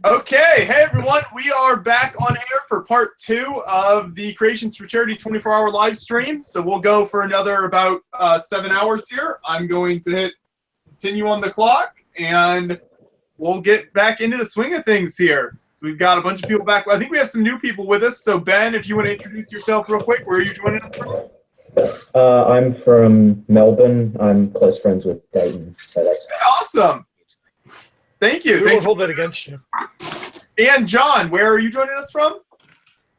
Okay, hey everyone, we are back on air for part 2 of the Creations for Charity 24-hour live stream. So we'll go for another about 7 hours here. I'm going to hit continue on the clock, and we'll get back into the swing of things here. So we've got a bunch of people back. I think we have some new people with us. So Ben, if you want to introduce yourself real quick, where are you joining us from? I'm from Melbourne. I'm close friends with Dayton, so that's awesome. Thank you. We won't hold that against you. And John, where are you joining us from?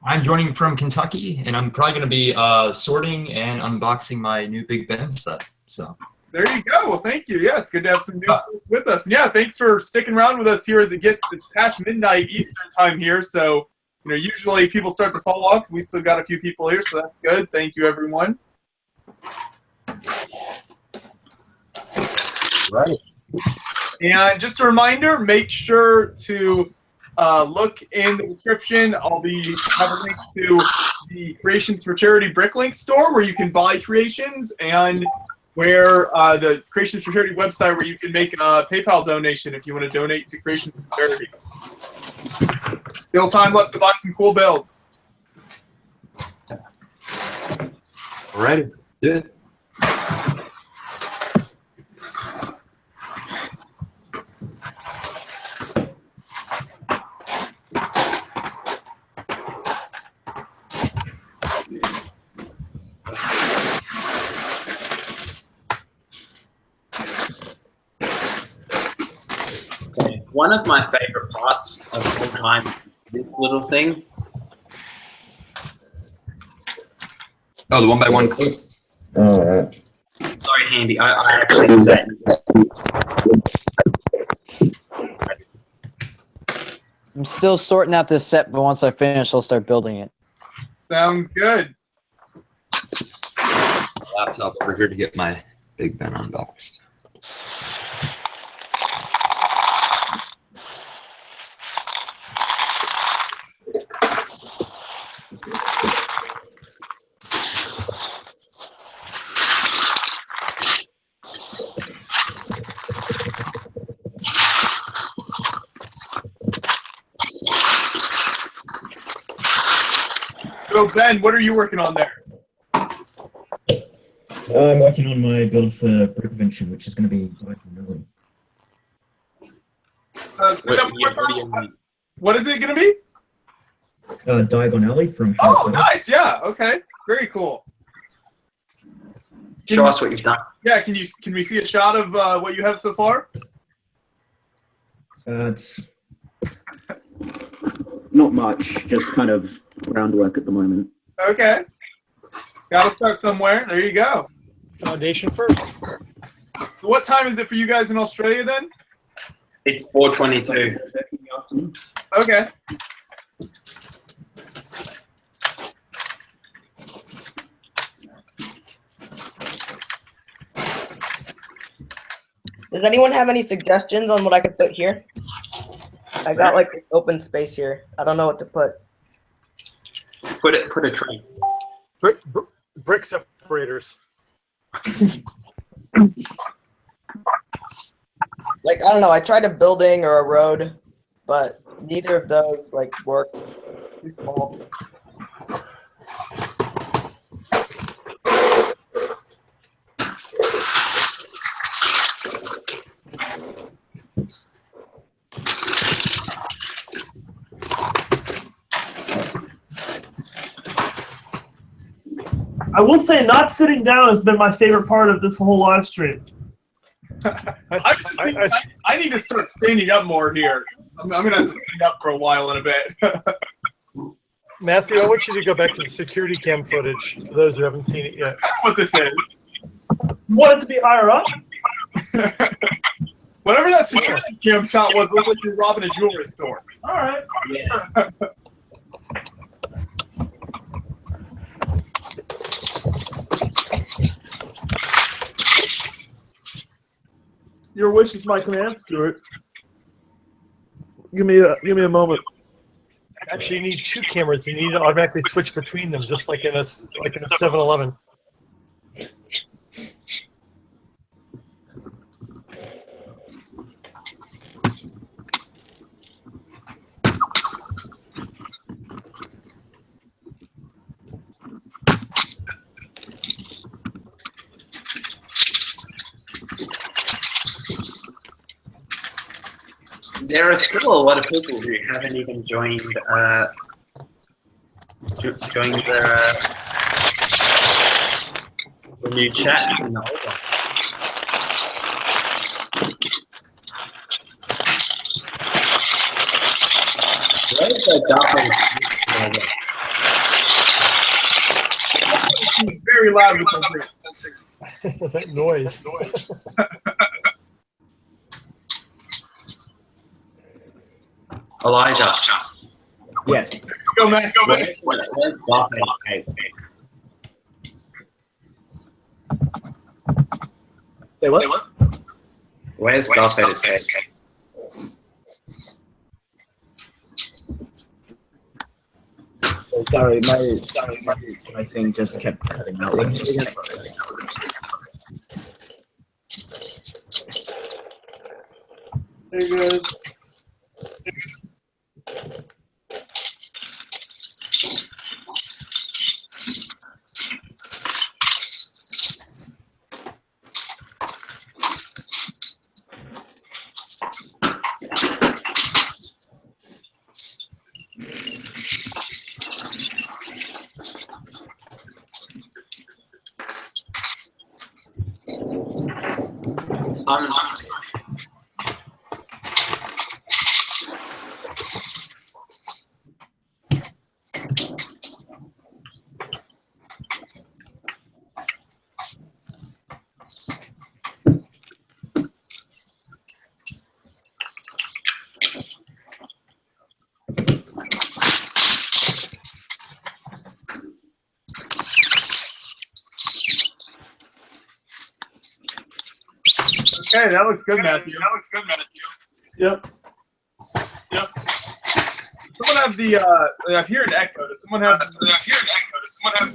I'm joining from Kentucky, and I'm probably going to be sorting and unboxing my new Big Ben set. So there you go. Well, thank you. Yeah, it's good to have some new folks with us. And yeah, thanks for sticking around with us here as it's past midnight Eastern time here. So, usually people start to fall off. We still got a few people here, so that's good. Thank you, everyone. Right. And just a reminder, make sure to look in the description. I'll have a link to the Creations for Charity Bricklink store where you can buy creations, and where the Creations for Charity website where you can make a PayPal donation if you want to donate to Creations for Charity. Still time left to buy some cool builds. Alrighty. Yeah. One of my favorite parts of all time is this little thing. Oh, the 1x1. all right. Sorry, Handy. I actually use that. I'm still sorting out this set, but once I finish, I'll start building it. Sounds good. Laptop over here to get my Big Ben unboxed. So Ben, what are you working on there? I'm working on my build for Brickvention, which is going to be diagonally. What is it going to be? Diagonally from. Oh, nice! Yeah. Okay. Very cool. Show us what you've done. Yeah. Can we see a shot of what you have so far? It's not much, just kind of groundwork at the moment. Okay. Got to start somewhere. There you go. Foundation first. So what time is it for you guys in Australia then? It's 4:22. Okay. Does anyone have any suggestions on what I could put here? I got like this open space here. I don't know what to put. Put a tree. Brick separators. Like, I don't know. I tried a building or a road, but neither of those like worked. Too small. I will say, not sitting down has been my favorite part of this whole live stream. I need to start standing up more here. I'm going to have to stand up for a while in a bit. Matthew, I want you to go back to the security cam footage for those who haven't seen it yet. That's kind of what this is. You want it to be higher up? Whatever that security cam shot was, looked like you're robbing a jewelry store. All right. Yeah. Your wish is my command, Stuart. Give me a moment. Actually, you need two cameras. You need to automatically switch between them, just like in a 7-Eleven. There are still a lot of people who haven't even joined joined the new chat in the old one. Where's the It's very loud with that. That noise. Elijah? Yes. Go, man. Go, man. Where's Buffett's cake? Say what? Where's Buffett's cake? Oh, sorry, my thing just kept cutting out. Let me just again. Very good. Okay, that looks good, Matthew. Yep. Someone have the I hear an echo. Does someone have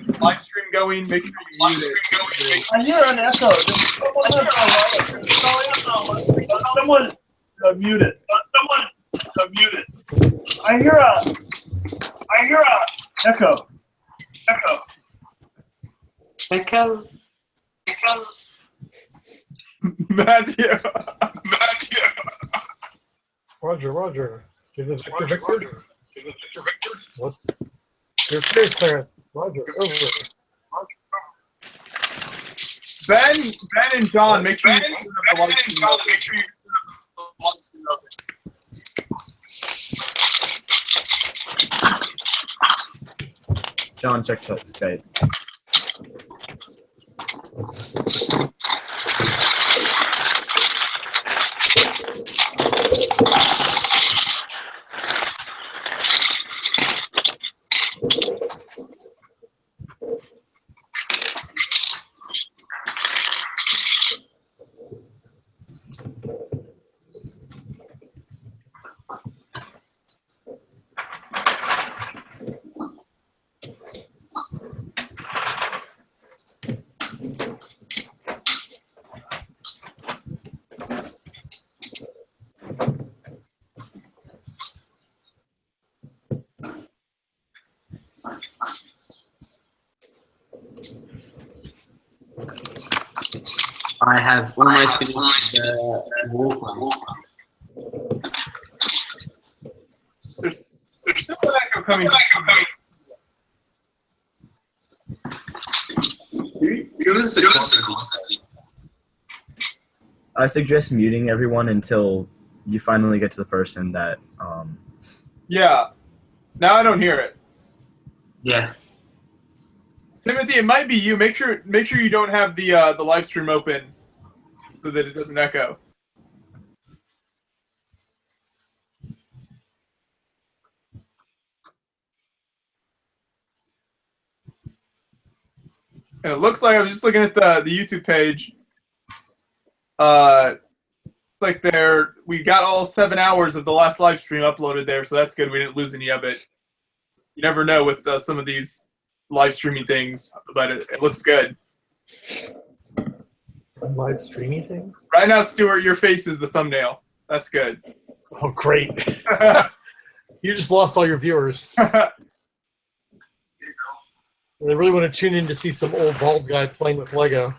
the live stream going? Make sure you mute it. I hear an echo. Someone mute it. Someone mute it. I hear a echo. Matthew. Roger. Give the Victor. What's your clear clearance? Roger, over. Ben and John, make sure you have the live stream open. John, check Skype. I have almost finished the walk. There's still an echo coming. I suggest muting everyone until you finally get to the person that. Yeah. Now I don't hear it. Yeah. Timothy, it might be you. Make sure you don't have the live stream open so that it doesn't echo. And it looks like I was just looking at the YouTube page. It's like we got all 7 hours of the last live stream uploaded there, so that's good. We didn't lose any of it. You never know with some of these live streaming things, but it looks good. Live streaming things? Right now, Stuart, your face is the thumbnail. That's good. Oh, great. You just lost all your viewers. They really want to tune in to see some old bald guy playing with Lego.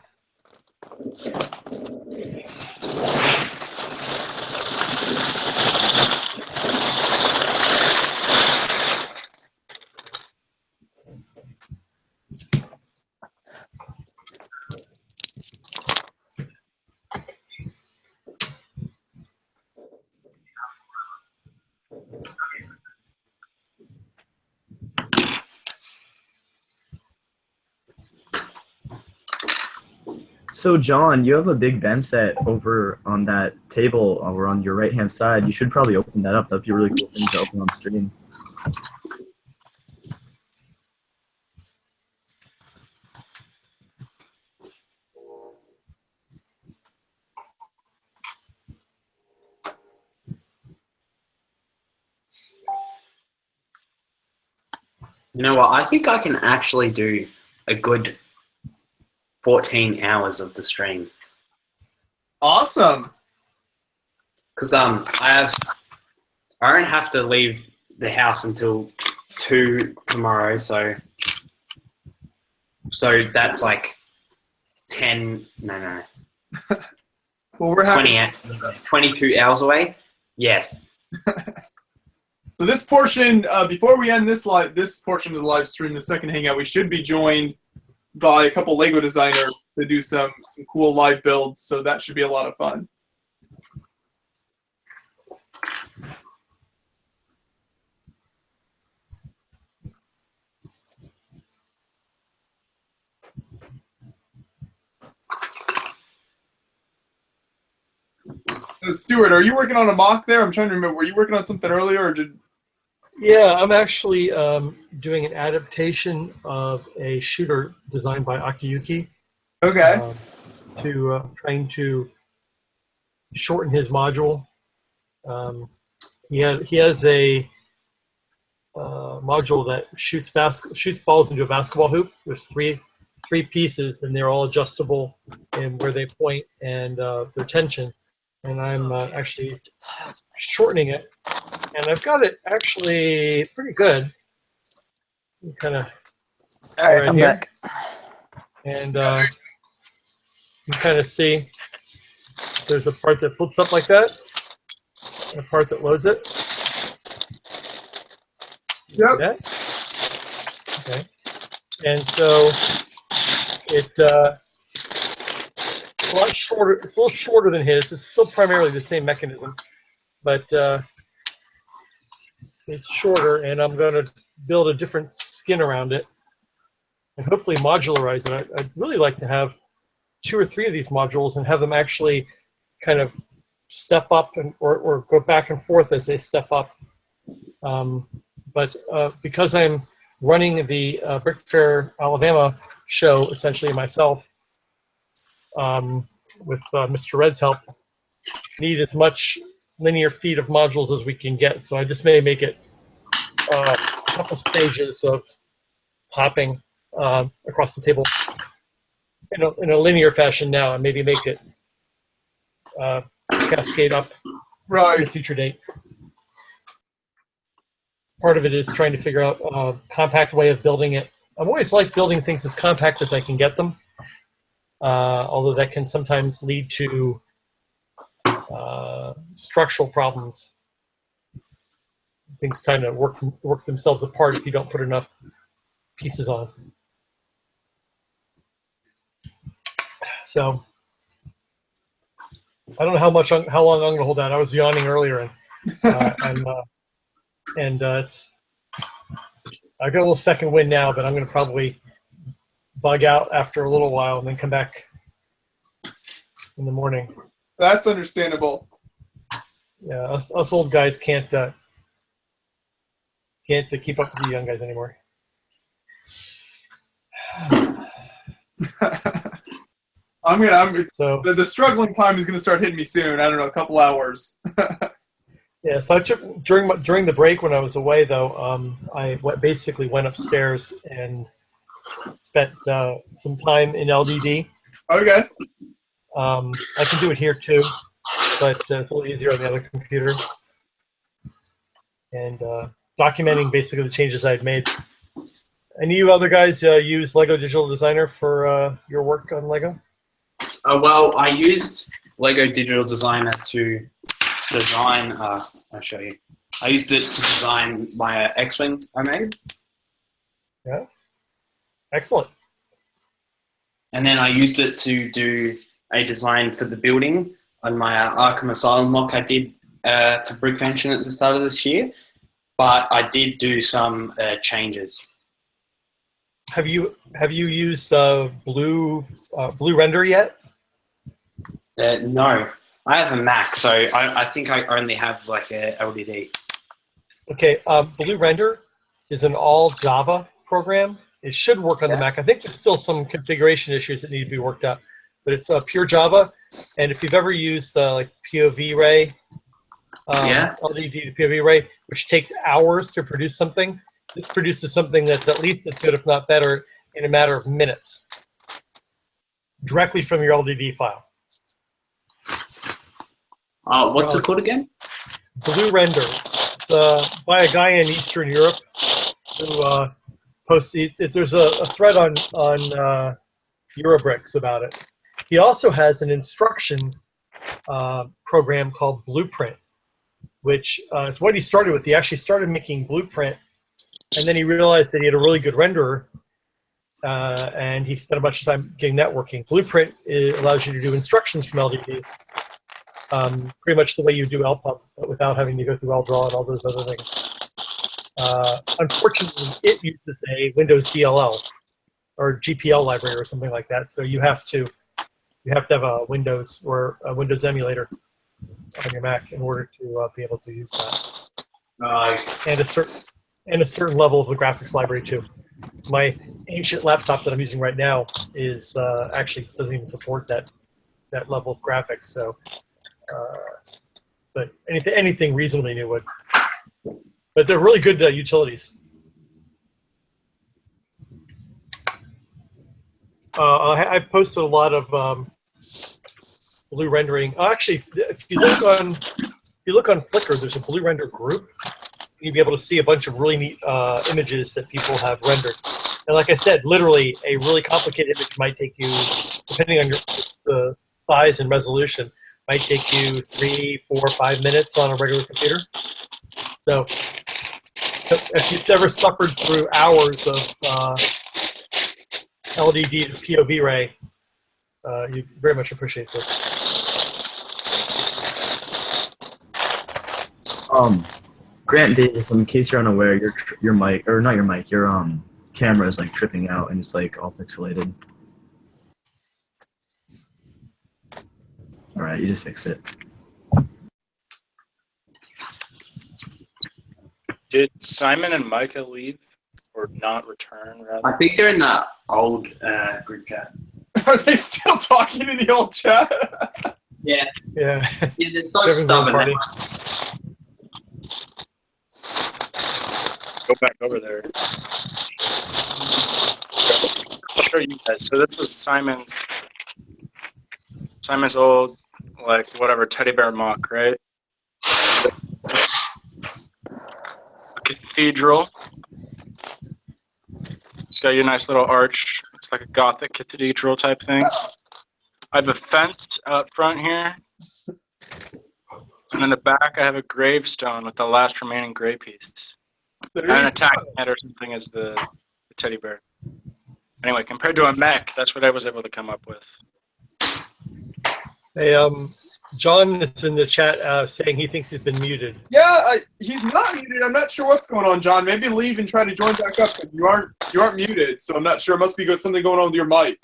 So John, you have a big Ben set over on that table over on your right-hand side. You should probably open that up. That'd be a really cool thing to open on stream. You know what? I think I can actually do a good 14 hours of the stream. Awesome. Because I don't have to leave the house until 2 tomorrow, so that's like 10. No. Well, we're 22 hours away. Yes. So this portion, before we end this portion of the live stream, the second hangout, we should be joined by a couple Lego designers to do some cool live builds. So that should be a lot of fun. So Stuart, are you working on a mock there? I'm trying to remember. Were you working on something earlier, or did? Yeah, I'm actually doing an adaptation of a shooter designed by Akiyuki. Okay. Trying to shorten his module. He has a module that shoots balls into a basketball hoop. There's three pieces, and they're all adjustable in where they point and their tension. And I'm actually shortening it, and I've got it actually pretty good. Kind of All right, I'm here. back. And you kind of see there's a part that flips up like that, and a part that loads it. Yep. Okay. And so it's a lot shorter. It's a little shorter than his. It's still primarily the same mechanism, but it's shorter, and I'm going to build a different skin around it and hopefully modularize it. I'd really like to have 2 or 3 of these modules and have them actually kind of step up or go back and forth as they step up. But because I'm running the Brick Fair Alabama show essentially myself, with Mr. Red's help, need as much linear feet of modules as we can get. So I just may make it a couple stages of hopping across the table in a linear fashion now, and maybe make it cascade up at a future date. Part of it is trying to figure out a compact way of building it. I've always liked building things as compact as I can get them, although that can sometimes lead to structural problems. Things kind of work themselves apart if you don't put enough pieces on. So I don't know how long I'm going to hold that. I was yawning earlier, and it's I got a little second wind now, but I'm going to probably bug out after a little while and then come back in the morning. That's understandable. Yeah, us old guys can't keep up with the young guys anymore. So the struggling time is gonna start hitting me soon. I don't know, a couple hours. Yeah, so during the break when I was away though, I basically went upstairs and spent some time in LDD. Okay. I can do it here too, but it's a little easier on the other computer. And documenting basically the changes I've made. Any of you other guys use Lego Digital Designer for your work on Lego? Well, I used Lego Digital Designer to design. I'll show you. I used it to design my X-Wing I made. Yeah. Excellent. And then I used it to do a design for the building on my Arkham Asylum mock I did for Brickvention at the start of this year. But I did do some changes. Have you used Blue Render yet? No, I have a Mac, so I think I only have like a LDD. Okay, Blue Render is an all Java program. It should work on the Mac. I think there's still some configuration issues that need to be worked out, but it's pure Java. And if you've ever used like POV Ray, LDD to POV Ray, which takes hours to produce something, this produces something that's at least as good, if not better, in a matter of minutes, directly from your LDD file. What's it called again? Blue Render. It's by a guy in Eastern Europe who posts. There's a thread on Eurobricks about it. He also has an instruction program called Blueprint, which is what he started with. He actually started making Blueprint, and then he realized that he had a really good renderer, and he spent a bunch of time getting that working. Blueprint allows you to do instructions from LDD, pretty much the way you do LPUB, but without having to go through LDRAW and all those other things. Unfortunately, it uses a Windows DLL or GPL library or something like that, so you have to have a Windows or a Windows emulator on your Mac in order to be able to use that. And a certain level of the graphics library too. My ancient laptop that I'm using right now is actually doesn't even support that level of graphics. So, but anything reasonably new would. But they're really good utilities. I've posted a lot of blue rendering. Actually, if you look on Flickr, there's a blue render group. You'll be able to see a bunch of really neat images that people have rendered. And like I said, literally a really complicated image might take you, depending on the size and resolution, might take you 3, 4, 5 minutes on a regular computer. So if you've ever suffered through hours of LDD to POV Ray, you very much appreciate this. Grant Davis, in case you're unaware, your mic, or not your mic, your camera is like tripping out and it's like all pixelated. All right, you just fixed it. Did Simon and Micah leave or not return, rather? I think they're in that old group chat. Are they still talking in the old chat? Yeah. Yeah. Yeah, they're so stubborn. Go back over there. I'll show you guys. So this was Simon's old, like, whatever, teddy bear mock, right? Cathedral. It's got your nice little arch. It's like a Gothic cathedral type thing. I have a fence out front here. And in the back, I have a gravestone with the last remaining gray piece. And an attacking head or something as the teddy bear. Anyway, compared to a mech, that's what I was able to come up with. Hey, John is in the chat saying he thinks he's been muted. Yeah, he's not muted. I'm not sure what's going on, John. Maybe leave and try to join back up because you aren't muted. So I'm not sure. It must be something going on with your mic.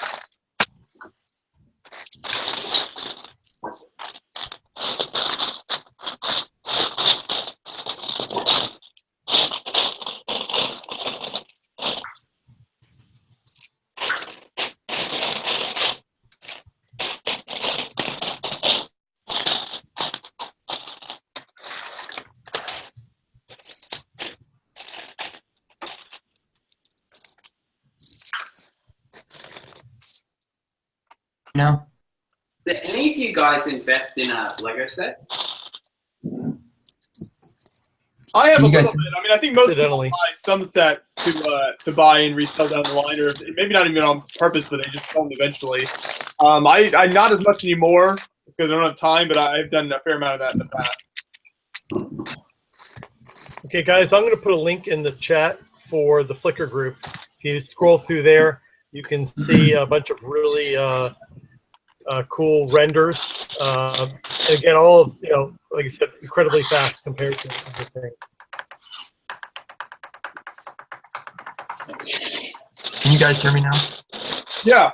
No. Do any of you guys invest in Lego sets? I have a little bit. I mean, I think most people Incidentally. buy some sets to buy and resell down the line, or maybe not even on purpose, but they just sell them eventually. I not as much anymore because I don't have time, but I've done a fair amount of that in the past. Okay, guys, I'm going to put a link in the chat for the Flickr group. If you scroll through there, you can see a bunch of really cool renders. And again, all of, like I said, incredibly fast compared to everything. Can you guys hear me now? Yeah.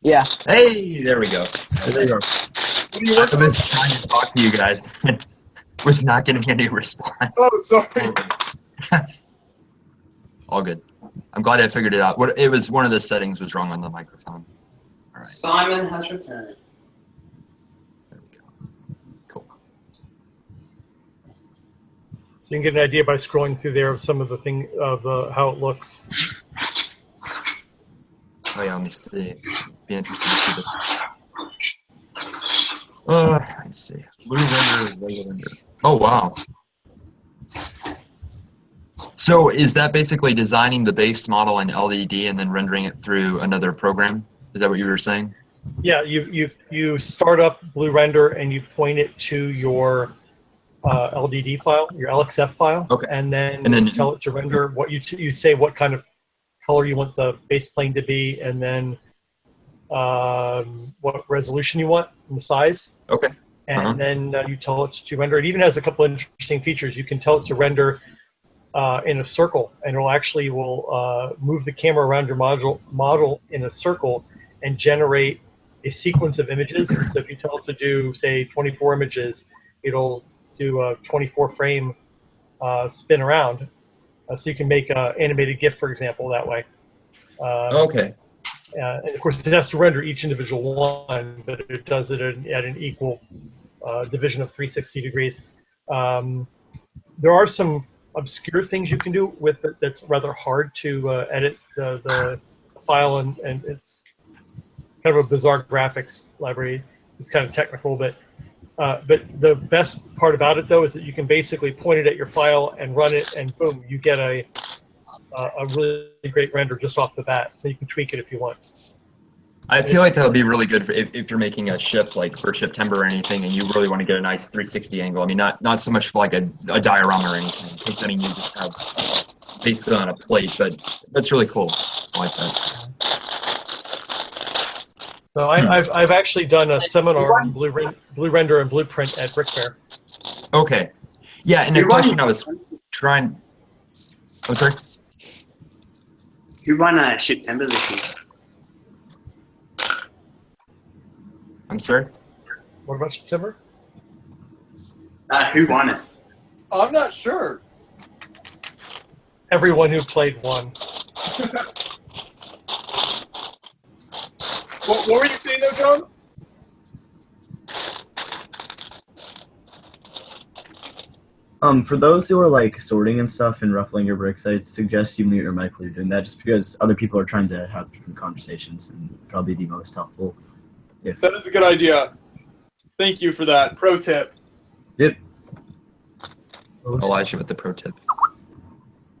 Yeah. Hey, there we go. There you go. What are you I working was trying to talk to you guys. Was not getting any response. Oh, sorry. All good. I'm glad I figured it out. What it was, one of the settings was wrong on the microphone. All right. Simon has returned. There we go. Cool. So you can get an idea by scrolling through there of some of the thing of how it looks. Oh yeah, let me see. Be interesting to see this. Let's see. Blue render, regular render. Oh wow. So is that basically designing the base model in LDD and then rendering it through another program? Is that what you were saying? Yeah, you start up Blue Render and you point it to your LDD file, your LXF file, Okay. and then And then- you tell it to render what you say what kind of color you want the base plane to be, and then what resolution you want and the size. Okay. And then you tell it to render. It even has a couple of interesting features. You can tell it to render in a circle, and it'll actually move the camera around your model in a circle and generate a sequence of images. So if you tell it to do, say, 24 images, it'll do a 24 frame spin around. So you can make an animated GIF, for example, that way. Okay. And of course, it has to render each individual one, but it does it at an equal division of 360 degrees. There are some obscure things you can do with it that's rather hard to edit the file, and it's kind of a bizarre graphics library. It's kind of technical, but the best part about it, though, is that you can basically point it at your file and run it, and boom, you get a really great render just off the bat. So you can tweak it if you want. I feel like that would be really good for if you're making a ship like for September or anything, and you really want to get a nice 360 angle. I mean, not so much for like a diorama or anything, because I mean you just have basically on a plate, but that's really cool. I like that. So I've actually done a seminar on Blue Render and Blueprint at Brick Fair. Okay. Yeah, and the question I was trying. I'm sorry. Who won September this year? I'm sorry. What about September? Who won it? I'm not sure. Everyone who played won. What were you saying though, John? For those who are like sorting and stuff and ruffling your bricks, I'd suggest you mute your mic while you're doing that, just because other people are trying to have different conversations, and probably the most helpful. If That is a good idea. Thank you for that. Pro tip. Yep. Elijah with the pro tip.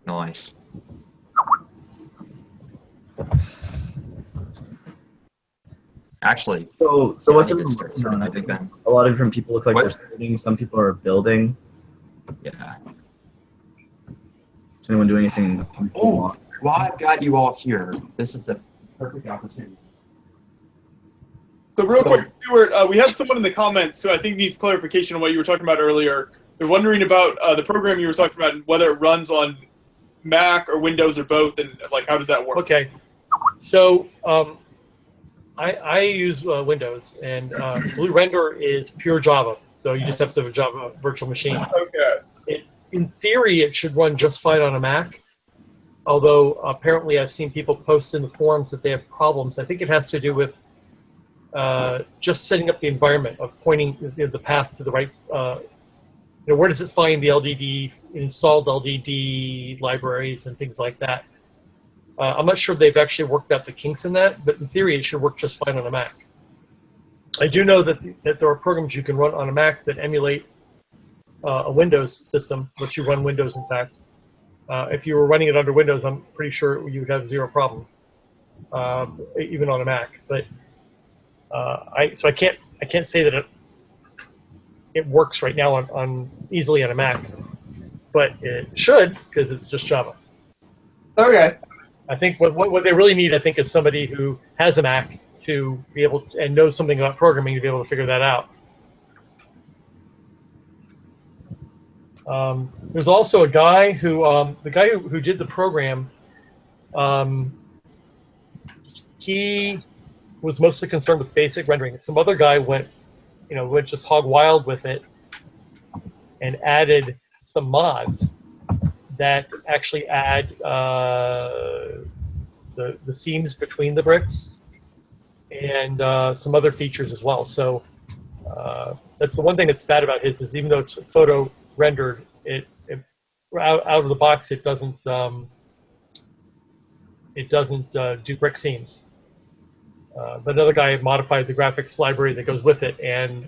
Nice. Actually. So yeah, what's I think it's starting, I think then. a lot of different people look like What? they're sorting. Some people are building. Yeah. Does anyone do anything? Oh, well, I've got you all here. This is a perfect opportunity. So real quick, Stuart, we have someone in the comments who I think needs clarification on what you were talking about earlier. They're wondering about the program you were talking about and whether it runs on Mac or Windows or both, and like how does that work? Okay, so I use Windows, and Blue Render is pure Java. So you just have to have a Java virtual machine. Okay. In theory, it should run just fine on a Mac. Although apparently I've seen people post in the forums that they have problems. I think it has to do with just setting up the environment of pointing the path to the right. Where does it find the LDD, installed LDD libraries and things like that? I'm not sure if they've actually worked out the kinks in that, but in theory it should work just fine on a Mac. I do know that there are programs you can run on a Mac that emulate a Windows system, which you run Windows, in fact. If you were running it under Windows, I'm pretty sure you would have zero problem, even on a Mac. But I can't say that it works right now on easily on a Mac, but it should, because it's just Java. Okay. I think what they really need, I think, is somebody who has a Mac to be able to, and knows something about programming to be able to figure that out. There's also a guy who, the guy who did the program, he was mostly concerned with basic rendering. Some other guy went went just hog wild with it and added some mods that actually add the seams between the bricks and some other features as well. So that's the one thing that's bad about his is even though it's photo rendered, it out of the box it doesn't do brick seams. But another guy modified the graphics library that goes with it and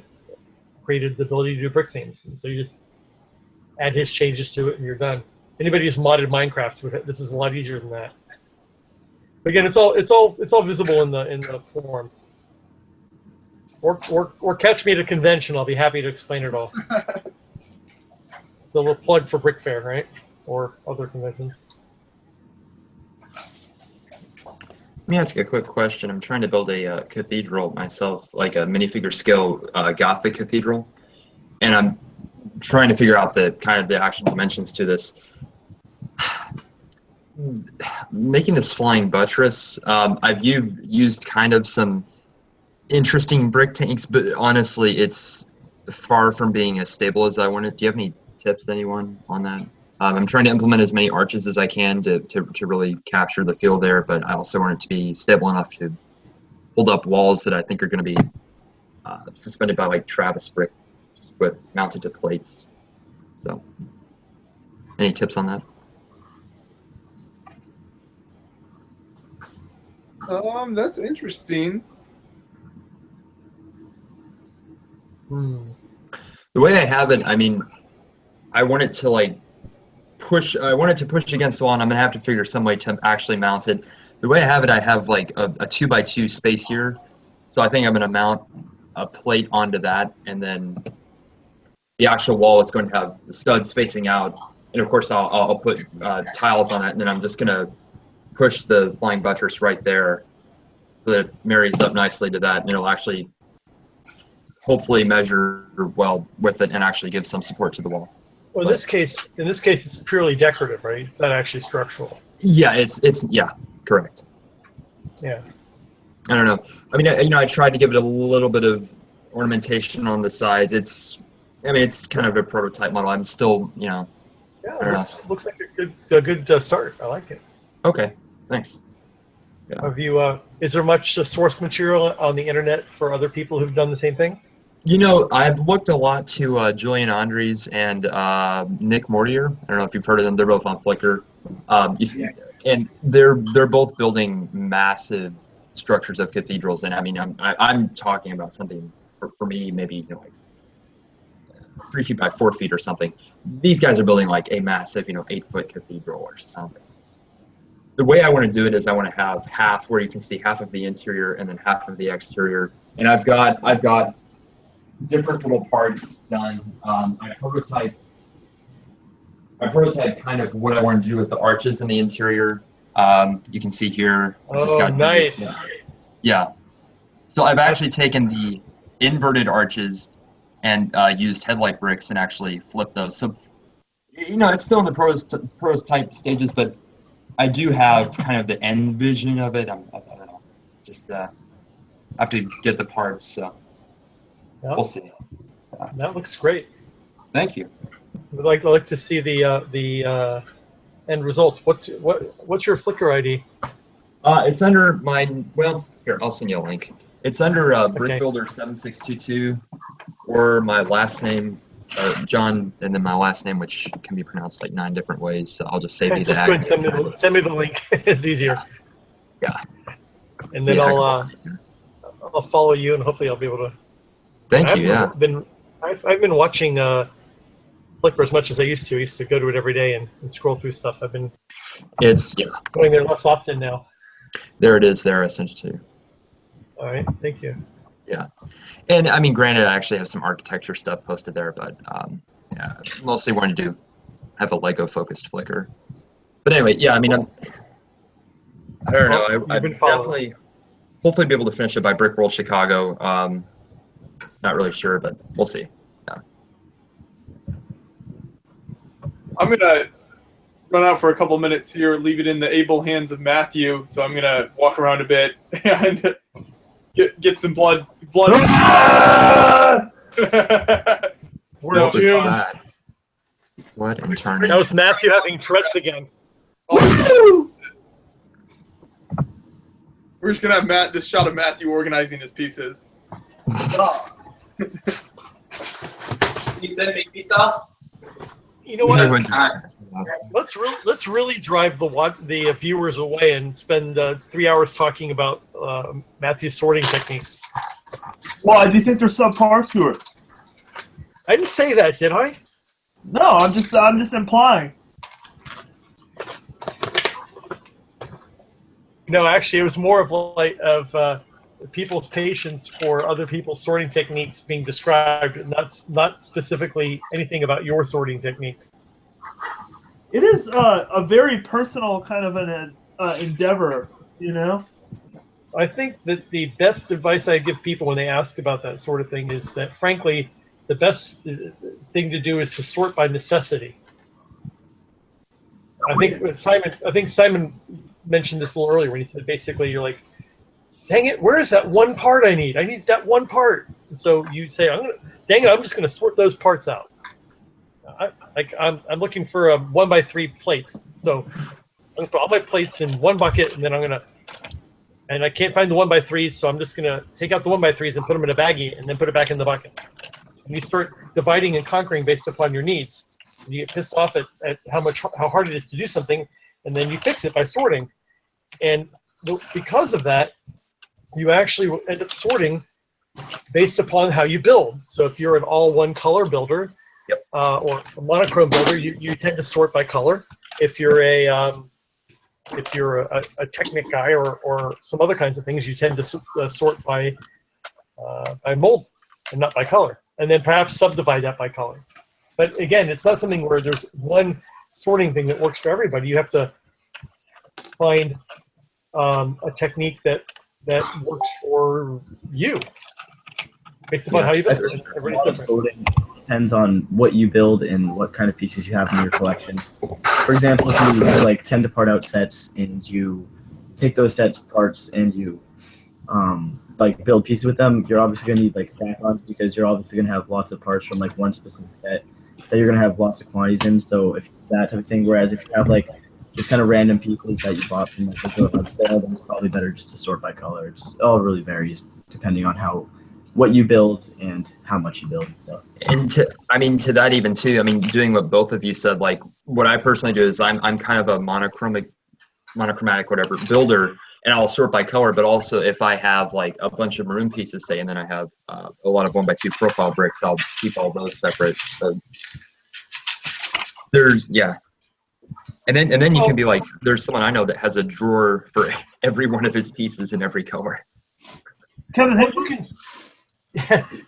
created the ability to do brick seams. And so you just add his changes to it and you're done. Anybody who's modded Minecraft with it, this is a lot easier than that. But again, it's all visible in the forums. Or catch me at a convention. I'll be happy to explain it all. It's a little plug for Brick Fair, right? Or other conventions. Let me ask a quick question. I'm trying to build a cathedral myself, like a minifigure scale Gothic cathedral, and I'm trying to figure out the actual dimensions to this. Making this flying buttress, I've used kind of some interesting brick tanks, but honestly, it's far from being as stable as I wanted. Do you have any tips, anyone, on that? I'm trying to implement as many arches as I can to really capture the feel there, but I also want it to be stable enough to hold up walls that I think are going to be suspended by like Travis bricks, but mounted to plates. So, any tips on that? That's interesting. The way I have it, I mean, I want it to like push. I want it to push against the wall, and I'm gonna have to figure some way to actually mount it. The way I have it, I have like a 2x2 space here, so I think I'm gonna mount a plate onto that, and then the actual wall is going to have the studs facing out, and of course I'll put tiles on it, and then I'm just gonna push the flying buttress right there, so that it marries up nicely to that, and it'll actually hopefully measure well with it and actually give some support to the wall. Well, in this case, it's purely decorative, right? It's not actually structural. Yeah, it's yeah, correct. Yeah. I don't know. I mean, I tried to give it a little bit of ornamentation on the sides. It's kind of a prototype model. I'm still, Yeah, it looks like a good start. I like it. Okay, thanks. Yeah. Have you? Is there much source material on the internet for other people who've done the same thing? I've looked a lot to Julian Andres and Nick Mortier. I don't know if you've heard of them. They're both on Flickr. And they're both building massive structures of cathedrals. And I mean, I'm talking about something for me, maybe like 3 feet by 4 feet or something. These guys are building like a massive, 8-foot cathedral or something. The way I want to do it is I want to have half where you can see half of the interior and then half of the exterior. And I've got different little parts done. I prototyped kind of what I want to do with the arches in the interior. You can see here. Nice. Yeah. So I've actually taken the inverted arches and used headlight bricks and actually flipped those. So, it's still in the prototype stages, but I do have kind of the end vision of it. I don't know. Just have to get the parts. So. Yep. We'll see. That looks great. Thank you. I'd like to see the end result. What's your Flickr ID? It's under mine. Well, here, I'll send you a link. It's under BrickBuilder7622, or my last name, John, and then my last name, which can be pronounced like 9 different ways. So I'll just save you just that. go ahead and send me the link. It's easier. Yeah. And then I'll follow you, and hopefully I'll be able to. Thank you. Yeah. I've been watching Flickr as much as I used to. I used to go to it every day and scroll through stuff. I've been going there less often now. There it is. There, I sent it to you. All right. Thank you. Yeah. And I mean, granted, I actually have some architecture stuff posted there, but mostly wanted to have a Lego focused Flickr. But anyway, yeah. I mean, I don't know. I definitely, hopefully, be able to finish it by Brick World Chicago. Not really sure, but we'll see. Yeah. I'm going to run out for a couple minutes here, leave it in the able hands of Matthew. So I'm going to walk around a bit and get some blood. We're No, doomed. What in That tarnation? was Matthew having Tourette's again. We're just gonna have this shot of Matthew organizing his pieces. You send me pizza? You know what? Everyone just- Let's really drive the viewers away and spend 3 hours talking about Matthew's sorting techniques. Why do you think there's subpar to it? I didn't say that, did I? No, I'm just implying. No, actually, it was more of people's patience for other people's sorting techniques being described, not specifically anything about your sorting techniques. It is a very personal kind of an endeavor, you know. I think that the best advice I give people when they ask about that sort of thing is that, frankly, the best thing to do is to sort by necessity. I think Simon mentioned this a little earlier when he said basically you're like, dang it, where is that one part I need? I need that one part. And so you say, dang it, I'm just going to sort those parts out. I'm looking for a 1x3 plates. So I'm going to put all my plates in one bucket, and then and I can't find the 1x3s, so I'm just going to take out the 1x3s and put them in a baggie, and then put it back in the bucket. And you start dividing and conquering based upon your needs. You get pissed off at how hard it is to do something, and then you fix it by sorting. And because of that, you actually will end up sorting based upon how you build. So if you're an all one color builder, or a monochrome builder, you tend to sort by color. If you're a Technic guy or some other kinds of things, you tend to sort by mold and not by color, and then perhaps subdivide that by color. But again, it's not something where there's one sorting thing that works for everybody. You have to find a technique that works for you based upon how you build it. Everybody's different. Sorting depends on what you build and what kind of pieces you have in your collection. For example, if you tend to part out sets and you take those sets parts and you build pieces with them, you're obviously going to need stack-ons because you're obviously going to have lots of parts from one specific set that you're going to have lots of quantities in. So if that type of thing, whereas if you have just kind of random pieces that you bought from a sale, then it's probably better just to sort by color. It all really varies depending on what you build and how much you build and stuff. And to that even too, doing what both of you said, what I personally do is I'm kind of a monochromatic whatever builder, and I'll sort by color, but also if I have a bunch of maroon pieces, say, and then I have a lot of 1x2 profile bricks, I'll keep all those separate. So there's, and then you can be there's someone I know that has a drawer for every one of his pieces in every color. Kevin,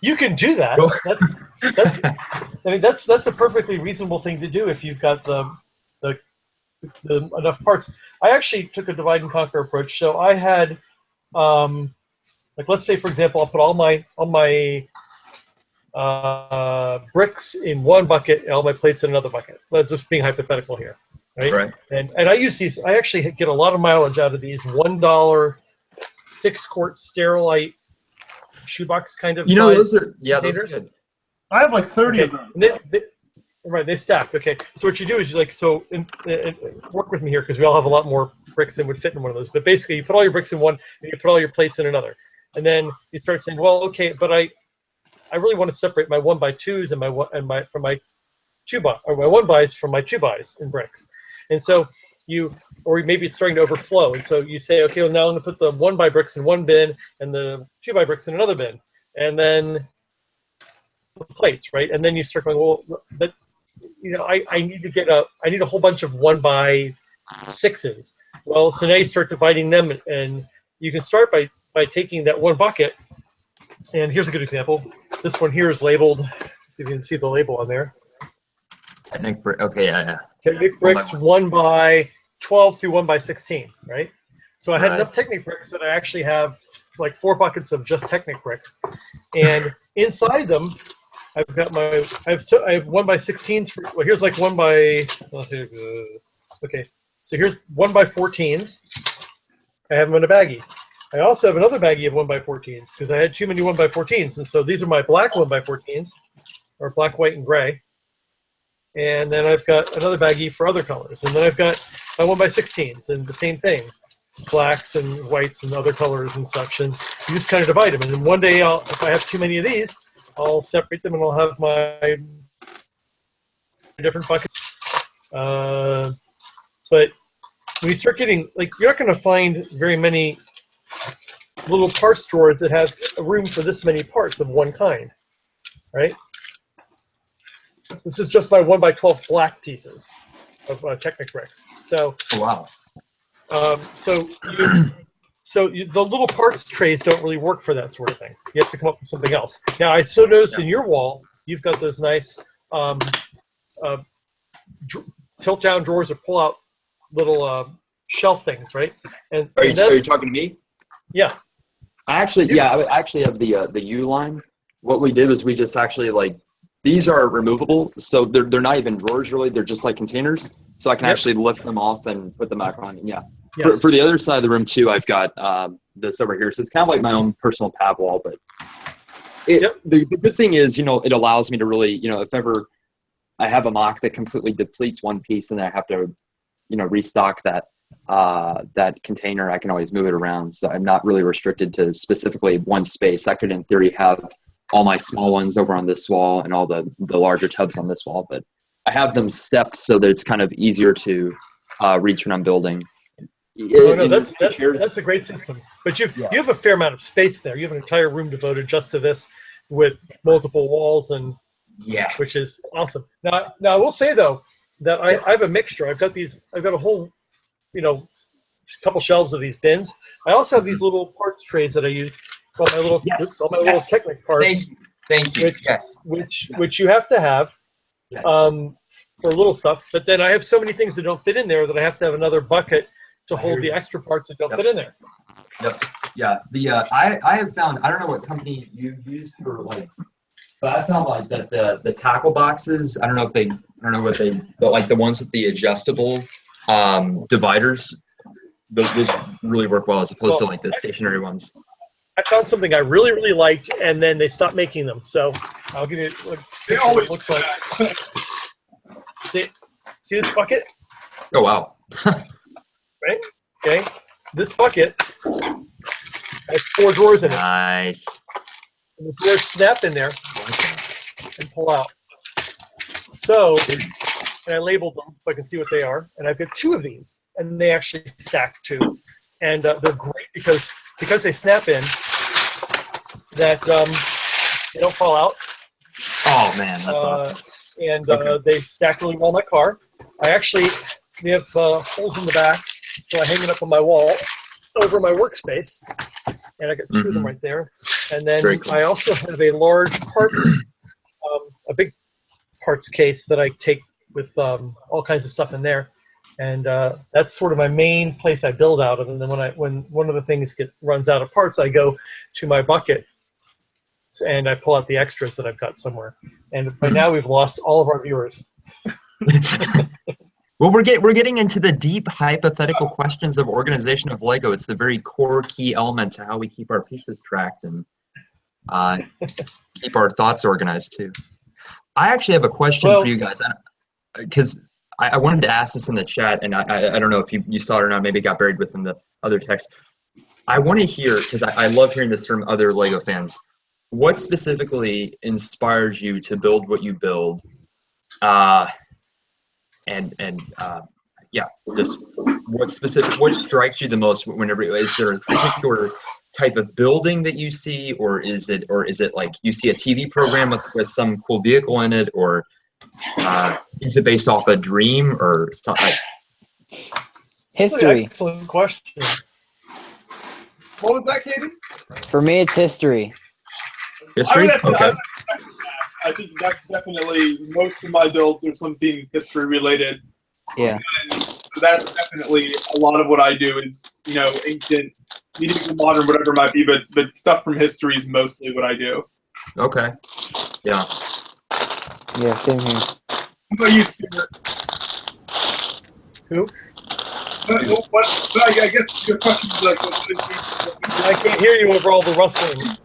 you can do that. That's a perfectly reasonable thing to do if you've got the enough parts. I actually took a divide and conquer approach. So I had, let's say for example, I'll put all my bricks in one bucket and all my plates in another bucket. That's just being hypothetical here, right? And I use these. I actually get a lot of mileage out of these $1 6-quart Sterilite shoebox kind of. Those are those are good. I have 30 of those. They stack. Okay, so what you do is work with me here because we all have a lot more bricks than would fit in one of those. But basically, you put all your bricks in one, and you put all your plates in another, and then you start saying, well, okay, but I really want to separate my 1x2s and my 1x my 1x's from my 2x's in bricks, and so or maybe it's starting to overflow, and so you say, okay, well now I'm going to put the 1x bricks in one bin and the 2x bricks in another bin, and then the plates, right? And then you start going, well, but I need a whole bunch of 1x6s. Well, so now you start dividing them, and you can start by taking that one bucket. And here's a good example. This one here is labeled. Let's see if you can see the label on there. Technic brick. Okay, yeah. Technic bricks 1x12 through 1x16, right? So I had enough Technic bricks that I actually have 4 buckets of just Technic bricks, and inside them I have 1x16s. Well, here's 1x. Okay, so here's 1x14s. I have them in a baggie. I also have another baggie of 1x14s because I had too many 1x14s, and so these are my black 1x14s, or black, white, and gray. And then I've got another baggie for other colors, and then I've got my 1x16s, and the same thing, blacks and whites and other colors and such. And you just kind of divide them. And then one day, if I have too many of these, I'll separate them and I'll have my different buckets. But when you start getting, like, you're not going to find very many little parts drawers that have a room for this many parts of one kind, right? This is just my 1x12 black pieces of Technic bricks. So, Oh, wow. So the little parts trays don't really work for that sort of thing. You have to come up with something else. Now, I so noticed in your wall, you've got those nice tilt-down drawers or pull-out little shelf things, right? And Are you talking to me? Yeah. I actually have the U line. What we did was we just actually, like, these are removable, so they're not even drawers really. They're just like containers. So I can actually lift them off and put them back on. Yeah. Yes. For the other side of the room too, I've got this over here. So it's kind of like my own personal pad wall, but the good thing is, it allows me to really, if ever I have a mock that completely depletes one piece and then I have to, restock that container, I can always move it around. So I'm not really restricted to specifically one space. I could, in theory, have all my small ones over on this wall and all the larger tubs on this wall, but I have them stepped so that it's kind of easier to reach when I'm building. That's a great system. But you have a fair amount of space there. You have an entire room devoted just to this, with multiple walls, and which is awesome. Now I will say though that I have a mixture. I've got a whole, couple shelves of these bins. I also have these little parts trays that I use. All my little little Technic parts. Thank you. Which you have to have for little stuff. But then I have so many things that don't fit in there that I have to have another bucket to hold the extra parts that don't fit in there. Yep. Yeah. I have found, I don't know what company you use for, like, but I found like that the tackle boxes, but like the ones with the adjustable dividers, those really work well as opposed to like the stationary ones. I found something I really, really liked, and then they stopped making them. So I'll give you what it looks like. See this bucket? Oh, wow. Right? Okay. This bucket has 4 drawers in it. Nice. And the drawers snap in there and pull out. So, and I labeled them so I can see what they are. And I've got 2 of these, and they actually stack too. And they're great because they snap in, that they don't fall out. Oh man, that's awesome. And they stack really well in my car. They have holes in the back, so I hang it up on my wall over my workspace, and I got 2 of them right there. And then I also have a large parts, a big parts case that I take with all kinds of stuff in there. And that's sort of my main place I build out of. And then when one of the things runs out of parts, I go to my bucket and I pull out the extras that I've got somewhere. And by now we've lost all of our viewers. Well, we're getting into the deep hypothetical questions of organization of Lego. It's the very core key element to how we keep our pieces tracked and keep our thoughts organized too. I actually have a question for you guys, because I wanted to ask this in the chat, and I don't know if you saw it or not. Maybe it got buried within the other text. I want to hear, because I love hearing this from other Lego fans. What specifically inspires you to build what you build? Just what strikes you the most whenever, is there a particular type of building that you see, or is it like you see a TV program with some cool vehicle in it, or is it based off a dream or something? History. Excellent question. What was that, Katie? For me, it's history. History? Okay. I think that's definitely, most of my builds are something history related. Yeah. And that's definitely a lot of what I do is, ancient, medieval, modern, whatever it might be, but stuff from history is mostly what I do. Okay. Yeah. Yeah, same here. What about you, Stuart? Who? I guess your question is like, I can't hear you over all the rustling.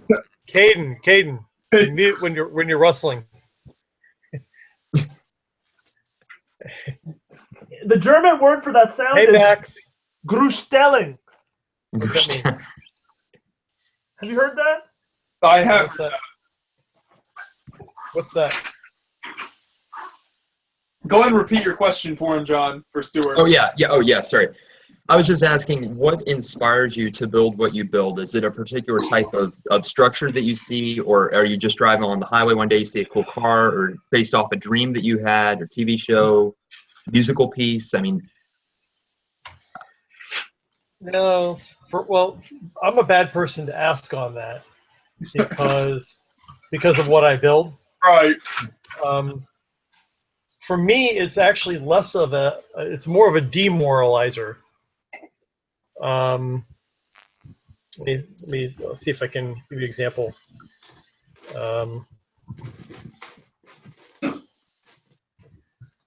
Caden, mute when you're rustling. The German word for that sound Hey, is Max. Grustelling. What's that mean? Have you heard that? I have. What's that? Go ahead and repeat your question for him, John, for Stuart. Oh yeah. Sorry, I was just asking, what inspires you to build what you build? Is it a particular type of structure that you see, or are you just driving on the highway one day, you see a cool car, or based off a dream that you had, or TV show, musical piece? I mean, No. Well, I'm a bad person to ask on that because of what I build. Right. For me, it's actually less of it's more of a demoralizer. Let me see if I can give you an example.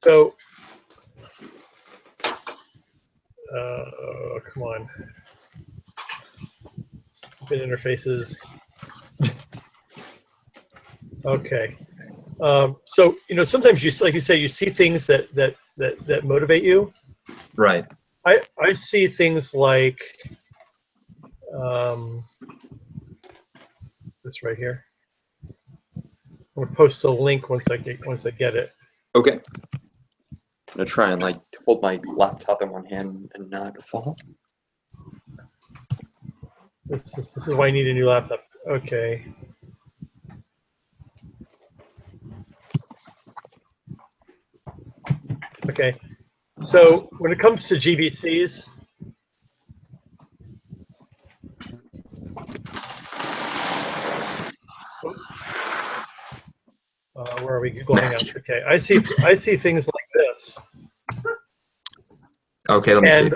So, come on. Stupid interfaces. Okay. So sometimes like you say, you see things that motivate you. right. I see things like this right here. I'm gonna post a link once I get it. Okay. I'm gonna try and like hold my laptop in one hand and not fall. This is why I need a new laptop. Okay. Okay. So when it comes to GBCs, where are we going out? Okay, I see things like this. Okay, let me see. And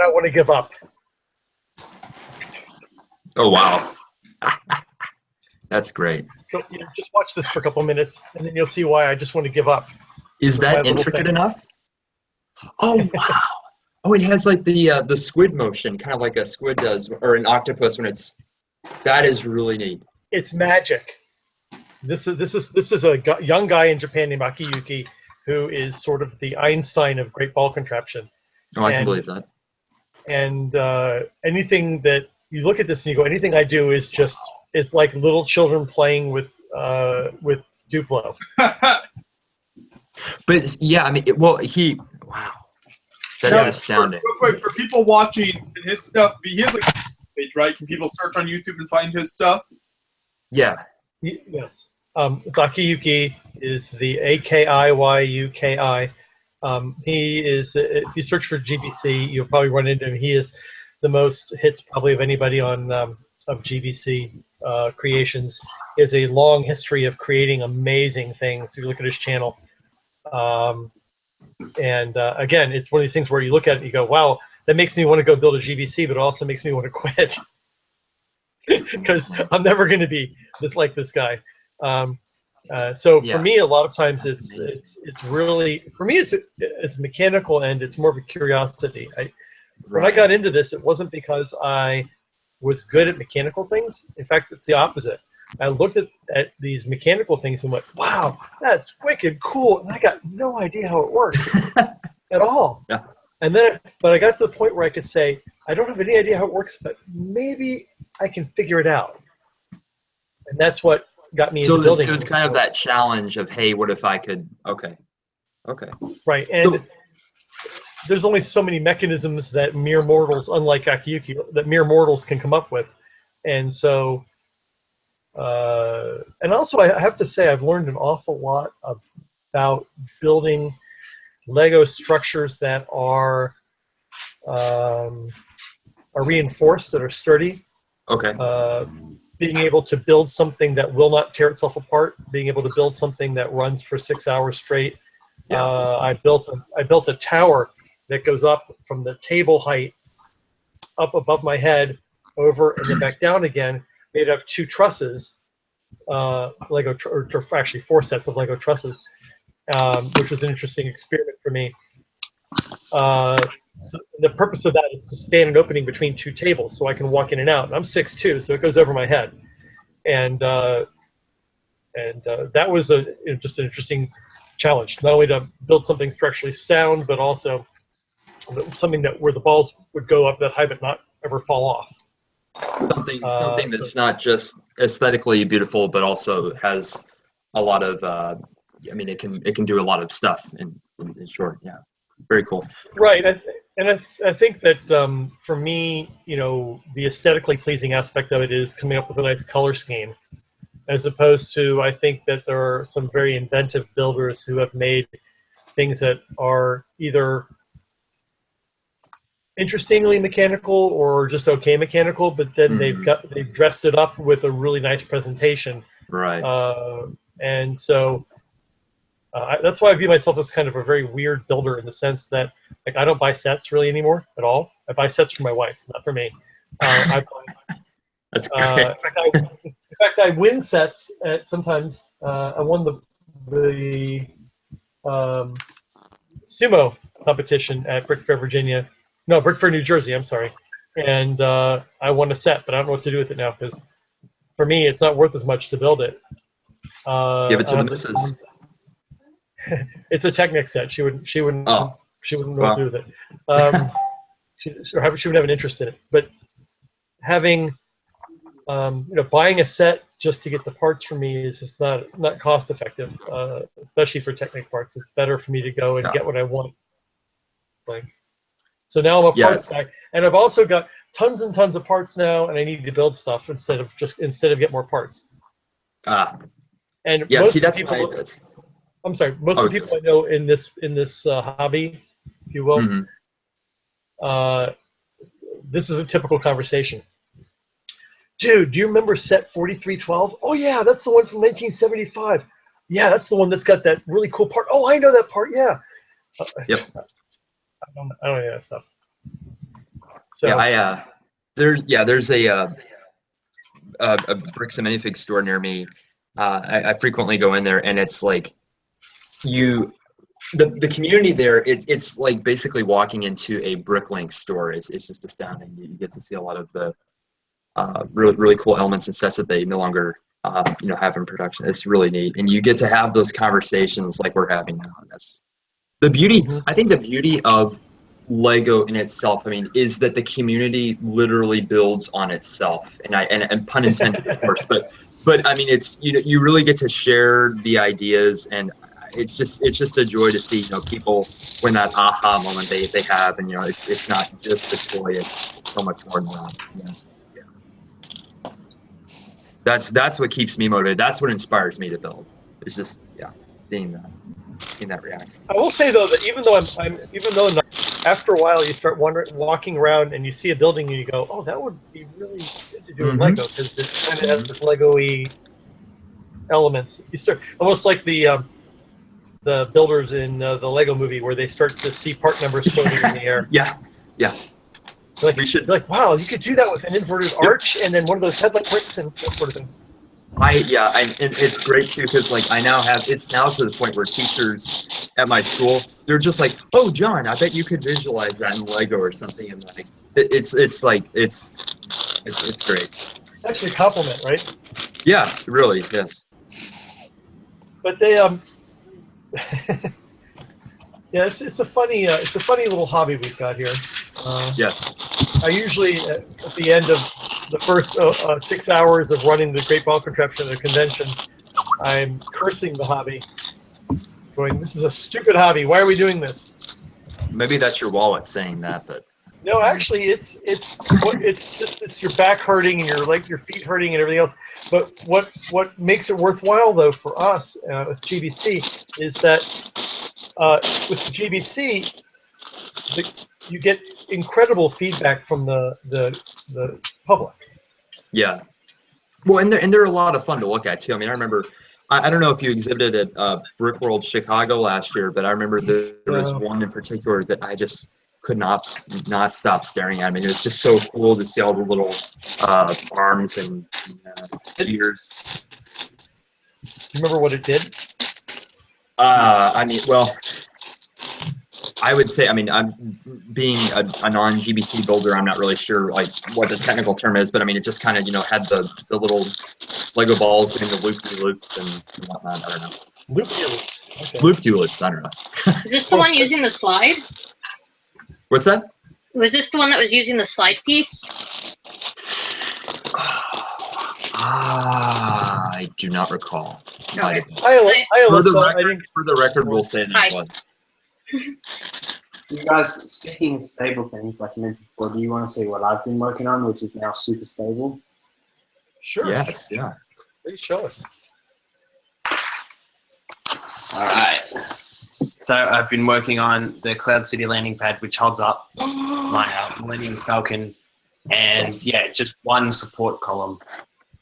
I want to give up. Oh wow, that's great. So just watch this for a couple minutes, and then you'll see why I just want to give up. Is that intricate enough? Oh wow! Oh, it has like the squid motion, kind of like a squid does, or an octopus when it's. That is really neat. It's magic. This is a young guy in Japan named Akiyuki, who is sort of the Einstein of great ball contraption. Oh, I can believe that. And anything that you look at this and you go, anything I do is like little children playing with Duplo. But yeah, I mean, wow, that is astounding. Real quick, for people watching his stuff, he has a page, right? Can people search on YouTube and find his stuff? Yeah. Yes. It's Akiyuki, is the Akiyuki. He is, if you search for GBC, you'll probably run into him. He is the most hits probably of anybody on of GBC creations. He has a long history of creating amazing things. If you look at his channel. Again, it's one of these things where you look at it and you go, wow, that makes me want to go build a GBC, but it also makes me want to quit. Because I'm never going to be just like this guy. So for me, a lot of times it's really, for me, it's mechanical and it's more of a curiosity. When I got into this, it wasn't because I was good at mechanical things. In fact, it's the opposite. I looked at these mechanical things and went, wow, that's wicked cool. And I got no idea how it works at all. Yeah. And then, but I got to the point where I could say, I don't have any idea how it works, but maybe I can figure it out. And that's what got me into building. So it was kind of that challenge of, hey, what if I could, okay. Right, and there's only so many mechanisms that mere mortals, unlike Akiyuki, that mere mortals can come up with. And so, and also I have to say I've learned an awful lot about building Lego structures that are reinforced, that are sturdy. Okay. Being able to build something that will not tear itself apart, being able to build something that runs for 6 hours straight. Yeah. I built a tower that goes up from the table height up above my head, over and then back down again, made of 2 trusses, actually 4 sets of Lego trusses, which was an interesting experiment for me. So the purpose of that is to span an opening between two tables so I can walk in and out. And I'm 6'2", so it goes over my head. And that was just an interesting challenge, not only to build something structurally sound, but also something where the balls would go up that high but not ever fall off. Something that's not just aesthetically beautiful, but also has a lot of. I mean, it can do a lot of stuff in short. Yeah, very cool. Right, I think that for me, the aesthetically pleasing aspect of it is coming up with a nice color scheme, as opposed to I think that there are some very inventive builders who have made things that are either interestingly mechanical or just okay mechanical, but then they've dressed it up with a really nice presentation. Right. And so that's why I view myself as kind of a very weird builder in the sense that like I don't buy sets really anymore at all. I buy sets for my wife, not for me. That's great. In fact, I win sets sometimes. I won the sumo competition at Brick Fair, Virginia. No, Brick Fair, New Jersey. I'm sorry. And I won a set, but I don't know what to do with it now because for me, it's not worth as much to build it. Give it to the missus. It's a Technic set. She wouldn't know what to do with it. She wouldn't have an interest in it. But having buying a set just to get the parts for me is just not cost effective, especially for Technic parts. It's better for me to go and get what I want. So now I'm a parts guy, and I've also got tons and tons of parts now, and I need to build stuff instead of get more parts. And yeah, most see, that's people, my. I'm sorry. Most of the people I know in this hobby, if you will, this is a typical conversation. Dude, do you remember set 4312? Oh yeah, that's the one from 1975. Yeah, that's the one that's got that really cool part. Oh, I know that part. Yeah. Yep. I don't know any of that stuff. So yeah, there's a bricks and minifig store near me. I frequently go in there, and it's like the community there. It's like basically walking into a Bricklink store. It's just astounding. You get to see a lot of the really cool elements and sets that they no longer have in production. It's really neat, and you get to have those conversations like we're having now. And that's the beauty. I think the beauty of Lego in itself, I mean, is that the community literally builds on itself, and pun intended, of course, but I mean, it's you really get to share the ideas, and it's just a joy to see people when that aha moment they have, and it's not just the toy, it's so much more than that. Yes. Yeah. That's what keeps me motivated. That's what inspires me to build. It's just seeing that reaction. I will say though that even though after a while you start walking around and you see a building and you go, oh, that would be really good to do in Lego because it kind of has this Lego-y elements. You start almost like the builders in the Lego movie where they start to see part numbers floating in the air. Yeah. Like, you're like, wow, you could do that with an inverted arch and then one of those headlight bricks and that sort of thing. And it's great too because like it's now to the point where teachers at my school, they're just like, oh John, I bet you could visualize that in Lego or something, and like it's great. It's actually a compliment, right? Yeah, really, yes. But they yeah, it's a funny little hobby we've got here. Yes. I usually at the end of the first 6 hours of running the Great Ball Contraption at a convention, I'm cursing the hobby, going, "This is a stupid hobby. Why are we doing this?" Maybe that's your wallet saying that, but no, actually, it's your back hurting and your feet hurting and everything else. But what makes it worthwhile though for us with GBC is that with the GBC, you get incredible feedback from the public. Yeah. Well, and they're a lot of fun to look at too. I mean, I remember, I don't know if you exhibited at Brick World Chicago last year, but I remember there was one in particular that I just could not stop staring at. I mean, it was just so cool to see all the little arms and ears. Do you remember what it did? I mean, well, I would say, I mean, I'm being a non-GBC builder. I'm not really sure like what the technical term is, but I mean, it just kind of had the little Lego balls doing the loop-de-loops and whatnot. I don't know. Loop-de-loops. Okay. Loop-de-loops. I don't know. Is this the one using the slide? What's that? Was this the one that was using the slide piece? I do not recall. Okay. For the record, we'll say that it was. You guys, speaking of stable things, like you mentioned before, do you want to see what I've been working on, which is now super stable? Sure. Yes, yeah. Please show us. All right. So I've been working on the Cloud City landing pad, which holds up my Millennium Falcon, and yeah, just one support column.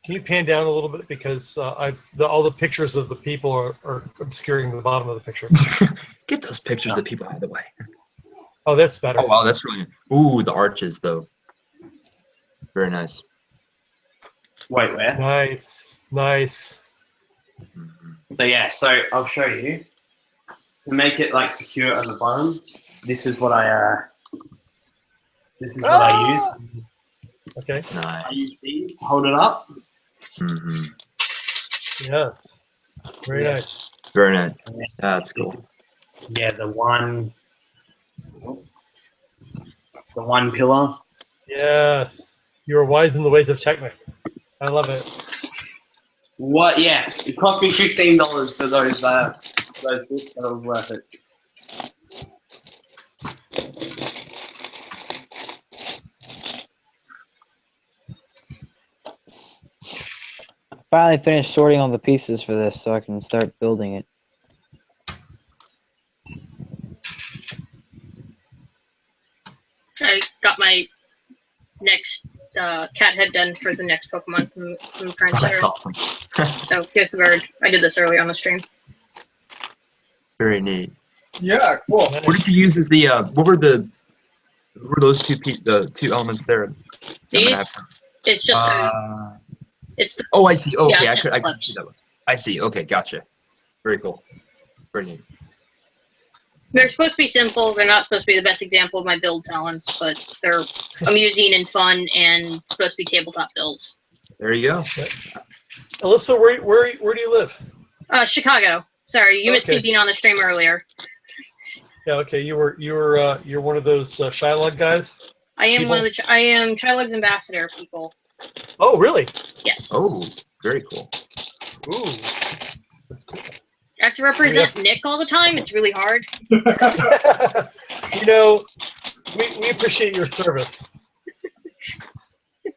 Can you pan down a little bit because all the pictures of the people are obscuring the bottom of the picture. Get those pictures of people out of the way. Oh, that's better. Oh wow, that's really ooh, the arches though. Very nice. Wait, where? Nice. So yeah, so I'll show you. To make it like secure at the bottom, this is what I use. Okay. I Nice. use these, hold it up. Mm-hmm. Yes. Very nice. Very nice. That's cool. Yeah, the one pillar. Yes. You are wise in the ways of Technic. I love it. What? Yeah, it cost me $15 for those bits, but it was worth it. Finally finished sorting all the pieces for this so I can start building it. I got my next cat head done for the next Pokemon from Current That's Center. awesome. So here's the bird. I did this early on the stream. Very neat. Yeah, cool. What did you use as the what were those the two elements there? These? It's just it's the, oh, I see. Oh, okay, yeah, I could see that one. I see. Okay, gotcha. Very cool. Very neat. they're supposed to be simple. They're not supposed to be the best example of my build talents, but they're amusing and fun and supposed to be tabletop builds. There you go. Alyssa, where do you live? Chicago. Sorry, you missed me being on the stream earlier. Yeah, okay. You're one of those Shylog guys. I am one of the. I am Trilog's ambassador, people. Oh, really? Yes. Oh, very cool. Ooh. I have to represent Nick all the time. It's really hard. We appreciate your service.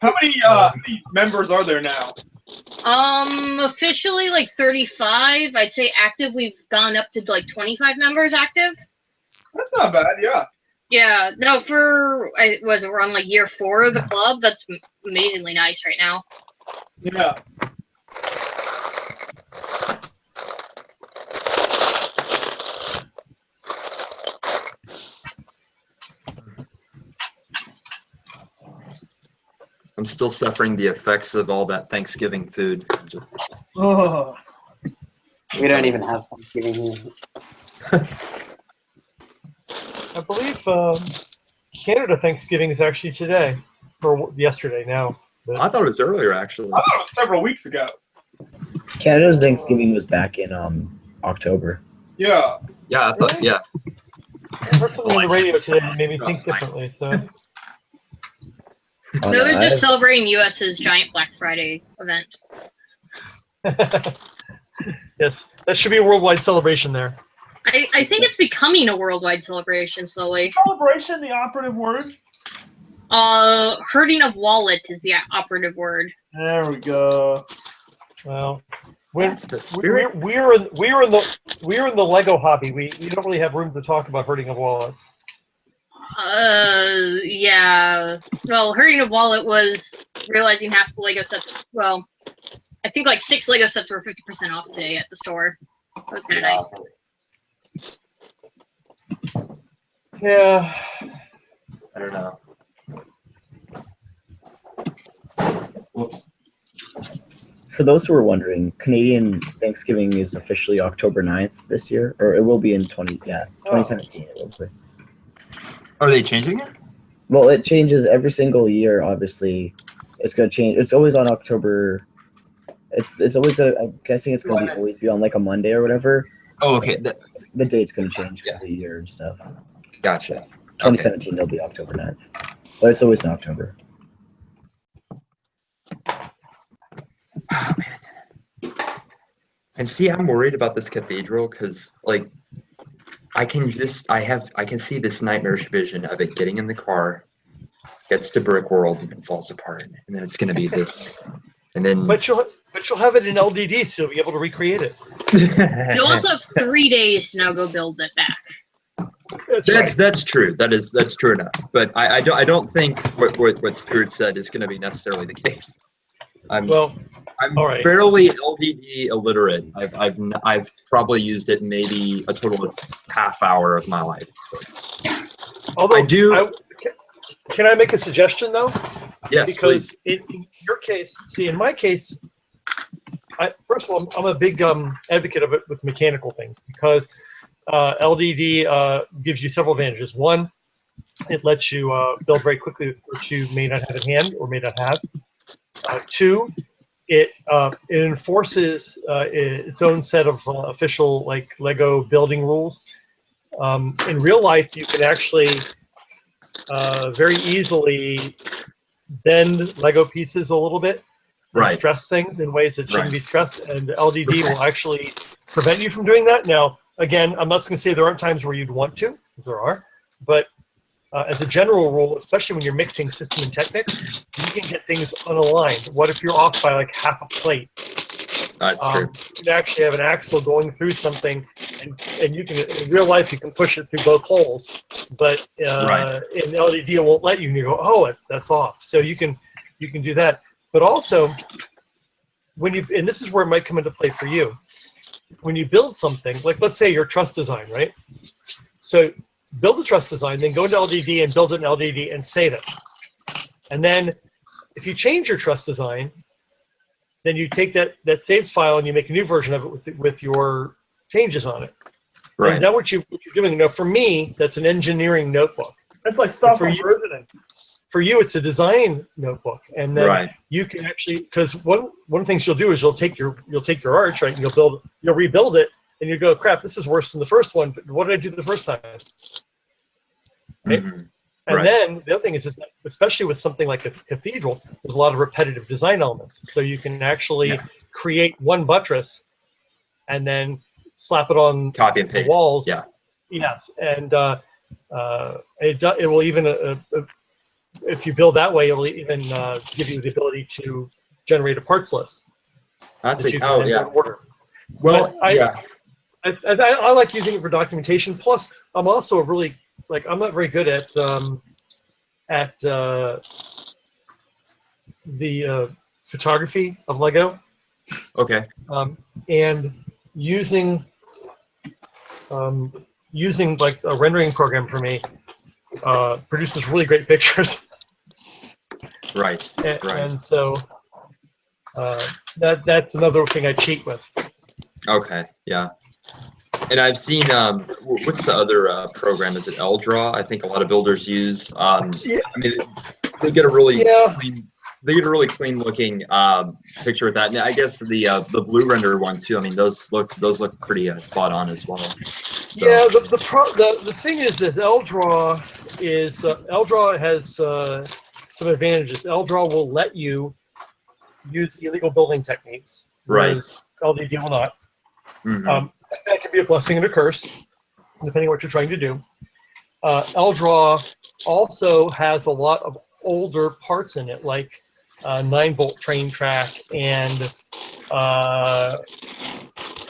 How many members are there now? Officially like 35. I'd say active. We've gone up to like 25 members active. That's not bad. Yeah. Yeah. No, we're on like year 4 of the club. That's amazingly nice right now. Yeah. I'm still suffering the effects of all that Thanksgiving food. Oh. We don't even have Thanksgiving here. I believe Canada Thanksgiving is actually today, or yesterday now. I thought it was earlier, actually. I thought it was several weeks ago. Canada's Thanksgiving was back in October. Yeah. Yeah, I thought. Yeah. I heard something on the radio today that made me think differently. So. No, they're just celebrating US's giant Black Friday event. Yes, that should be a worldwide celebration there. I think it's becoming a worldwide celebration slowly. Celebration, the operative word? Hurting of wallet is the operative word. There we go. Well, we're in the Lego hobby. We don't really have room to talk about hurting of wallets. Yeah. Well, hurting of wallet was realizing half the Lego sets. Well, I think like 6 Lego sets were 50% off today at the store. That was kind of nice. Yeah. I don't know. Whoops. For those who are wondering, Canadian Thanksgiving is officially October 9th this year, or it will be in 2017. It will be. Are they changing it? Well, it changes every single year. Obviously, it's gonna change. It's always on October. It's always gonna. I'm guessing it's gonna always be on like a Monday or whatever. Oh, okay. The date's gonna change because of the year and stuff. Gotcha. 2017 it'll be October 9th, but it's always in October. Oh, man. And see, I'm worried about this cathedral because, like, I can see this nightmarish vision of it getting in the car, gets to Brick World, and then falls apart, and then it's gonna be this, and then. But you'll have it in LDD, so you'll be able to recreate it. You also have 3 days to now go build it back. That's true. That's true enough. But I don't think what Stuart said is going to be necessarily the case. I'm right. fairly LDD illiterate. I've probably used it maybe a total of half hour of my life. Although can I make a suggestion though? Yes, because in your case, in my case, first of all, I'm a big advocate of it with mechanical things because LDD gives you several advantages. One, it lets you build very quickly, which you may not have in hand or may not have. Two, it enforces its own set of official like Lego building rules. In real life, you can actually very easily bend Lego pieces a little bit. Right. Stress things in ways that shouldn't be stressed, and LDD will actually prevent you from doing that. Now, again, I'm not going to say there aren't times where you'd want to, because there are, but as a general rule, especially when you're mixing system and technics, you can get things unaligned. What if you're off by like half a plate? That's true. You can actually have an axle going through something, and you can, in real life, you can push it through both holes, but in LDD, it won't let you, and you go, oh, that's off. So you can do that. But also, and this is where it might come into play for you, when you build something, like let's say your truss design, right? So build the truss design, then go into LDD and build it in LDD and save it. And then if you change your truss design, then you take that saved file and you make a new version of it with your changes on it. Right. And that's what you're doing. Now, for me, that's an engineering notebook. That's like software versioning. For you, it's a design notebook, and then you can actually, because one of the things you'll do is you'll take your arch, right, and you'll rebuild it, and you go, crap, this is worse than the first one. But what did I do the first time? Right? Mm-hmm. And then the other thing is that, especially with something like a cathedral, there's a lot of repetitive design elements. So you can actually create one buttress, and then slap it on copy and paste the walls. Yeah. Yes, and it will even. If you build that way, it'll even give you the ability to generate a parts list. That's it. Well, I like using it for documentation. Plus, I'm also really I'm not very good at the photography of Lego. Okay. And using like a rendering program for me produces really great pictures. Right. And so that's another thing I cheat with. Okay. Yeah. And I've seen what's the other program? Is it Draw? I think a lot of builders use. I mean, they get a really clean. They get a really clean looking picture with that. And I guess the blue render one too. I mean, those look pretty spot on as well. So. Yeah. The thing is that Draw has some advantages. Draw will let you use illegal building techniques, whereas LDD will not. Mm-hmm. That can be a blessing and a curse, depending on what you're trying to do. Draw also has a lot of older parts in it, like 9-bolt train track and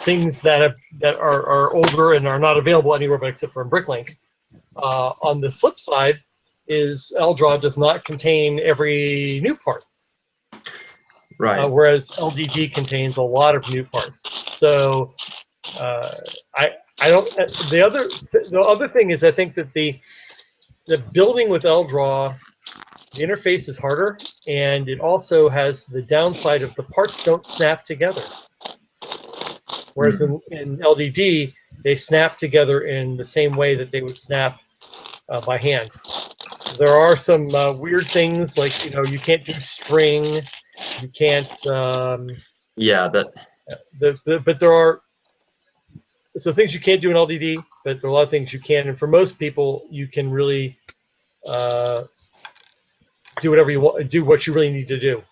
things that are older and are not available anywhere but except for in Bricklink. On the flip side is Draw does not contain every new part. Right. Whereas LDD contains a lot of new parts. So I don't. The other thing is I think that the building with Draw, the interface is harder, and it also has the downside of the parts don't snap together. Whereas in LDD, they snap together in the same way that they would snap by hand. There are some weird things like you can't do string, you can't. Yeah, that. But there are things you can't do in LDD, but there are a lot of things you can. And for most people, you can really do whatever you want, do what you really need to do.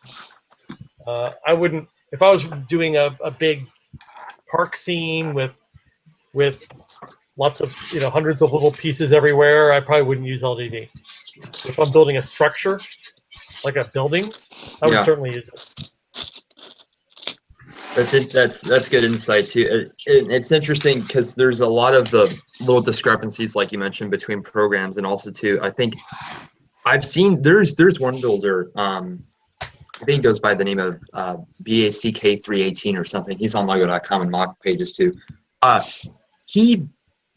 I wouldn't, if I was doing a big park scene with lots of hundreds of little pieces everywhere, I probably wouldn't use LDD. If I'm building a structure, like a building, I would certainly use it. That's good insight too. It's interesting because there's a lot of the little discrepancies, like you mentioned, between programs, and also too, I think I've seen there's one builder. I think he goes by the name of BACK318 or something. He's on Lego.com and mock pages too. He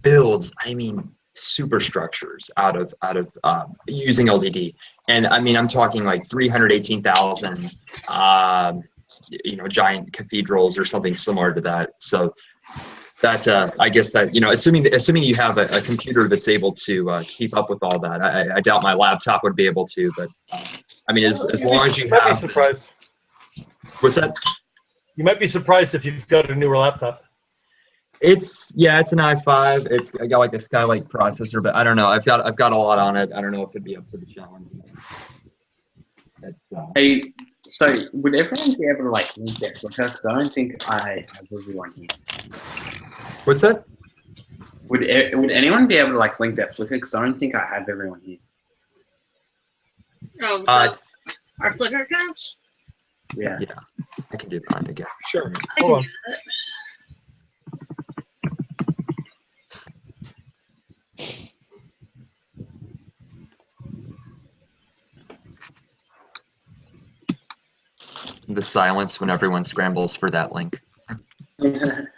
builds, superstructures out of using LDD, and I'm talking like 318,000. Giant cathedrals or something similar to that. So that I guess that assuming you have a computer that's able to keep up with all that. I doubt my laptop would be able to, but as long as you have. Might be surprised. What's that? You might be surprised if you've got a newer laptop. It's an i5. I got like a Skylake processor, but I don't know. I've got a lot on it. I don't know if it'd be up to the challenge. Hey, so would everyone be able to link their Flickr? Because I don't think I have everyone here. What's that? Would anyone be able to link their Flickr? Because I don't think I have everyone here. Oh, our Flickr accounts? Yeah. Yeah, I can do mine again. Sure. I can do that. The silence when everyone scrambles for that link.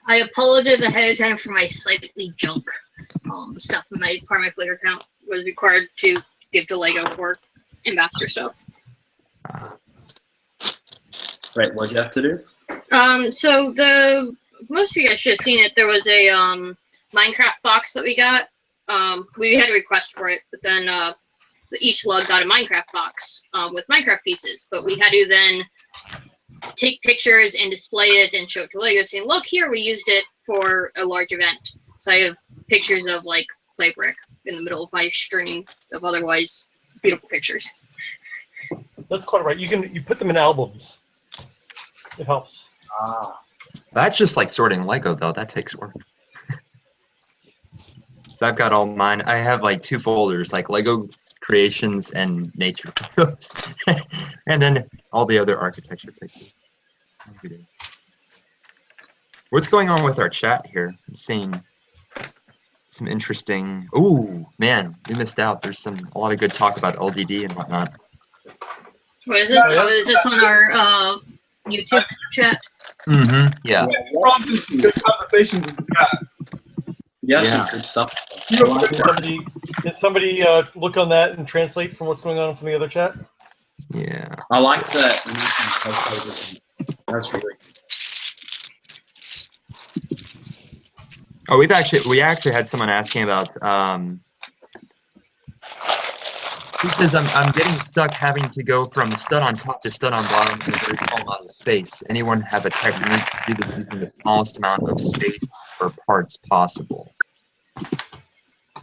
I apologize ahead of time for my slightly junk stuff. Part of my Flickr account was required to give to Lego for ambassador stuff. Right, what'd you have to do? So most of you guys should have seen it. There was a Minecraft box that we got. We had a request for it, but then each lug got a Minecraft box with Minecraft pieces. But we had to then take pictures and display it and show it to Lego, saying, "Look here, we used it for a large event." So I have pictures of play brick in the middle of my string of otherwise beautiful pictures. That's quite right. You put them in albums. It helps. That's just like sorting Lego, though. That takes work. So I've got all mine. I have 2 folders, Lego creations and nature photos, and then all the other architecture pictures. What's going on with our chat here? I'm seeing some interesting. Ooh, man, we missed out. There's a lot of good talk about LDD and whatnot. What is this? Oh, is this on our YouTube chat? Mm-hmm. Yeah. Yes, prompted some good conversations in the chat. Yeah. Good stuff. Did somebody look on that and translate from what's going on from the other chat? Yeah. I like that. That's really. Oh, we actually had someone asking about. He says I'm getting stuck having to go from stud on top to stud on bottom in a very small amount of space. Anyone have a technique to do this using the smallest amount of space or parts possible?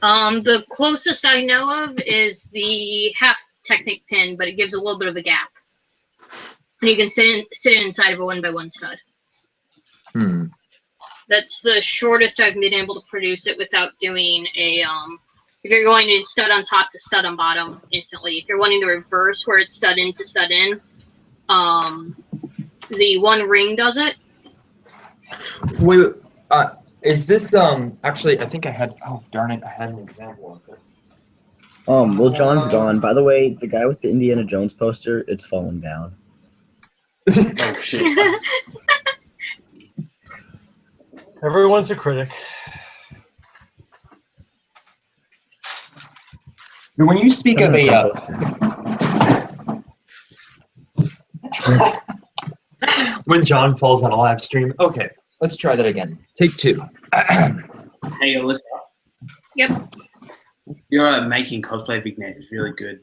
The closest I know of is the half Technic pin, but it gives a little bit of a gap. And you can sit it inside of a 1x1 stud. That's the shortest I've been able to produce it without doing a if you're going to stud on top to stud on bottom instantly. If you're wanting to reverse where it's stud in to stud in, the one ring does it. Wait, is this actually? I think I had. Oh darn it! I had an example of this. Well, John's gone. By the way, the guy with the Indiana Jones poster, it's falling down. Oh shit! Everyone's a critic. When you speak of a when John falls on a live stream, okay, let's try that again. Take 2. Hey, Alyssa. Yep. You're making cosplay vignette is really good.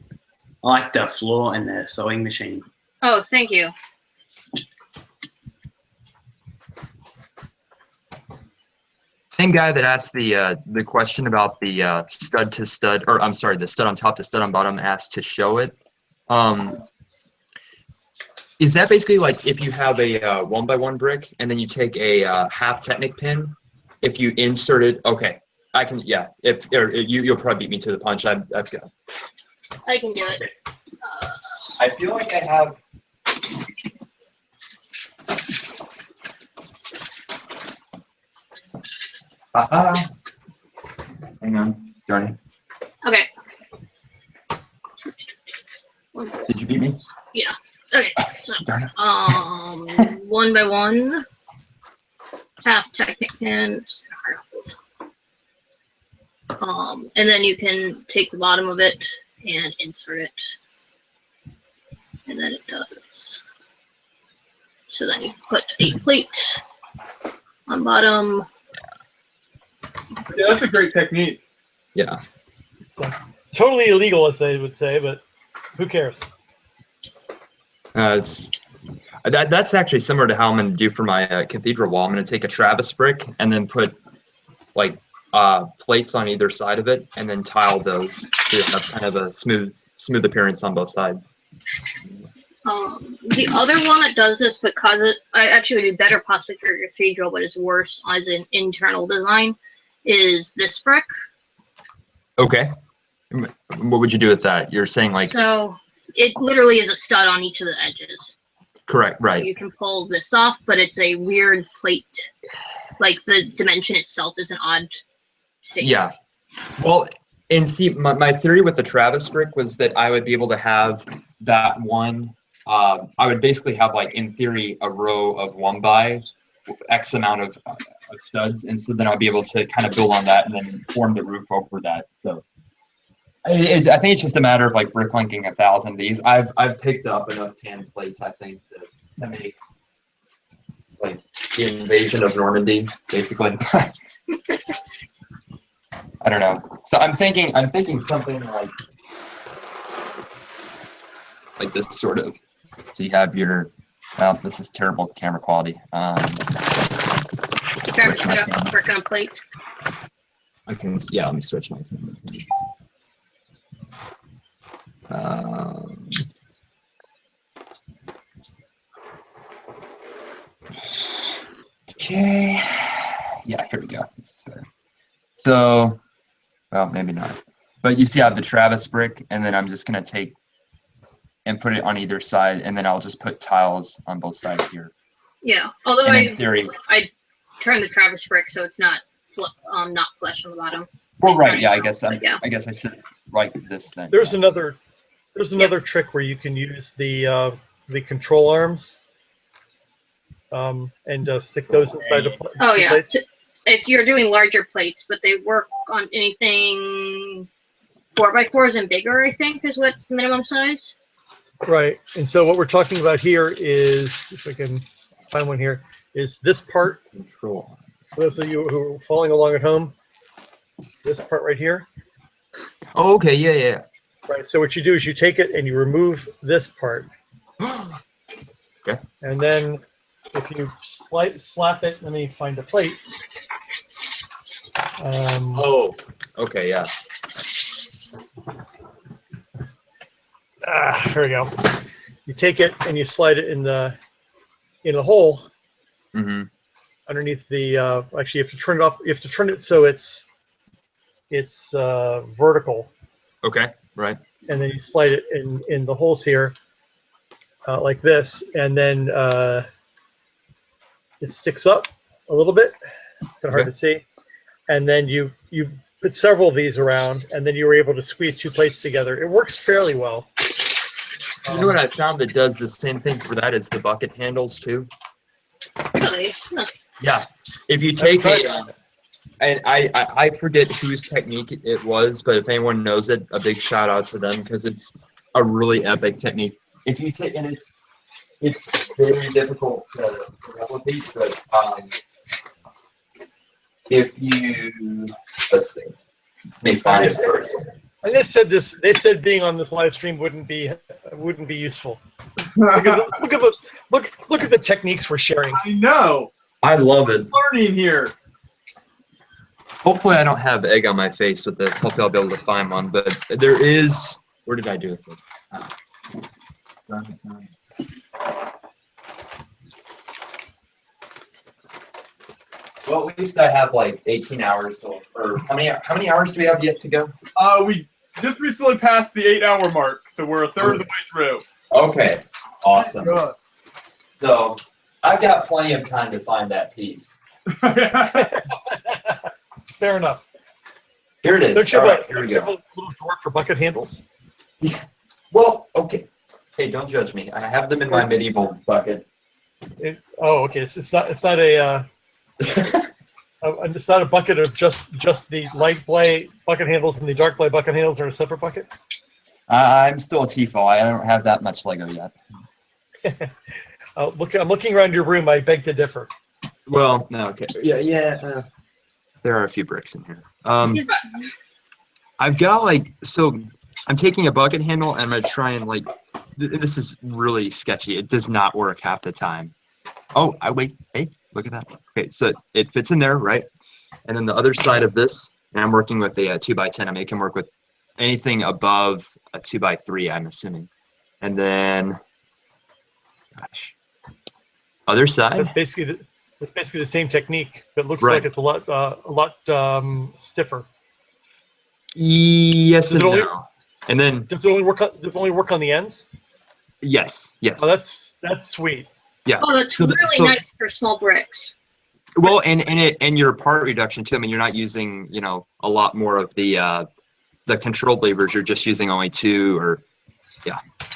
I like the floor and the sewing machine. Oh, thank you. Same guy that asked the question about the stud to stud, or I'm sorry, the stud on top to stud on bottom asked to show it. Is that basically like if you have a 1x1 brick and then you take a half Technic pin, if you insert it, okay, I can, yeah. If or you'll probably beat me to the punch. I've got. I can do it. I feel like I have. Hang on, darn it. Okay. Did you beat me? Yeah. Okay. So, 1x1, half Technic pin, and then you can take the bottom of it and insert it, and then it does. So then you put a plate on bottom. Yeah, that's a great technique. Yeah. So, totally illegal, as they would say, but who cares? That's actually similar to how I'm going to do for my cathedral wall. I'm going to take a Travis brick and then put like plates on either side of it, and then tile those to have kind of a smooth appearance on both sides. The other one that does this, because I actually would do better possibly for your cathedral, but it's worse as an internal design, is this brick. Okay. What would you do with that? You're saying like. So it literally is a stud on each of the edges. Correct. Right. So you can pull this off, but it's a weird plate. Like the dimension itself is an odd state. Yeah. Well, and see, my theory with the Travis brick was that I would be able to have that one. I would basically have, like, in theory, a row of 1x X amount of studs, and so then I'd be able to kind of build on that and then form the roof over that. So I think it's just a matter of like bricklinking 1,000 of these. I've picked up enough tan plates, I think, to make like the invasion of Normandy, basically. I don't know. So I'm thinking something like this sort of. So you have your. Well, this is terrible camera quality. Working on plate. I can. Yeah, let me switch my camera. Okay. Yeah, here we go. So, well, maybe not. But you see I have the Travis brick, and then I'm just going to take and put it on either side, and then I'll just put tiles on both sides here. Yeah, although in theory, I turned the Travis brick so it's not not flesh on the bottom. Well, right, yeah, I guess I should write this then. There's another trick where you can use the control arms and stick those inside the plates. Oh yeah, if you're doing larger plates, but they work on anything 4x4s and bigger, I think is what's the minimum size. Right, and so what we're talking about here is, if I can find one here, is this part. Control. For those of you who are following along at home, this part right here. Oh, okay, yeah. Right, so what you do is you take it and you remove this part. Okay. And then if you slap it, let me find a plate. Oh, okay, yeah. Here we go. You take it and you slide it in the hole. Mm-hmm. Underneath the actually you have to turn it up. You have to turn it so it's vertical. Okay, right. And then you slide it in the holes here, like this, and then it sticks up a little bit. It's kind of hard to see. And then you put several of these around, and then you were able to squeeze two plates together. It works fairly well. You know what I found that does the same thing for that is the bucket handles too. Really? Yeah. If you take and I forget whose technique it was, but if anyone knows it, a big shout out to them because it's a really epic technique. If you take, and it's very difficult to replicate, but if you, let's see, May find it first. And they said this. They said being on this live stream wouldn't be useful. Look at the techniques we're sharing. I know. I love it. Learning here. Hopefully I don't have egg on my face with this. Hopefully I'll be able to find one. But there is. Where did I do it? Well, at least I have like 18 hours till. Or how many hours do we have yet to go? We just recently passed the 8-hour mark, so we're a third of the way through. Okay. Awesome. Good. So I've got plenty of time to find that piece. Fair enough. Here it is. Don't you All have, right, here we a go. little drawer for bucket handles? Well, okay. Hey, don't judge me. I have them in my medieval bucket. Okay. It's not a it's not a bucket of just the light play bucket handles and the dark play bucket handles are in a separate bucket. I'm still a TIFO. I don't have that much Lego yet. I'm looking around your room. I beg to differ. Well, no, okay. Yeah. There are a few bricks in here. I've got so I'm taking a bucket handle and I'm gonna try and this is really sketchy. It does not work half the time. Oh, wait. Hey, look at that. Okay, so it fits in there, right? And then the other side of this, and I'm working with a 2x10. I mean, it can work with anything above a 2x3, I'm assuming. And then, gosh, other side. That's basically the same technique, but it looks Right. like it's a lot stiffer. Yes and only- no. And then Does it only work on the ends? yes. Oh, that's sweet. Yeah. Oh, that's really nice for small bricks. Well, and your part reduction too. I mean, you're not using a lot more of the control levers. You're just using only two, or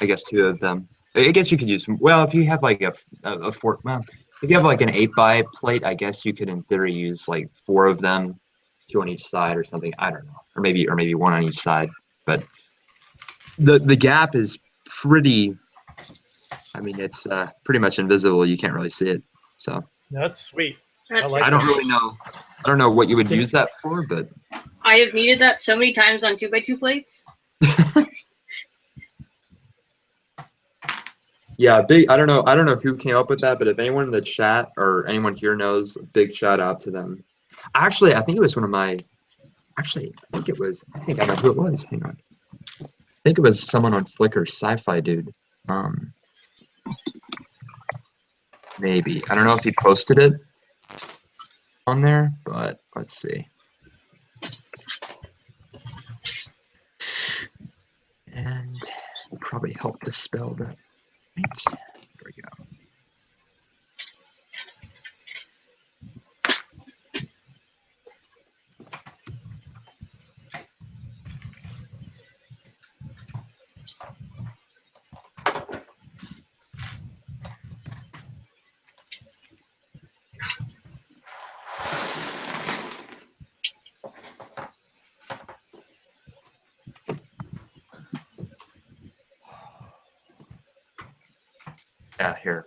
I guess two of them. I guess you could use. Well, if you have like a four. Well, if you have like an 8x plate, I guess you could in theory use like 4 of them, 2 on each side or something. I don't know, or maybe 1 on each side. But the gap is pretty. I mean, it's pretty much invisible. You can't really see it. So That's sweet. That's I don't really know. I don't know what you would use that for, but I have needed that so many times on 2x2 plates. yeah, big. I don't know who came up with that, but if anyone in the chat or anyone here knows, big shout out to them. Actually, I think it was one of my. Actually, I think I know who it was. Hang on. I think it was someone on Flickr, Sci-Fi Dude. Maybe. I don't know if he posted it on there, but let's see. And will probably help to spell that. Right. There we go. Yeah, here.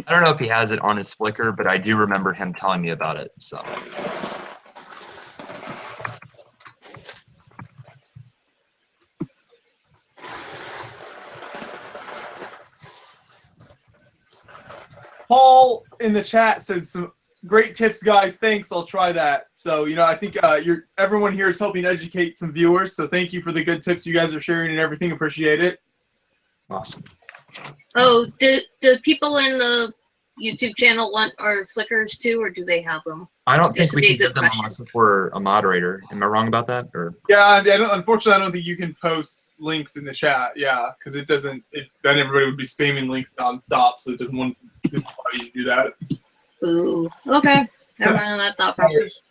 I don't know if he has it on his Flickr, but I do remember him telling me about it. So. Paul in the chat says some great tips, guys. Thanks. I'll try that. So, I think everyone here is helping educate some viewers. So thank you for the good tips you guys are sharing and everything. Appreciate it. Awesome. Oh, do people in the YouTube channel want our Flickrs too, or do they have them? I don't This think would we be a can good give them question. unless if we're a moderator. Am I wrong about that? Or Yeah, unfortunately, I don't think you can post links in the chat. Yeah, because then everybody would be spamming links nonstop, so it doesn't want you to do that. Ooh, okay. Never mind that thought process.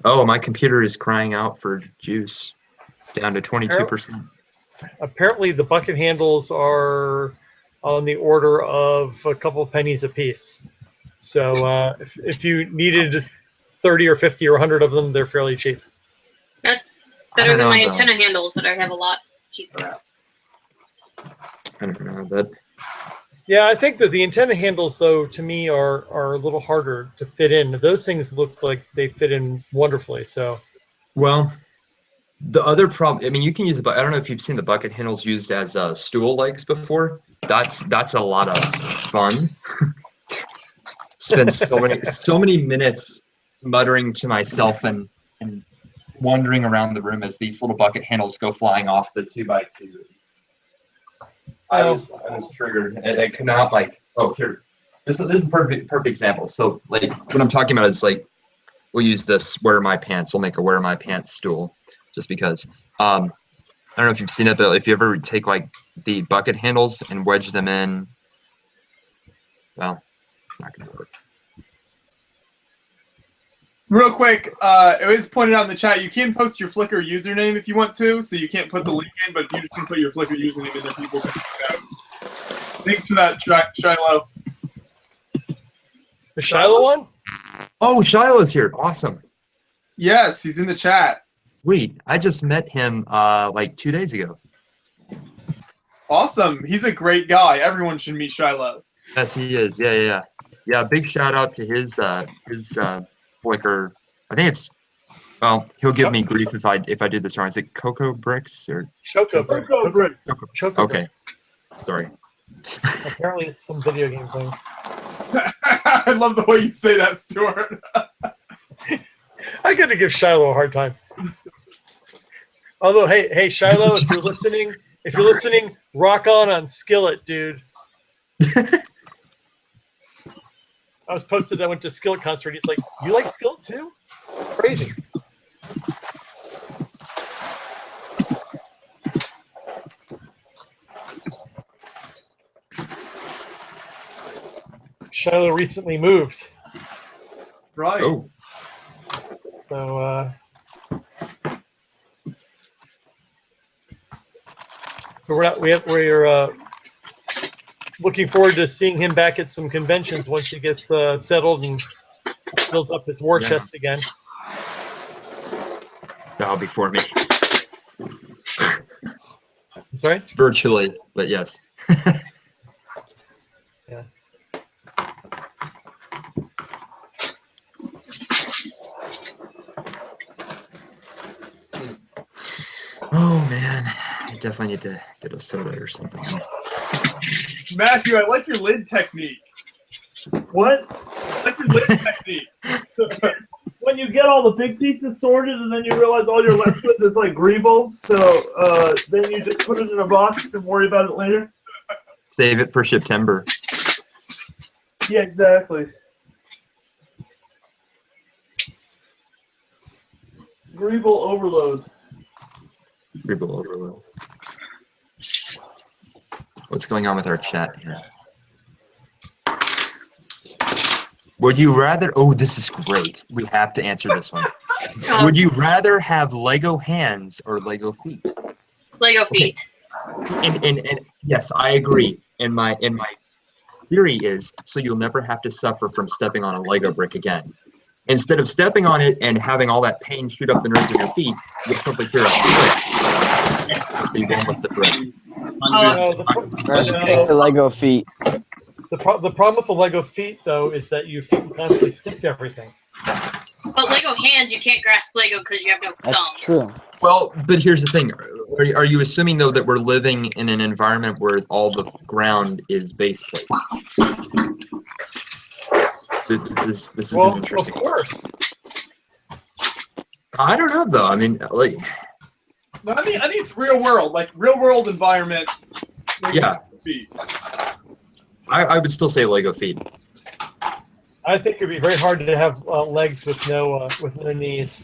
oh, my computer is crying out for juice. It's down to 22%. Apparently, the bucket handles are on the order of a couple of pennies a piece. So if you needed 30 or 50 or 100 of them, they're fairly cheap. That's better than my antenna handles that I have a lot cheaper of. I don't know that. Yeah, I think that the antenna handles, though, to me are a little harder to fit in. Those things look like they fit in wonderfully. So, well, the other problem, I mean, you can use I don't know if you've seen the bucket handles used as stool legs before. That's a lot of fun. Spend so many minutes muttering to myself and wandering around the room as these little bucket handles go flying off the 2x2. I was triggered. I could not here. This is a perfect example. So like what I'm talking about is like we'll use this wear my pants. We'll make a wear my pants stool just because. I don't know if you've seen it, but if you ever take like the bucket handles and wedge them in, well, it's not going to work. Real quick, it was pointed out in the chat, you can post your Flickr username if you want to, so you can't put the link in, but you just can put your Flickr username in there, people can check it out. Thanks for that, Shiloh. The Shiloh one? Oh, Shiloh's here. Awesome. Yes, he's in the chat. Wait, I just met him like 2 days ago. Awesome. He's a great guy. Everyone should meet Shiloh. Yes, he is. Yeah. Big shout out to his Flickr. I think it's. Well, he'll give me grief if I do this wrong. Is it Cocoa Bricks or Choco Bricks? Choco Okay, Bricks. Sorry. Apparently, it's some video game thing. I love the way you say that, Stuart. I got to give Shiloh a hard time. Although, hey, Shiloh, if you're listening, rock on Skillet, dude. I was posted. I went to Skillet concert. He's like, "You like Skillet too?" Crazy. Shiloh recently moved. Right. Oh. So we're looking forward to seeing him back at some conventions once he gets settled and builds up his war chest again. That'll be for me. Sorry? Virtually, but yes. Yeah. Oh man, I definitely need to get a soda or something. Matthew, I like your lid technique. What? I like your lid technique. When you get all the big pieces sorted and then you realize all you're left with is like greebles, so then you just put it in a box and worry about it later. Save it for September. Yeah, exactly. Greeble overload. Greeble overload. What's going on with our chat here? Would you rather? Oh, this is great. We have to answer this one. Would you rather have Lego hands or Lego feet? Lego feet. Okay. And yes, I agree. And my theory is so you'll never have to suffer from stepping on a Lego brick again. Instead of stepping on it and having all that pain shoot up the nerves of your feet, you'll simply hear a click. So you won't lift the brick. Take the Lego feet. The problem with the Lego feet, though, is that your feet constantly stick to everything. But Lego hands, you can't grasp Lego because you have no thumbs. That's true. Well, but here's the thing. Are you assuming, though, that we're living in an environment where all the ground is base plates? This is an interesting of course. question. I don't know, though. I mean, like... No, I think it's real world, like real world environment. Yeah. Feet. I would still say Lego feet. I think it'd be very hard to have legs with no knees.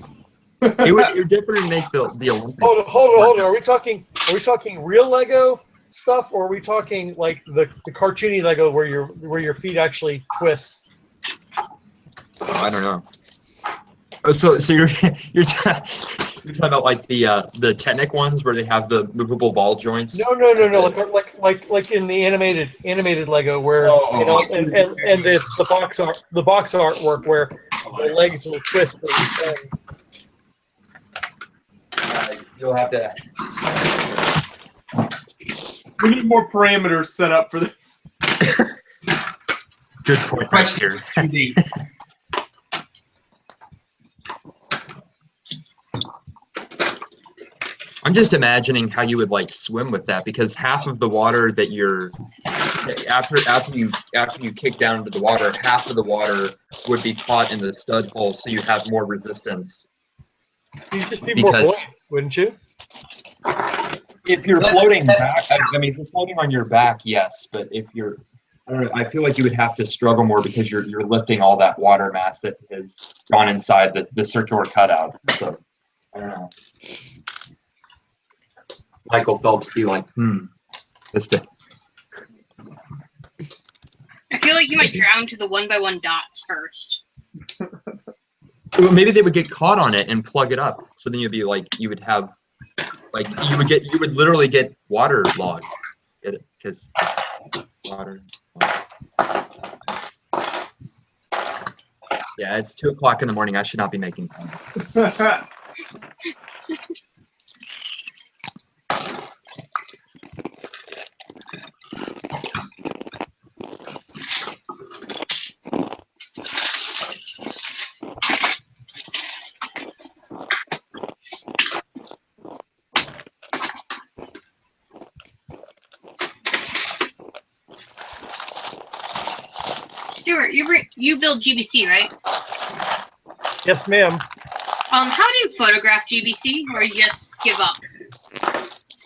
It would definitely make the Olympics. Hold on. Are we talking real Lego stuff, or are we talking like the cartoony Lego where your feet actually twist? I don't know. Oh, so you're talking about like the Technic ones where they have the movable ball joints? No. Like in the animated Lego where and the box artwork where My legs will twist every time. You'll have to. We need more parameters set up for this. Good point. Question. I'm just imagining how you would like swim with that, because half of the water that you're after you kick down into the water, half of the water would be caught in the stud hole, so you have more resistance. You'd just be more buoyant, wouldn't you? If you're floating back, I mean, if you're floating on your back, yes. But if you're, I don't know, I feel like you would have to struggle more because you're lifting all that water mass that has gone inside the circular cutout. So I don't know. Michael Phelps be like, this day. I feel like you might drown to the 1x1 dots first. Well, maybe they would get caught on it and plug it up. So then you'd be like, you would literally get water logged. Get it? Because water. Yeah, it's 2 o'clock in the morning. I should not be making fun. Stuart, you build GBC, right? Yes, ma'am. How do you photograph GBC, or you just give up?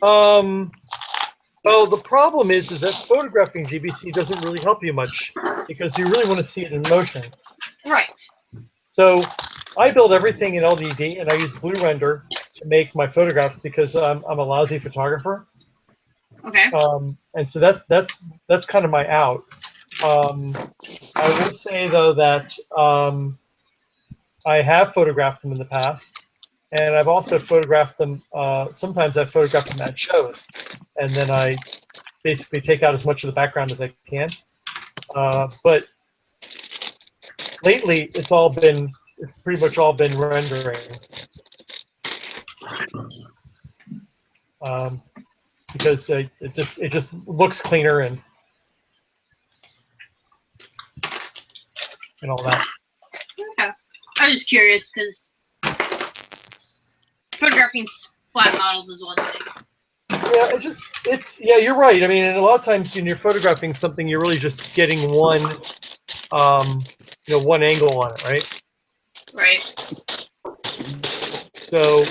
Well, the problem is that photographing GBC doesn't really help you much because you really want to see it in motion. Right. So I build everything in LDD, and I use Blue Render to make my photographs because I'm a lousy photographer. Okay. And so that's kind of my out. I will say though that I have photographed them in the past, and I've also photographed them. Sometimes I've photographed them at shows, and then I basically take out as much of the background as I can. But lately, it's pretty much all been rendering, because it just looks cleaner and all that. Okay. I was just curious because photographing flat models is one thing. Yeah, you're right. I mean, and a lot of times when you're photographing something, you're really just getting one angle on it, right? Right. So,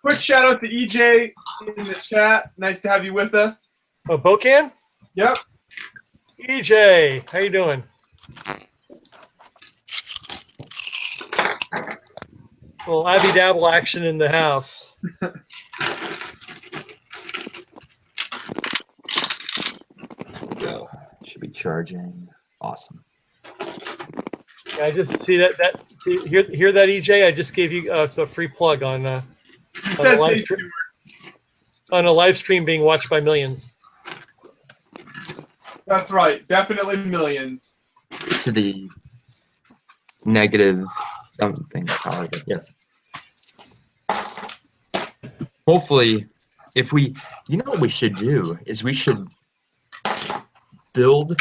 quick shout out to EJ in the chat. Nice to have you with us. Oh, Bocan? Yep. EJ, how you doing? Little Abby Dabble action in the house. Go. Should be charging. Awesome. Yeah, I just see that. Hear that, EJ? I just gave you a free plug on a live stream being watched by millions. That's right. Definitely millions. To the negative something. Yes. Hopefully, if you know what we should do is we should build.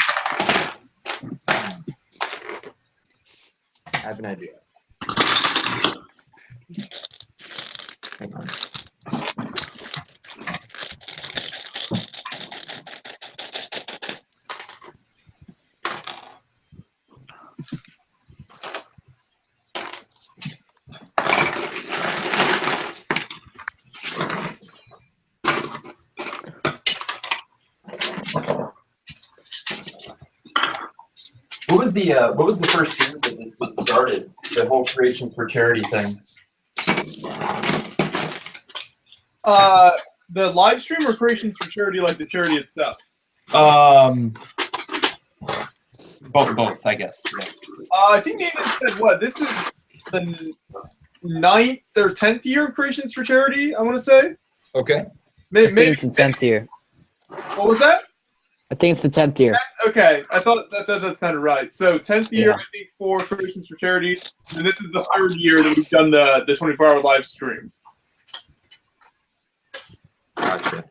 I have an idea. Hang on. What was the first year that this was started? The whole creation for charity thing. The live stream or creations for charity, like the charity itself? Both, I guess. Yeah. I think Nathan said what? This is the 9th or 10th year of creations for charity. I want to say. Okay. I think it's the 10th year. What was that? I think it's the 10th year. Okay, I thought that sounded right. So 10th year, Yeah. I think, for Creations for Charity, and this is the 3rd year that we've done the 24-hour live stream. Gotcha.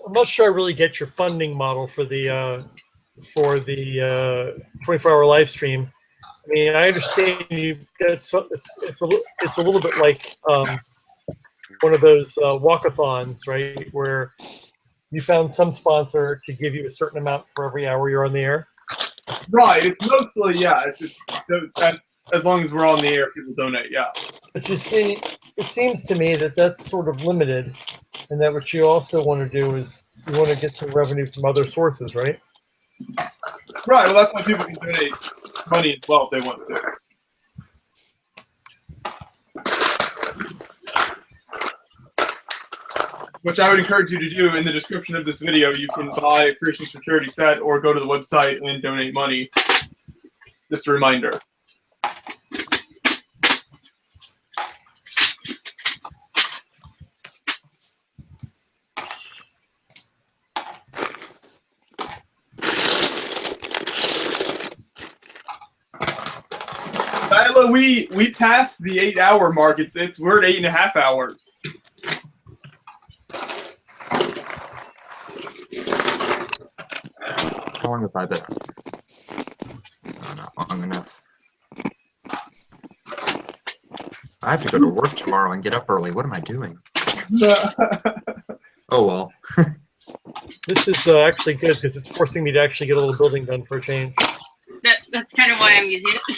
I'm not sure I really get your funding model for the 24-hour live stream. I mean, I understand you. It's a little bit like one of those walkathons, right? Where you found some sponsor to give you a certain amount for every hour you're on the air. Right. It's mostly as long as we're on the air, people donate. Yeah. But you see, it seems to me that that's sort of limited, and that what you also want to do is you want to get some revenue from other sources, right? Right. Well, that's why people can donate money as well if they want to. Which I would encourage you to do. In the description of this video, you can buy a Creations for Charity set or go to the website and donate money. Just a reminder. Tyler, we passed the 8-hour mark. We're at 8.5 hours. How long have I been? Not long enough. I have to go to work tomorrow and get up early. What am I doing? Oh well. This is actually good because it's forcing me to actually get a little building done for a change. That's kind of why I'm using it.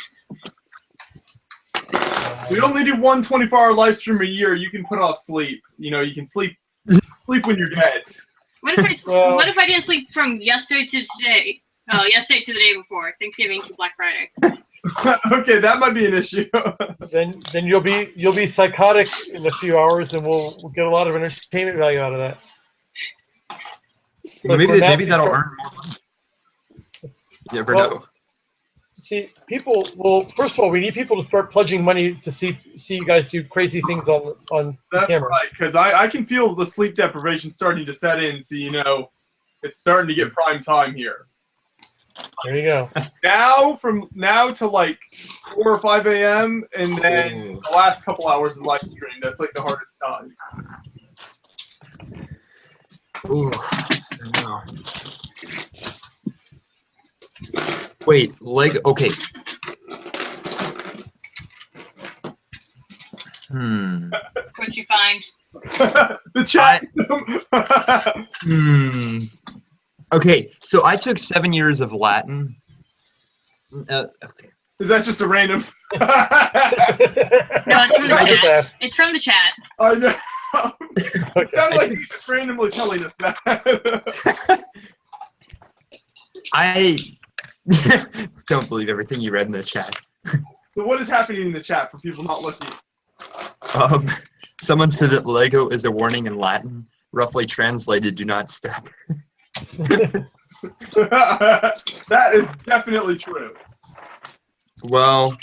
We only do one 24-hour live stream a year. You can put off sleep. You know, you can sleep when you're dead. What if I didn't sleep from yesterday to today? Yesterday to the day before, Thanksgiving to Black Friday. Okay, that might be an issue. then you'll be psychotic in a few hours, and we'll get a lot of entertainment value out of that. Well, maybe that'll earn more money. You never know. See, people. Well, first of all, we need people to start pledging money to see you guys do crazy things on That's camera. right, because I can feel the sleep deprivation starting to set in. So it's starting to get prime time here. There you go. From now to like 4 or 5 a.m. and then the last couple hours of live stream. That's like the hardest time. Ooh, I don't know. Wait, okay. What'd you find? The chat. Okay, so I took 7 years of Latin. Okay. Is that just a random? No, it's from the chat. It's from the chat. I know. It sounds like he's just randomly telling us that. I don't believe everything you read in the chat. So what is happening in the chat for people not looking? Someone said that Lego is a warning in Latin, roughly translated, do not step. That is definitely true. Well,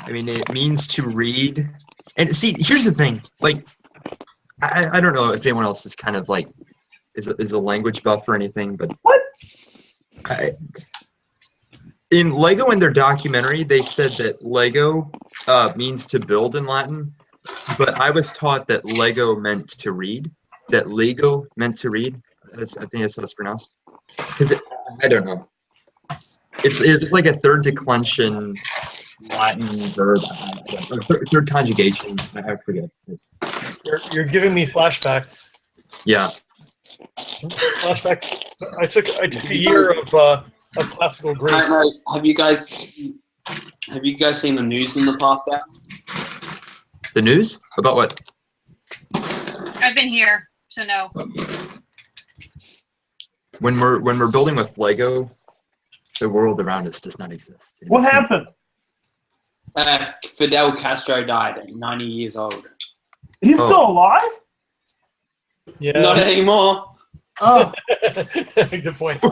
I mean, it means to read. And see, here's the thing. Like, I don't know if anyone else is kind of like, is a language buff or anything, but what? In Lego, in their documentary, they said that Lego means to build in Latin, but I was taught that Lego meant to read. That Lego meant to read. I think that's how it's pronounced. Because I don't know. It's like a third declension Latin verb, third conjugation. I forget. You're giving me flashbacks. Yeah. Flashbacks. I took a year of classical Greek. Have you guys seen the news in the past hour? The news about what? I've been here, so no. When we're building with Lego, the world around us does not exist. What happened? Fidel Castro died at 90 years old. He's still alive? Yeah. Not anymore. Oh. Good point.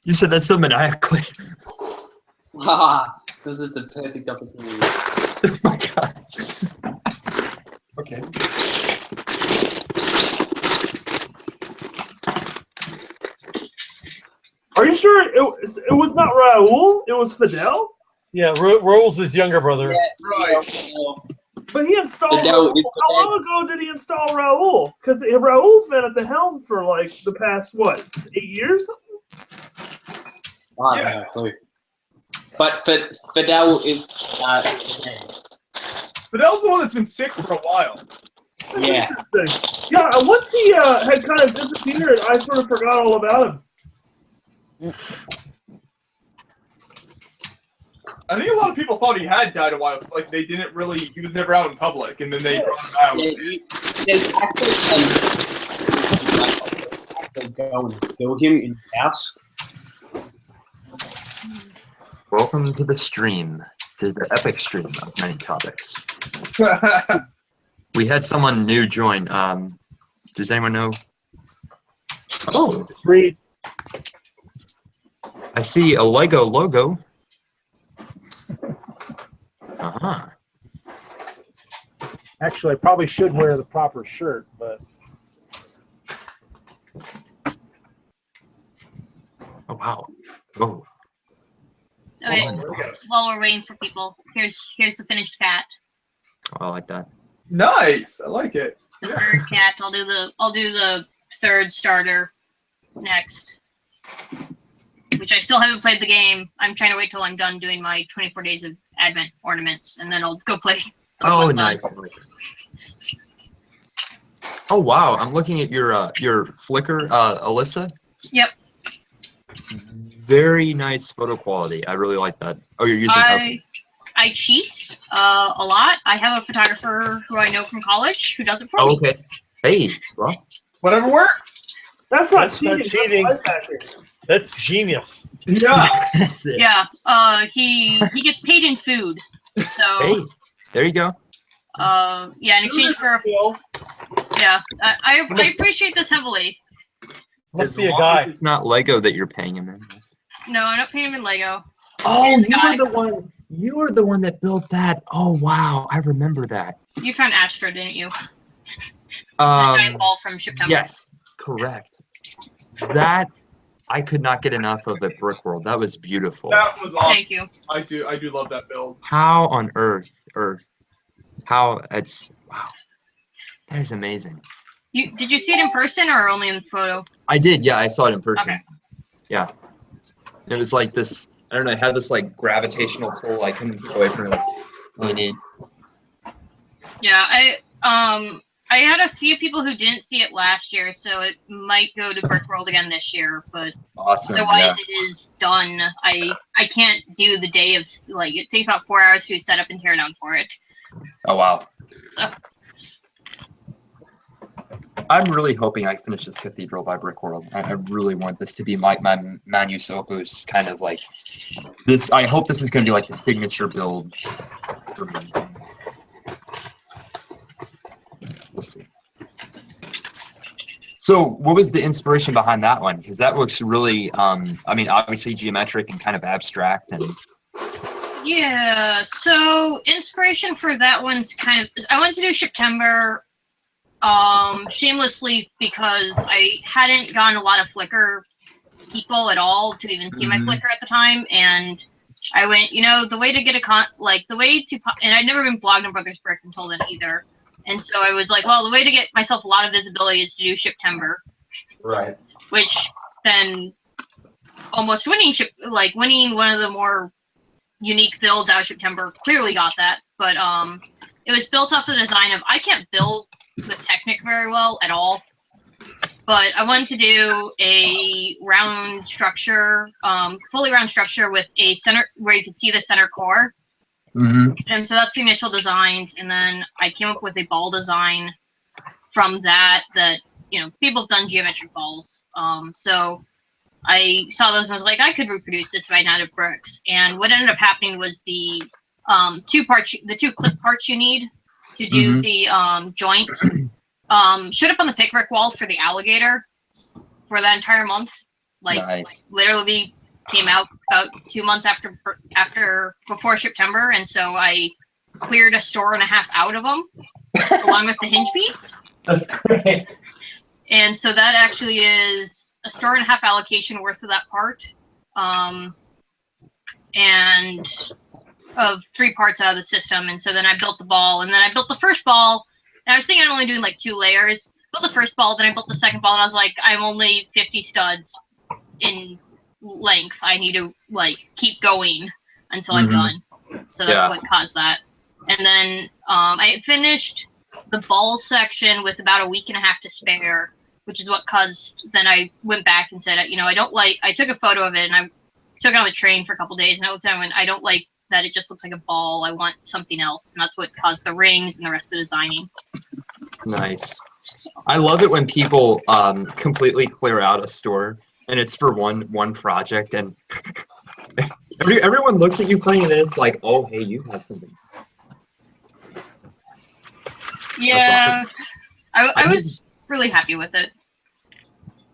You said that so maniacally. This is the perfect opportunity. Oh my god. Okay. Are you sure it was not Raul? It was Fidel? Yeah, Raul's his younger brother. Right. But he installed Fidel Raul. How long ago did he install Raul? Because Raul's been at the helm for like the past, what, 8 years? I have no clue. But Fidel is. Fidel's the one that's been sick for a while. Yeah. Interesting. Yeah, once he had kind of disappeared, I sort of forgot all about him. I think a lot of people thought he had died a while. It's like they didn't really. He was never out in public, and then they brought him out. Yeah, there's actually go and kill him in the house. Welcome to the stream, to the epic stream of many topics. We had someone new join. Does anyone know? Oh, Reed. I see a Lego logo. Uh-huh. Actually, I probably should wear the proper shirt, but. Oh, wow. Oh. Okay, while we're waiting for people, here's the finished cat. Oh, I like that. Nice. I like it. So third cat. I'll do the third starter next. Which I still haven't played the game. I'm trying to wait till I'm done doing my 24 days of Advent ornaments, and then I'll go play. Oh, nice. Oh, wow. I'm looking at your Flickr, Alyssa. Yep. Very nice photo quality. I really like that. Oh, you're using. I cheat a lot. I have a photographer who I know from college who does it for me. Oh, okay. Hey, well, whatever works. That's not That's not cheating. That's genius. Yeah. Yeah. He gets paid in food. So. Hey, there you go. Yeah, in exchange for. Yeah, I appreciate this heavily. Must be a guy. It's not Lego that you're paying him in. No, I'm not paying him in Lego. Oh, you were the one. You were the one that built that. Oh, wow. I remember that. You found Astra, didn't you? The giant ball from September. Yes, correct. That I could not get enough of at Brickworld. That was beautiful. That was awesome. Thank you. I do love that build. How on earth, how it's wow. That is amazing. Did you see it in person or only in the photo? I did, yeah, I saw it in person. Okay. Yeah. It was like this, I don't know, it had this like gravitational pull. I couldn't get away from it. Really neat. Yeah, I had a few people who didn't see it last year, so it might go to Brickworld again this year, but awesome, otherwise it is done. I can't do the day of, like, it takes about 4 hours to set up and tear down for it. Oh, wow. So. I'm really hoping I finish this Cathedral by Brickworld. I really want this to be my Manus Opus kind of like this. I hope this is going to be like the signature build for me. We'll see. So what was the inspiration behind that one? Because that looks really, I mean, obviously geometric and kind of abstract. And Yeah, so inspiration for that one's kind of, I wanted to do September shamelessly because I hadn't gotten a lot of Flickr people at all to even see my Flickr at the time, and I went, you know, the way to get and I'd never been blogged on Brothers Brick until then either, and so I was like, well, the way to get myself a lot of visibility is to do September, right? Which then almost winning one of the more unique builds out of September clearly got that, but it was built off the design of, I can't build with Technic very well at all, but I wanted to do a round structure, fully round structure with a center where you could see the center core. And so that's the initial designs, and then I came up with a ball design from that, you know, people have done geometric balls. So I saw those and was like, I could reproduce this if I had not had bricks. And what ended up happening was the two clip parts you need to do the joint showed up on the pick brick wall for the alligator for that entire month. Like, nice. Literally came out about 2 months before September, and so I cleared a store and a half out of them along with the hinge piece. That's great. And so that actually is a store and a half allocation worth of that part. And of 3 parts out of the system. And so then I built the ball, and then I built the first ball, and I was thinking I'm only doing like 2 layers. Built the first ball, then I built the second ball, and I was like, I'm only 50 studs in length. I need to like keep going until I'm done. So that's what caused that. And then I finished the ball section with about a week and a half to spare, which is what caused, then I went back and said, you know, I took a photo of it, and I took it on the train for a couple days, and I looked at it and went, I don't like that it just looks like a ball. I want something else. And that's what caused the rings and the rest of the designing. Nice. I love it when people completely clear out a store and it's for one project, and everyone looks at you funny, and then it's like, oh, hey, you have something. Yeah, awesome. I was really happy with it.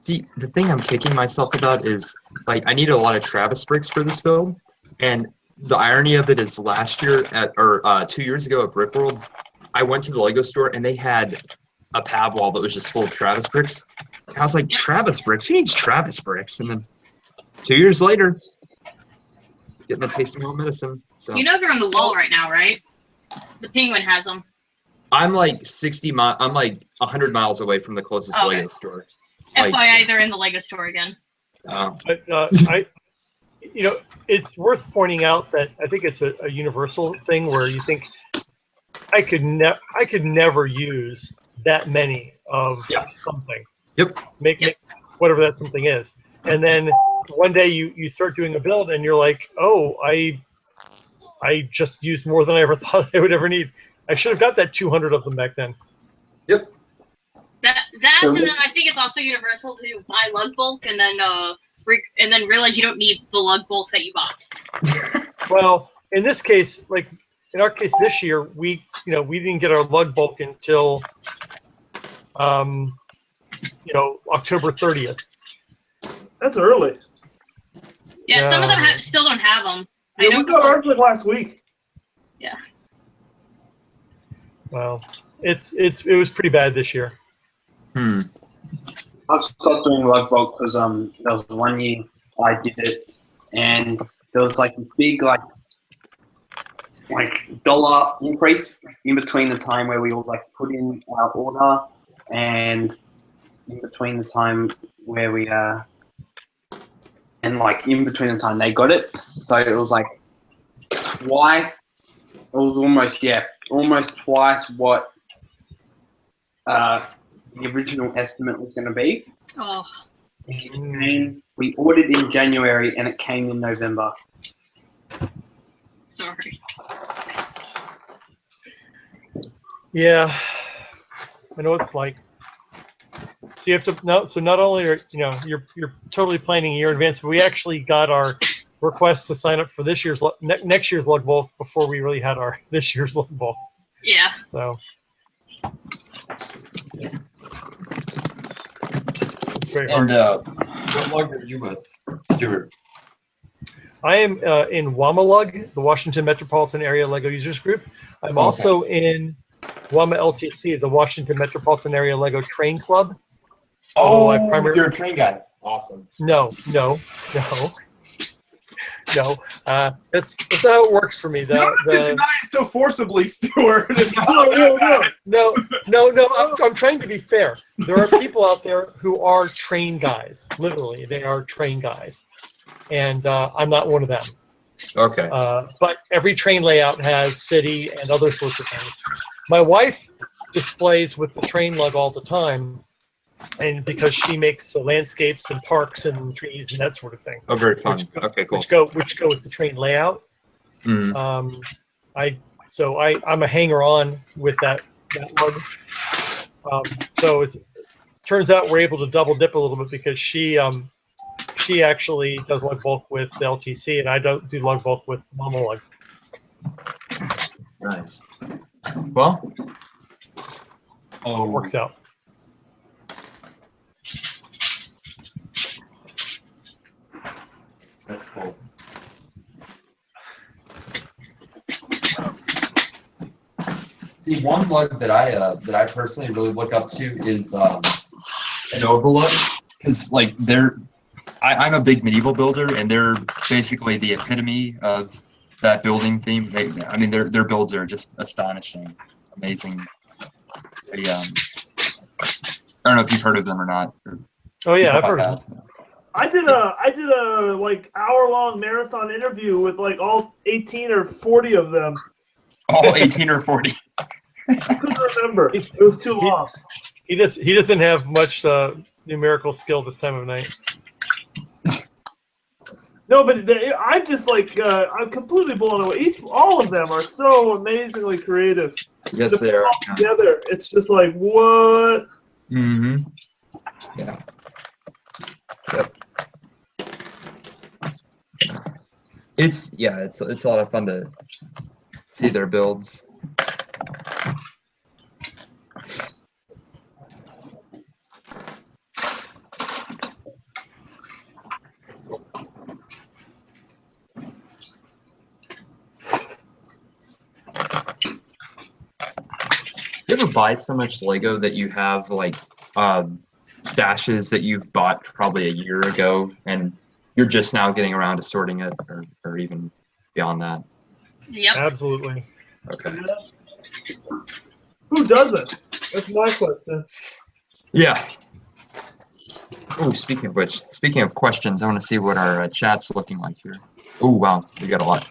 See, the thing I'm kicking myself about is, like, I needed a lot of Travis bricks for this build, and the irony of it is last year 2 years ago at Brickworld, I went to the Lego store and they had a pad wall that was just full of Travis bricks. And I was like, Travis bricks? Who needs Travis bricks? And then 2 years later, getting the taste of my own medicine. So you know they're on the wall right now, right? The Penguin has them. I'm like 100 miles away from the closest Lego store. FYI, they're in the Lego store again. But you know, it's worth pointing out that I think it's a universal thing where you think I could never use that many of something. Yep. Make whatever that something is, and then one day you start doing a build and you're like, oh, I just used more than I ever thought I would ever need. I should have got that 200 of them back then. Yep. And then I think it's also universal to buy lug bulk and then realize you don't need the lug bulk that you bought. Well, in this case, like in our case this year, we didn't get our lug bulk until October 30th. That's early. Yeah, some of them still don't have them. Yeah, we got ours like last week. Yeah. Well, it was pretty bad this year. I've stopped doing lug bulk because there was 1 year I did it, and there was like this big like dollar increase in between the time where we all like put in our order and in between the time where we and like in between the time they got it. So it was like twice. It was almost twice what the original estimate was going to be. Oh. And we ordered in January and it came in November. Sorry. Yeah, I know what it's like. So you have to so not only are you're totally planning a year in advance, but we actually got our request to sign up for this year's next year's lug bulk before we really had our this year's lug bulk. Yeah. So. Very hard. And what lug are you with, Stuart? I am in WAMA-LUG, the Washington Metropolitan Area Lego Users Group. I'm also in WAMA LTC, the Washington Metropolitan Area Lego Train Club. Oh, you're a train guy. Awesome. No. That's how it works for me. You don't have to deny it so forcibly, Stuart. No. I'm trying to be fair. There are people out there who are train guys. Literally, they are train guys, and I'm not one of them. Okay. But every train layout has city and other sorts of things. My wife displays with the train lug all the time, and because she makes landscapes and parks and trees and that sort of thing. Oh, very fun. Okay, cool. Which go with the train layout. Mm. I'm a hanger-on with that lug. So it turns out we're able to double dip a little bit because she actually does lug bulk with the LTC and I don't do lug bulk with WAMA-LUG. Nice. Well, it works out. That's cool. See, one lug that I personally really look up to is an overlook, because like I'm a big medieval builder, and they're basically the epitome of that building theme. I mean, their builds are just astonishing, amazing. I don't know if you've heard of them or not. Oh yeah, I've heard of them. I did a like hour-long marathon interview with like all 18 or 40 of them. All 18 or 40. I couldn't remember. It was too long. He doesn't have much numerical skill this time of night. No, but I'm just like I'm completely blown away. All of them are so amazingly creative. Yes, they are. Together, it's just like what? Mm-hmm. Yeah. Yep. It's a lot of fun to see their builds. You ever buy so much Lego that you have like stashes that you've bought probably a year ago, and you're just now getting around to sorting it, or even beyond that? Yep. Absolutely. Okay. Who doesn't? That's my question. Yeah. Oh, speaking of questions, I want to see what our chat's looking like here. Oh, wow, we got a lot.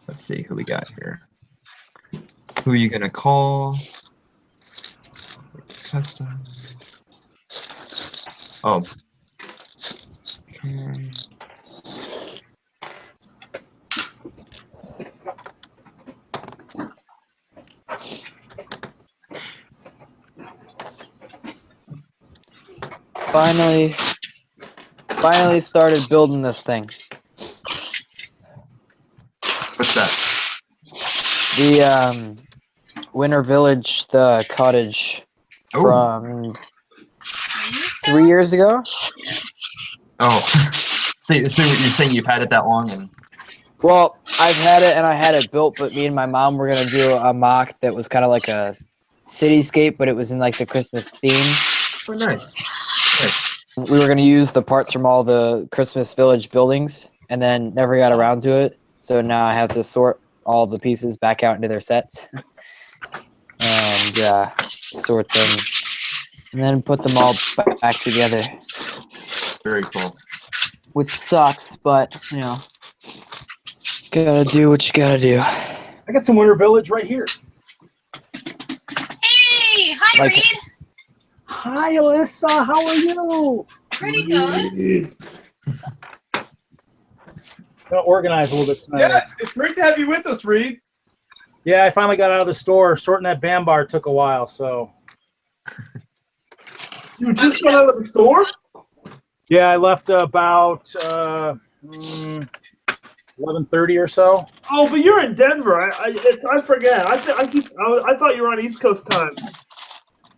Let's see who we got here. Who are you gonna call? Customs. Oh. Okay. Finally started building this thing. What's that? The Winter Village, the cottage from 3 years ago. Oh, so you're saying you've had it that long, and Well, I've had it and I had it built, but me and my mom were gonna do a mock that was kind of like a cityscape, but it was in like the Christmas theme. Oh, nice. We were gonna use the parts from all the Christmas Village buildings, and then never got around to it. So now I have to sort all the pieces back out into their sets, and sort them, and then put them all back together. Very cool. Which sucks, but you know, gotta do what you gotta do. I got some Winter Village right here. Hey, hi, Like- Reed. Hi, Alyssa. How are you? Pretty good. Gonna organize a little bit tonight. Yeah, it's great to have you with us, Reed. Yeah, I finally got out of the store. Sorting that BAM bar took a while, so. You just got out of the store? Yeah, I left about 11:30 or so. Oh, but you're in Denver. I forget. I thought you were on East Coast time.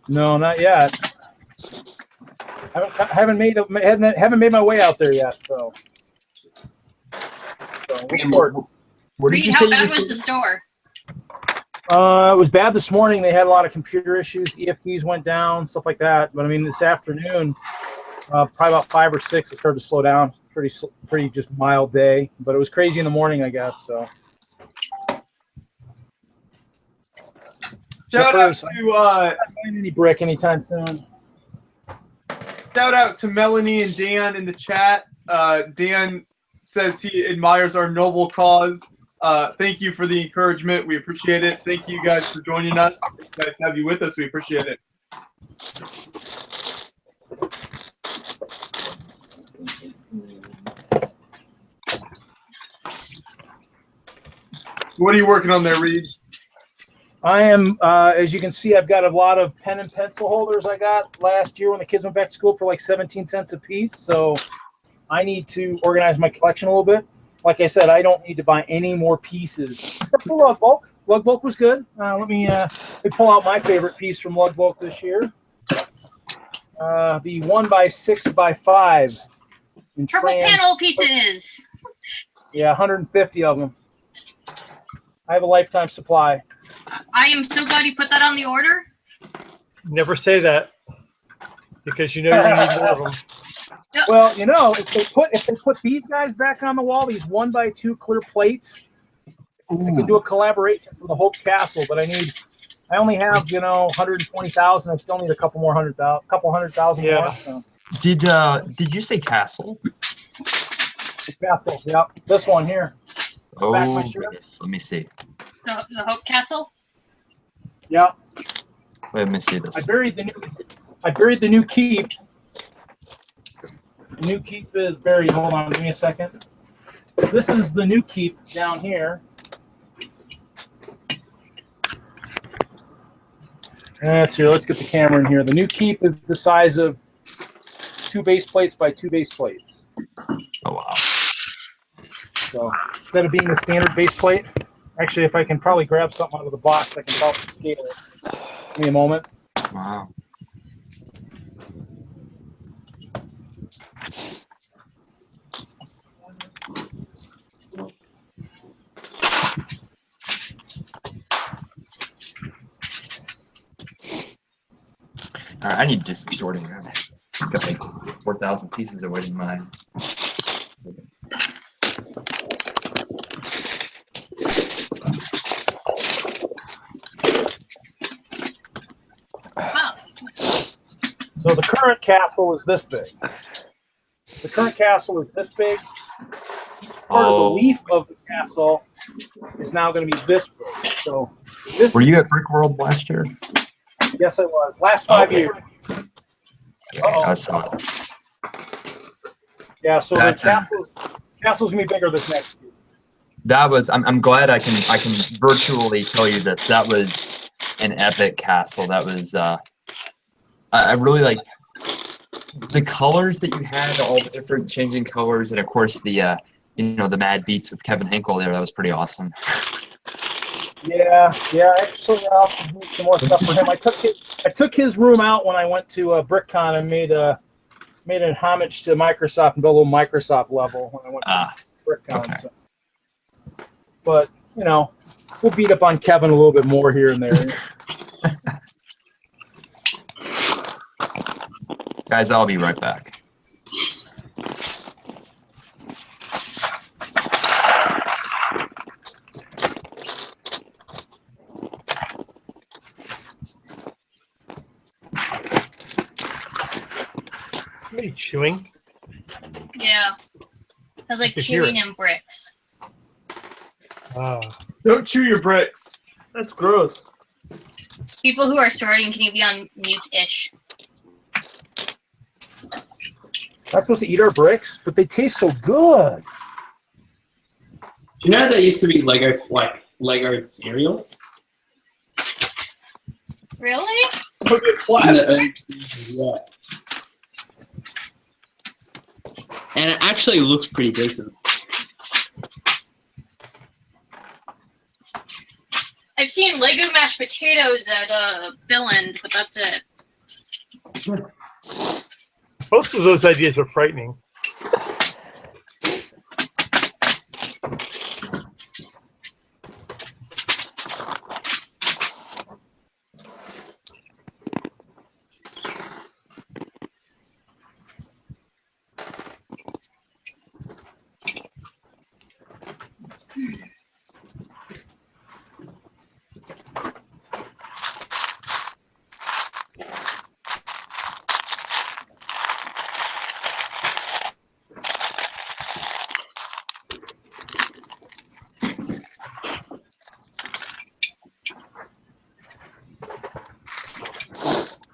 No, not yet. Haven't made my way out there yet. So we'll sort. What did Reed, you how say? bad was the store? It was bad this morning. They had a lot of computer issues. EFTs went down, stuff like that. But I mean, this afternoon, probably about 5 or 6, it started to slow down. Pretty just mild day. But it was crazy in the morning, I guess. So. Shout out to not buying any brick anytime soon. shout out to Melanie and Dan in the chat. Dan says he admires our noble cause. Thank you for the encouragement. We appreciate it. Thank you guys for joining us. It's nice to have you with us. We appreciate it. What are you working on there, Reed? I am, as you can see, I've got a lot of pen and pencil holders I got last year when the kids went back to school for like 17 cents a piece. So I need to organize my collection a little bit. Like I said, I don't need to buy any more pieces. Except for Lug Bulk. Lug Bulk was good. Let me pull out my favorite piece from Lug Bulk this year. The 1x6x5. Purple panel pieces. Yeah, 150 of them. I have a lifetime supply. I am so glad you put that on the order. Never say that, because you know you need more of them. Well, you know, if they put these guys back on the wall, these 1x2 clear plates, I can do a collaboration for the Hope Castle. But I only have 120,000. I still need a couple hundred thousand Yeah. more. So. Did you say castle? The castle, yeah. This one here. Oh Back my shirt. goodness. Let me see. The Hope Castle. Yeah. Let me see this. I buried the new keep. The new keep is buried. Hold on, give me a second. This is the new keep down here. Let's get the camera in here. The new keep is the size of 2 base plates by 2 base plates. Oh wow. So instead of being the standard base plate, actually, if I can probably grab something out of the box, I can probably scale it. Give me a moment. Wow. All right, I need to do some sorting. I've got like 4,000 pieces of wood in mine. So the current castle is this big. The current castle is this big. Each part of the leaf of the castle is now going to be this big. So this. Were you at Brick World last year? Yes, I was. Last 5 years. Okay, I saw it. Yeah, so the castle's gonna be bigger this next year. That was. I'm glad I can virtually tell you that that was an epic castle. That was. I really like the colors that you had, all the different changing colors, and of course the the mad beats with Kevin Hinkle there. That was pretty awesome. Yeah. Actually, I'll do some more stuff for him. I took his room out when I went to BrickCon and made an homage to Microsoft and built a little Microsoft level when I went to BrickCon. Okay. So. But we'll beat up on Kevin a little bit more here and there. Guys, I'll be right back. Somebody chewing? Yeah. I was like could hear chewing it. in bricks. Don't chew your bricks. That's gross. People who are sorting, can you be on mute-ish? Not supposed to eat our bricks, but they taste so good. Do you know there used to be Lego cereal? Really? Yeah. And it actually looks pretty decent. I've seen Lego mashed potatoes at Billund, but that's it. Both of those ideas are frightening.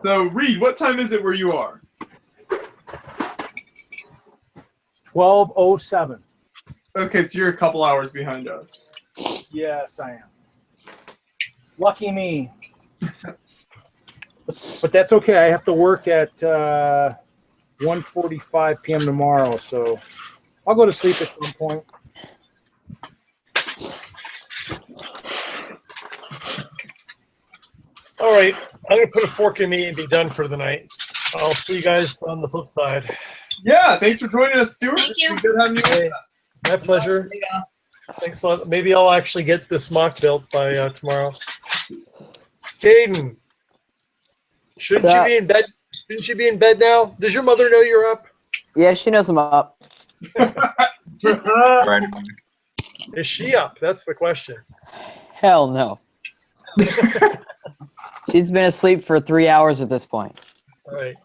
So, Reed, what time is it where you are? 12:07. Okay, so you're a couple hours behind us. Yes, I am. Lucky me. But that's okay. I have to work at 1:45 p.m. tomorrow, so I'll go to sleep at some point. All right, I'm gonna put a fork in me and be done for the night. I'll see you guys on the flip side. Yeah, thanks for joining us, Stuart. Thank you. It's been good having you with us. My pleasure. Thanks a lot. Maybe I'll actually get this mock built by tomorrow. Caden, shouldn't you be in bed? Shouldn't you be in bed now? Does your mother know you're up? Yeah, she knows I'm up. Right. Is she up? That's the question. Hell no. She's been asleep for 3 hours at this point. All right.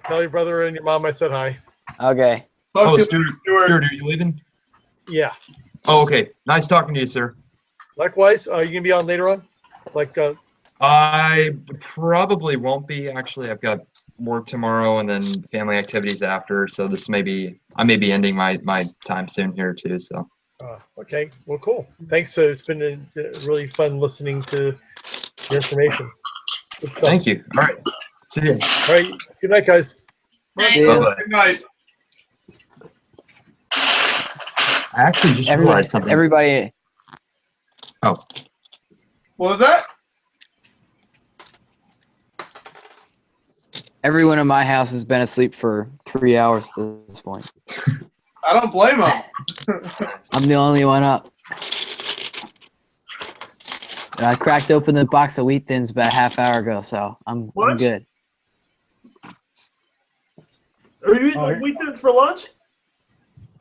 Tell your brother and your mom I said hi. Okay. Oh, Stuart, are you leaving? Yeah. Oh, okay. Nice talking to you, sir. Likewise. Are you gonna be on later on? Like. I probably won't be. Actually, I've got work tomorrow and then family activities after. So I may be ending my time soon here too. So. Okay. Well, cool. Thanks. It's been really fun listening to your information. Good stuff. Thank you. All right. See you. All right. Good night, guys. See ya. Bye-bye. Good night. I actually just realized something. Everybody. Oh. What was that? Everyone in my house has been asleep for 3 hours at this point. I don't blame him. I'm the only one up. And I cracked open the box of wheat thins about a half hour ago, so I'm good. Are you eating wheat thins for lunch?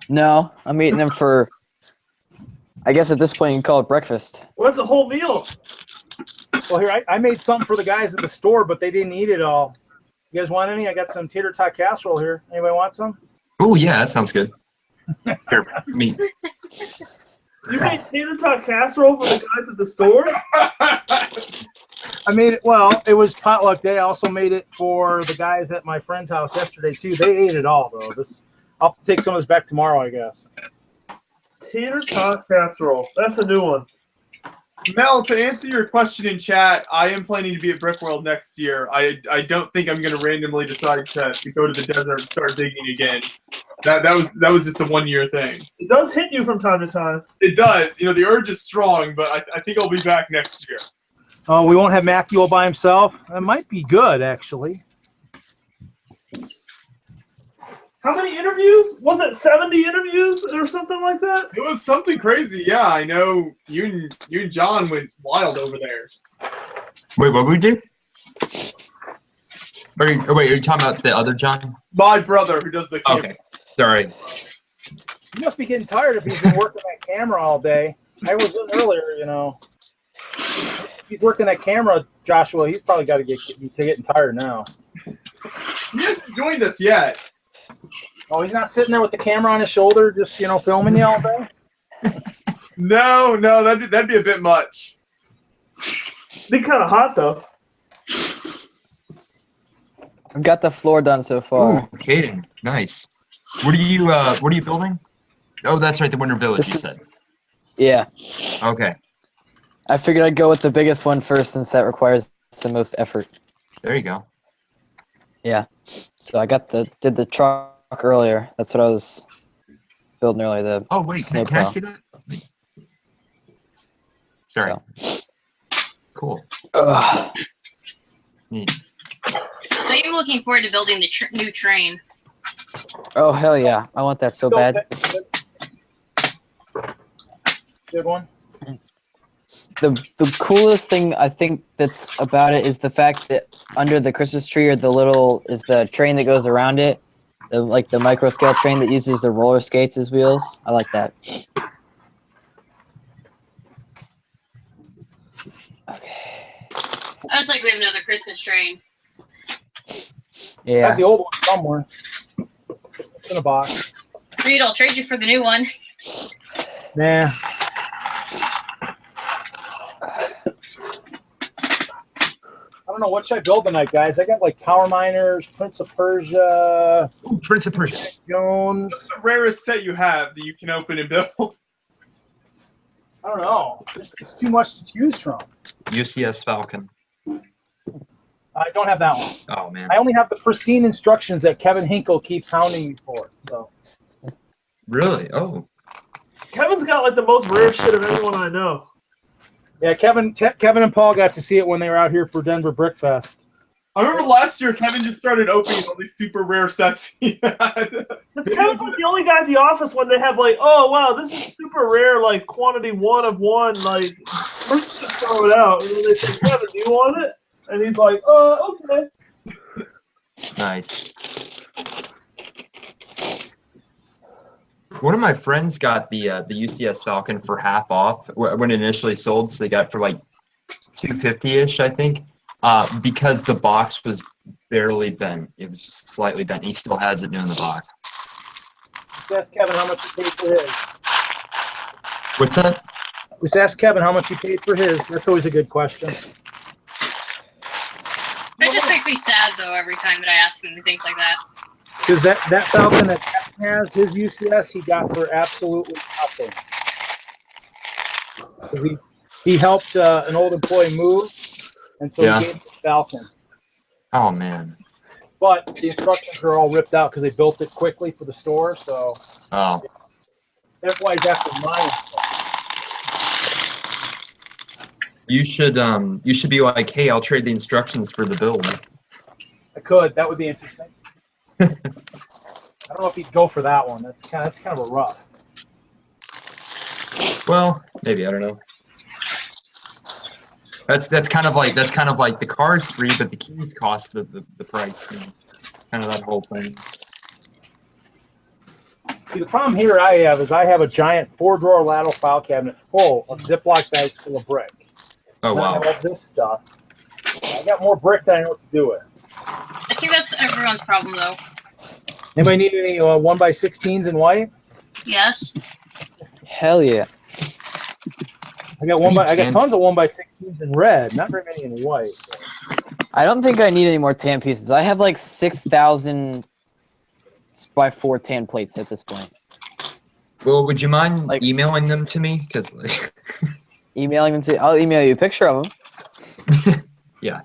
No, I'm eating them for, I guess at this point you can call it breakfast. Well, that's a whole meal. Well, here, I made something for the guys at the store, but they didn't eat it all. You guys want any? I got some tater tot casserole here. Anybody want some? Oh, yeah, that sounds good. Here, me. You made tater tot casserole for the guys at the store? I made it, well, it was potluck day. I also made it for the guys at my friend's house yesterday, too. They ate it all, though. I'll have to take some of this back tomorrow, I guess. Tater tot casserole. That's a new one. Mel, to answer your question in chat, I am planning to be at Brickworld next year. I don't think I'm going to randomly decide to go to the desert and start digging again. That was just a 1 year thing. It does hit you from time to time. It does. You know, the urge is strong, but I think I'll be back next year. Oh, we won't have Matthew all by himself? That might be good, actually. How many interviews? Was it 70 interviews or something like that? It was something crazy. Yeah, I know. You and John went wild over there. Wait, what we do? Are you talking about the other John? My brother, who does the camera. Okay, sorry. He must be getting tired if he's been working that camera all day. I was in earlier, you know. He's working that camera, Joshua. He's probably got to be getting tired now. He hasn't joined us yet. Oh, he's not sitting there with the camera on his shoulder, just filming you all day. No, that'd be a bit much. Be kind of hot though. I've got the floor done so far. Ooh, Caden, nice. What are you building? Oh, that's right, the Winter Village. You said. Yeah. Okay. I figured I'd go with the biggest one first since that requires the most effort. There you go. Yeah. So I did the truck earlier. That's what I was building earlier. Oh wait, can I see that? Sorry. So. Cool. Neat. I'm looking forward to building the new train. Oh hell yeah! I want that so bad. Good one. The coolest thing I think that's about it is the fact that under the Christmas tree is the train that goes around it, the micro scale train that uses the roller skates as wheels. I like that. Okay. I was like, we have another Christmas train. Yeah. Got the old one somewhere. It's in a box. Reed, I'll trade you for the new one. Nah. I don't know, what should I build tonight, guys? I got like Power Miners, Prince of Persia. Ooh, Prince of Persia. Jones. What's the rarest set you have that you can open and build? I don't know. It's too much to choose from. UCS Falcon. I don't have that one. Oh man. I only have the pristine instructions that Kevin Hinkle keeps hounding me for. So. Really? Oh. Kevin's got like the most rare shit of anyone I know. Yeah, Kevin and Paul got to see it when they were out here for Denver Brick Fest. I remember last year Kevin just started opening all these super rare sets he had. Because Kevin's like the only guy in the office when they have like, oh wow, this is super rare, like quantity 1 of 1, like let's just throw it out. And then they say, Kevin, do you want it? And he's like, okay. Nice. One of my friends got the UCS Falcon for half off when it initially sold, so they got it for like $250-ish, I think, because the box was barely bent. It was just slightly bent. He still has it new in the box. Just ask Kevin how much you paid for his. What's that? Just ask Kevin how much you paid for his. That's always a good question. It just makes me sad though every time that I ask him things like that. Because that Falcon that Kevin has, his UCS, he got for absolutely nothing. 'Cause he helped an old employee move, and so he gave him the Falcon. Oh, man. But the instructions are all ripped out because they built it quickly for the store, so that's why he's after mine. You should be like, hey, I'll trade the instructions for the build. I could. That would be interesting. I don't know if he'd go for that one. That's kind of a rough. Well, maybe, I don't know. That's kind of like the car's free, but the keys cost the price. You know, kind of that whole thing. See, the problem here I have is I have a giant 4-drawer lateral file cabinet full of Ziploc bags full of brick. Oh, wow. I have this stuff. I got more brick than I know what to do with. I think that's everyone's problem though. Anybody need any 1x16s in white? Yes. Hell yeah. I got tons of 1x16s in red, not very many in white. I don't think I need any more tan pieces. I have like 6,000 by 4 tan plates at this point. Well, would you mind emailing them to me? Because emailing them to you? I'll email you a picture of them. Yeah.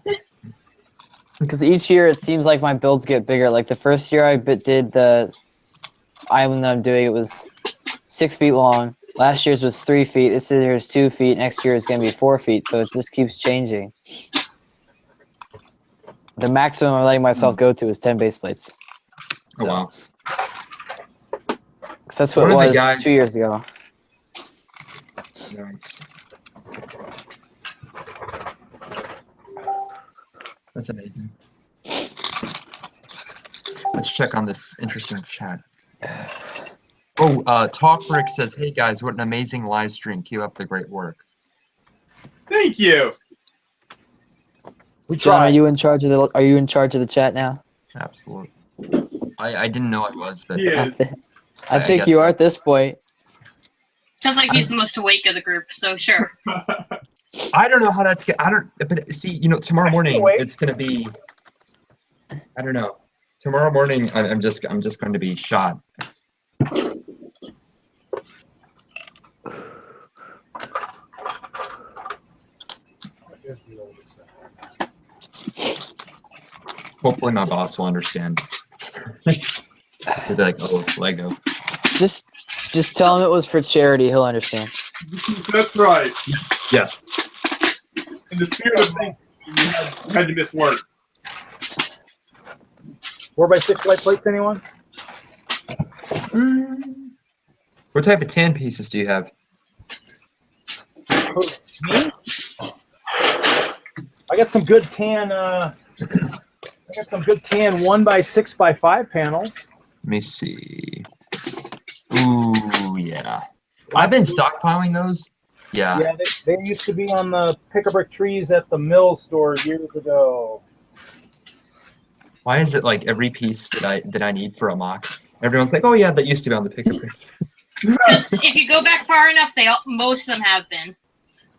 Because each year it seems like my builds get bigger. Like the first year I did the island that I'm doing, it was 6 feet long. Last year's was 3 feet. This year's 2 feet. Next year is going to be 4 feet. So it just keeps changing. The maximum I'm letting myself go to is 10 base plates. So, oh, wow. Cause that's what it was 2 years ago. Nice. That's amazing. Let's check on this interesting chat. Oh, Talkbrick says, "Hey guys, what an amazing live stream! Keep up the great work." Thank you. John, are you in charge of the chat now? Absolutely. I didn't know I was, but I think you are at this point. Sounds like he's the most awake of the group, so sure. I don't know how that's. But see, you know, tomorrow morning it's gonna be. I don't know. Tomorrow morning, I'm just going to be shot. Hopefully, my boss will understand. He'll be like, "Oh, Lego." Just tell him it was for charity. He'll understand. That's right. Yes. In the spirit of things, you had to miss work. 4x6 white plates, anyone? What type of tan pieces do you have? Me? I got some good tan. I got some good tan 1x6x5 panels. Let me see. Ooh, yeah. I've been stockpiling those. Yeah. Yeah, they used to be on the pick-a-brick trees at the mill store years ago. Why is it like every piece that I need for a mock? Everyone's like, "Oh yeah, that used to be on the pick-a-brick." Because if you go back far enough, most of them have been.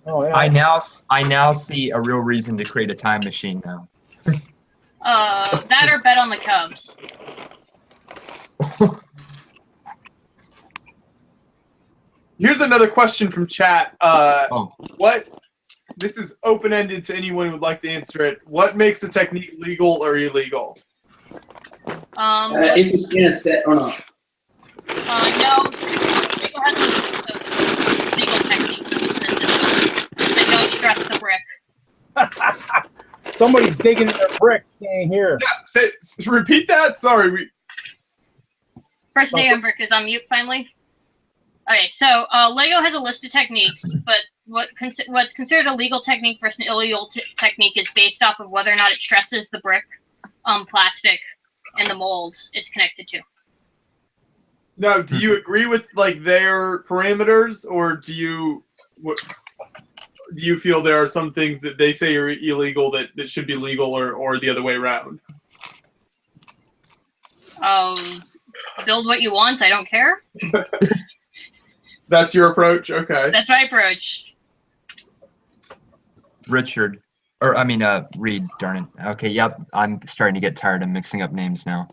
Oh yeah. I now see a real reason to create a time machine now. That or bet on the Cubs. Here's another question from chat. This is open-ended to anyone who would like to answer it. What makes a technique legal or illegal? If it's in a set or not. No. People have to legal techniques. And don't stress the brick. Somebody's digging in their brick. Can't hear. Yeah, repeat that. Sorry. First day on brick is on mute finally. Okay, so Lego has a list of techniques, but what's considered a legal technique versus an illegal technique is based off of whether or not it stresses the brick, plastic, and the molds it's connected to. Now, do you agree with like their parameters, or do you feel there are some things that they say are illegal that should be legal, or the other way around? Build what you want. I don't care. That's your approach? Okay. That's my approach. Richard. Reed, darn it. Okay, yep. I'm starting to get tired of mixing up names now.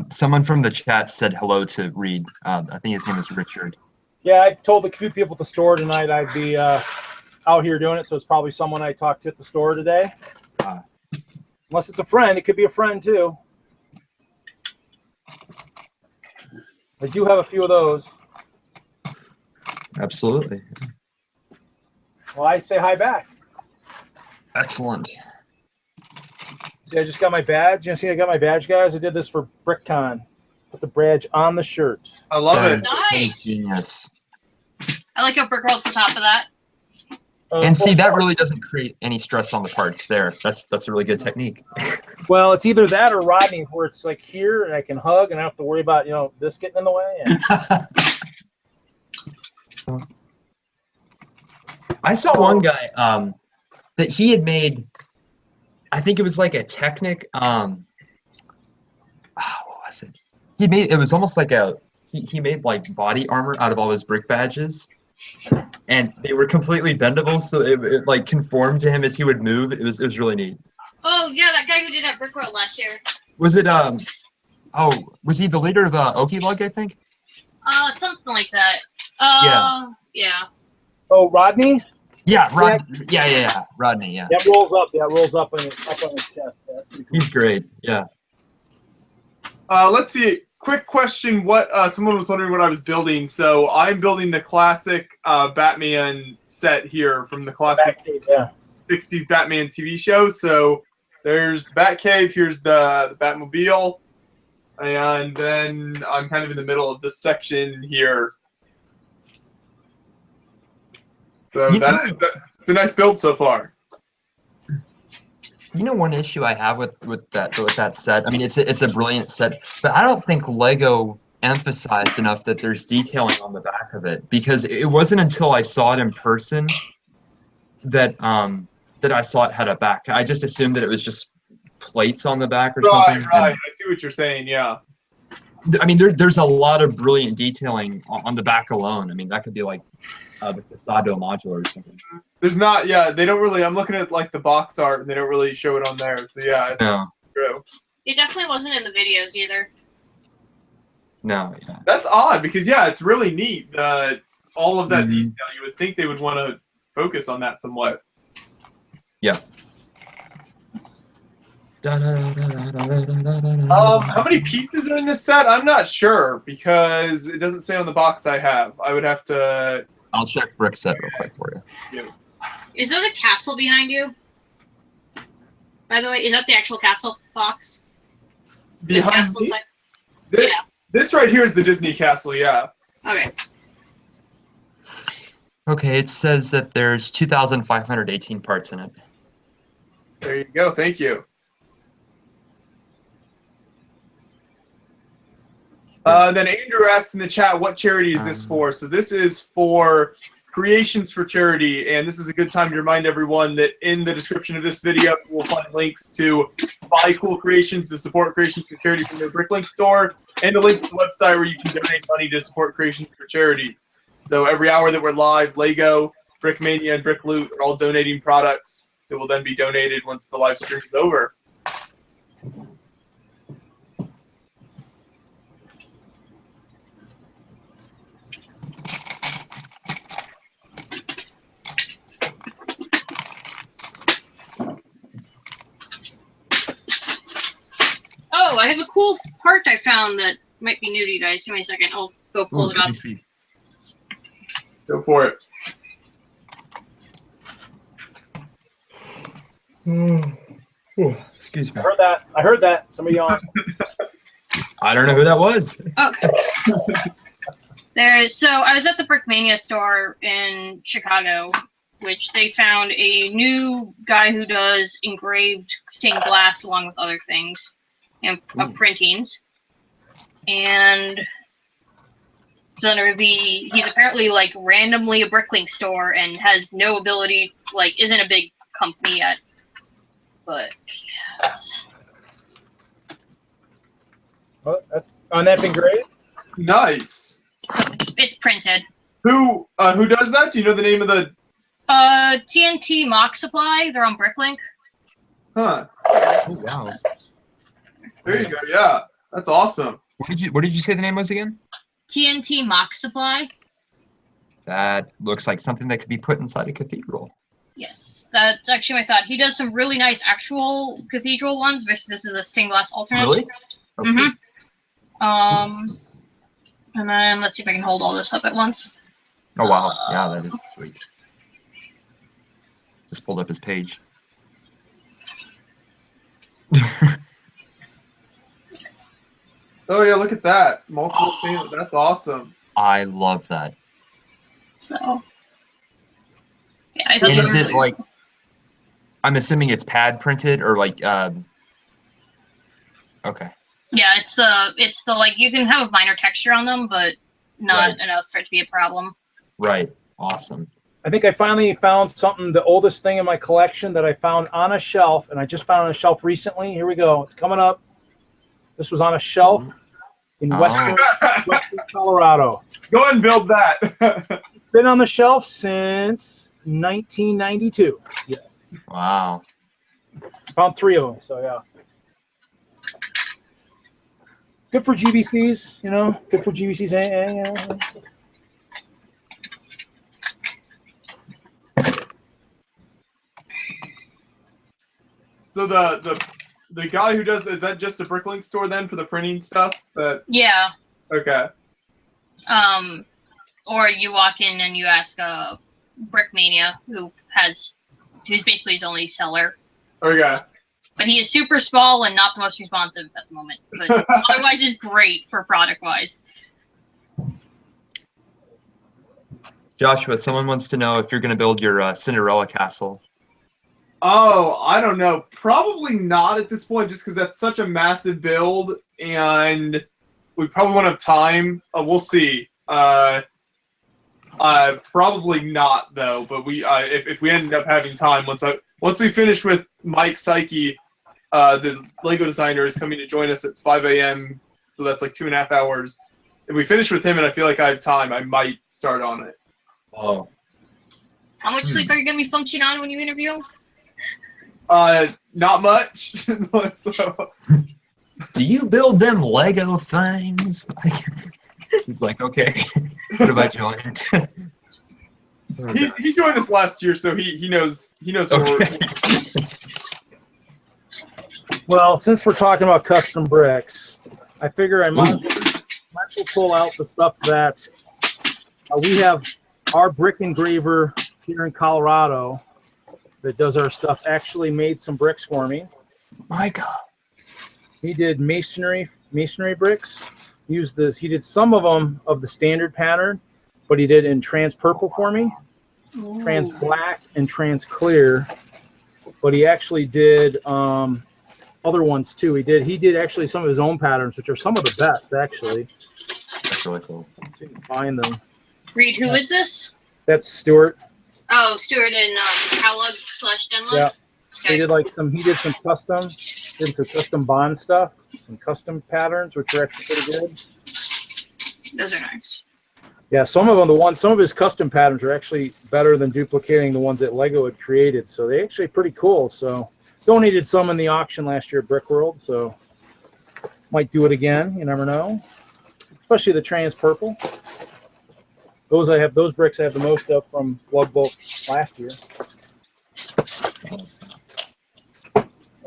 Someone from the chat said hello to Reed. I think his name is Richard. Yeah, I told the few people at the store tonight I'd be out here doing it, so it's probably someone I talked to at the store today. Unless it's a friend, it could be a friend too. I do have a few of those. Absolutely. Well, I say hi back. Excellent. See, I just got my badge. You see, I got my badge, guys. I did this for BrickCon. Put the badge on the shirt. I love it. Nice. Genius. I like how brick rolls on top of that. And see, that really doesn't create any stress on the parts there. That's a really good technique. Well, it's either that or Rodney's, where it's like here and I can hug and I don't have to worry about, this getting in the way. And... I saw one guy that he had made, I think it was like a Technic, what was it? It was almost like he made like body armor out of all his brick badges. And they were completely bendable, so it like conformed to him as he would move. It was really neat. Oh yeah, that guy who did that brick road last year. Was it was he the leader of Okie Lug, I think? Something like that. Yeah. Oh, Rodney? Yeah, Rodney. Yeah. Rodney, yeah. That rolls up. Yeah, rolls up on his chest. Yeah, cool. He's great. Yeah. Let's see. Quick question. Someone was wondering what I was building. So I'm building the classic Batman set here from the classic 60s Batman TV show. So there's the Batcave. Here's the Batmobile. And then I'm kind of in the middle of this section here. So it's a nice build so far. You know, one issue I have with that set. I mean, it's a brilliant set, but I don't think Lego emphasized enough that there's detailing on the back of it, because it wasn't until I saw it in person that I saw it had a back. I just assumed that it was just plates on the back or something. Right. I see what you're saying. Yeah. I mean, there's a lot of brilliant detailing on the back alone. I mean, that could be like the Facado modular or something. There's not, they don't really, I'm looking at like the box art and they don't really show it on there. So yeah, it's true. It definitely wasn't in the videos either. No, yeah. That's odd because it's really neat. All of that detail, you would think they would want to focus on that somewhat. Yeah. How many pieces are in this set? I'm not sure because it doesn't say on the box I have. I would have to... I'll check brick set real quick for you. Is that a castle behind you? By the way, is that the actual castle box? Behind me? This right here is the Disney castle, yeah. Okay. Okay, it says that there's 2,518 parts in it. There you go. Thank you. Then Andrew asked in the chat, what charity is this for? So this is for Creations for Charity, and this is a good time to remind everyone that in the description of this video, we'll find links to buy cool creations to support Creations for Charity from their Bricklink store, and a link to the website where you can donate money to support Creations for Charity. So every hour that we're live, Lego, Brickmania, and Brick Loot are all donating products that will then be donated once the live stream is over. Oh, I have a cool part I found that might be new to you guys. Give me a second. I'll go pull it up. Go for it. Ooh, excuse me. I heard that. Somebody yawned. I don't know who that was. Okay. So I was at the Brickmania store in Chicago, which they found a new guy who does engraved stained glass along with other things and of printings. And he's apparently like randomly a Bricklink store and has no ability, like isn't a big company yet. But yes. Oh, that's engraved? Nice. It's printed. Who does that? Do you know the name of the? TNT Mock Supply. They're on Bricklink. Huh. Oh, wow. There you go. Yeah, that's awesome. What did you say the name was again? TNT Mock Supply. That looks like something that could be put inside a cathedral. Yes, that's actually my thought. He does some really nice actual cathedral ones versus this is a stained glass alternate. Really? Okay. And then let's see if I can hold all this up at once. Oh wow, yeah, that is sweet. Just pulled up his page. Oh yeah, look at that. Multiple things. That's awesome. I love that. So yeah, I thought And they is were it really like, I'm assuming it's pad printed or like okay. Yeah, it's the like you can have a minor texture on them, but not enough for it to be a problem. Right. Awesome. I think I finally found something, the oldest thing in my collection that I found on a shelf, and I just found on a shelf recently. Here we go. It's coming up. This was on a shelf in western Colorado. Go ahead and build that. It's been on the shelf since 1992. Yes. Wow. Found 3 of them, so yeah. Good for GBCs, you know. Good for GBCs. You know. So the guy who does, is that just a Bricklink store then for the printing stuff? Yeah. Okay. Or you walk in and you ask Brickmania, who's basically his only seller. Okay. But he is super small and not the most responsive at the moment. But otherwise, is great for product wise. Joshua, someone wants to know if you're going to build your Cinderella castle. Oh, I don't know. Probably not at this point, just because that's such a massive build, and we probably won't have time. We'll see. Probably not though. But we, if we end up having time, once we finish with Mike Psyche, the Lego designer is coming to join us at 5 a.m. So that's like 2.5 hours. If we finish with him, and I feel like I have time, I might start on it. Oh. How much sleep are you going to be functioning on when you interview? Not much. So. Do you build them Lego things? He's like, okay. What have I joined? He joined us last year, so he knows what Okay. we're. Well, since we're talking about custom bricks, I figure I might as well pull out the stuff that we have. Our brick engraver here in Colorado that does our stuff actually made some bricks for me. My God. He did masonry bricks. He did some of them of the standard pattern, but he did in trans purple for me, trans black, and trans clear. But he actually did other ones too. He did actually some of his own patterns, which are some of the best actually. That's really cool. So you can find them. Reed, who is this? That's Stuart. Oh, Stuart and Cowlug/Denlug? Yeah. Okay. He did some custom bond stuff, some custom patterns, which are actually pretty good. Those are nice. Yeah, some of his custom patterns are actually better than duplicating the ones that Lego had created. So they're actually pretty cool. So donated some in the auction last year at Brick World. So might do it again. You never know. Especially the trans purple. Those bricks I have the most of from Blood Bolt last year.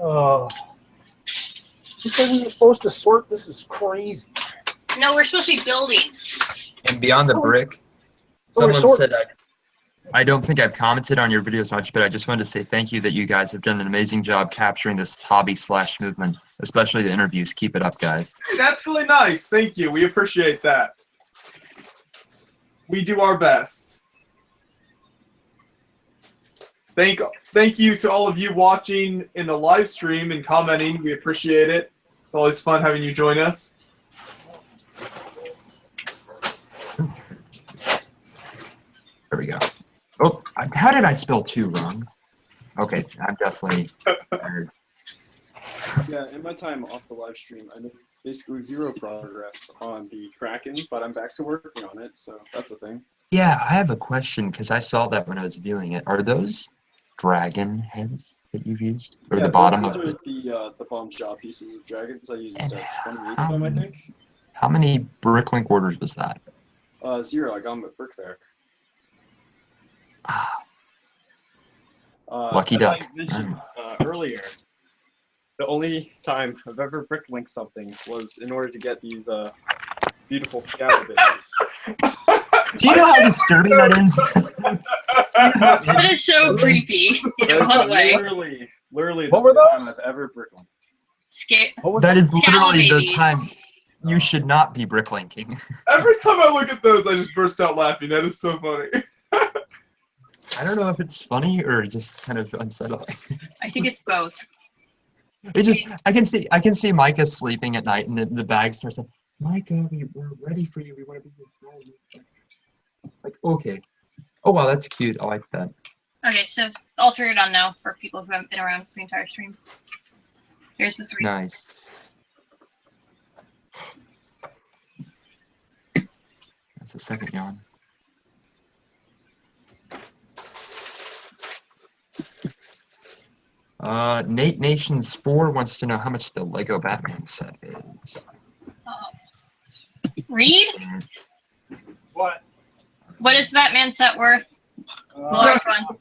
Oh, you said we were supposed to sort. This is crazy. No, we're supposed to be building. And beyond the brick, So we're someone said I don't think I've commented on your videos much, but I just wanted to say thank you that you guys have done an amazing job capturing this hobby/movement, especially the interviews. Keep it up, guys. Hey, that's really nice. Thank you. We appreciate that. We do our best. Thank you to all of you watching in the live stream and commenting. We appreciate it. It's always fun having you join us. There we go. Oh, how did I spell 2 wrong? Okay, I'm definitely tired. Yeah, in my time off the live stream, I made basically 0 progress on the Kraken, but I'm back to working on it, so that's a thing. Yeah, I have a question because I saw that when I was viewing it. Are those dragon heads that you've used, or Yeah, the bottom those of are it? the bomb shot pieces of dragons. I used 28 of them, I think. How many Bricklink orders was that? 0. I got them at Brick Fair. Lucky as duck. I mentioned earlier, the only time I've ever bricklinked something was in order to get these beautiful scout babies. Do you know how disturbing that is? That is so creepy in one way. Literally What the were only time those? I've ever bricklinked. That is Scowl literally the babies. time you should not be bricklinking. Every time I look at those, I just burst out laughing. That is so funny. I don't know if it's funny or just kind of unsettling. I think it's both. It just I can see Micah sleeping at night and the bag starts like, Micah, we're ready for you. We want to be your friend. Like, okay. Oh wow, that's cute. I like that. Okay, so all 3 are done now for people who haven't been around the entire stream. Here's the 3. Nice. That's a second yawn. Nate Nations 4 wants to know how much the Lego Batman set is. Reed? What? What is the Batman set worth? Large one. I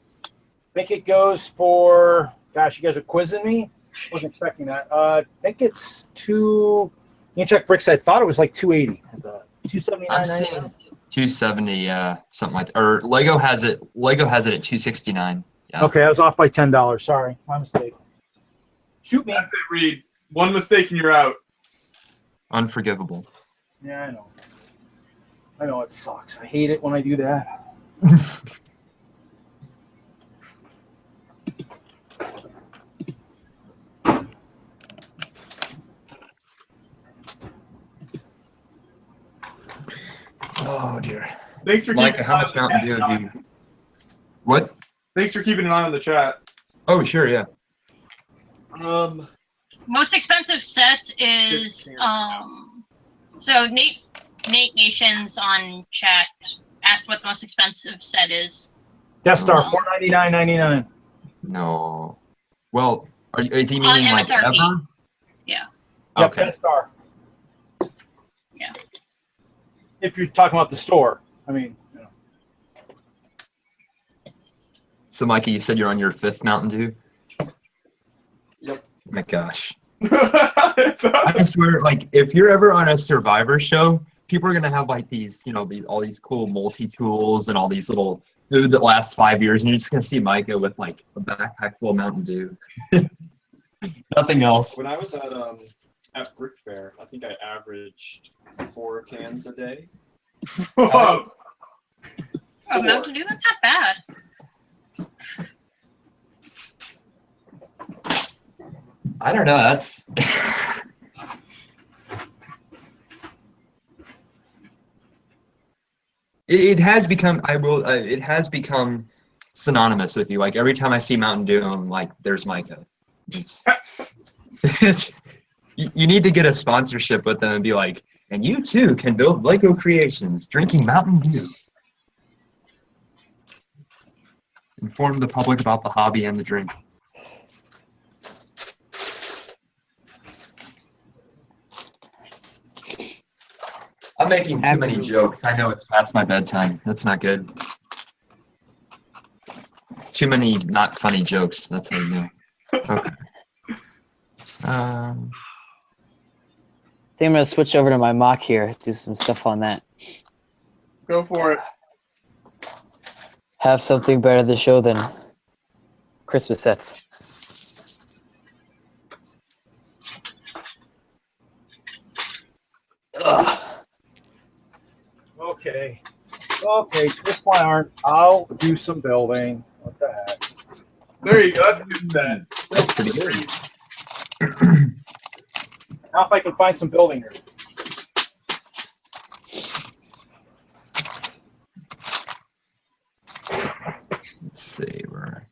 think it goes for, gosh, you guys are quizzing me? Wasn't expecting that. I think it's 2, you can check Bricks. I thought it was like 280. I'm seeing 270, something like that. Or Lego has it at 269. Yeah. Okay, I was off by $10. Sorry, my mistake. Shoot me. That's it, Reed. One mistake and you're out. Unforgivable. Yeah, I know. I know it sucks. I hate it when I do that. Oh dear. Thanks for Micah, keeping how much Mountain Dew have you? What? Thanks for keeping an eye on the chat. Oh sure, yeah. Most expensive set is so Nate Nations on chat asked what the most expensive set is. Death Star, $499.99. No. Well, is he meaning like MSRP. ever? Yeah. Yep, Okay. Death Star. Yeah. If you're talking about the store, I mean. You know. So Micah, you said you're on your 5th Mountain Dew? Yep. Oh my gosh. I swear, like, if you're ever on a Survivor show, people are gonna have like these, you know, all these cool multi-tools and all these little food that lasts 5 years, and you're just gonna see Micah with like a backpack full of Mountain Dew. Nothing else. When I was at Brick Fair, I think I averaged 4 cans a day. Oh, Mountain Dew, that's not bad. I don't know. That's it has become. It has become synonymous with you. Like every time I see Mountain Dew, I'm like, "There's Micah." You need to get a sponsorship with them and be like, "And you too can build Lego creations drinking Mountain Dew." Inform the public about the hobby and the drink. I'm making too many jokes. I know it's past my bedtime. That's not good. Too many not funny jokes. That's how you know. Okay. I think I'm gonna switch over to my mock here, do some stuff on that. Go for it. have something better to show than Christmas sets. Ugh. Okay. Okay, twist my arm. I'll do some building. What the heck? There you go. That's a good set. That's pretty good. Now if I can find some building here. Let's see where.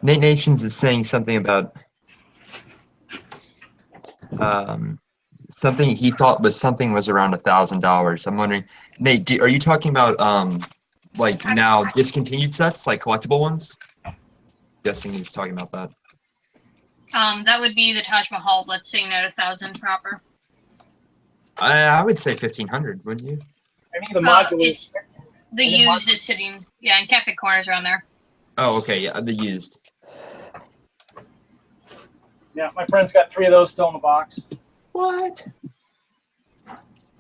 Nate Nations is saying something about something he thought was around $1,000. I'm wondering, Nate, are you talking about like now discontinued sets, like collectible ones? Guessing he's talking about that. That would be the Taj Mahal blitzing at 1,000 proper. I would say 1,500, wouldn't you? I mean the modular. The used is sitting, in Cafe Corners around there. Oh, okay, yeah, the used. Yeah, my friend's got 3 of those still in the box. What?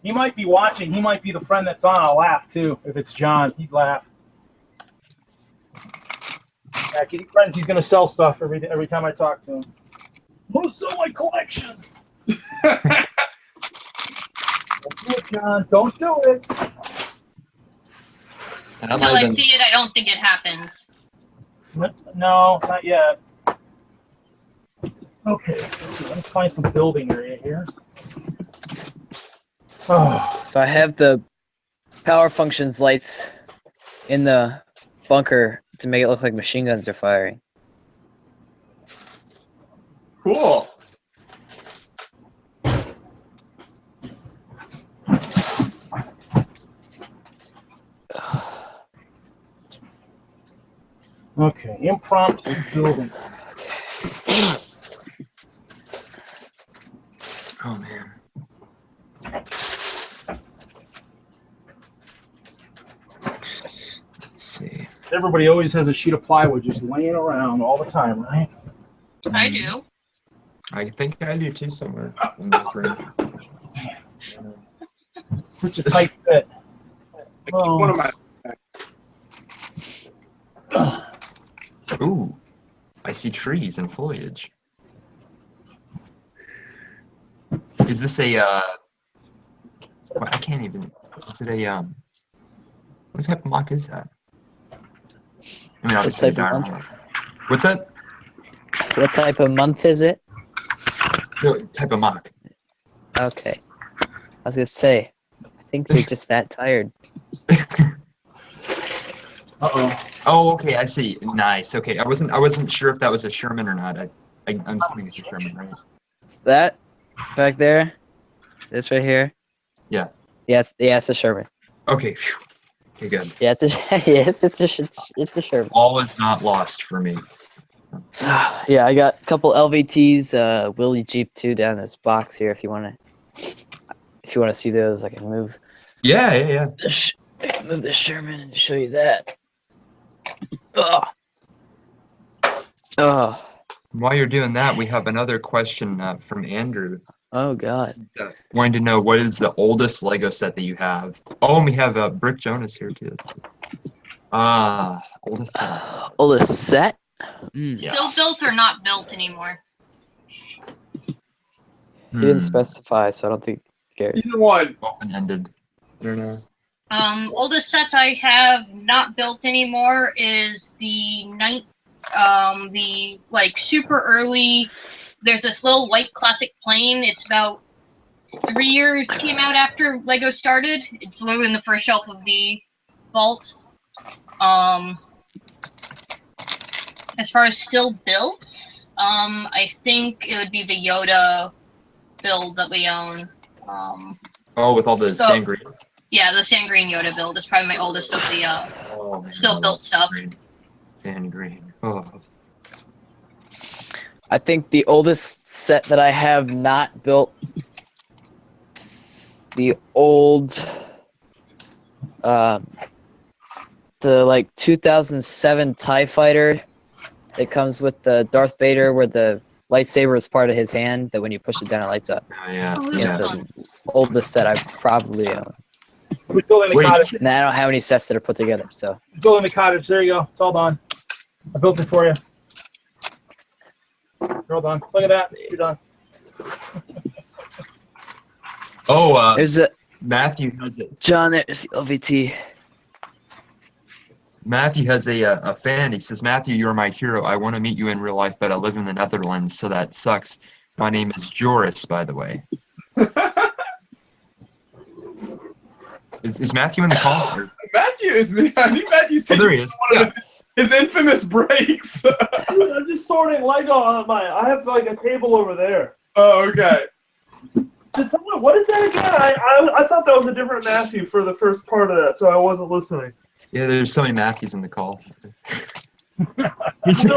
He might be watching. He might be the friend that's on. I'll laugh too. If it's John, he'd laugh. Yeah, because friends, he's gonna sell stuff every time I talk to him. I'm gonna sell my collection. Don't do it, John. Don't do it. Until I see it, I don't think it happens. No, not yet. Okay, let's see. Let me find some building area here. Oh. So I have the power functions lights in the bunker to make it look like machine guns are firing. Cool. Okay, impromptu building. Oh man. Let's see. Everybody always has a sheet of plywood just laying around all the time, right? I do. I think I do too somewhere in this room. It's such a tight fit. Oh. One of my. Ooh, I see trees and foliage. Is this a well, I can't even. Is it a what type of mock is that? I mean, obviously a diorama. What's that? What type of month is it? No, type of mock. Okay. I was gonna say, I think they're just that tired. Uh-oh. Oh, okay, I see. Nice. Okay, I wasn't sure if that was a Sherman or not. I'm assuming it's a Sherman, right? That back there, this right here. Yeah. Yes, yeah, it's a Sherman. Okay. Phew. Okay, good. Yeah, it's a Sherman. All is not lost for me. Yeah, I got a couple LVTs, Willie Jeep 2 down in this box here. If you wanna see those, I can move. Yeah. I can move the Sherman and show you that. Ugh. Oh. While you're doing that, we have another question from Andrew. Oh God. Wanting to know what is the oldest Lego set that you have? Oh, and we have Brick Jonas here too. Oldest set. Oldest set? Yeah. Still built or not built anymore? He didn't specify, so I don't think he cares. Either one. Open-ended. I don't know. Oldest set I have not built anymore is the super early. There's this little white classic plane. It's about 3 years came out after Lego started. It's literally in the first shelf of the vault. As far as still built, I think it would be the Yoda build that we own. With all the sand green. Yeah, the sand green Yoda build is probably my oldest of the still built stuff. Sand green. Oh. I think the oldest set that I have not built, the old, the 2007 TIE Fighter that comes with the Darth Vader where the lightsaber is part of his hand that when you push it down, it lights up. Oh, yeah. Oh, Yes, that's the fun. oldest set I probably own. We're building the Wait. cottage. And I don't have any sets that are put together, so. Building the cottage. There you go. It's all done. I built it for you. You're all done. Look at that. You're done. Oh, There's a Matthew has it. John. There's the LVT. Matthew has a fan. He says, Matthew, you're my hero. I want to meet you in real life, but I live in the Netherlands, so that sucks. My name is Joris, by the way. Is Matthew in the call? Or? Matthew is. I think Matthew's Oh, there he taking is. one of his infamous breaks. Dude, I'm just sorting Lego on my. I have like a table over there. Oh, okay. Did someone? What is that again? I thought that was a different Matthew for the first part of that, so I wasn't listening. Yeah, there's so many Matthews in the call. There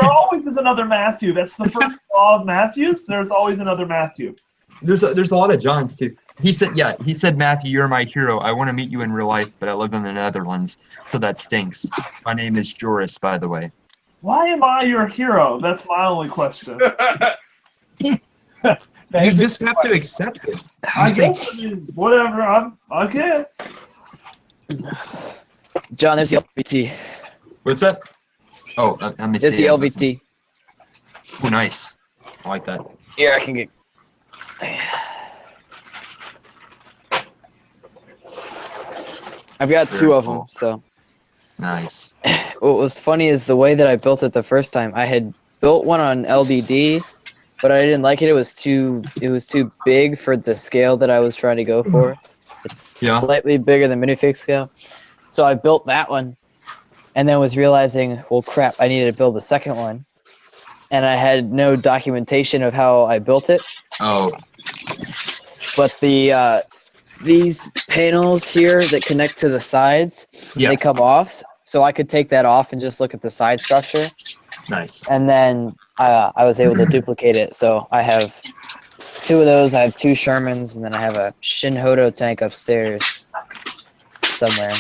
always is another Matthew. That's the first law of Matthews. There's always another Matthew. There's a lot of Johns too. He said, Matthew, you're my hero. I want to meet you in real life, but I live in the Netherlands, so that stinks. My name is Joris, by the way. Why am I your hero? That's my only question. You just have to accept it. I guess, whatever. I'm okay. John, there's the LVT. What's that? Oh, let me see. There's the LVT. Oh, nice. I like that. Here, I can get. I've got Very two of cool. them, so. Nice. What was funny is the way that I built it the first time. I had built one on LDD, but I didn't like it. It was too big for the scale that I was trying to go for. It's slightly bigger than minifig scale. So I built that one, and then was realizing, well, crap, I needed to build the second one. And I had no documentation of how I built it. Oh. But these panels here that connect to the sides, they come off. So I could take that off and just look at the side structure. Nice. And then I was able to duplicate it. So I have two of those. I have two Shermans, and then I have a Shin Hodo tank upstairs somewhere.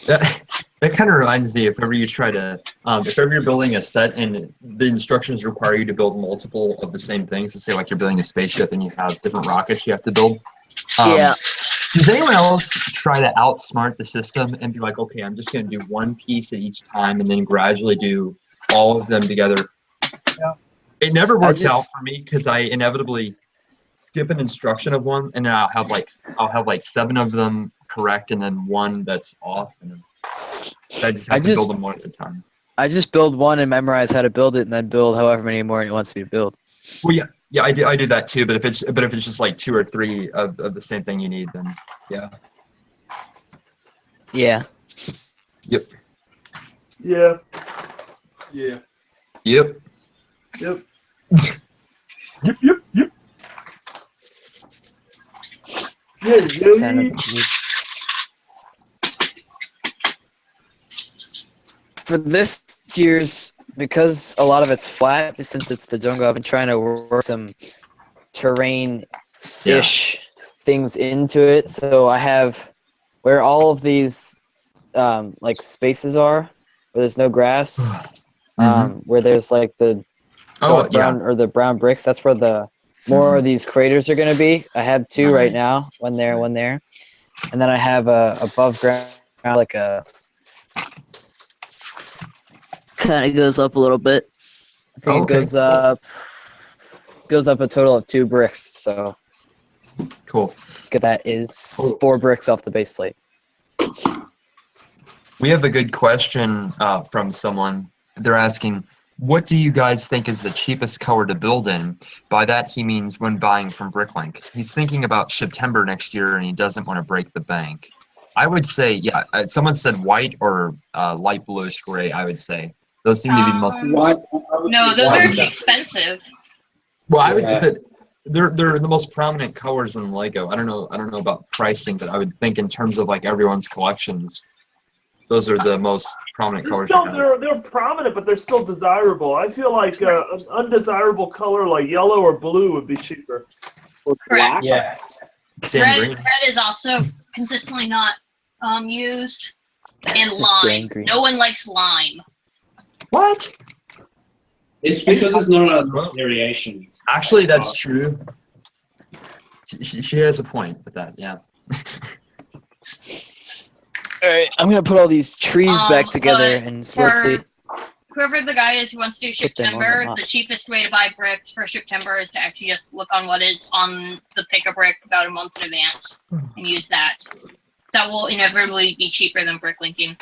That kind of reminds me, if ever you try to, if ever you're building a set and the instructions require you to build multiple of the same things, so say like you're building a spaceship and you have different rockets you have to build. Does anyone else try to outsmart the system and be like, okay, I'm just going to do one piece at each time and then gradually do all of them together? Yeah. It never works out for me because I inevitably skip an instruction of one, and then I'll have like 7 of them correct and then one that's off, and then I just have to build them one at a time. I just build one and memorize how to build it, and then build however many more it wants me to build. Well, yeah, I do that too. But if it's just like 2 or 3 of the same thing you need, then yeah. Yeah. Yep. Yeah. Yeah. Yep. Yep. Yep. Yeah, For this year's, because a lot of it's flat, since it's the jungle, I've been trying to work some terrain-ish things into it. So I have where all of these like spaces are, where there's no grass, where there's like the brown or the brown bricks. That's where the more of these craters are going to be. I have 2 right now, one there, one there, and then I have a above ground like a. Kind of goes up a little bit. I think it goes up a total of 2 bricks. So cool. Look at that is 4 bricks off the base plate. We have a good question from someone. They're asking, what do you guys think is the cheapest color to build in? By that he means when buying from Bricklink. He's thinking about September next year and he doesn't want to break the bank. I would say, someone said white or light bluish gray, I would say. Those seem to be the most... No, those are too expensive. Well, I would they're the most prominent colors in Lego. I don't know about pricing, but I would think in terms of like everyone's collections, those are the most prominent colors. They're prominent, but they're still desirable. I feel like an undesirable color like yellow or blue would be cheaper. Or black. Yeah. Red is also consistently not used. And lime. No one likes lime. What? It's because there's not enough variation. Actually, that's true. She has a point with that, yeah. Alright, I'm gonna put all these trees back together but and slowly. Whoever the guy is who wants to do Put them on the September, map. the cheapest way to buy bricks for September is to actually just look on what is on the pick a brick about a month in advance and use that. That will inevitably be cheaper than brick linking.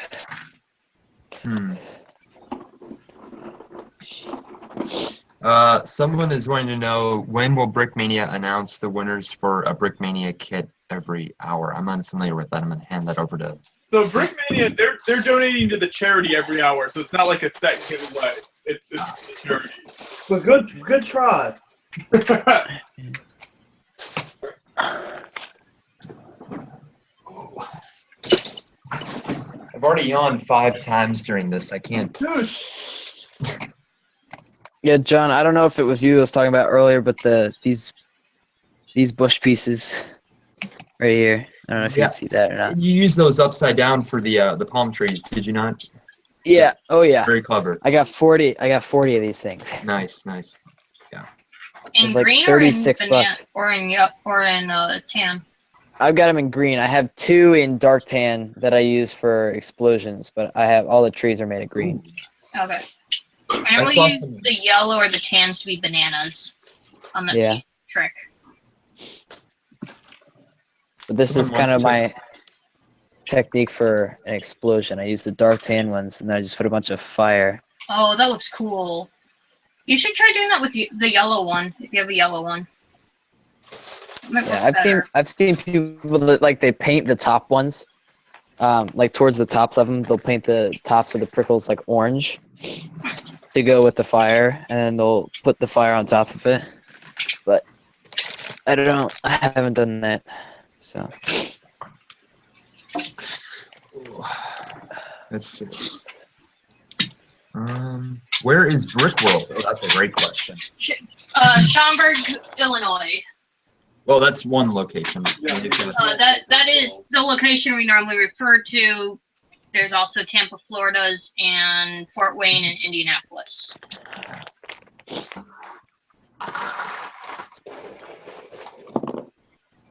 Someone is wanting to know, when will Brickmania announce the winners for a Brickmania kit every hour? I'm unfamiliar with that. I'm gonna hand that over to. So Brickmania, they're donating to the charity every hour, so it's not like a set giveaway. It's charity. But good try. I've already yawned 5 times during this. I can't. Yeah, John, I don't know if it was you I was talking about earlier, but these bush pieces right here. I don't know if you can see that or not. You use those upside down for the palm trees, did you not? Yeah. Oh yeah. Very clever. I got 40 of these things. Nice, nice. Yeah. In It's like green 36 or in bucks. or in tan. I've got them in green. I have 2 in dark tan that I use for explosions, but I have all the trees are made of green. Okay. I normally use the yellow or the tans to be bananas on that trick. But this is kind of my technique for an explosion. I use the dark tan ones, and then I just put a bunch of fire. Oh, that looks cool. You should try doing that with the yellow one, if you have a yellow one. Yeah, I've seen people that like they paint the top ones, like towards the tops of them. They'll paint the tops of the prickles like orange to go with the fire, and then they'll put the fire on top of it. But I don't know. I haven't done that. So let's see. Where is Brickworld? Oh, that's a great question. Schaumburg, Illinois. Well, that's one location. That is the location we normally refer to. There's also Tampa, Florida's, and Fort Wayne and Indianapolis.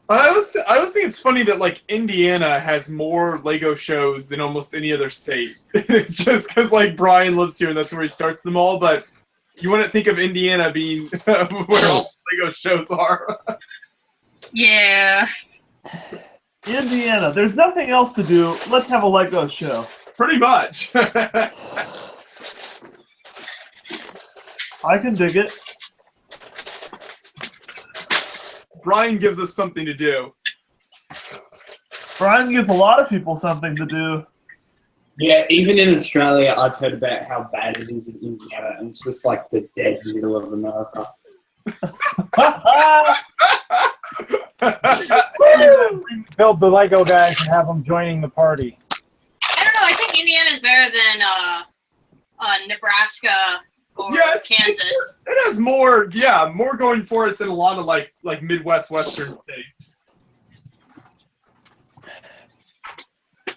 I always think it's funny that like Indiana has more Lego shows than almost any other state. It's just because like Brian lives here and that's where he starts them all. But you wouldn't think of Indiana being where all Lego shows are. Yeah. Indiana. There's nothing else to do. Let's have a Lego show. Pretty much. I can dig it. Brian gives us something to do. Brian gives a lot of people something to do. Yeah, even in Australia, I've heard about how bad it is in Indiana, and it's just like the dead middle of America. Build the Lego guys and have them joining the party. I don't know. I think Indiana's better than Nebraska or Kansas. It has more going for it than a lot of like Midwest Western states.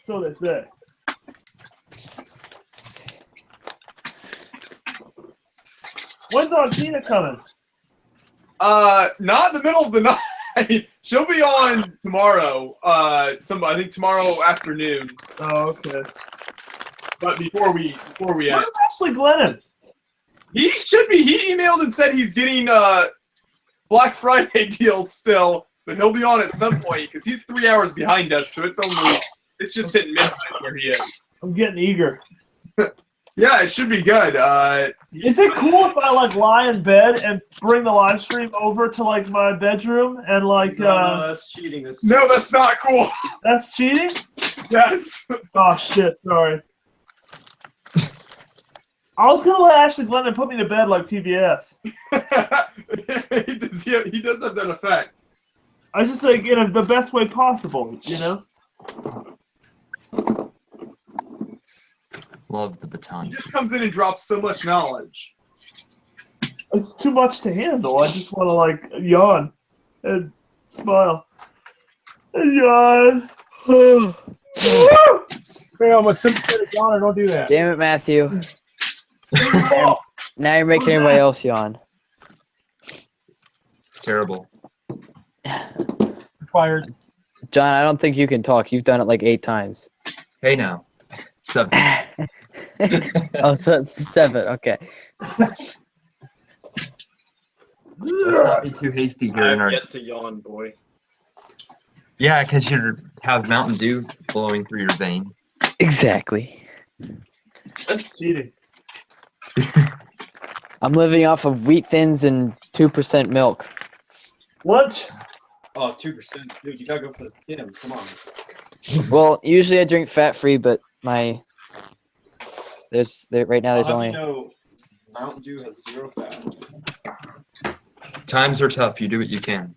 So they say. When's Tina coming? Not in the middle of the night. She'll be on tomorrow. I think tomorrow afternoon. Oh, okay. But before we end. Where's Ashley Glennon? He should be. He emailed and said he's getting Black Friday deals still, but he'll be on at some point because he's 3 hours behind us. So it's just hitting midnight where he is. I'm getting eager. Yeah, it should be good. Is it cool if I like lie in bed and bring the live stream over to like my bedroom and like? No, that's cheating. No, that's not cool. That's cheating. Yes. Oh shit! Sorry. I was gonna let Ashley Glennon put me to bed like PBS. He does have that effect. I just like in the best way possible, you know. Love the baton. He just comes in and drops so much knowledge. It's too much to handle. I just want to like yawn and smile and yawn. I'm a sympathetic yawner. Don't do that. Damn it, Matthew. Now you're making everybody else yawn. It's terrible. Required. John, I don't think you can talk. You've done it like 8 times. Hey now. 7. Oh, so it's 7. Okay. Let's not be too hasty here in I've our. yet to yawn, boy. Yeah, because you have Mountain Dew flowing through your vein. Exactly. That's cheating. I'm living off of wheat thins and 2% milk. What? Oh, 2%. Dude, you gotta go for the skim. Come on. Well, usually I drink fat-free, but right now there's I'll only. have you know, Mountain Dew has 0 fat. Times are tough. You do what you can.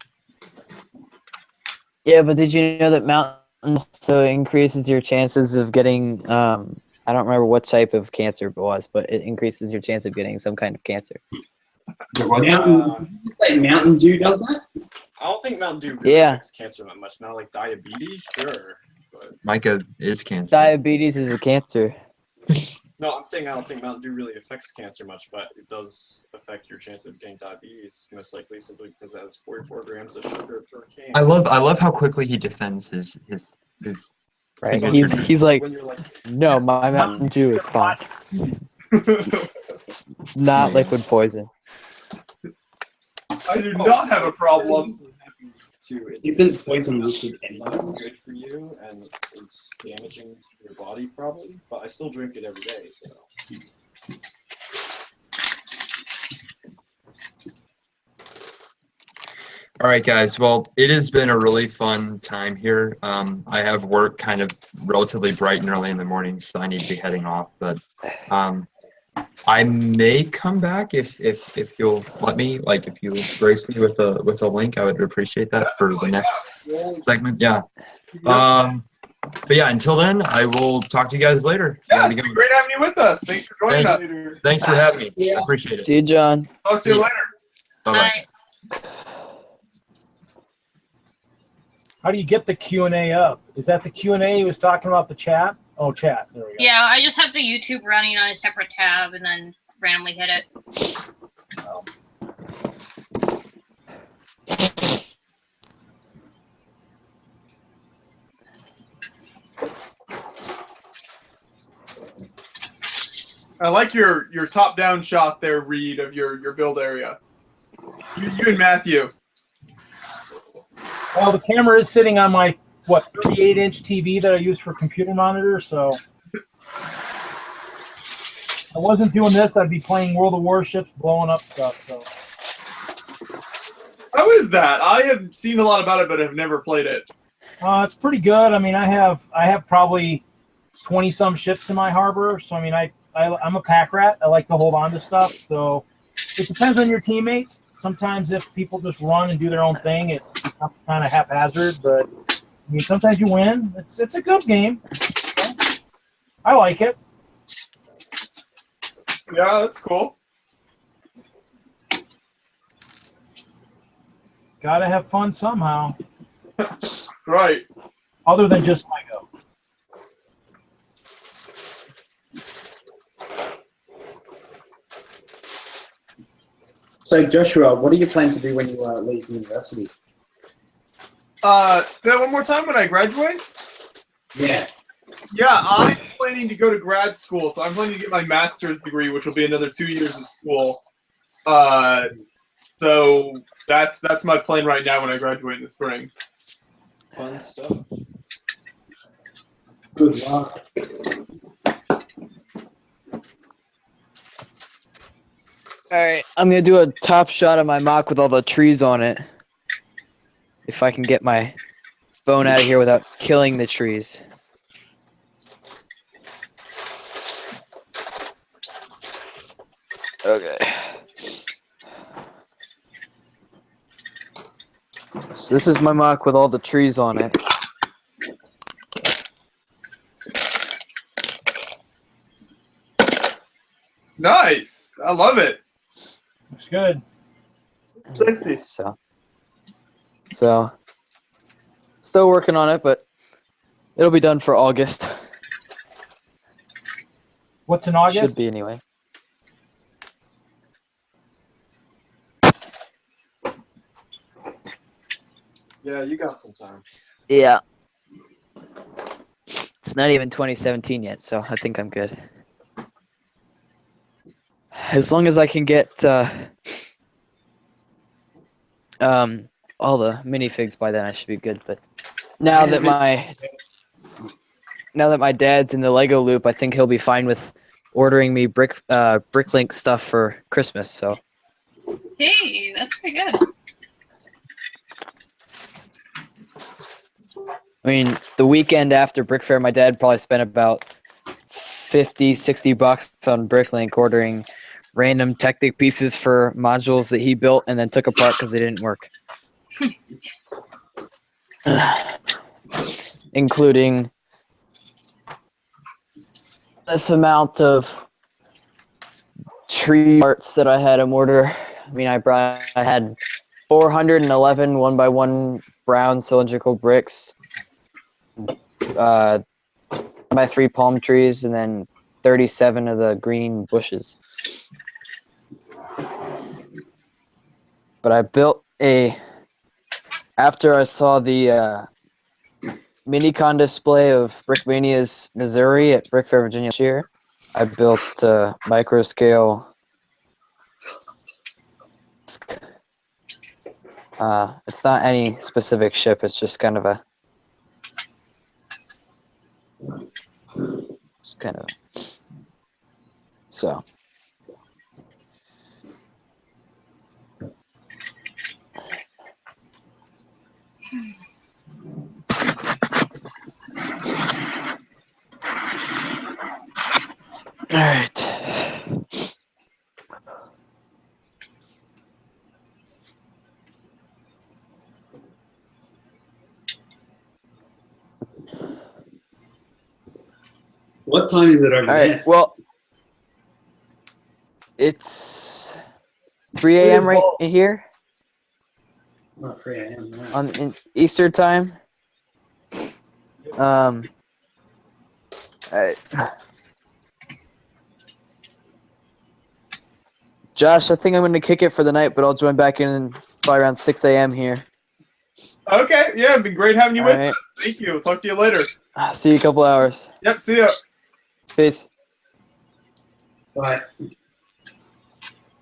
Yeah, but did you know that mountain also increases your chances of getting I don't remember what type of cancer it was, but it increases your chance of getting some kind of cancer. Mountain Dew does that? I don't think Mountain Dew really affects cancer that much. Now, like diabetes, sure. But Micah is cancer. Diabetes is a cancer. no, I'm saying I don't think Mountain Dew really affects cancer much, but it does affect your chance of getting diabetes, most likely simply because it has 44 grams of sugar per can. I love how quickly he defends his Right. single He's sugar. he's like, When you're like, no, my Mountain Dew is fine. It's not liquid poison. I do not have a problem. Isn't poison liquid not good for you and is damaging your body probably, but I still drink it every day, so. All right, guys. Well, it has been a really fun time here. I have work kind of relatively bright and early in the morning, so I need to be heading off. But I may come back if you'll let me. Like, if you grace me with a link, I would appreciate that for the next segment. Yeah. But yeah, until then, I will talk to you guys later. Yeah, it's been great having you with us. Thanks for joining us. Thanks for having me. I appreciate it. See you, John. Talk to you later. Bye-bye. How do you get the Q&A up? Is that the Q&A he was talking about, the chat? Oh, chat. There we go. Yeah, I just have the YouTube running on a separate tab and then randomly hit it. Oh. I like your top-down shot there, Reed, of your build area. You and Matthew. Well, the camera is sitting on my, 38-inch TV that I use for computer monitor, so if I wasn't doing this, I'd be playing World of Warships, blowing up stuff. So. How is that? I have seen a lot about it, but have never played it. It's pretty good. I mean, I have probably 20-some ships in my harbor, so I mean, I'm a pack rat. I like to hold on to stuff, so it depends on your teammates. Sometimes if people just run and do their own thing, it becomes kind of haphazard, but I mean, sometimes you win. It's a good game. I like it. Yeah, that's cool. Gotta have fun somehow. Right. Other than just Lego. So, Joshua, what are you planning to do when you leave university? Say that one more time. When I graduate? Yeah. Yeah, I'm planning to go to grad school, so I'm planning to get my master's degree, which will be another 2 years of school. So that's my plan right now when I graduate in the spring. Fun stuff. Good luck. All right, I'm gonna do a top shot of my mock with all the trees on it. If I can get my phone out of here without killing the trees. Okay. So this is my mock with all the trees on it. Nice. I love it. Looks good. Sexy. So still working on it, but it'll be done for August. What's in August? Should be anyway. Yeah, you got some time. Yeah. It's not even 2017 yet, so I think I'm good. As long as I can get all the minifigs by then, I should be good. But now that my dad's in the Lego loop, I think he'll be fine with ordering me Bricklink stuff for Christmas. So. Hey, that's pretty good. I mean, the weekend after Brick Fair, my dad probably spent about $50-$60 on Bricklink ordering random Technic pieces for modules that he built and then took apart because they didn't work. Including this amount of tree parts that I had him order. I mean, I had 411 1x1 brown cylindrical bricks, by 3 palm trees, and then 37 of the green bushes. But I built after I saw the Minicon display of Brickmania's Missouri at Brick Fair, Virginia this year, I built a micro scale. It's not any specific ship, it's just kind of a so. All right. What time is it over there? All right. Well, it's 3 a.m. right in here. Oh, 3 a.m. In Eastern time. Josh, I think I'm going to kick it for the night, but I'll join back in probably around 6 a.m. here. Okay, yeah, it'd been great having you All with right. us. Thank you. We'll talk to you later. See you in a couple hours. Yep, see ya. Peace. Bye.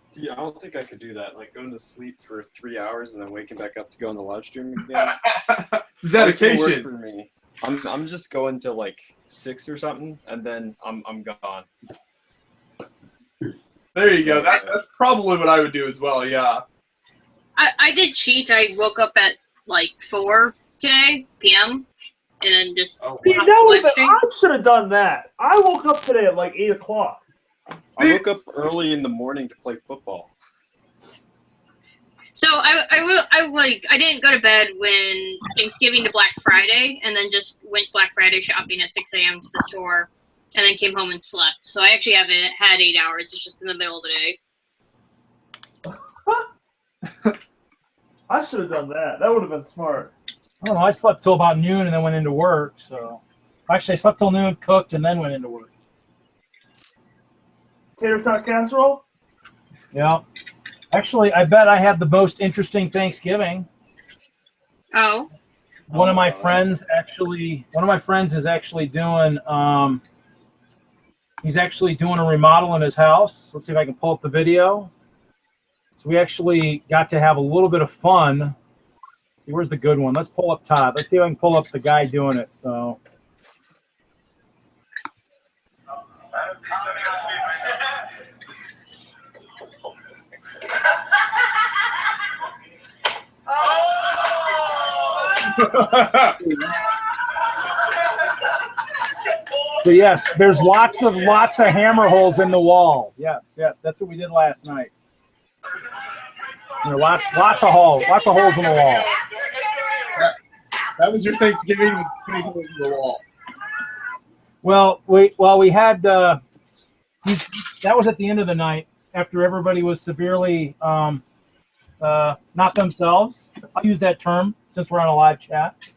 See, I don't think I could do that. Like going to sleep for 3 hours and then waking back up to go on the live stream again. It's dedication. That's gonna work for me. I'm just going to like 6 or something, and then I'm gone. There you go. That's probably what I would do as well. Yeah. I did cheat. I woke up at like 4 today p.m. and just. See, I should have done that. I woke up today at like 8 o'clock. I woke up early in the morning to play football. So I didn't go to bed when Thanksgiving to Black Friday, and then just went Black Friday shopping at 6 a.m. to the store, and then came home and slept. So I actually haven't had 8 hours. It's just in the middle of the day. I should have done that. That would have been smart. I don't know. I slept till about noon and then went into work. So actually, I slept till noon, cooked, and then went into work. Tater tot casserole? Yeah. Actually, I bet I had the most interesting Thanksgiving. Oh. One of my friends is actually doing he's actually doing a remodel in his house. Let's see if I can pull up the video. So we actually got to have a little bit of fun. Where's the good one? Let's pull up Todd. Let's see if I can pull up the guy doing it. So So yes, there's lots of hammer holes in the wall. Yes, that's what we did last night. There are lots of holes in the wall. That was your Thanksgiving, was putting holes in the wall. Well, we had that was at the end of the night after everybody was severely not themselves. I'll use that term since we're on a live chat.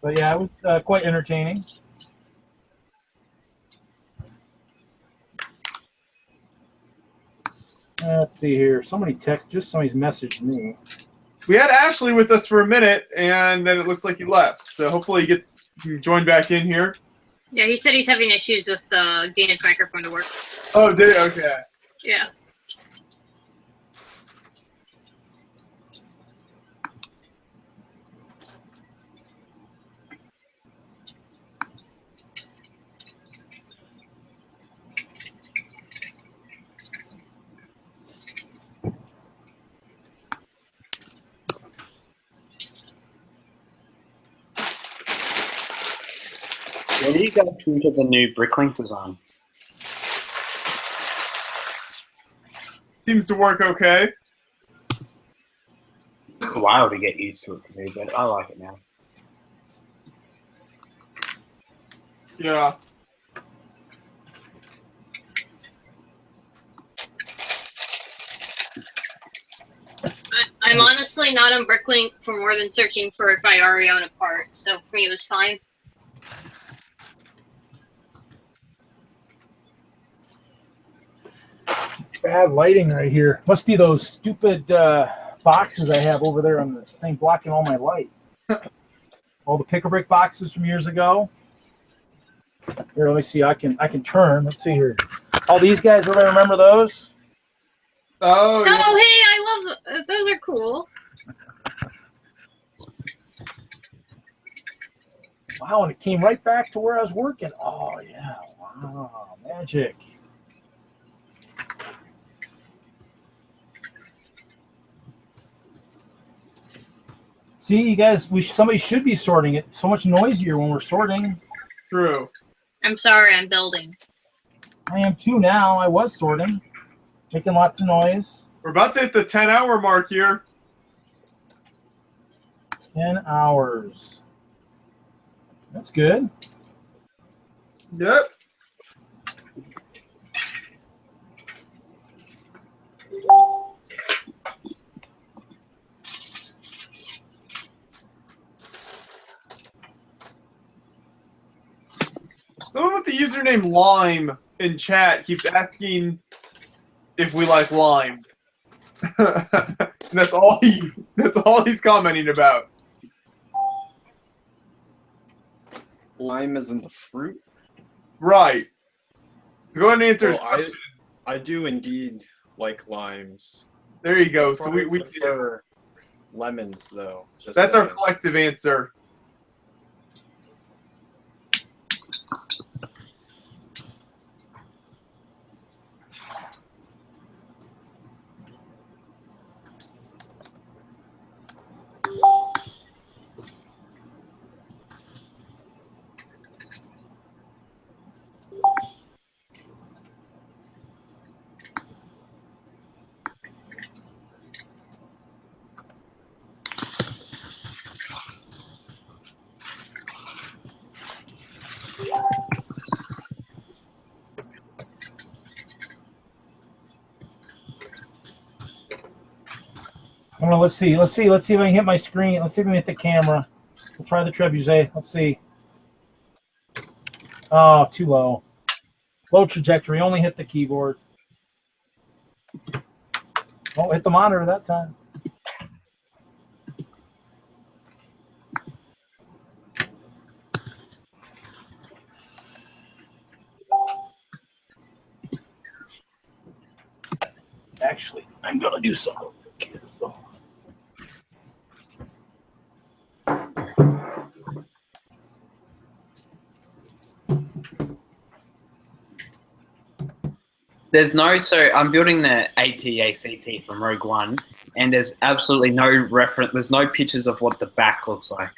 But yeah, it was quite entertaining. Let's see here. Somebody's messaged me. We had Ashley with us for a minute, and then it looks like he left. So hopefully he gets joined back in here. Yeah, he said he's having issues with getting his microphone to work. Oh, did okay. Yeah. What do you guys think of the new Bricklink design? Seems to work okay. Took a while to get used to it for me, but I like it now. Yeah. I'm honestly not on Bricklink for more than searching for if I already own a part, so for me it was fine. Bad lighting right here. Must be those stupid boxes I have over there on the thing blocking all my light. All the pick-a-brick boxes from years ago. Here, let me see. I can turn. Let's see here. All these guys. Everybody remember those? Oh. Oh, hey, I love those. Are cool. Wow, and it came right back to where I was working. Oh yeah. Wow, magic. See, you guys, somebody should be sorting it. So much noisier when we're sorting. True. I'm sorry, I'm building. I am too now. I was sorting, making lots of noise. We're about to hit the 10-hour mark here. 10 hours. That's good. Yep. Someone with the username Lime in chat keeps asking if we like lime. And that's all he's commenting about. Lime isn't the fruit? Right. So go ahead and answer his Well, question. I do indeed like limes. There you go. So Probably we prefer lemons though. Just that's our saying. collective answer. Let's see if I can hit my screen. Let's see if I can hit the camera. We'll try the trebuchet. Let's see. Oh, too low. Low trajectory. Only hit the keyboard. Oh, hit the monitor that time. Actually, I'm gonna do something. There's no, so I'm building the AT-ACT from Rogue One, and there's absolutely no reference, there's no pictures of what the back looks like.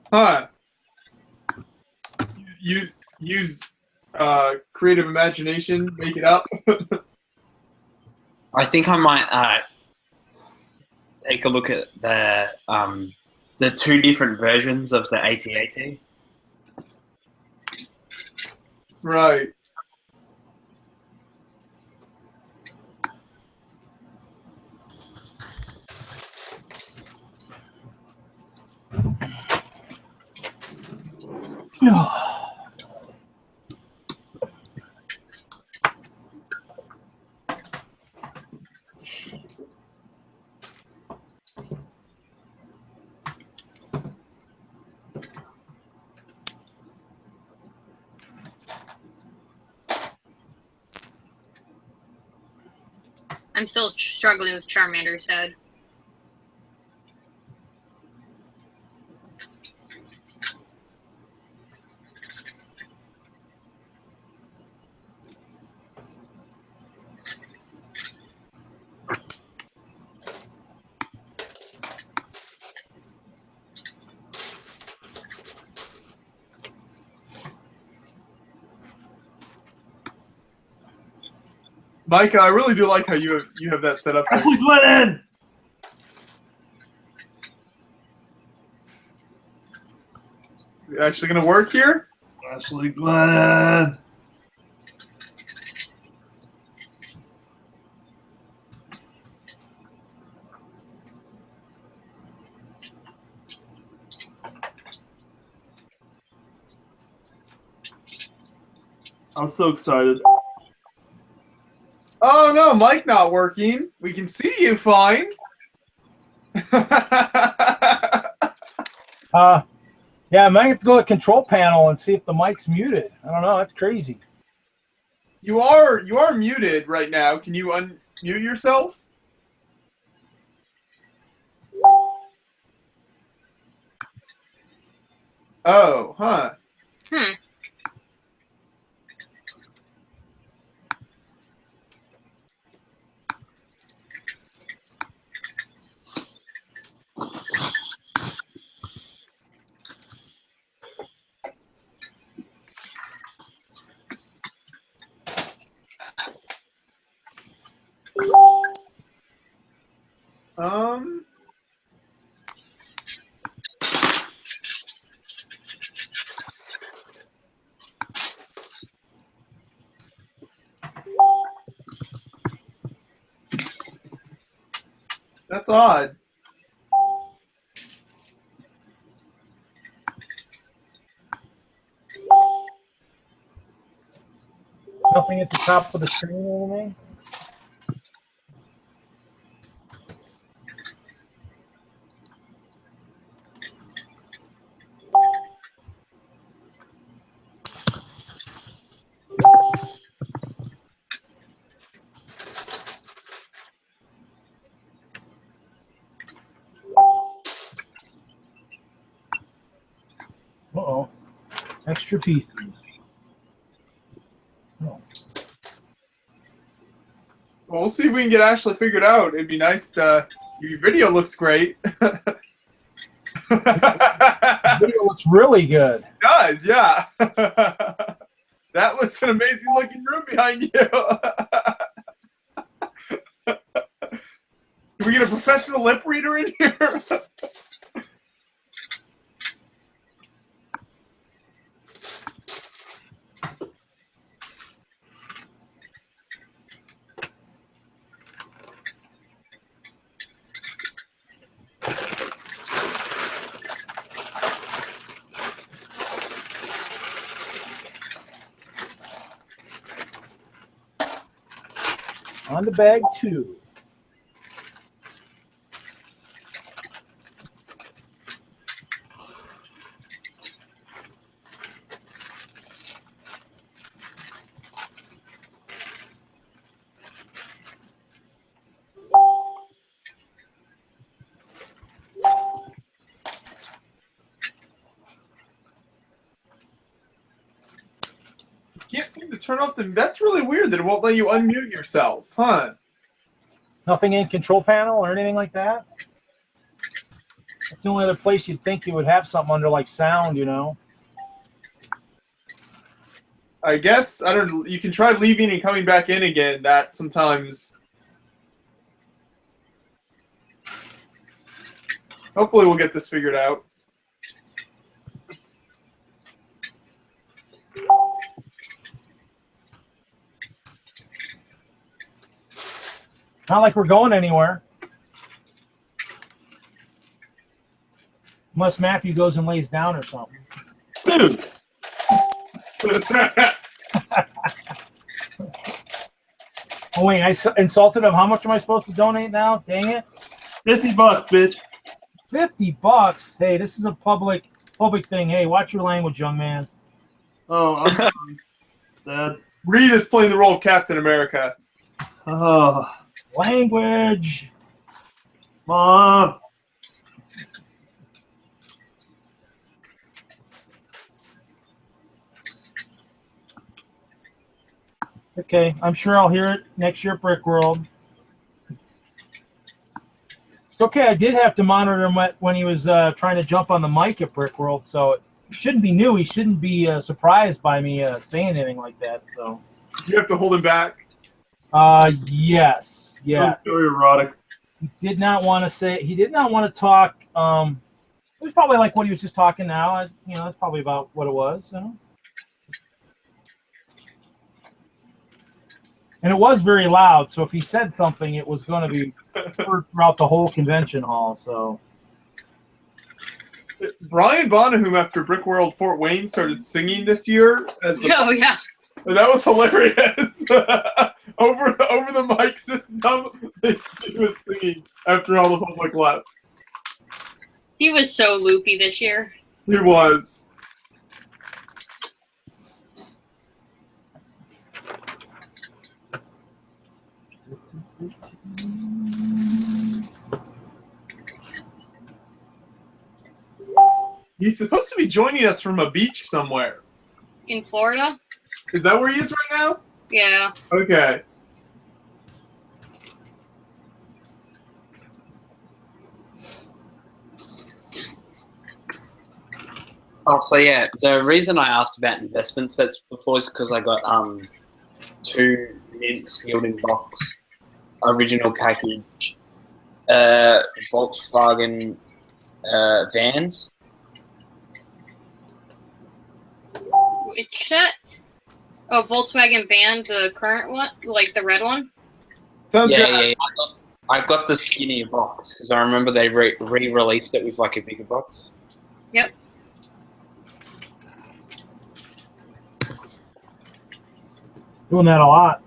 Huh. Use creative imagination, make it up. I think I might take a look at the two different versions of the AT-AT. Right. I'm still struggling with Charmander's head. Micah, I really do like how you have that set up. Ashley Glennon! Is it actually going to work here? Ashley Glennon! I'm so excited. Oh no, mic not working. We can see you fine. Yeah, I might have to go to control panel and see if the mic's muted. I don't know. That's crazy. You are muted right now. Can you unmute yourself? Oh, huh. That's odd. Nothing at the top of the screen or anything? Uh-oh. Extra pieces. Well, we'll see if we can get Ashley figured out. It'd be nice to. Your video looks great. Video looks really good. It does, yeah. That looks an amazing looking room behind you. Can we get a professional lip reader in here? On to bag 2. Can't seem to turn off the. That's really weird that it won't let you unmute yourself, huh? Nothing in control panel or anything like that? That's the only other place you'd think you would have something under like sound, you know? I guess I don't. You can try leaving and coming back in again. That sometimes. Hopefully, we'll get this figured out. Not like we're going anywhere. Unless Matthew goes and lays down or something. Dude! Oh, wait, I insulted him. How much am I supposed to donate now? Dang it. $50, bitch. $50? Hey, this is a public thing. Hey, watch your language, young man. Oh, I'm sorry. Dad. Reed is playing the role of Captain America. Oh. Language. Mom. Okay, I'm sure I'll hear it next year at Brick World. It's okay, I did have to monitor him when he was trying to jump on the mic at Brick World, so it shouldn't be new. He shouldn't be surprised by me saying anything like that. So You have to hold him back. Yes. So erotic. He did not want to say. He did not want to talk. It was probably like what he was just talking now. You know, that's probably about what it was. You know? And it was very loud, so if he said something, it was going to be heard throughout the whole convention hall. So Brian Bonahum, after Brick World Fort Wayne, started singing this year as the. Oh yeah. That was hilarious. over the mic system, he was singing after all the public left. He was so loopy this year. He was. He's supposed to be joining us from a beach somewhere. In Florida? Is that where he is right now? Yeah. Okay. Oh, so yeah, the reason I asked about investment sets before is because I got 2 mint sealed in box original package Volkswagen vans. Which set? Oh, Volkswagen van, the current one, like the red one. Yeah. I got the skinnier box because I remember they re-released it with like a bigger box. Yep. doing that a lot.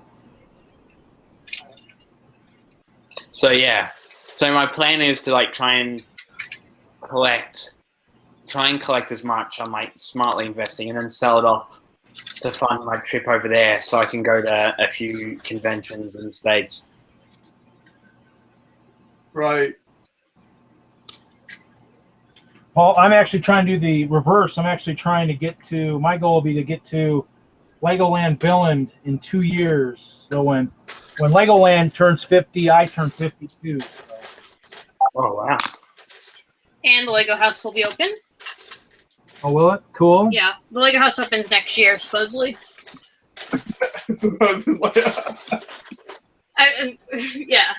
So yeah, so my plan is to like try and collect as much on like smartly investing, and then sell it off to fund my trip over there, so I can go to a few conventions in the States. Right. Paul, I'm actually trying to do the reverse. I'm actually trying to get to, my goal will be to get to Legoland Billund in 2 years. So when Legoland turns 50, I turn 52. So. Oh, wow. And the Lego house will be open. Oh, will it? Cool. Yeah, the Lego house opens next year, supposedly. Supposedly. Yeah.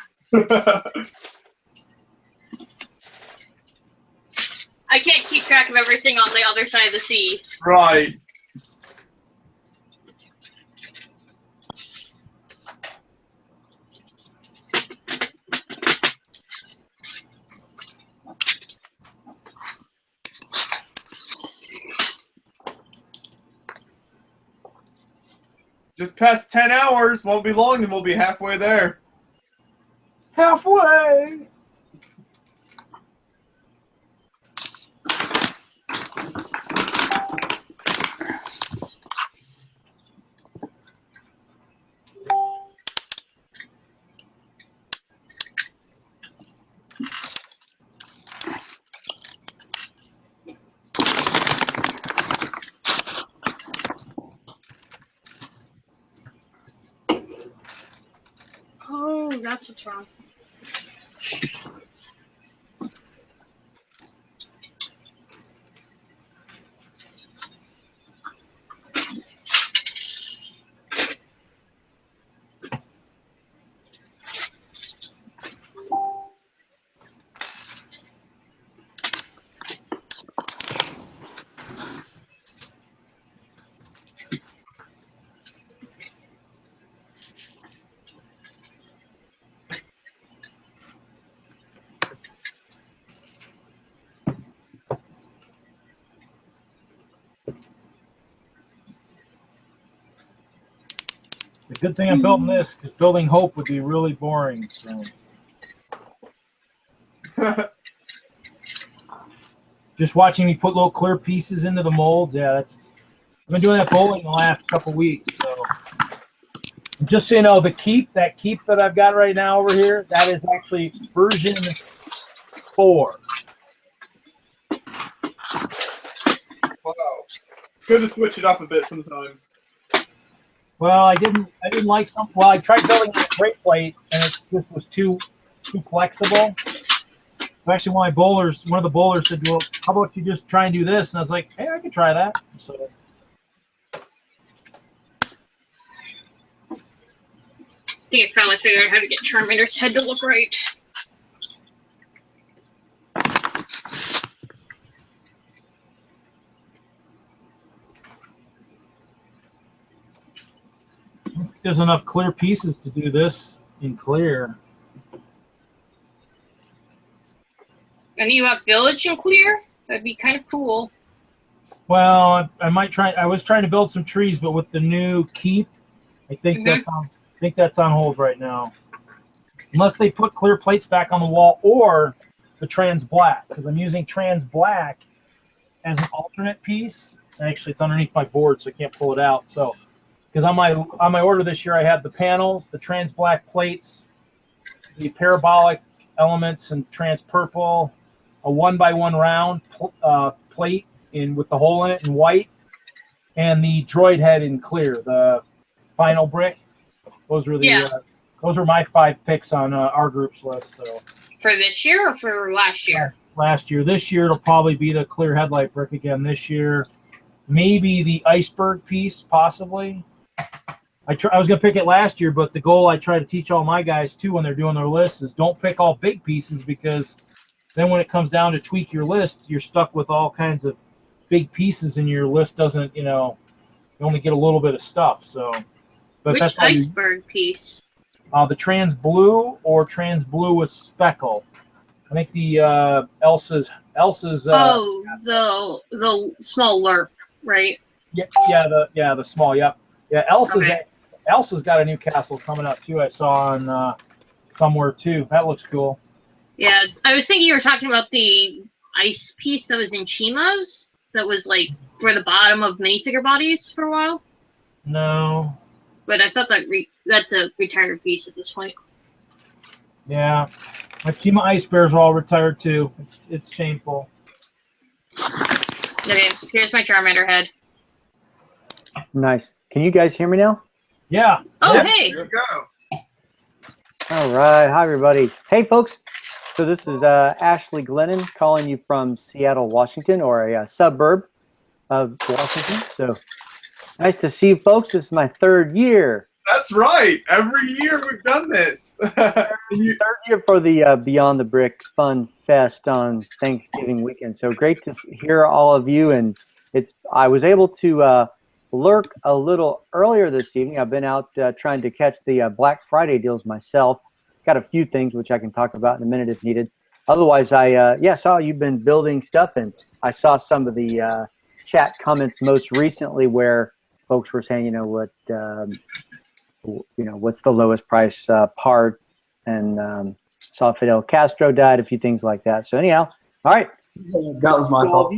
I can't keep track of everything on the other side of the sea. Right. Just past 10 hours, won't be long, and we'll be halfway there. Halfway! Oh, that's what's wrong. The good thing I'm building this, because building Hope would be really boring. So. Just watching me put little clear pieces into the molds, yeah, I've been doing that bowling the last couple weeks. So Just so you know, that keep that I've got right now over here, that is actually version 4. Wow. Good to switch it up a bit sometimes. Well, I didn't like some. Well, I tried building a crate plate, and it just was too flexible. So actually, one of the bowlers said, "Well, how about you just try and do this?" And I was like, "Hey, I could try that." So. I think I finally figured out how to get Charmander's head to look right. There's enough clear pieces to do this in clear. And you have village in clear? That'd be kind of cool. Well, I might try. I was trying to build some trees, but with the new keep, I think that's on hold right now. Unless they put clear plates back on the wall or the trans black, because I'm using trans black as an alternate piece. Actually, it's underneath my board, so I can't pull it out. So, because on my order this year, I had the panels, the trans black plates, the parabolic elements, and trans purple, a 1x1 round plate with the hole in it in white, and the droid head in clear, the final brick. Those were those were my 5 picks on our group's list. So for this year or for last year? Last year. This year it'll probably be the clear headlight brick again. This year, maybe the iceberg piece, possibly. I was gonna pick it last year, but the goal I try to teach all my guys too when they're doing their lists is don't pick all big pieces, because then when it comes down to tweak your list, you're stuck with all kinds of big pieces, and your list doesn't, you only get a little bit of stuff. So, but Which that's iceberg piece? The trans blue or trans blue with speckle. I think the Elsa's. The small lerp, right? The small. Yep. Yeah, Elsa's. Okay. Elsa's got a new castle coming up too. I saw on somewhere too. That looks cool. Yeah, I was thinking you were talking about the ice piece that was in Chima's. That was like for the bottom of minifigure bodies for a while. No. But I thought that's a retired piece at this point. Yeah, my Chima Ice Bears are all retired too. It's shameful. Okay, here's my Charmander head. Nice. Can you guys hear me now? Yeah. Oh, Yeah, hey. here we go. All right. Hi, everybody. Hey, folks. So this is Ashley Glennon calling you from Seattle, Washington, or a suburb of Washington. So nice to see you, folks. This is my 3rd year. That's right. Every year we've done this. Third year for the Beyond the Brick Fun Fest on Thanksgiving weekend. So great to hear all of you. And I was able to lurk a little earlier this evening. I've been out trying to catch the Black Friday deals myself. Got a few things which I can talk about in a minute if needed. Otherwise, I saw you've been building stuff, and I saw some of the chat comments most recently where folks were saying, what's the lowest price part, and saw Fidel Castro died, a few things like that. So anyhow, all right. That was my fault.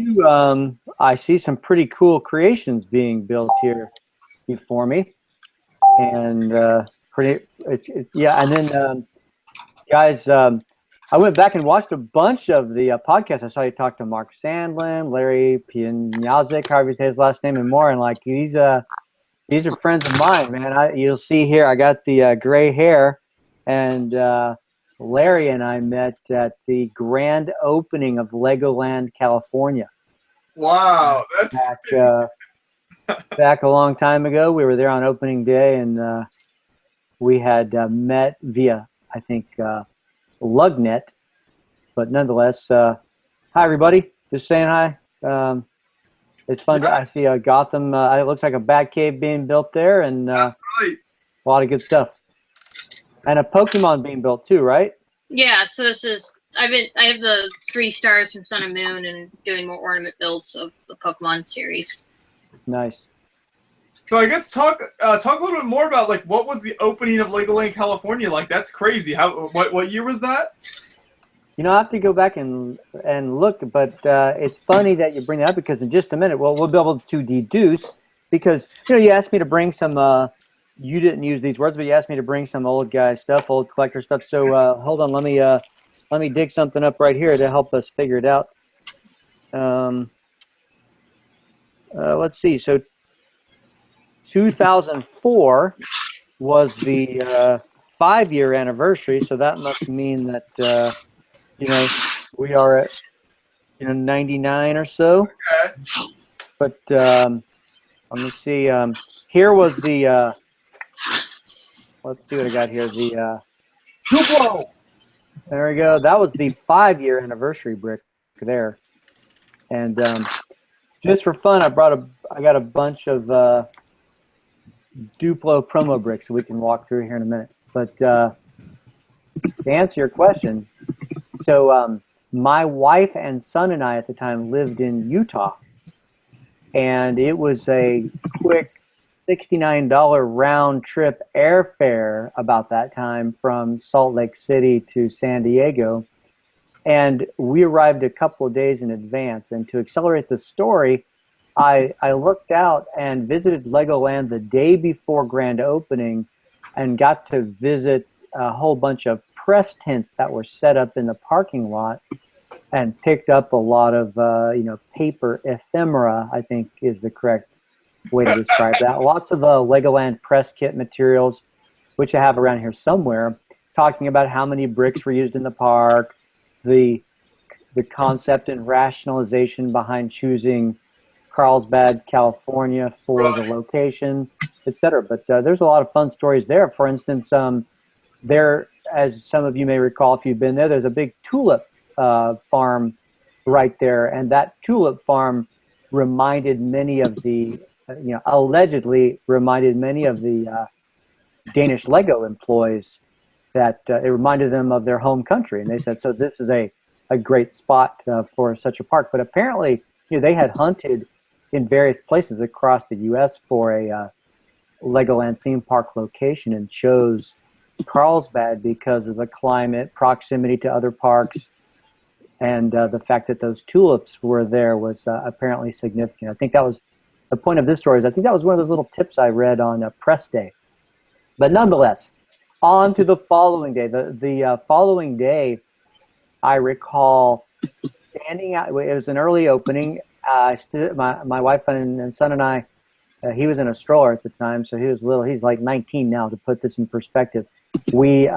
I see some pretty cool creations being built here before me, and and then guys, I went back and watched a bunch of the podcasts. I saw you talk to Mark Sandlin, Larry Pianyazik, however you say his last name, and more. And like these are friends of mine, man. You'll see here, I got the gray hair, and Larry and I met at the grand opening of Legoland, California. Wow, that's back a long time ago. We were there on opening day, and we had met via, I think, Lugnet, but nonetheless, hi everybody. Just saying hi. It's fun. I see Gotham. It looks like a bat cave being built there, and that's right. A lot of good stuff. And a Pokemon being built too, right? Yeah. So this is. I have the 3 stars from Sun and Moon, and doing more ornament builds of the Pokemon series. Nice. So I guess talk a little bit more about like what was the opening of Legoland California like? That's crazy. What year was that? I have to go back and look, but it's funny that you bring that up, because in just a minute, we'll be able to deduce, because you asked me to bring some you didn't use these words, but you asked me to bring some old guy stuff, old collector stuff. So hold on, let me dig something up right here to help us figure it out. Let's see. So 2004 was the 5-year anniversary. So that must mean that we are at 99 or so. Okay. But let me see. Here was the. Let's see what I got here. The Duplo. there we go. That was the 5-year anniversary brick there. And just for fun, I got a bunch of Duplo promo bricks that we can walk through here in a minute. But to answer your question, so my wife and son and I at the time lived in Utah, and it was a quick $69 round trip airfare about that time from Salt Lake City to San Diego. And we arrived a couple of days in advance. And to accelerate the story, I looked out and visited Legoland the day before grand opening and got to visit a whole bunch of press tents that were set up in the parking lot and picked up a lot of paper ephemera, I think is the correct way to describe that. Lots of Legoland press kit materials, which I have around here somewhere, talking about how many bricks were used in the park, the concept and rationalization behind choosing Carlsbad, California for the location, etc. But there's a lot of fun stories there. For instance, there, as some of you may recall if you've been there, there's a big tulip farm right there, and that tulip farm reminded many of the allegedly reminded many of the Danish Lego employees that it reminded them of their home country. And they said, so this is a great spot for such a park. But apparently, they had hunted in various places across the U.S. for a Legoland theme park location and chose Carlsbad because of the climate, proximity to other parks, and the fact that those tulips were there was apparently significant. I think that was the point of this story. I think that was one of those little tips I read on press day. But nonetheless, on to the following day. The following day, I recall standing out. It was an early opening. My wife and son and I, he was in a stroller at the time, so he was little. He's like 19 now, to put this in perspective. We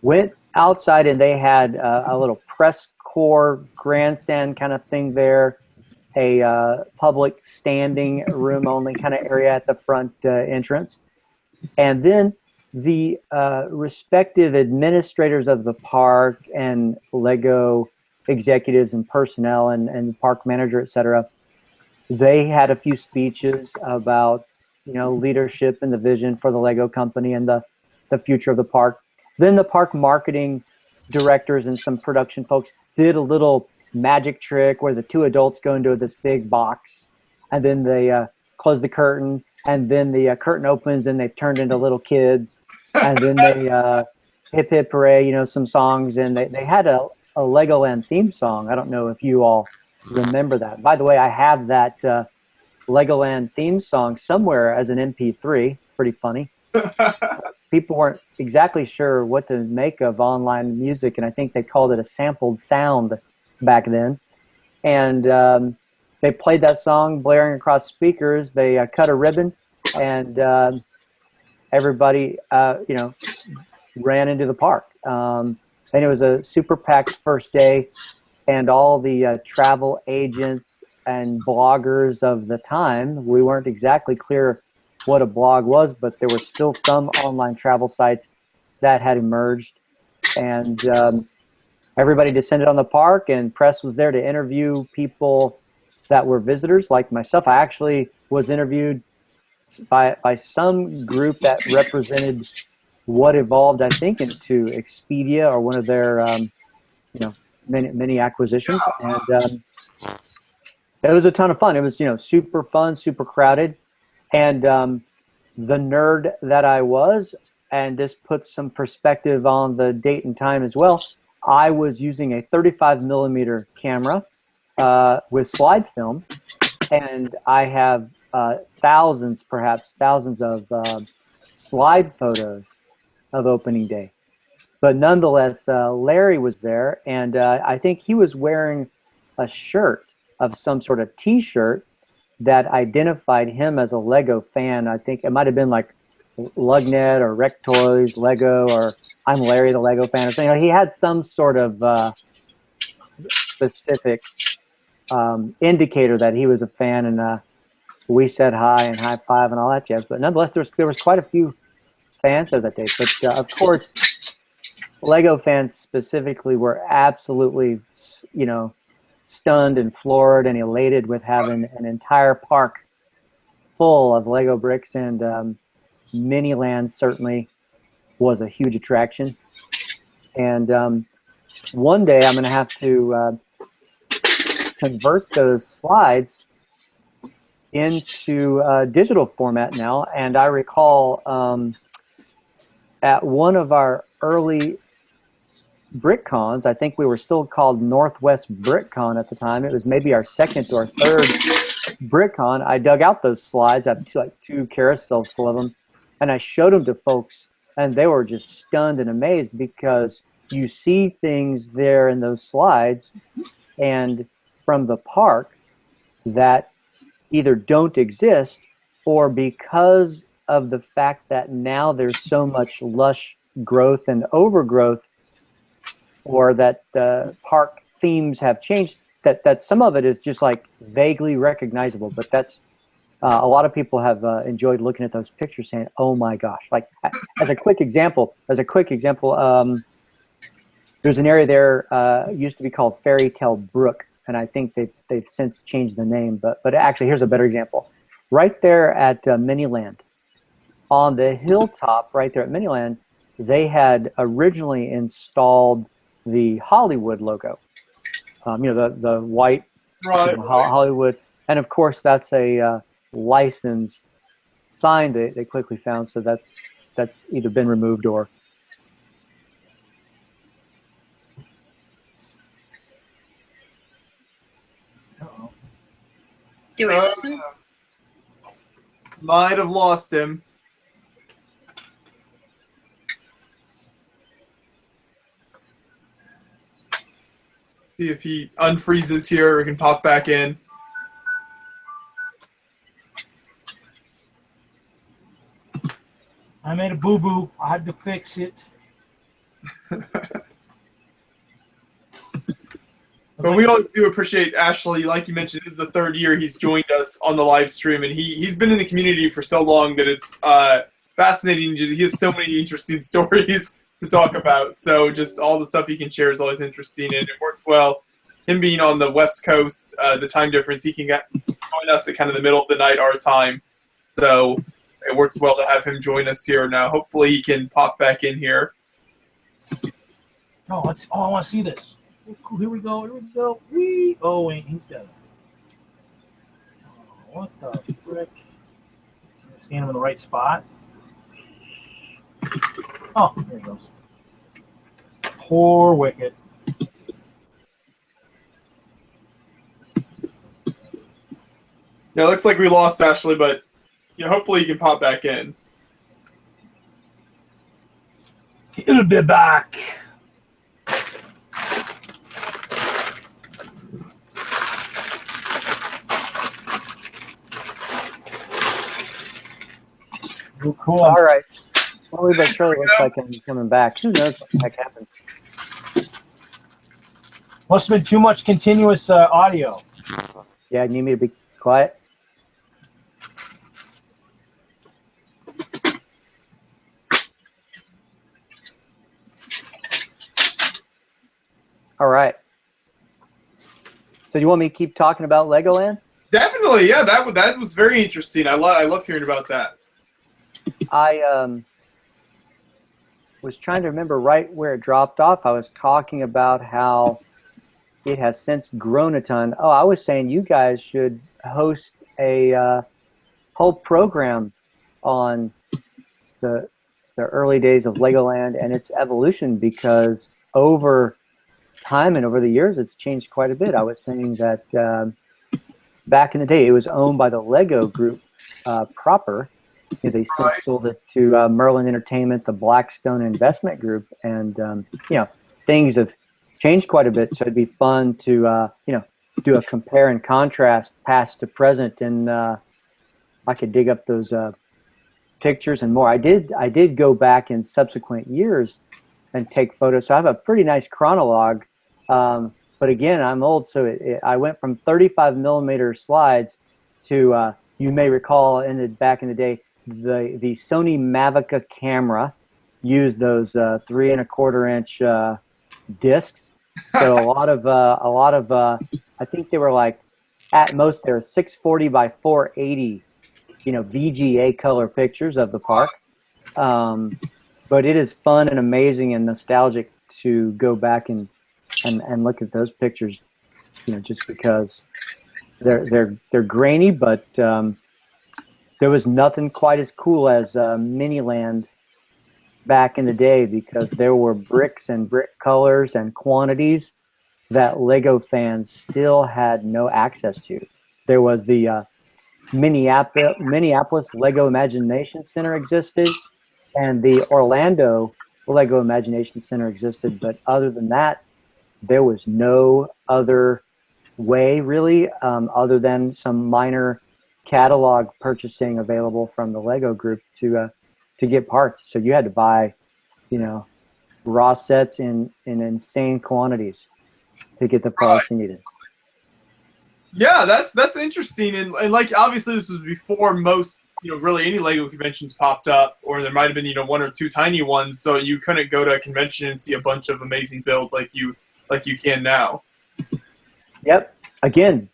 went outside, and they had a little press corps grandstand kind of thing there, a public standing room only kind of area at the front entrance. And then the respective administrators of the park and Lego executives and personnel and park manager, etc., they had a few speeches about leadership and the vision for the Lego company and the future of the park. Then the park marketing directors and some production folks did a little magic trick where the two adults go into this big box, and then they close the curtain, and then the curtain opens and they've turned into little kids, and then they hip hip hooray, some songs, and they had a Legoland theme song. I don't know if you all remember that. By the way, I have that Legoland theme song somewhere as an MP3. Pretty funny. People weren't exactly sure what to make of online music, and I think they called it a sampled sound back then. And they played that song blaring across speakers. They cut a ribbon, and everybody, ran into the park. And it was a super packed first day, and all the travel agents and bloggers of the time, we weren't exactly clear what a blog was, but there were still some online travel sites that had emerged. And everybody descended on the park, and press was there to interview people that were visitors like myself. I actually was interviewed by some group that represented what evolved, I think, into Expedia, or one of their many acquisitions. And it was a ton of fun. It was super fun, super crowded. And the nerd that I was, and this puts some perspective on the date and time as well, I was using a 35mm camera with slide film, and I have thousands, perhaps thousands of slide photos of opening day. But nonetheless, Larry was there, and I think he was wearing a shirt of some sort of T-shirt that identified him as a Lego fan. I think it might have been like Lugnet or Rec Toys, Lego, or I'm Larry the Lego fan or something. He had some sort of specific indicator that he was a fan, and we said hi and high five and all that jazz. But nonetheless, there was quite a few fans there that day. But of course, Lego fans specifically were absolutely, stunned and floored and elated with having an entire park full of Lego bricks, and Miniland certainly was a huge attraction. And one day I'm going to have to convert those slides into digital format now. And I recall at one of our early BrickCons, I think we were still called Northwest BrickCon at the time. It was maybe our second or third BrickCon. I dug out those slides. I have two carousels full of them, and I showed them to folks, and they were just stunned and amazed because you see things there in those slides and from the park that either don't exist, or because of the fact that now there's so much lush growth and overgrowth, or that the park themes have changed, that some of it is just like vaguely recognizable. But that's a lot of people have enjoyed looking at those pictures saying, oh my gosh. Like as a quick example, there's an area there used to be called Fairy Tale Brook, and I think they've since changed the name. But actually, here's a better example. Right there at Miniland, on the hilltop right there at Miniland, they had originally installed the Hollywood logo, the white Hollywood, and of course that's a licensed sign they quickly found, so that's either been removed or. Do we listen? Might have lost him. See if he unfreezes here or can pop back in. I made a boo-boo. I had to fix it. But we always do appreciate Ashley. Like you mentioned, this is the third year he's joined us on the live stream, and he's been in the community for so long that it's fascinating. He has so many interesting stories to talk about. So just all the stuff he can share is always interesting, and it works well. Him being on the West Coast, the time difference, he can join us at kind of the middle of the night our time. So it works well to have him join us here now. Hopefully he can pop back in here. Oh, I want to see this. Cool. Here we go. Whee! Oh, wait, he's got it. Oh, what the frick? Stand him in the right spot. Oh, there he goes. Poor Wicket. Yeah, it looks like we lost Ashley, but hopefully he can pop back in. He'll be back. Cool. All right. Slowly but surely looks like I'm coming back. Who knows what the heck happened? Must have been too much continuous audio. Yeah, you need me to be quiet? All right. So do you want me to keep talking about Legoland? Definitely, yeah. That was very interesting. I love hearing about that. I was trying to remember right where it dropped off. I was talking about how it has since grown a ton. Oh, I was saying you guys should host a whole program on the early days of Legoland and its evolution, because over time and over the years it's changed quite a bit. I was saying that back in the day it was owned by the Lego group, proper. They since sold it to Merlin Entertainment, the Blackstone Investment Group, and things have changed quite a bit. So it'd be fun to do a compare and contrast, past to present, and I could dig up those pictures and more. I did go back in subsequent years and take photos. So I have a pretty nice chronologue. But again, I'm old, so I went from 35 millimeter slides to you may recall back in the day, the Sony Mavica camera used those 3 1/4 inch discs. So a lot of I think they were like, at most they're 640 by 480, VGA color pictures of the park. But it is fun and amazing and nostalgic to go back and look at those pictures, just because they're grainy, but there was nothing quite as cool as Miniland back in the day, because there were bricks and brick colors and quantities that Lego fans still had no access to. There was the Minneapolis Lego Imagination Center existed, and the Orlando Lego Imagination Center existed, but other than that, there was no other way really, other than some minor catalog purchasing available from the Lego group to get parts. So you had to buy, raw sets in insane quantities to get the parts you needed. Yeah, that's interesting, and like obviously this was before most really any Lego conventions popped up, or there might have been 1 or 2 tiny ones, so you couldn't go to a convention and see a bunch of amazing builds like you can now. Yep. Again,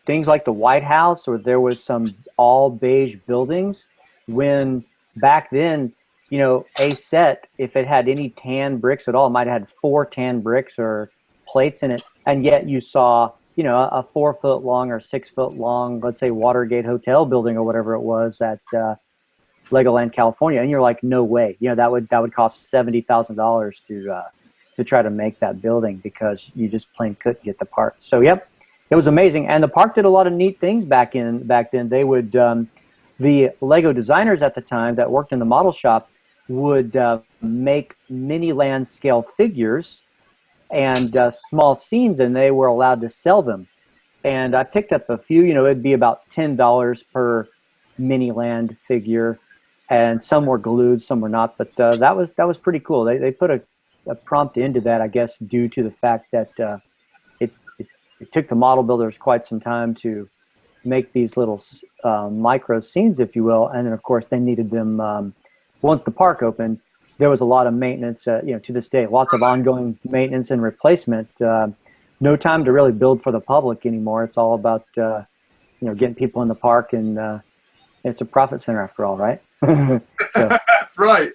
things like the White House, or there was some all beige buildings, when back then, a set, if it had any tan bricks at all, it might have had 4 tan bricks or plates in it, and yet you saw a 4 foot long or 6 foot long, let's say Watergate Hotel building or whatever it was at Legoland, California, and you're like, no way, that would cost $70,000 to try to make that building, because you just plain couldn't get the parts. So yep, it was amazing, and the park did a lot of neat things back then. They would the Lego designers at the time that worked in the model shop would make Miniland scale figures and small scenes, and they were allowed to sell them. And I picked up a few. It'd be about $10 per Miniland figure, and some were glued, some were not. But that was pretty cool. They put a prompt into that, I guess, due to the fact that it took the model builders quite some time to make these little micro scenes, if you will, and then of course they needed them once the park opened. There was a lot of maintenance, to this day, lots of ongoing maintenance and replacement. No time to really build for the public anymore. It's all about getting people in the park, and it's a profit center after all, right? So, that's right.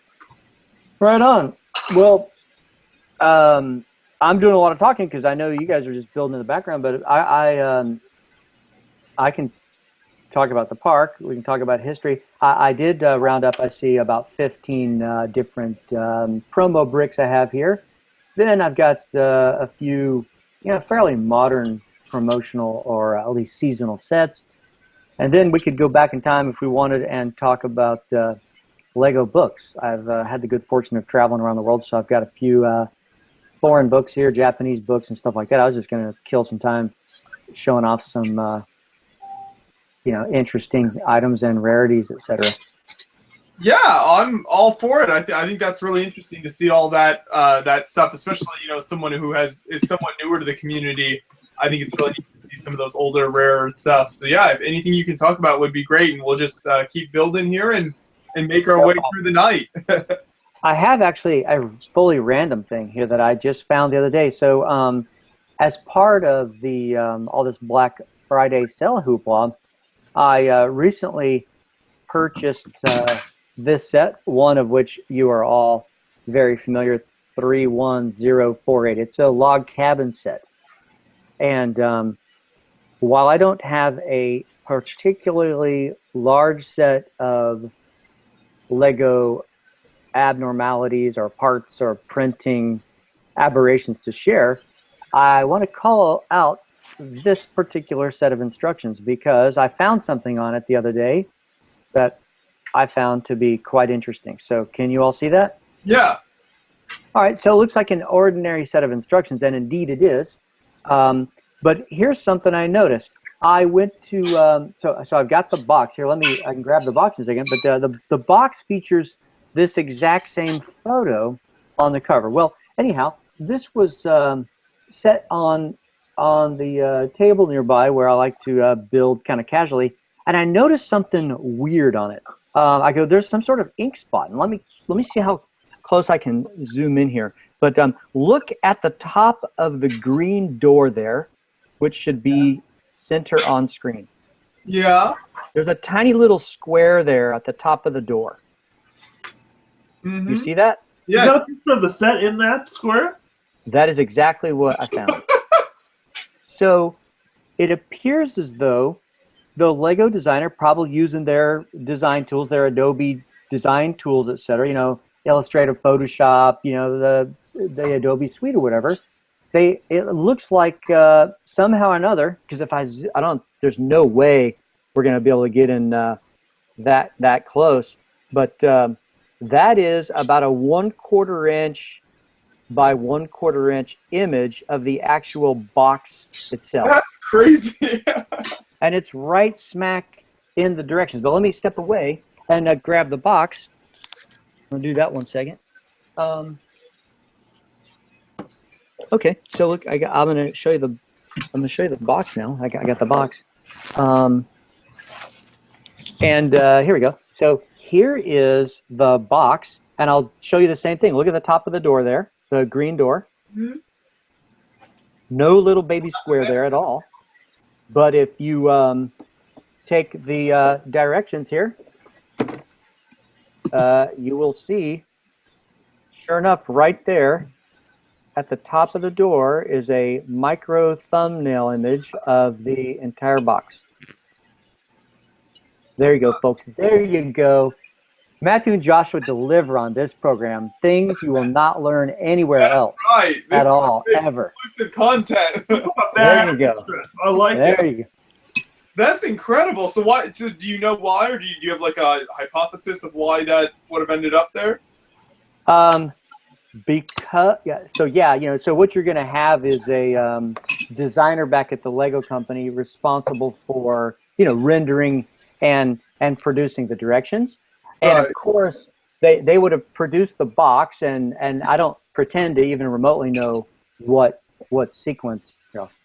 Right on. Well, I'm doing a lot of talking because I know you guys are just building in the background, but I can talk about the park. We can talk about history. I did round up, I see, about 15 different promo bricks I have here. Then I've got a few, fairly modern promotional or at least seasonal sets. And then we could go back in time if we wanted and talk about Lego books. I've had the good fortune of traveling around the world, so I've got a few foreign books here, Japanese books and stuff like that. I was just going to kill some time showing off some interesting items and rarities, etc. Yeah, I'm all for it. I think that's really interesting to see all that that stuff, especially someone who is somewhat newer to the community. I think it's really neat to see some of those older, rare stuff. So yeah, if anything you can talk about would be great, and we'll just keep building here and make our way through the night. I have actually a fully random thing here that I just found the other day. So as part of the all this Black Friday sale hoopla, I recently purchased this set, one of which you are all very familiar, 31048. It's a log cabin set. And while I don't have a particularly large set of Lego abnormalities or parts or printing aberrations to share, I want to call out this particular set of instructions because I found something on it the other day that I found to be quite interesting. So can you all see that? Yeah. All right, so it looks like an ordinary set of instructions, and indeed it is. But here's something I noticed. I went to, so I've got the box here. I can grab the box in a second, but the box features this exact same photo on the cover. Well, anyhow, this was set on the table nearby where I like to build kind of casually, and I noticed something weird on it. I go, there's some sort of ink spot, and let me see how close I can zoom in here. But look at the top of the green door there, which should be center on screen. Yeah. There's a tiny little square there at the top of the door. Mm-hmm. You see that? Yes. Is that a picture of the set in that square? That is exactly what I found. So it appears as though the Lego designer, probably using their design tools, their Adobe design tools, etc., you know, Illustrator, Photoshop, you know, the Adobe suite or whatever, it looks like somehow or another, because if I don't, there's no way we're going to be able to get in that close, but that is about a 1/4 inch by 1/4 inch image of the actual box itself. That's crazy. And it's right smack in the directions. But let me step away and grab the box. I'll do that 1 second. Okay, so look, I'm going to show you the box now. I got the box, and here we go. So here is the box, and I'll show you the same thing. Look at the top of the door there, the green door. Mm-hmm. No little baby square there at all. But if you take the directions here, you will see, sure enough, right there at the top of the door is a micro thumbnail image of the entire box. There you go, folks. There you go. Matthew and Joshua deliver on this program things you will not learn anywhere else Right. at all, ever. Exclusive content. There you go. I like There it. you go. That's incredible. So why? So do you know why, or do you have like a hypothesis of why that would have ended up there? Because so what you're going to have is a designer back at the Lego company responsible for rendering and producing the directions, and of course they would have produced the box, and I don't pretend to even remotely know what sequence.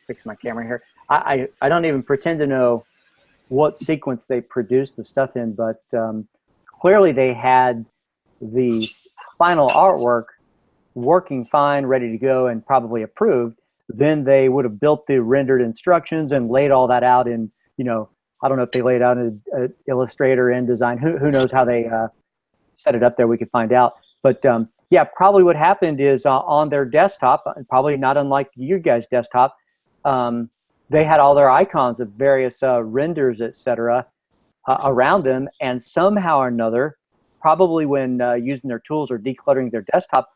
Fix my camera here. I don't even pretend to know what sequence they produced the stuff in, but clearly they had the final artwork working fine, ready to go, and probably approved. Then they would have built the rendered instructions and laid all that out in, I don't know if they laid out in Illustrator, InDesign. Who knows how they set it up there? We could find out. But yeah, probably what happened is on their desktop, probably not unlike you guys' desktop, they had all their icons of various renders, etc., around them, and somehow or another, probably when using their tools or decluttering their desktop,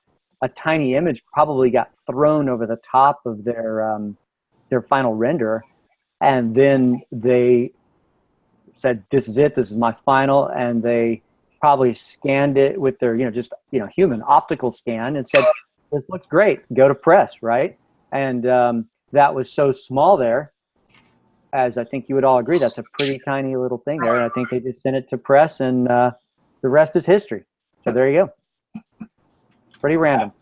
a tiny image probably got thrown over the top of their final render, and then they said, "This is it. This is my final," and they probably scanned it with their human optical scan and said, "This looks great. Go to press," right? And that was so small there, as I think you would all agree, that's a pretty tiny little thing there. And I think they just sent it to press, and the rest is history. So there you go. Pretty random.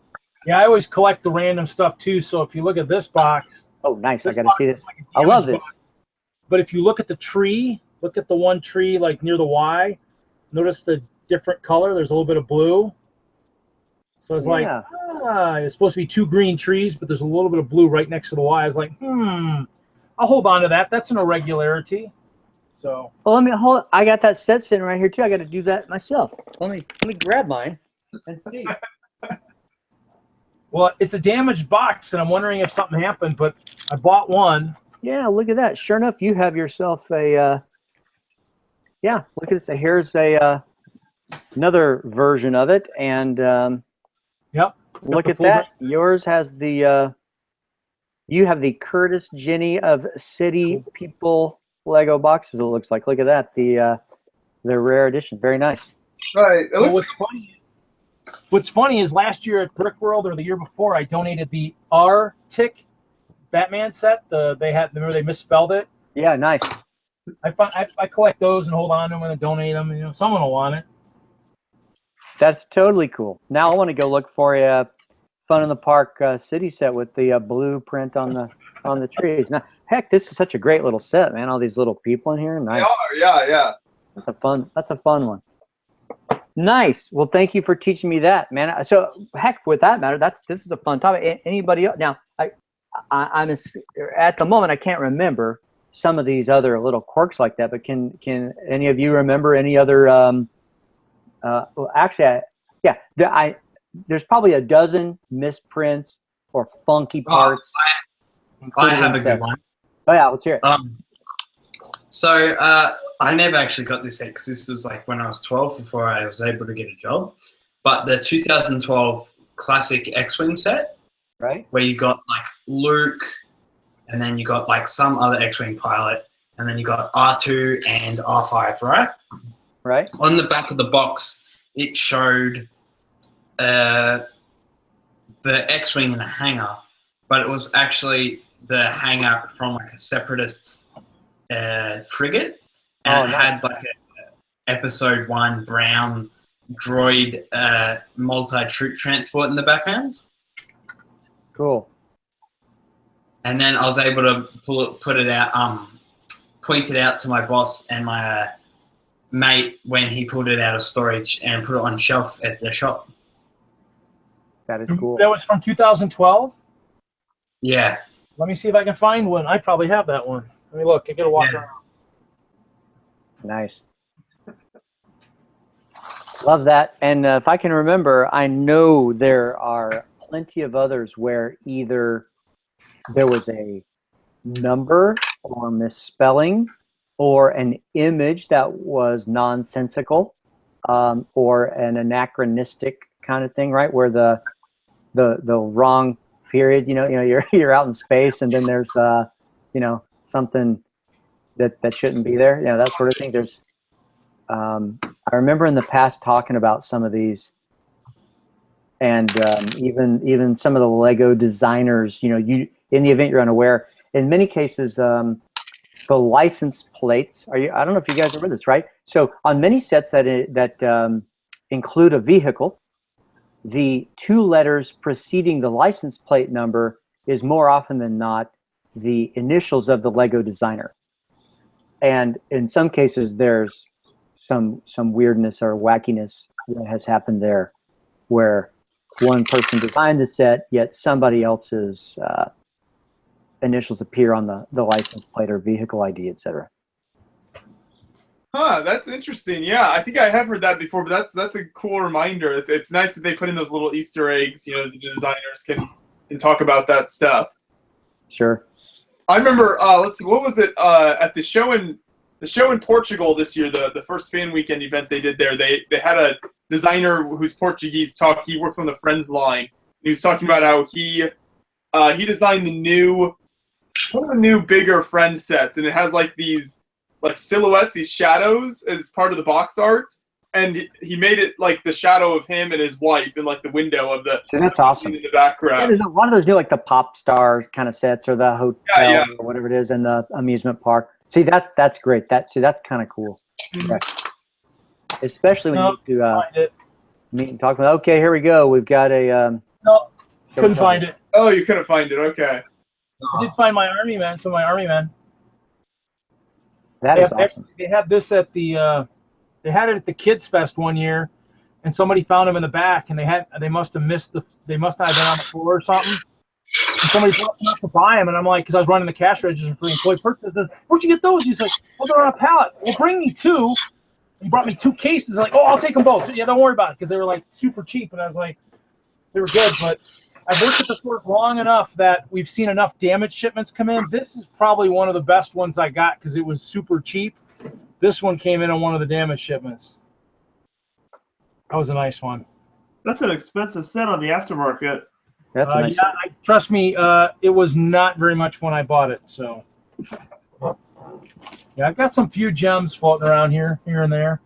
Yeah, I always collect the random stuff too. So if you look at this box. Oh, nice. I got to see this. I love this. But if you look at the tree, look at the one tree like near the Y, notice the different color. There's a little bit of blue. So it's like, it's supposed to be 2 green trees, but there's a little bit of blue right next to the Y. I was like, I'll hold on to that. That's an irregularity. So. Well, let me hold. I got that set sitting right here too. I got to do that myself. Let me grab mine and see. Well, it's a damaged box, and I'm wondering if something happened, but I bought one. Yeah, look at that. Sure enough, you have yourself a. Yeah, look at it. Here's another version of it, and. Yep. Look at that. Yours has the. You have the Curtis Jenny of City People Lego boxes. It looks like. Look at that. The They're rare edition. Very nice. Right. Well, what's funny is last year at Brick World or the year before, I donated the R-Tick Batman set. Remember they misspelled it? Yeah, nice. I collect those and hold on to them and donate them. You know, someone will want it. That's totally cool. Now I want to go look for a Fun in the Park city set with the blue print on the trees. Now, heck, this is such a great little set, man. All these little people in here. Nice. They are, yeah. That's a fun one. Nice. Well, thank you for teaching me that, man. So, heck, with that matter, this is a fun topic. Anybody else? Now, I'm at the moment I can't remember some of these other little quirks like that. But can any of you remember any other? Well, actually, there's probably a dozen misprints or funky parts. I have a good one. Oh yeah, let's hear it. So I never actually got this set because this was like when I was 12 before I was able to get a job. But the 2012 classic X-Wing set, right? Where you got like Luke, and then you got like some other X-Wing pilot, and then you got R2 and R5, right? Right. On the back of the box, it showed the X-Wing in a hangar, but it was actually the hangar from like a separatist frigate, and it had like a episode 1 brown droid multi-troop transport in the background. Cool. And then I was able to put it out, point it out to my boss and my mate when he pulled it out of storage and put it on shelf at the shop. That is cool. That was from 2012? Yeah. Let me see if I can find one. I probably have that one. Let me look. I gotta walk around. Nice. Love that. And if I can remember, I know there are plenty of others where either there was a number or misspelling or an image that was nonsensical, or an anachronistic kind of thing, right? Where the wrong period, you're out in space and then there's something that shouldn't be there, that sort of thing. There's I remember in the past talking about some of these, and even some of the Lego designers, you in the event you're unaware, in many cases the license plates I don't know if you guys remember this, right? So on many sets that include a vehicle, the 2 letters preceding the license plate number is more often than not the initials of the Lego designer. And in some cases, there's some weirdness or wackiness that has happened there, where one person designed the set, yet somebody else's initials appear on the license plate or vehicle ID, etc. Huh, that's interesting. Yeah, I think I have heard that before, but that's a cool reminder. It's nice that they put in those little Easter eggs. The designers can talk about that stuff. Sure. I remember. What was it? At the show in Portugal this year, the first fan weekend event they did there. They had a designer who's Portuguese talk. He works on the Friends line. He was talking about how he designed one of the new bigger Friends sets, and it has like these silhouettes, these shadows as part of the box art, and he made it like the shadow of him and his wife in like the window of the. So that's awesome. In the background. Yeah, there's one of those new like the pop star kind of sets or the hotel or whatever it is in the amusement park. See, that's great. That's kind of cool. Yeah. Especially when you meet and talk about. Okay, here we go. We've got a. No, couldn't find it. Oh, you couldn't find it. Okay. I did find my Army Man. So my Army Man. That is awesome. They had this at the. They had it at the Kids Fest one year, and somebody found them in the back, and they must have missed they must not have been on the floor or something. And somebody brought them up to buy them, and I'm like, because I was running the cash register for employee purchases. I said, "Where'd you get those?" He's like, "Oh, they're on a pallet." Well, bring me 2. He brought me 2 cases. Like, "Oh, I'll take them both." Yeah, don't worry about it, because they were like super cheap, and I was like, they were good. But I've worked at the stores long enough that we've seen enough damaged shipments come in. This is probably one of the best ones I got because it was super cheap. This one came in on one of the damaged shipments. That was a nice one. That's an expensive set on the aftermarket. That's a nice. Yeah, trust me, it was not very much when I bought it. So, yeah, I've got some few gems floating around here and there.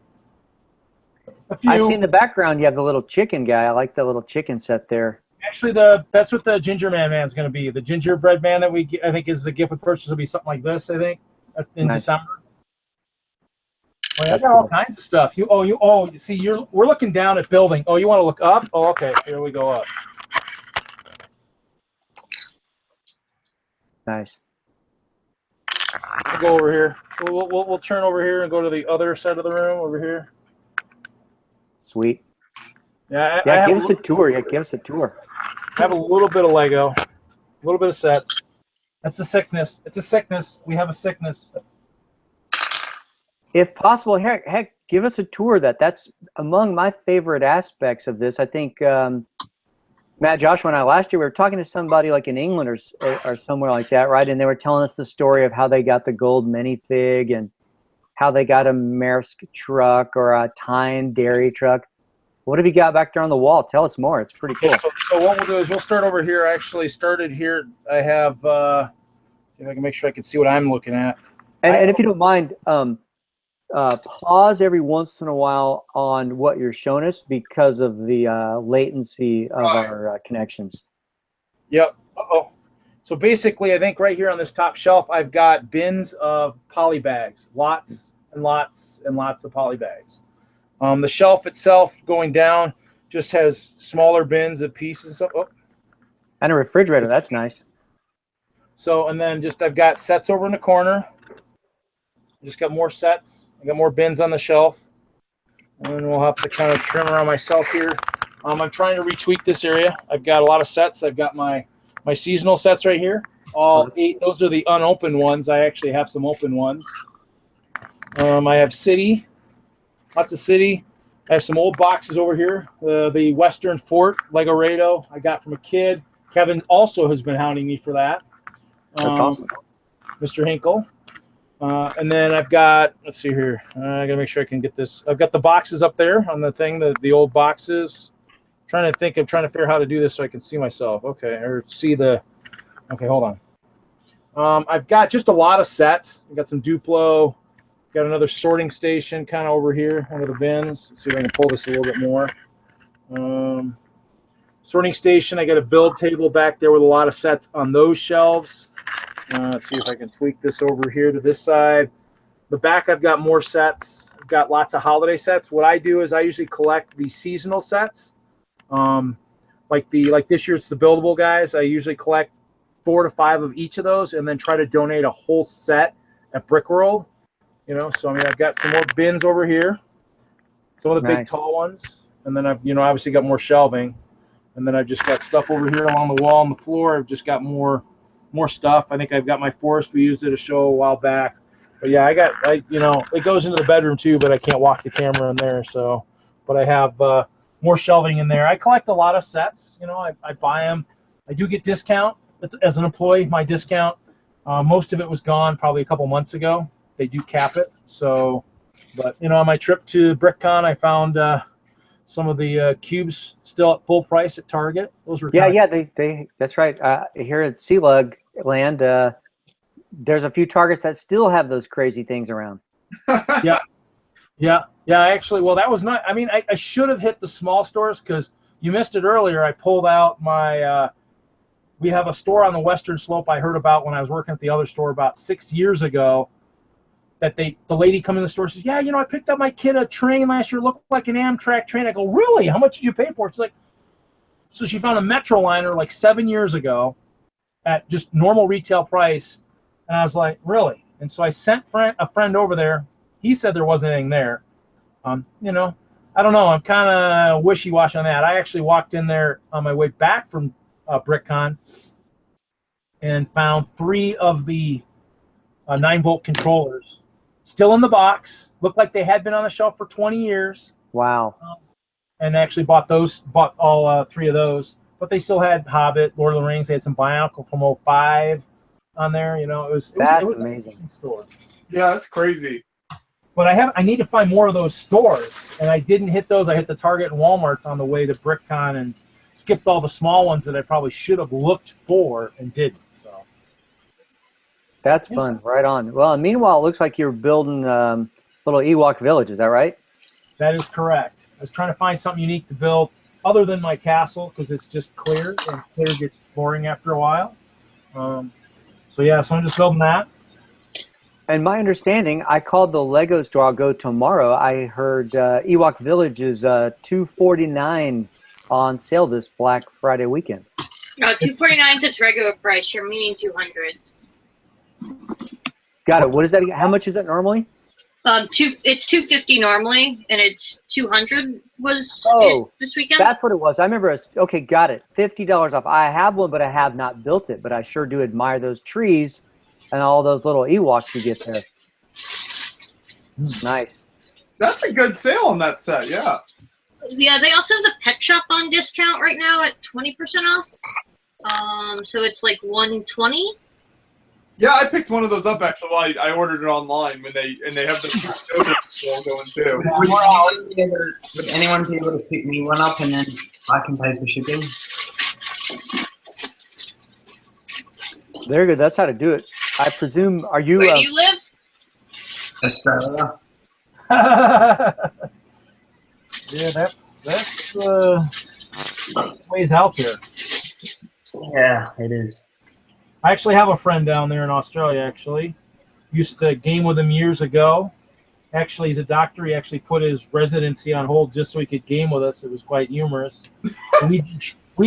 A few. I see in the background you have the little chicken guy. I like the little chicken set there. Actually, that's what the Ginger man's going to be. The gingerbread man that I think is the gift of purchase will be something like this. I think in December. Oh, yeah, I got all kinds of stuff. See, we're looking down at building. Oh, you want to look up? Oh, okay. Here we go up. Nice. We'll go over here. We'll turn over here and go to the other side of the room over here. Sweet. Yeah, give us a tour. Yeah, give us a tour. I have a little bit of Lego, a little bit of sets. That's a sickness. It's a sickness. We have a sickness. If possible, heck, give us a tour of that. That's among my favorite aspects of this. I think Matt, Joshua, and I last year we were talking to somebody like in England or somewhere like that, right? And they were telling us the story of how they got the gold minifig and how they got a Maersk truck or a Tyne dairy truck. What have you got back there on the wall? Tell us more. It's pretty cool. So what we'll do is we'll start over here. I actually started here. I have, if I can make sure I can see what I'm looking at. And if you don't mind, pause every once in a while on what you're showing us because of the latency of our connections. Yep. Uh-oh. So basically, I think right here on this top shelf, I've got bins of poly bags, lots and lots and lots of poly bags. The shelf itself going down just has smaller bins of pieces. And a refrigerator. That's nice. So, and then I've got sets over in the corner. Just got more sets. I got more bins on the shelf. And we'll have to kind of trim around myself here. I'm trying to retweak this area. I've got a lot of sets. I've got my seasonal sets right here. All 8. Those are the unopened ones. I actually have some open ones. I have City. Lots of City. I have some old boxes over here. The Western Fort Lego Rado I got from a kid. Kevin also has been hounding me for that. That's awesome. Mr. Hinkle. And then I've got, let's see here. I got to make sure I can get this. I've got the boxes up there on the thing, the old boxes. I'm trying to figure out how to do this so I can see myself. Okay, or see the, okay, hold on. I've got just a lot of sets. I've got some Duplo. Got another sorting station kind of over here, one of the bins. Let's see if I can pull this a little bit more. Sorting station, I got a build table back there with a lot of sets on those shelves. Let's see if I can tweak this over here to this side. The back, I've got more sets. I've got lots of holiday sets. What I do is I usually collect the seasonal sets. Like this year, it's the buildable guys. I usually collect 4 to 5 of each of those and then try to donate a whole set at Brickworld. So I mean, I've got some more bins over here, some of the big tall ones, and then I've, obviously got more shelving, and then I've just got stuff over here along the wall and the floor. I've just got more stuff. I think I've got my forest. We used it a show a while back, but yeah, it goes into the bedroom too, but I can't walk the camera in there. So, but I have more shelving in there. I collect a lot of sets. I buy them. I do get discount as an employee. My discount, most of it was gone probably a couple months ago. They do cap it. So, but on my trip to BrickCon, I found some of the cubes still at full price at Target. Those were they that's right. Here at Sea Lug Land, there's a few Targets that still have those crazy things around. Yeah. Actually, well, that was not. I mean, I should have hit the small stores because you missed it earlier. I pulled out my. We have a store on the Western Slope I heard about when I was working at the other store about 6 years ago. That the lady come in the store and says, yeah, I picked up my kid a train last year, looked like an Amtrak train. I go, really? How much did you pay for it? She's like, so she found a Metroliner like 7 years ago at just normal retail price. And I was like, really? And so I sent a friend over there. He said there wasn't anything there. I don't know. I'm kind of wishy-washy on that. I actually walked in there on my way back from BrickCon and found 3 of the 9-volt controllers still in the box. Looked like they had been on the shelf for 20 years. Wow. And actually bought all 3 of those. But they still had Hobbit, Lord of the Rings. They had some Bionicle from 05 on there. It was amazing. Store. Yeah, that's crazy. But I need to find more of those stores. And I didn't hit those. I hit the Target and Walmarts on the way to BrickCon and skipped all the small ones that I probably should have looked for and didn't. So. That's fun. Right on. Well, and meanwhile, it looks like you're building little Ewok village. Is that right? That is correct. I was trying to find something unique to build other than my castle because it's just clear, and clear gets boring after a while. So yeah, so I'm just building that. And my understanding, I called the Lego store. I'll go tomorrow. I heard Ewok Village is $249 on sale this Black Friday weekend. $249 is its regular price. You're meaning $200. Got it. What is that? How much is that normally? It's $250 normally, and it's $200 was this weekend. That's what it was. I remember. Okay, got it. $50 off. I have one, but I have not built it. But I sure do admire those trees and all those little Ewoks you get there. Nice. That's a good sale on that set. Yeah. Yeah, they also have the pet shop on discount right now at 20% off. So it's like $120. Yeah, I picked one of those up actually. Well, I ordered it online when they have the sale going too. Would anyone be able to pick me one up and then I can pay for shipping? Very good. That's how to do it. I presume. Are you? Where do you live? Australia. Yeah, that's ways out there. Yeah, it is. I actually have a friend down there in Australia, actually. Used to game with him years ago. Actually, he's a doctor. He actually put his residency on hold just so he could game with us. It was quite humorous. We'd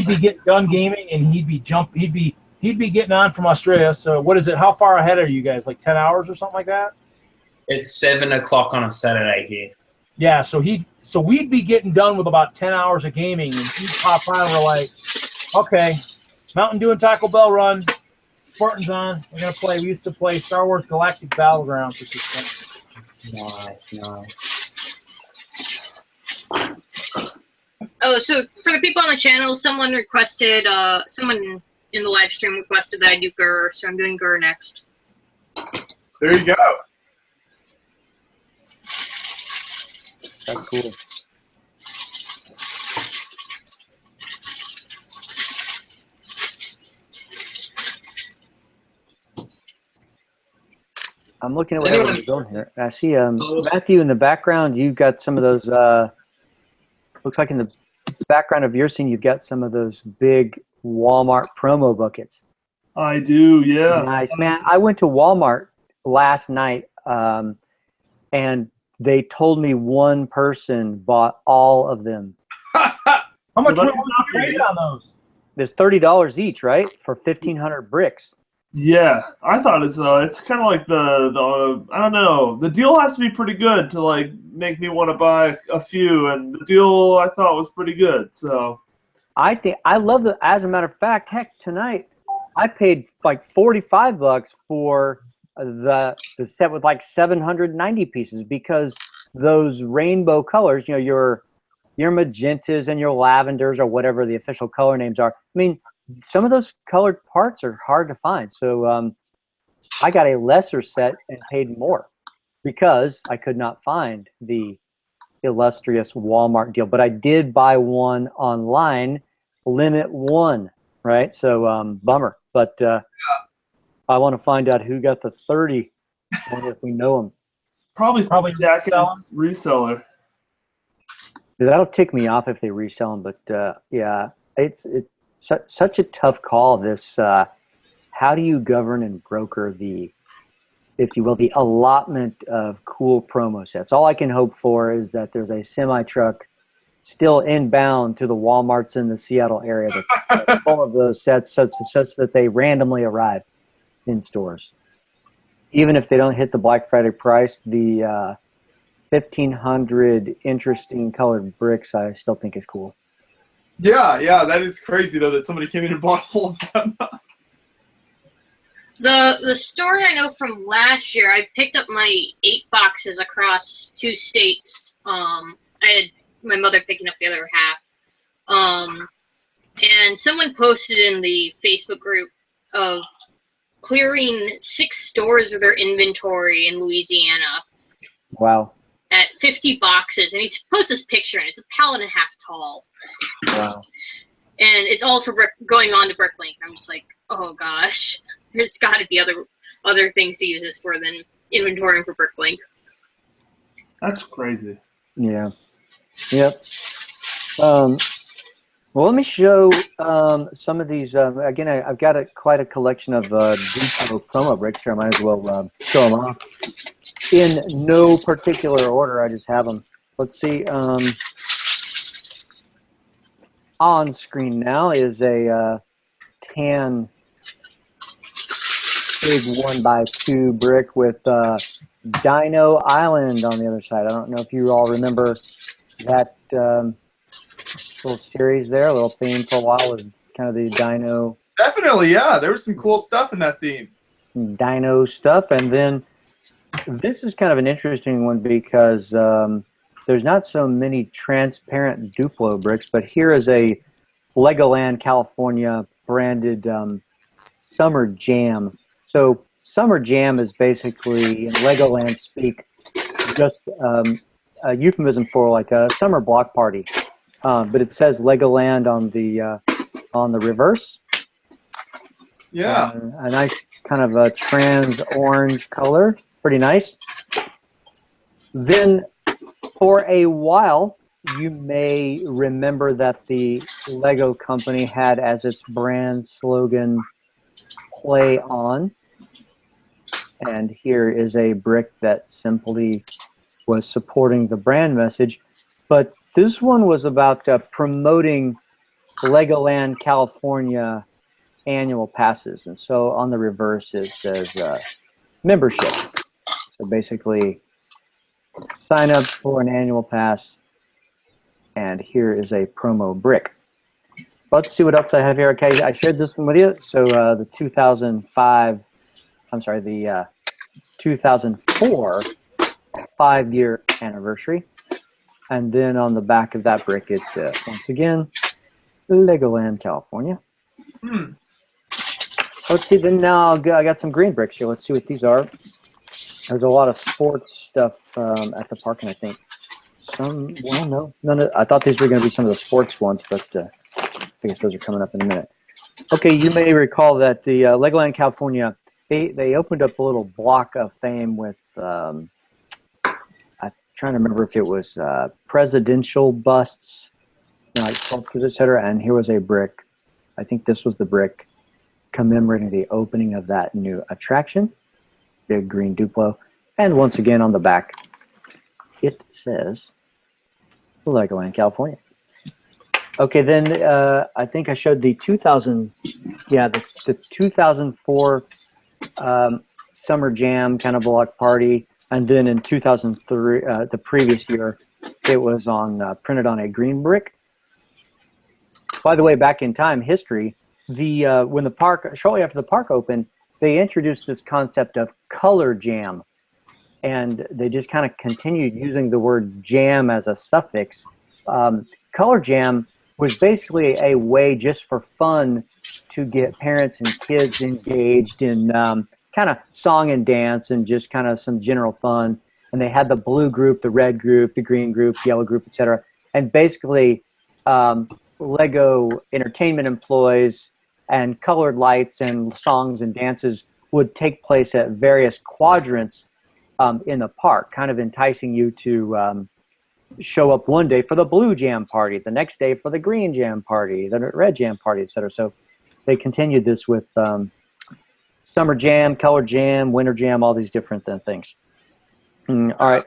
be getting done gaming, and he'd be getting on from Australia. So what is it? How far ahead are you guys? Like 10 hours or something like that? It's 7 o'clock on a Saturday here. Yeah, so we'd be getting done with about 10 hours of gaming, and he'd pop on, and we're like, okay, Mountain Dew and Taco Bell run. Spartan's on. We're going to play. We used to play Star Wars Galactic Battlegrounds, which is fun. Nice. Oh, so for the people on the channel, someone in the live stream requested that I do Gur, so I'm doing Gur next. There you go. That's cool. I'm looking at what everyone's doing here. I see Matthew in the background. You've got some of those. Looks like in the background of your scene, you've got some of those big Walmart promo buckets. I do, yeah. Nice, man. I went to Walmart last night, and they told me one person bought all of them. How much was the price on those? There's $30 each, right, for 1,500 bricks. Yeah, I thought it's kind of like the I don't know, the deal has to be pretty good to like make me want to buy a few, and the deal I thought was pretty good. So I think I love the. As a matter of fact, heck, tonight I paid like $45 for the set with like 790 pieces because those rainbow colors, you know, your magentas and your lavenders or whatever the official color names are. I mean, some of those colored parts are hard to find. So I got a lesser set and paid more because I could not find the illustrious Walmart deal. But I did buy one online, limit one, right? So bummer. But I want to find out who got the 30. I wonder if we know them. Probably Jack's reseller. That'll tick me off if they resell them. But yeah, it's such a tough call. This how do you govern and broker the, if you will, the allotment of cool promo sets? All I can hope for is that there's a semi truck still inbound to the Walmarts in the Seattle area that's full of those sets, such that they randomly arrive in stores. Even if they don't hit the Black Friday price, the 1,500 interesting colored bricks I still think is cool. Yeah, that is crazy though that somebody came in and bought all of them. The story I know from last year, I picked up my 8 boxes across 2 states. I had my mother picking up the other half. And someone posted in the Facebook group of clearing 6 stores of their inventory in Louisiana. Wow. At 50 boxes, and he posts this picture, and it's a pallet and a half tall. Wow. And it's all for going on to Bricklink. I'm just like, oh gosh, there's got to be other things to use this for than inventorying for Bricklink. That's crazy. Yeah. Yep. Well, let me show some of these. Again, I've got quite a collection of Depot promo bricks here. I might as well show them off in no particular order. I just have them. Let's see. On screen now is a tan big 1x2 brick with Dino Island on the other side. I don't know if you all remember that little series there, a little theme for a while with kind of the dino. Definitely, yeah. There was some cool stuff in that theme. Dino stuff. And then this is kind of an interesting one because there's not so many transparent Duplo bricks, but here is a Legoland California branded Summer Jam. So Summer Jam is basically, in Legoland speak, just a euphemism for like a summer block party. But it says Legoland on the reverse. Yeah. A nice kind of a trans orange color. Pretty nice. Then for a while, you may remember that the Lego company had as its brand slogan, "Play On." And here is a brick that simply was supporting the brand message. But this one was about promoting Legoland California annual passes. And so on the reverse it says membership. So basically, sign up for an annual pass. And here is a promo brick. Let's see what else I have here. Okay, I shared this one with you. So the 2004 5-year anniversary. And then on the back of that brick, it's once again, Legoland, California. Let's see, then now I got some green bricks here. Let's see what these are. There's a lot of sports stuff at the park, and I think well, no, I thought these were going to be some of the sports ones, but I guess those are coming up in a minute. Okay, you may recall that the Legoland California, they opened up a little block of fame with, I'm trying to remember if it was presidential busts, like sculptures, etc. And here was a brick. I think this was the brick commemorating the opening of that new attraction, big green Duplo. And once again on the back, it says Legoland, California. Okay, then I think I showed the 2004 Summer Jam kind of block party, and then in 2003, the previous year, it was on printed on a green brick. By the way, back in time history, when the park, shortly after the park opened, they introduced this concept of color jam. And they just kind of continued using the word jam as a suffix. Color jam was basically a way just for fun to get parents and kids engaged in kind of song and dance and just kind of some general fun. And they had the blue group, the red group, the green group, yellow group, etc. And basically, Lego entertainment employees and colored lights and songs and dances would take place at various quadrants in the park, kind of enticing you to show up one day for the blue jam party, the next day for the green jam party, the red jam party, etc. So they continued this with summer jam, color jam, winter jam, all these different things. All right,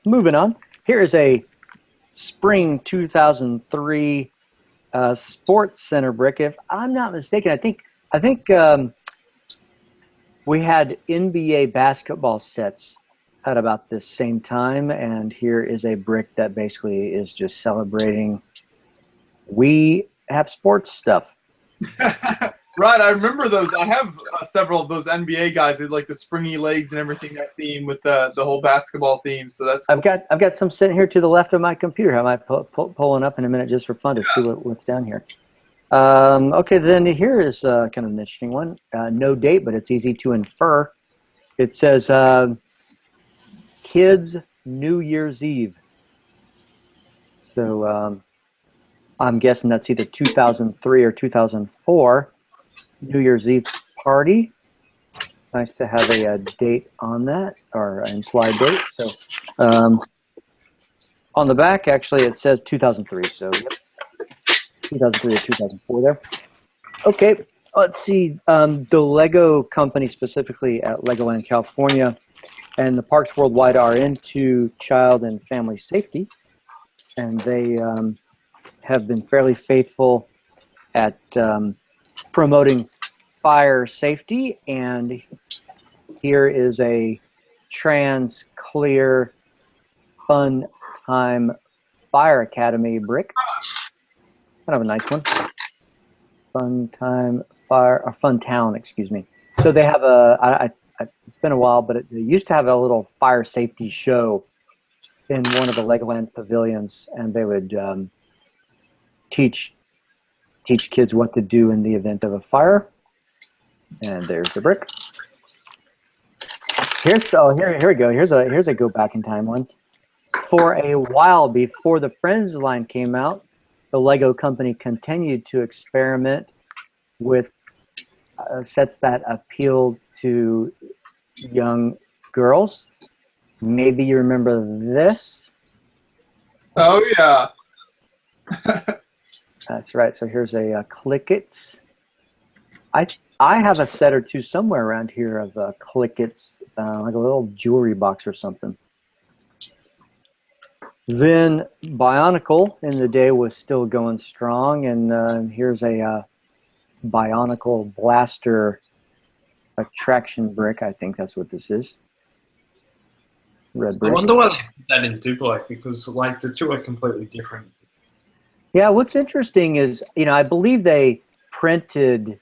moving on. Here is a spring 2003 Sports Center brick. If I'm not mistaken, I think we had NBA basketball sets at about this same time, and here is a brick that basically is just celebrating we have sports stuff. Right, I remember those. I have several of those NBA guys. They like the springy legs and everything, that theme with the whole basketball theme. So that's cool. I've got some sitting here to the left of my computer. I might pull one up in a minute just for fun to see what's down here. Okay, then here is kind of an interesting one. No date, but it's easy to infer. It says Kids New Year's Eve. So I'm guessing that's either 2003 or 2004 New Year's Eve party. Nice to have a date on that, or an implied date. So On the back, actually, it says 2003. So, yep. 2003 or 2004 there. Okay, let's see. The Lego company, specifically at Legoland, California, and the parks worldwide are into child and family safety, and they have been fairly faithful at promoting fire safety. And here is a trans clear fun time fire academy brick. Kind of a nice one. Fun time fire, or fun town, excuse me. So they have it's been a while, but they used to have a little fire safety show in one of the Legoland pavilions, and they would teach kids what to do in the event of a fire. And there's the brick. Here we go. Here's a go back in time one. For a while before the Friends line came out, the Lego company continued to experiment with sets that appealed to young girls. Maybe you remember this. Oh yeah. That's right. So here's a Clickets. I have a set or two somewhere around here of Clickets, like a little jewelry box or something. Then Bionicle in the day was still going strong, and here's a Bionicle Blaster attraction brick. I think that's what this is. Red brick. I wonder why they put that in Duplo, because like the two are completely different. Yeah, what's interesting is, I believe they printed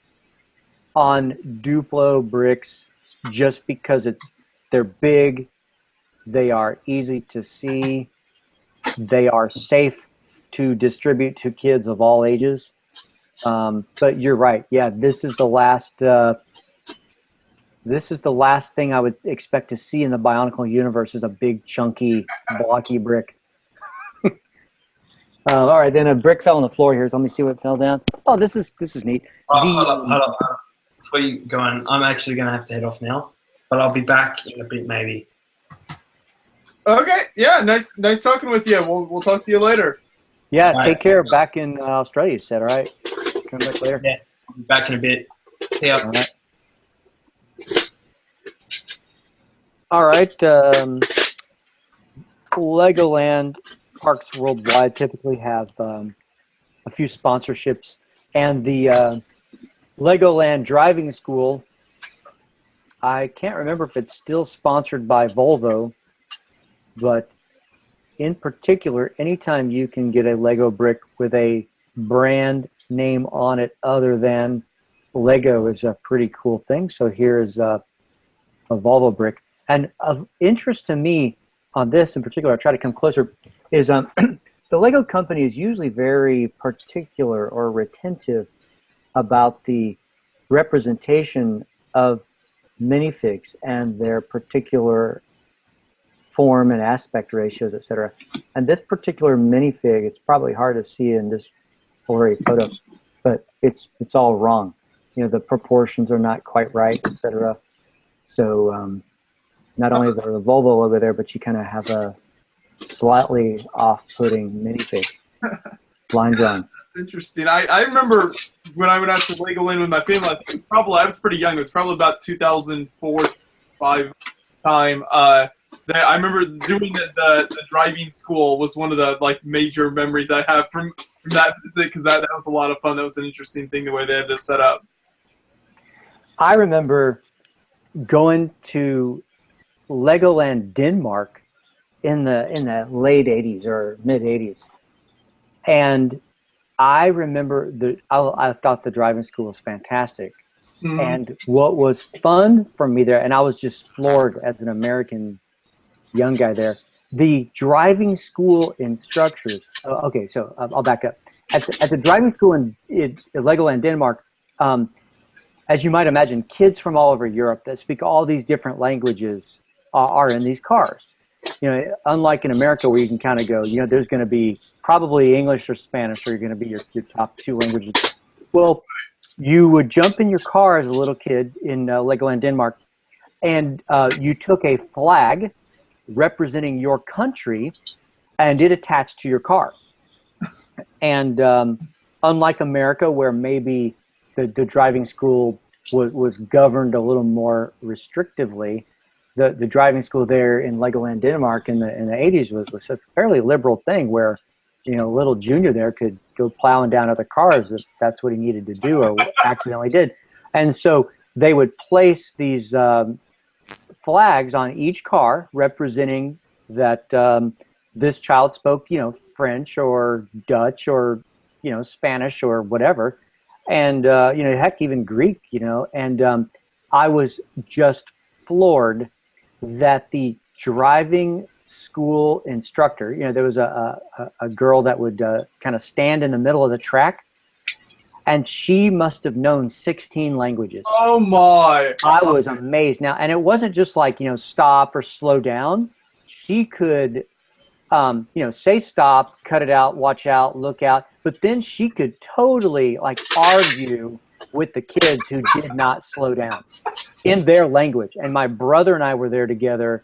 on Duplo bricks just because they're big, they are easy to see, they are safe to distribute to kids of all ages. But you're right. Yeah, this is the last thing I would expect to see in the Bionicle universe, is a big, chunky, blocky brick. All right, then a brick fell on the floor here. So let me see what fell down. Oh, this is neat. Hold up. Before you go on, I'm actually going to have to head off now, but I'll be back in a bit maybe. Okay. Yeah. Nice talking with you. We'll talk to you later. Yeah. All Take right. care. Back in Australia, you said. All right. Come back later. Yeah. I'll be back in a bit. See ya. All right. Legoland parks worldwide typically have a few sponsorships, and the Legoland driving school, I can't remember if it's still sponsored by Volvo, but in particular, anytime you can get a Lego brick with a brand name on it other than Lego is a pretty cool thing. So here's a Volvo brick. And of interest to me on this in particular, I try to come closer, is the Lego company is usually very particular or retentive about the representation of minifigs and their particular form and aspect ratios, etc. And this particular minifig, it's probably hard to see in this blurry photo, but it's all wrong. The proportions are not quite right, etc. So not only the Volvo over there, but you kind of have a slightly off-putting minifig. Line drawn. That's interesting. I remember when I went out to Legoland with my family, I was pretty young. It was probably about 2004, 2005 time. I remember doing the driving school was one of the major memories I have from that visit, because that was a lot of fun. That was an interesting thing, the way they had it set up. I remember going to Legoland Denmark in the late 80s or mid 80s, and I remember I thought the driving school was fantastic. Mm-hmm. And what was fun for me there, and I was just floored as an American young guy there, the driving school instructors. Okay, so I'll back up. At the driving school in Legoland Denmark, as you might imagine, kids from all over Europe that speak all these different languages are in these cars. Unlike in America, where you can kind of go, there's going to be probably English or Spanish, or you're going to be your top two languages. Well, you would jump in your car as a little kid in Legoland Denmark, and you took a flag representing your country, and it attached to your car. And unlike America, where maybe the driving school was governed a little more restrictively, the driving school there in Legoland, Denmark in the 80s was a fairly liberal thing where, little Junior there could go plowing down other cars if that's what he needed to do or accidentally did. And so they would place these flags on each car representing that this child spoke, French or Dutch or, Spanish or whatever. And, heck, even Greek, and I was just floored that the driving school instructor, there was a girl that would kind of stand in the middle of the track, and she must have known 16 languages. Oh my! I was amazed. Now, and it wasn't just like, stop or slow down. She could, say stop, cut it out, watch out, look out. But then she could totally argue with the kids who did not slow down in their language. And my brother and I were there together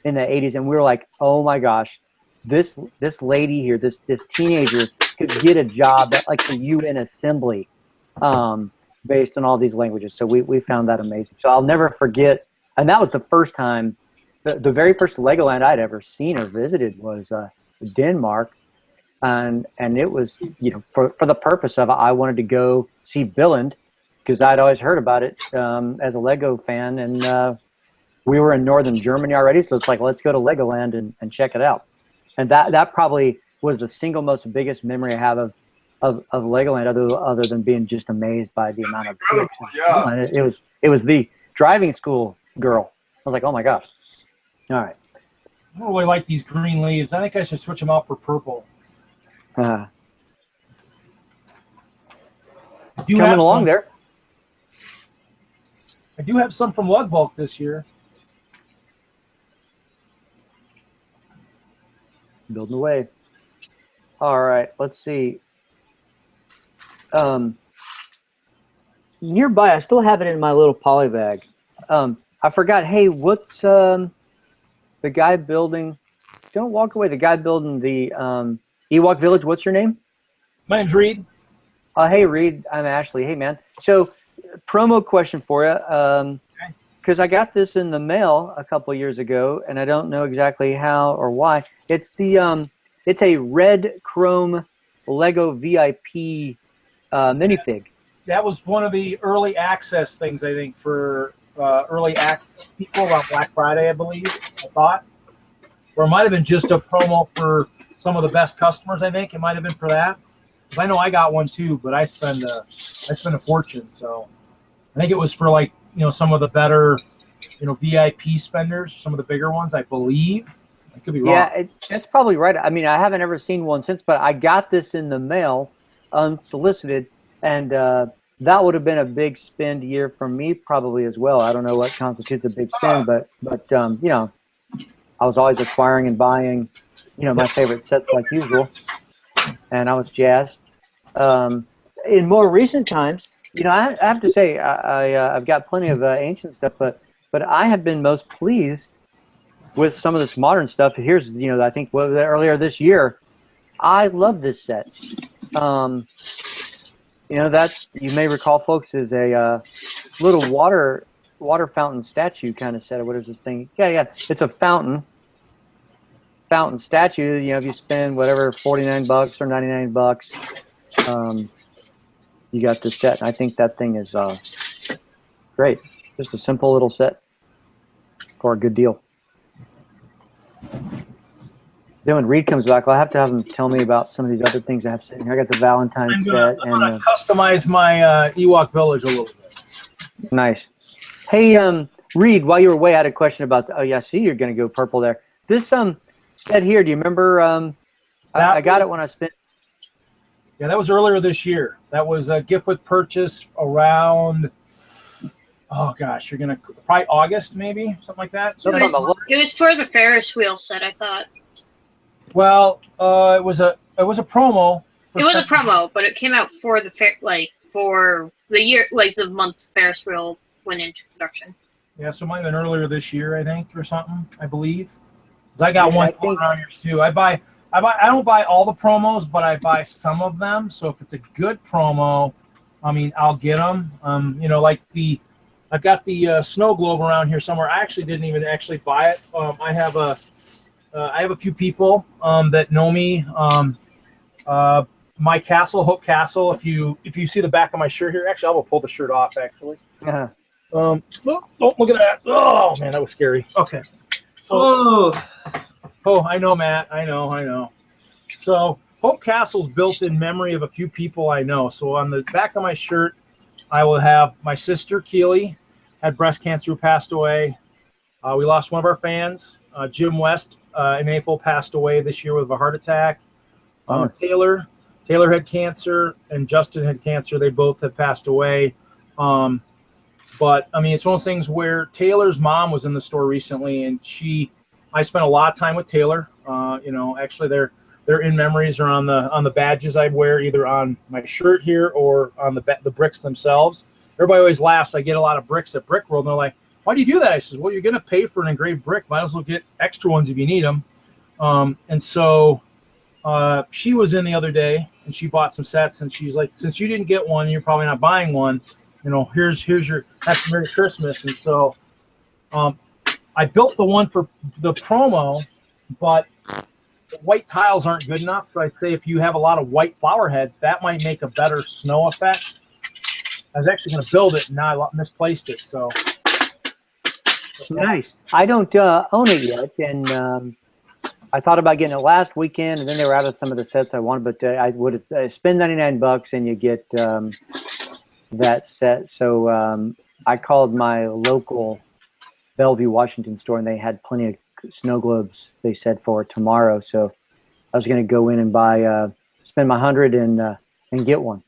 in the 80s, and we were like, oh my gosh, this lady here, this teenager could get a job at the UN assembly based on all these languages. So we found that amazing. So I'll never forget. And that was the first time, the very first Legoland I'd ever seen or visited was Denmark. And it was, for the purpose of I wanted to go see Billund because I'd always heard about it as a Lego fan. And we were in northern Germany already. So it's like, let's go to Legoland and check it out. And that probably was the single most biggest memory I have of Legoland, other than being just amazed by the amount of bricks. Yeah. And it was the driving school girl. I was like, oh my gosh. All right. I don't really like these green leaves. I think I should switch them out for purple. Coming along there. I do have some from Lug Bulk this year. Building away. All right, let's see. Nearby, I still have it in my little poly bag. I forgot. Hey, what's the guy building? Don't walk away. The guy building the Ewok Village. What's your name? My name's Reed. Hey, Reed. I'm Ashley. Hey, man. So, promo question for you. Because I got this in the mail a couple years ago, and I don't know exactly how or why. It's the it's a red chrome Lego VIP minifig. That was one of the early access things, I think, for early access people about Black Friday, I believe. I thought, or it might have been just a promo for some of the best customers. I think it might have been for that. Because I know I got one too, but I spent a fortune. So I think it was for some of the better, VIP spenders, some of the bigger ones, I believe. I could be wrong. Yeah, that's probably right. I mean, I haven't ever seen one since, but I got this in the mail unsolicited, and that would have been a big spend year for me probably as well. I don't know what constitutes a big spend, but I was always acquiring and buying, my favorite sets like usual, and I was jazzed. In more recent times, I have to say I've got plenty of ancient stuff, but I have been most pleased with some of this modern stuff. Here's, I think earlier this year, I love this set. That's, you may recall, folks, is a little water fountain statue kind of set. What is this thing? Yeah, it's a fountain statue. If you spend whatever $49 or $99, you got this set, and I think that thing is great. Just a simple little set for a good deal. Then when Reed comes back, I'll have to have him tell me about some of these other things I have sitting here. I got the Valentine's set. I'm gonna customize my Ewok Village a little bit. Nice. Hey, Reed, while you were away, I had a question about. Oh yeah, I see you're gonna go purple there. This set here. Do you remember? I got it when I spent. Yeah, that was earlier this year. That was a gift with purchase around. Oh gosh, you're gonna probably August, maybe something like that. It was for the Ferris wheel set, I thought. Well, it was a promo. It was a promo, but it came out for the for the year, the month Ferris wheel went into production. Yeah, so it might have been earlier this year, I think, or something. I believe. 'Cause I got one around here too. I I don't buy all the promos, but I buy some of them. So if it's a good promo, I mean, I'll get them. You know, like I've got the snow globe around here somewhere. I actually didn't even actually buy it. I have a few people that know me. My castle, Hope Castle. If you see the back of my shirt here, actually, I will pull the shirt off. Actually. Uh-huh. Oh, look at that! Oh man, that was scary. Okay. So. Oh, I know, Matt. I know. So Hope Castle's built in memory of a few people I know. So on the back of my shirt, I will have my sister Keely, had breast cancer, who passed away. We lost one of our fans, Jim West, in April, passed away this year with a heart attack. Taylor had cancer, and Justin had cancer. They both have passed away. But I mean, it's one of those things where Taylor's mom was in the store recently, and I spent a lot of time with Taylor. You know, actually, their in memories are on the badges I wear, either on my shirt here or on the bricks themselves. Everybody always laughs. I get a lot of bricks at Brick World, and they're like, "Why do you do that?" I says, "Well, you're going to pay for an engraved brick. Might as well get extra ones if you need them." And so she was in the other day, and she bought some sets, and she's like, "Since you didn't get one, you're probably not buying one. You know, here's your Happy Merry Christmas." And so I built the one for the promo, but the white tiles aren't good enough. So I'd say if you have a lot of white flower heads, that might make a better snow effect. I was actually going to build it, and now I misplaced it. So nice. I don't own it yet, and I thought about getting it last weekend, and then they were out of some of the sets I wanted. But I would spend $99, and you get that set. So I called my local Bellevue, Washington store, and they had plenty of snow globes, they said, for tomorrow. So I was going to go in and buy, spend my $100 and get one.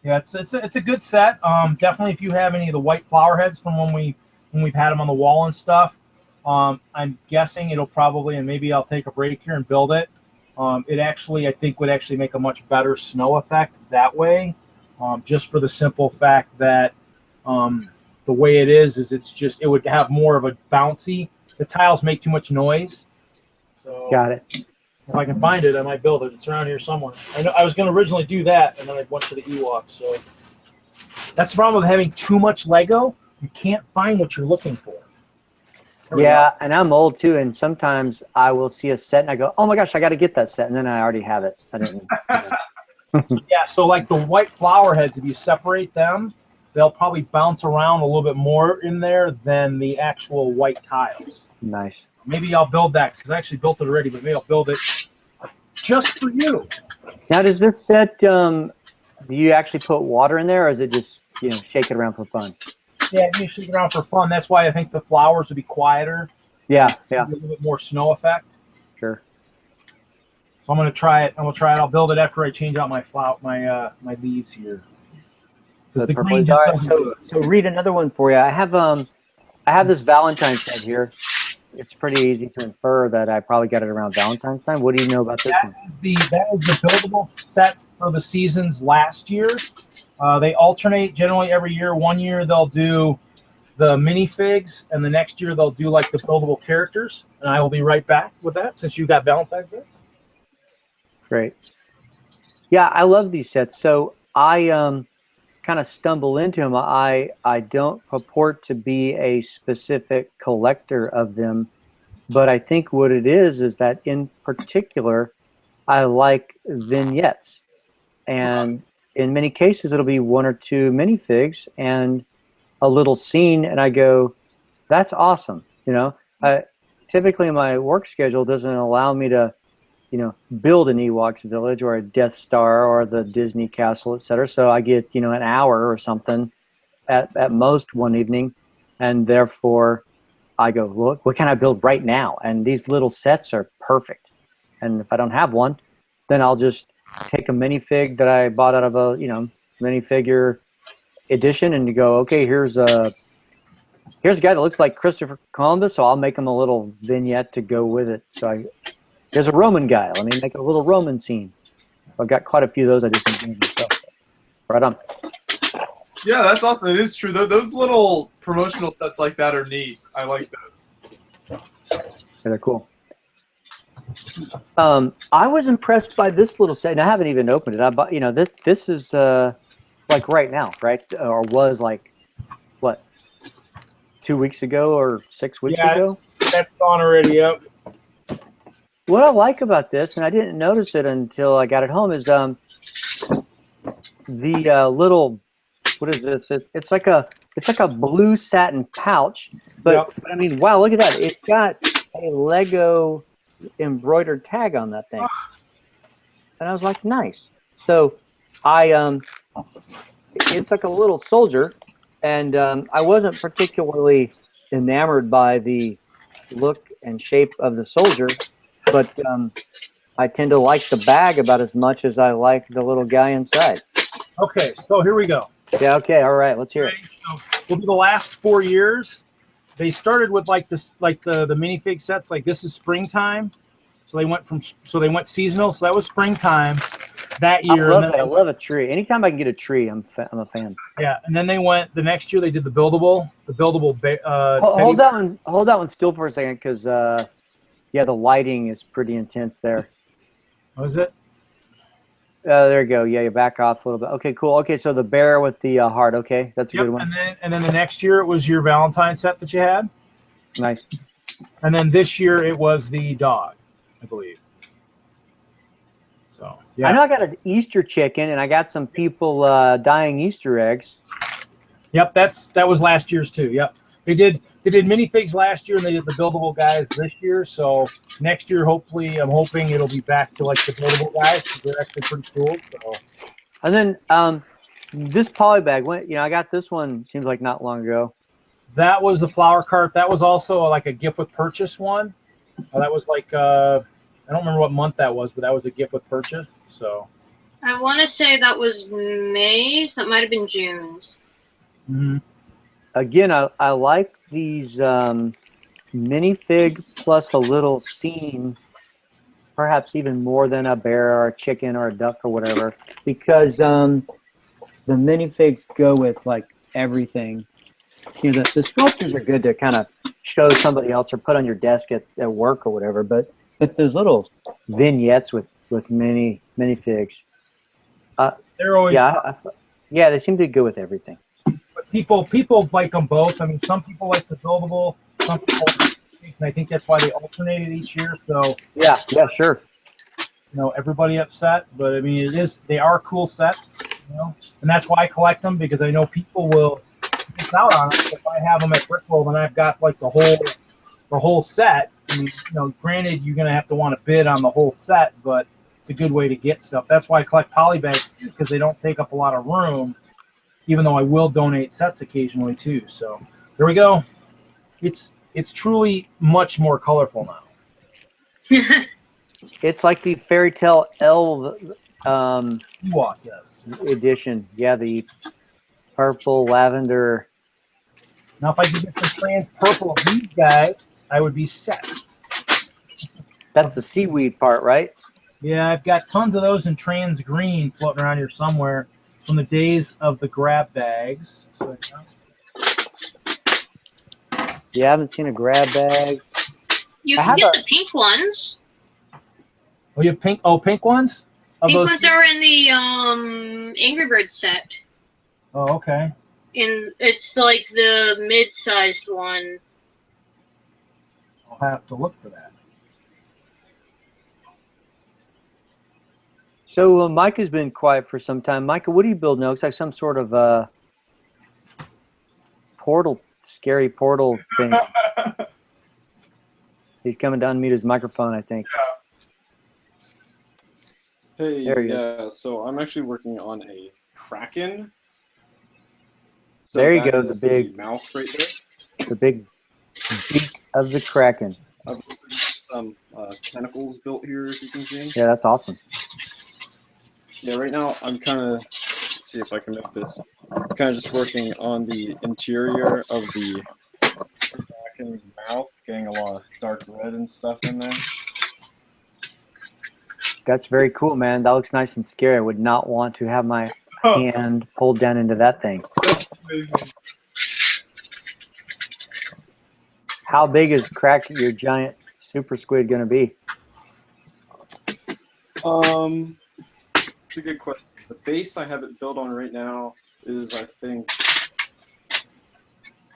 Yeah, it's a good set. Definitely, if you have any of the white flower heads from when we've had them on the wall and stuff, I'm guessing it'll probably, and maybe I'll take a break here and build it. It actually, I think, would actually make a much better snow effect that way, just for the simple fact that the way it is it would have more of a bouncy. The tiles make too much noise. So got it. If I can find it, I might build it. It's around here somewhere. I know I was going to originally do that, and then I went to the Ewok. So that's the problem with having too much Lego. You can't find what you're looking for. Yeah, and I'm old too, and sometimes I will see a set and I go, "Oh my gosh, I got to get that set," and then I already have it. I didn't. Yeah, so like the white flower heads, if you separate them, they'll probably bounce around a little bit more in there than the actual white tiles. Nice. Maybe I'll build that, because I actually built it already, but maybe I'll build it just for you. Now, does this set, do you actually put water in there, or is it just, shake it around for fun? Yeah, you shake it around for fun. That's why I think the flowers would be quieter. Yeah. A little bit more snow effect. Sure. So I'm going to try it. I'll build it after I change out my my leaves here. The green so read another one for you. I have this Valentine's set here. It's pretty easy to infer that I probably got it around Valentine's time. What do you know about this one? That is the buildable sets for the seasons last year. They alternate generally every year. One year they'll do the minifigs, and the next year they'll do like the buildable characters. And I will be right back with that since you got Valentine's Day. Great. Yeah, I love these sets. So I kind of stumble into them. I don't purport to be a specific collector of them, but I think what it is that in particular, I like vignettes. And in many cases, it'll be one or two minifigs and a little scene, and I go, that's awesome. Typically my work schedule doesn't allow me to build an Ewok's village or a Death Star or the Disney castle, etc. So I get, an hour or something at most one evening, and therefore I go, look, what can I build right now? And these little sets are perfect. And if I don't have one, then I'll just take a minifig that I bought out of a, minifigure edition and go, okay, here's a guy that looks like Christopher Columbus, so I'll make him a little vignette to go with it. So there's a Roman guy. Let me make a little Roman scene. I've got quite a few of those I just made myself. Right on. Yeah, that's awesome. It is true. Those little promotional sets like that are neat. I like those. Yeah, they're cool. I was impressed by this little set, and I haven't even opened it. I bought, this is like right now, right? Or was like what, 2 weeks ago or 6 weeks Yeah, ago? that's gone already. Yep. What I like about this, and I didn't notice it until I got it home, is the little, what is this? It's like a blue satin pouch, but I mean, wow, look at that! It's got a Lego embroidered tag on that thing, and I was like, nice. So it's like a little soldier, and I wasn't particularly enamored by the look and shape of the soldier, but I tend to like the bag about as much as I like the little guy inside. Okay, so here we go. Yeah, okay, all right, let's hear it. So we'll do the last 4 years. They started with like this, like the minifig sets. Like this is springtime, so they went seasonal. So that was springtime that year. I love a tree. Anytime I can get a tree, I'm a fan. Yeah, and then they went the next year. They did the buildable. Hold that one still for a second, because yeah, the lighting is pretty intense there. Was it? There you go. Yeah, you back off a little bit. Okay, cool. Okay, so the bear with the heart. Okay, that's a good one. And then the next year it was your Valentine set that you had. Nice. And then this year it was the dog, I believe. So yeah. I know I got an Easter chicken, and I got some people dyeing Easter eggs. Yep, that was last year's too. Yep, they did minifigs last year, and they did the buildable guys this year. So next year, hopefully, I'm hoping it'll be back to like the buildable guys, because they're actually pretty cool. So. And then this poly bag, I got this one. Seems like not long ago. That was the flower cart. That was also like a gift with purchase one. That was like I don't remember what month that was, but that was a gift with purchase. So. I want to say that was May's. That might have been June's. Mm-hmm. Again, I like these minifig plus a little scene, perhaps even more than a bear or a chicken or a duck or whatever, because the minifigs go with like everything. The sculptures are good to kind of show somebody else or put on your desk at work or whatever, but those little vignettes with minifigs, they're always yeah, they seem to go with everything. People like them both. I mean, some people like the buildable, some people like the and I think that's why they alternated each year. So yeah, sure. Everybody upset, but I mean, they are cool sets, and that's why I collect them, because I know people will miss out on it. If I have them at Brickworld and I've got like the whole set, I mean, granted, you're gonna have to want to bid on the whole set, but it's a good way to get stuff. That's why I collect poly bags too, because they don't take up a lot of room. Even though I will donate sets occasionally too. So there we go. It's truly much more colorful now. It's like the Fairy Tale Elf yes. edition. Yeah, the purple lavender. Now if I could get some trans purple of these guys, I would be set. That's the seaweed part, right? Yeah, I've got tons of those in trans green floating around here somewhere from the days of the grab bags. So, yeah, I haven't seen a grab bag. You can get the pink ones. Oh, you have pink? Oh, pink ones? Pink ones are in the Angry Birds set. Oh, okay. It's like the mid-sized one. I'll have to look for that. So Micah's been quiet for some time. Micah, what do you build now? Looks like some sort of scary portal thing. He's coming to unmute his microphone, I think. Hey, There you yeah, so I'm actually working on a Kraken. So there you that go, is the big mouth right there. The big beak of the Kraken. I've some tentacles built here, as you can see. Yeah, that's awesome. Yeah, right now I'm kind of, see if I can make this, kind of just working on the interior of the Kraken mouth, getting a lot of dark red and stuff in there. That's very cool, man. That looks nice and scary. I would not want to have my hand pulled down into that thing. How big is your giant super squid going to be? It's a good question. The base I have it built on right now is, I think,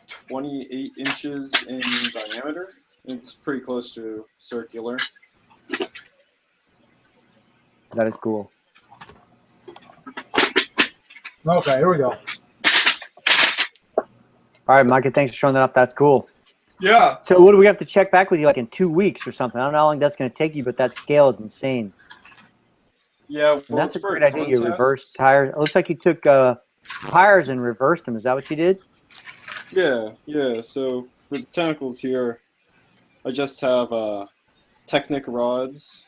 28 inches in diameter. It's pretty close to circular. That is cool. Okay, here we go. All right, Micah, thanks for showing that off. That's cool. Yeah. So what do we have to check back with you, like in 2 weeks or something? I don't know how long that's going to take you, but that scale is insane. Yeah, And well, that's it's a for great idea. You reversed tires. It looks like you took tires and reversed them. Is that what you did? Yeah, yeah. So for the tentacles here, I just have Technic rods,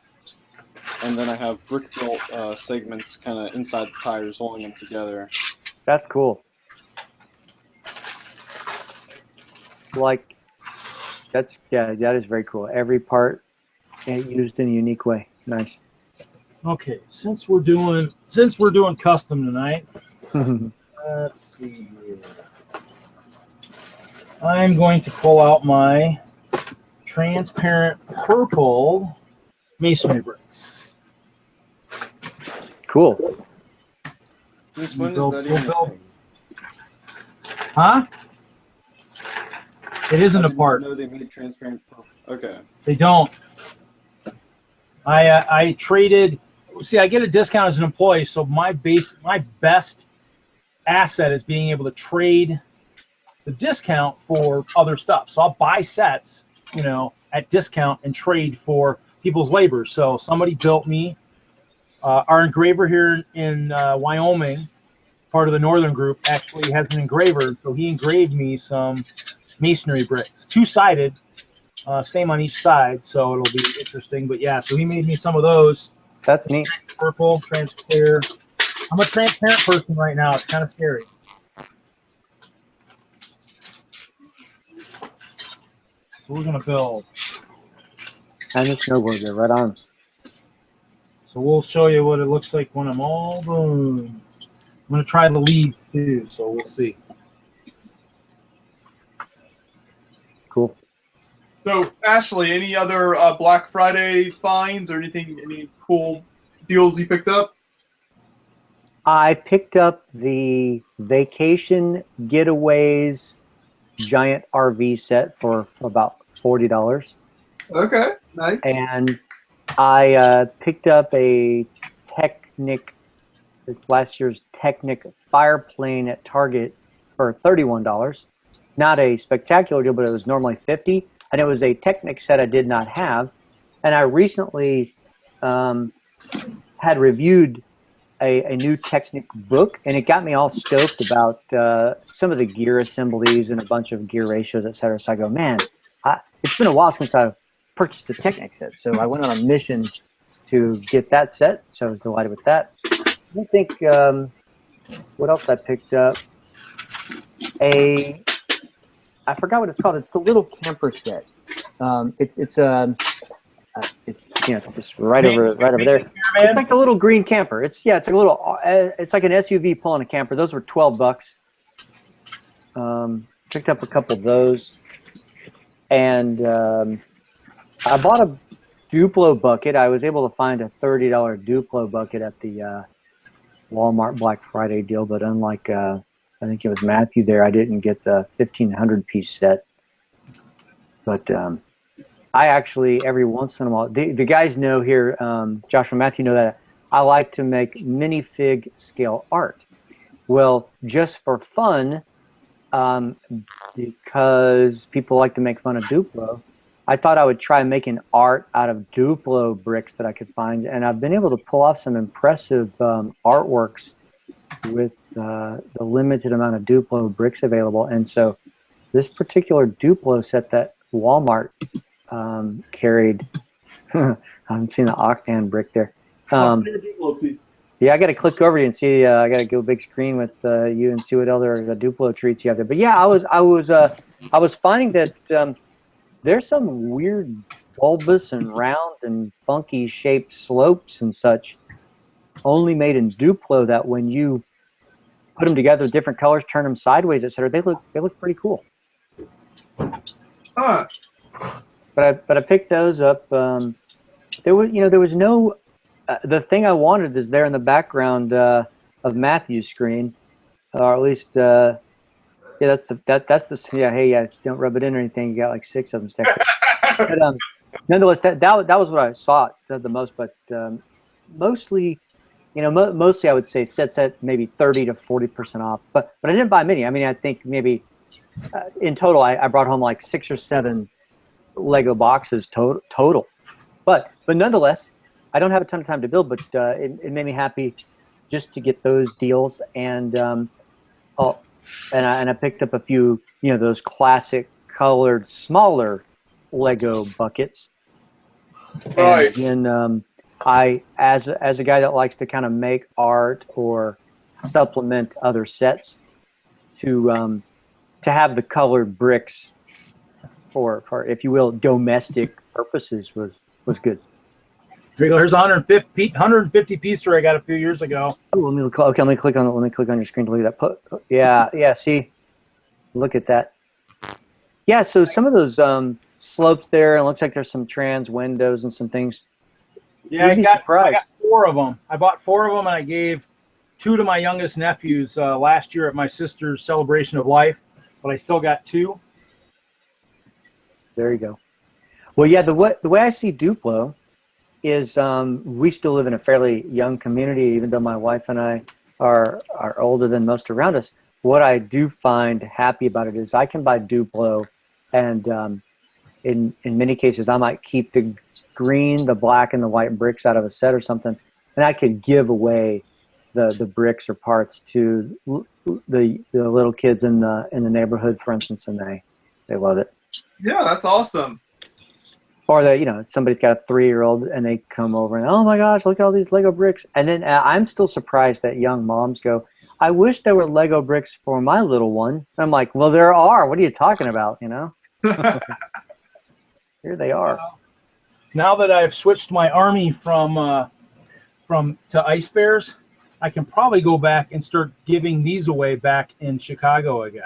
and then I have brick built segments kind of inside the tires holding them together. That's cool. Like, that is very cool. Every part used in a unique way. Nice. Okay, since we're doing custom tonight, let's see here. I'm going to pull out my transparent purple masonry bricks. Cool. Since when is that even a thing? Huh? It isn't a part. No, they made transparent purple. Okay. They don't. I traded. See, I get a discount as an employee, so my best asset is being able to trade the discount for other stuff. So I'll buy sets, at discount and trade for people's labor. So somebody built me. Our engraver here in Wyoming, part of the Northern Group, actually has an engraver. So he engraved me some masonry bricks, two-sided, same on each side. So it'll be interesting. But yeah, so he made me some of those. That's neat. Purple, transclear. I'm a transparent person right now. It's kind of scary. So we're gonna build. And the snowboarder, right on. So we'll show you what it looks like when I'm all done. I'm gonna try the lead too, so we'll see. Cool. So Ashley, any other Black Friday finds or anything? Any cool deals you picked up? I picked up the Vacation Getaways giant RV set for about $40. Okay, nice. And I picked up a Technic, it's last year's Technic fireplane at Target for $31. Not a spectacular deal, but it was normally $50. And it was a Technic set I did not have. And I recently had reviewed a new Technic book, and it got me all stoked about some of the gear assemblies and a bunch of gear ratios, et cetera. So I go, man, it's been a while since I've purchased a Technic set. So I went on a mission to get that set. So I was delighted with that. I think what else I picked up? I forgot what it's called. It's the little camper set. It's just right over there. It's like the little green camper. It's like a little. It's like an SUV pulling a camper. Those were $12. Picked up a couple of those, and I bought a Duplo bucket. I was able to find a $30 Duplo bucket at the Walmart Black Friday deal, but unlike I think it was Matthew there, I didn't get the 1,500 piece set. But I actually, every once in a while, the guys know here, Josh and Matthew know that I like to make minifig scale art. Well, just for fun, because people like to make fun of Duplo, I thought I would try making art out of Duplo bricks that I could find. And I've been able to pull off some impressive artworks with the limited amount of Duplo bricks available. And so this particular Duplo set that Walmart carried, I'm seeing the Octan brick there. Yeah, I got to click over to you and see. I got to go big screen with you and see what other Duplo treats you have there. But yeah, I was finding that there's some weird bulbous and round and funky shaped slopes and such, only made in Duplo, that when you put them together, different colors, turn them sideways, etc., they look pretty cool. Huh. But I picked those up. There was no the thing I wanted is there in the background of Matthew's screen, or at least yeah, that's the yeah. Hey, yeah, don't rub it in or anything. You got like 6 of them stacked up. But nonetheless, that was what I saw the most. But mostly, mostly I would say set maybe 30 to 40% off. But I didn't buy many. I mean, I think maybe in total I brought home like 6 or 7 Lego boxes total. But nonetheless, I don't have a ton of time to build. But it made me happy just to get those deals, and I picked up a few, those classic colored smaller Lego buckets. Right. And then I, as a guy that likes to kind of make art or supplement other sets, to have the colored bricks for if you will domestic purposes was good. Here you go. Here's a 150 piecer I got a few years ago. Oh, let me click on your screen to look at that. Yeah. See, look at that. Yeah. So some of those slopes there, and it looks like there's some trans windows and some things. Yeah, I got 4 of them. I bought 4 of them, and I gave 2 to my youngest nephews last year at my sister's celebration of life. But I still got 2. There you go. Well, yeah. The way I see Duplo is we still live in a fairly young community, even though my wife and I are older than most around us. What I do find happy about it is I can buy Duplo, and in many cases I might keep the green, the black, and the white bricks out of a set or something, and I could give away the bricks or parts to the little kids in the neighborhood, for instance, and they love it. Yeah, that's awesome. Or somebody's got a 3-year-old and they come over and, oh my gosh, look at all these Lego bricks. And then I'm still surprised that young moms go, I wish there were Lego bricks for my little one. And I'm like, well, there are. What are you talking about? Here they are. Now that I've switched my army to ice bears, I can probably go back and start giving these away back in Chicago again.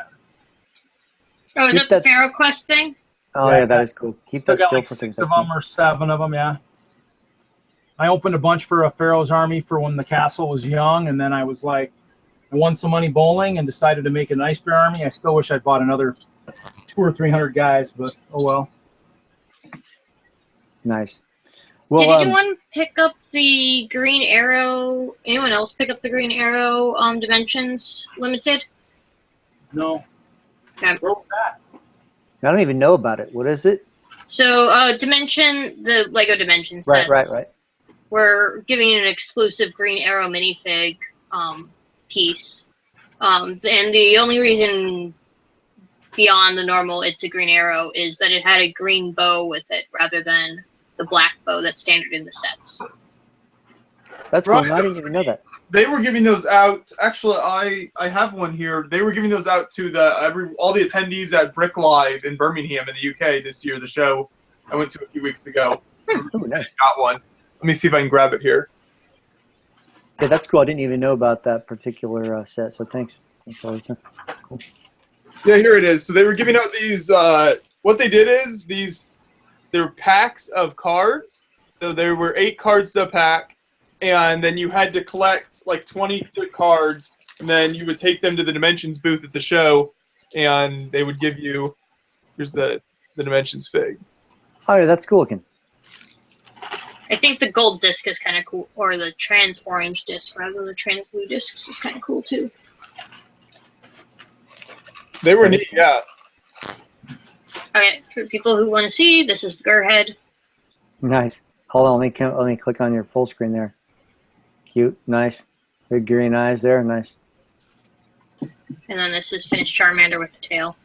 Oh, is that the Pharaoh Quest thing? Oh yeah, that is cool. Keep Still that got still like for 6 things. of them or 7 of them, yeah. I opened a bunch for a Pharaoh's army for when the castle was young, and then I was like, I won some money bowling and decided to make an ice bear army. I still wish I'd bought another 200 or 300 guys, but oh well. Nice. Well, did anyone pick up the Green Arrow? Anyone else pick up the Green Arrow Dimensions Limited? No. Okay. I don't even know about it. What is it? So, the Lego Dimension sets. Right. We're giving an exclusive Green Arrow minifig piece. And the only reason beyond the normal It's a Green Arrow is that it had a green bow with it rather than the black bow that's standard in the sets. That's cool. I didn't even know that. They were giving those out. Actually, I have one here. They were giving those out to all the attendees at Brick Live in Birmingham in the UK this year. The show I went to a few weeks ago. Oh, nice. Got one. Let me see if I can grab it here. Yeah, that's cool. I didn't even know about that particular set. So thanks. Cool. Yeah, here it is. So they were giving out these. What they did is they're packs of cards. So there were 8 cards to a pack. And then you had to collect like 20 cards, and then you would take them to the Dimensions booth at the show, and they would give you, here's the Dimensions fig. Oh, yeah, that's cool looking. I think the gold disc is kind of cool, or the trans orange disc rather than the trans blue discs is kind of cool too. They were neat, yeah. Okay, for people who want to see, this is the Gerhead. Nice. Hold on, let me click on your full screen there. Cute, nice. Big green eyes there, nice. And then this is finished Charmander with the tail.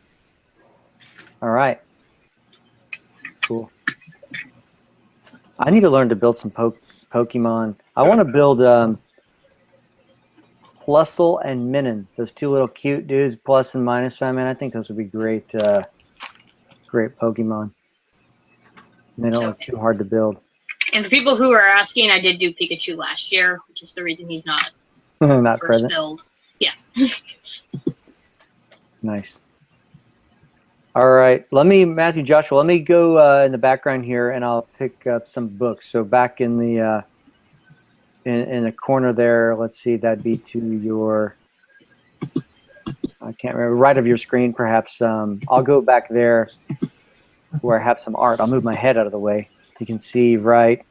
All right. Cool. I need to learn to build some Pokemon. I want to build Plusle and Minun, those 2 little cute dudes, plus and minus sign, man. I think those would be great, great Pokemon. And they don't look too hard to build. And for people who are asking, I did do Pikachu last year, which is the reason he's not not first present. build. Yeah. Nice. All right, Matthew, Joshua, let me go in the background here, and I'll pick up some books. So back in the in the corner there. Let's see, that'd be to your, I can't remember, right of your screen perhaps. I'll go back there where I have some art. I'll move my head out of the way. You can see right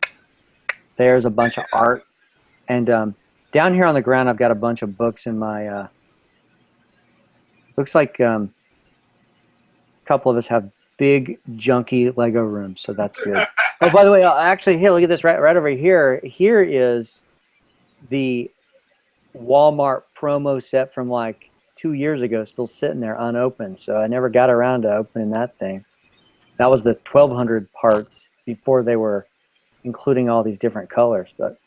there's a bunch of art. And down here on the ground, I've got a bunch of books in my, looks like a couple of us have big, junky Lego rooms, so that's good. Oh, by the way, actually, here, look at this right over here. Here is the Walmart promo set from like 2 years ago, still sitting there unopened. So I never got around to opening that thing. That was the 1,200 parts before they were including all these different colors. But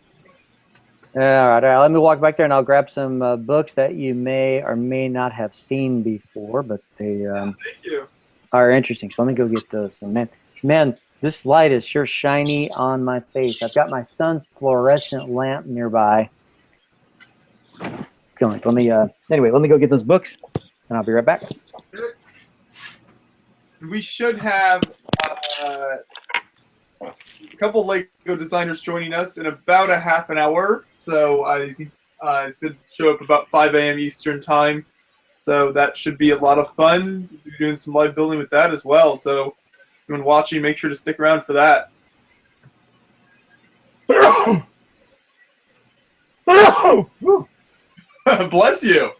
all right, let me walk back there and I'll grab some books that you may or may not have seen before, but they Thank you. are interesting. So let me go get those. And man, this light is sure shiny on my face. I've got my son's fluorescent lamp nearby. Let me anyway, let me go get those books, and I'll be right back. We should have a couple Lego designers joining us in about a half an hour. So I think I said show up about 5 a.m. Eastern time. So that should be a lot of fun. We're doing some live building with that as well. So if you've been watching, make sure to stick around for that. Bless you.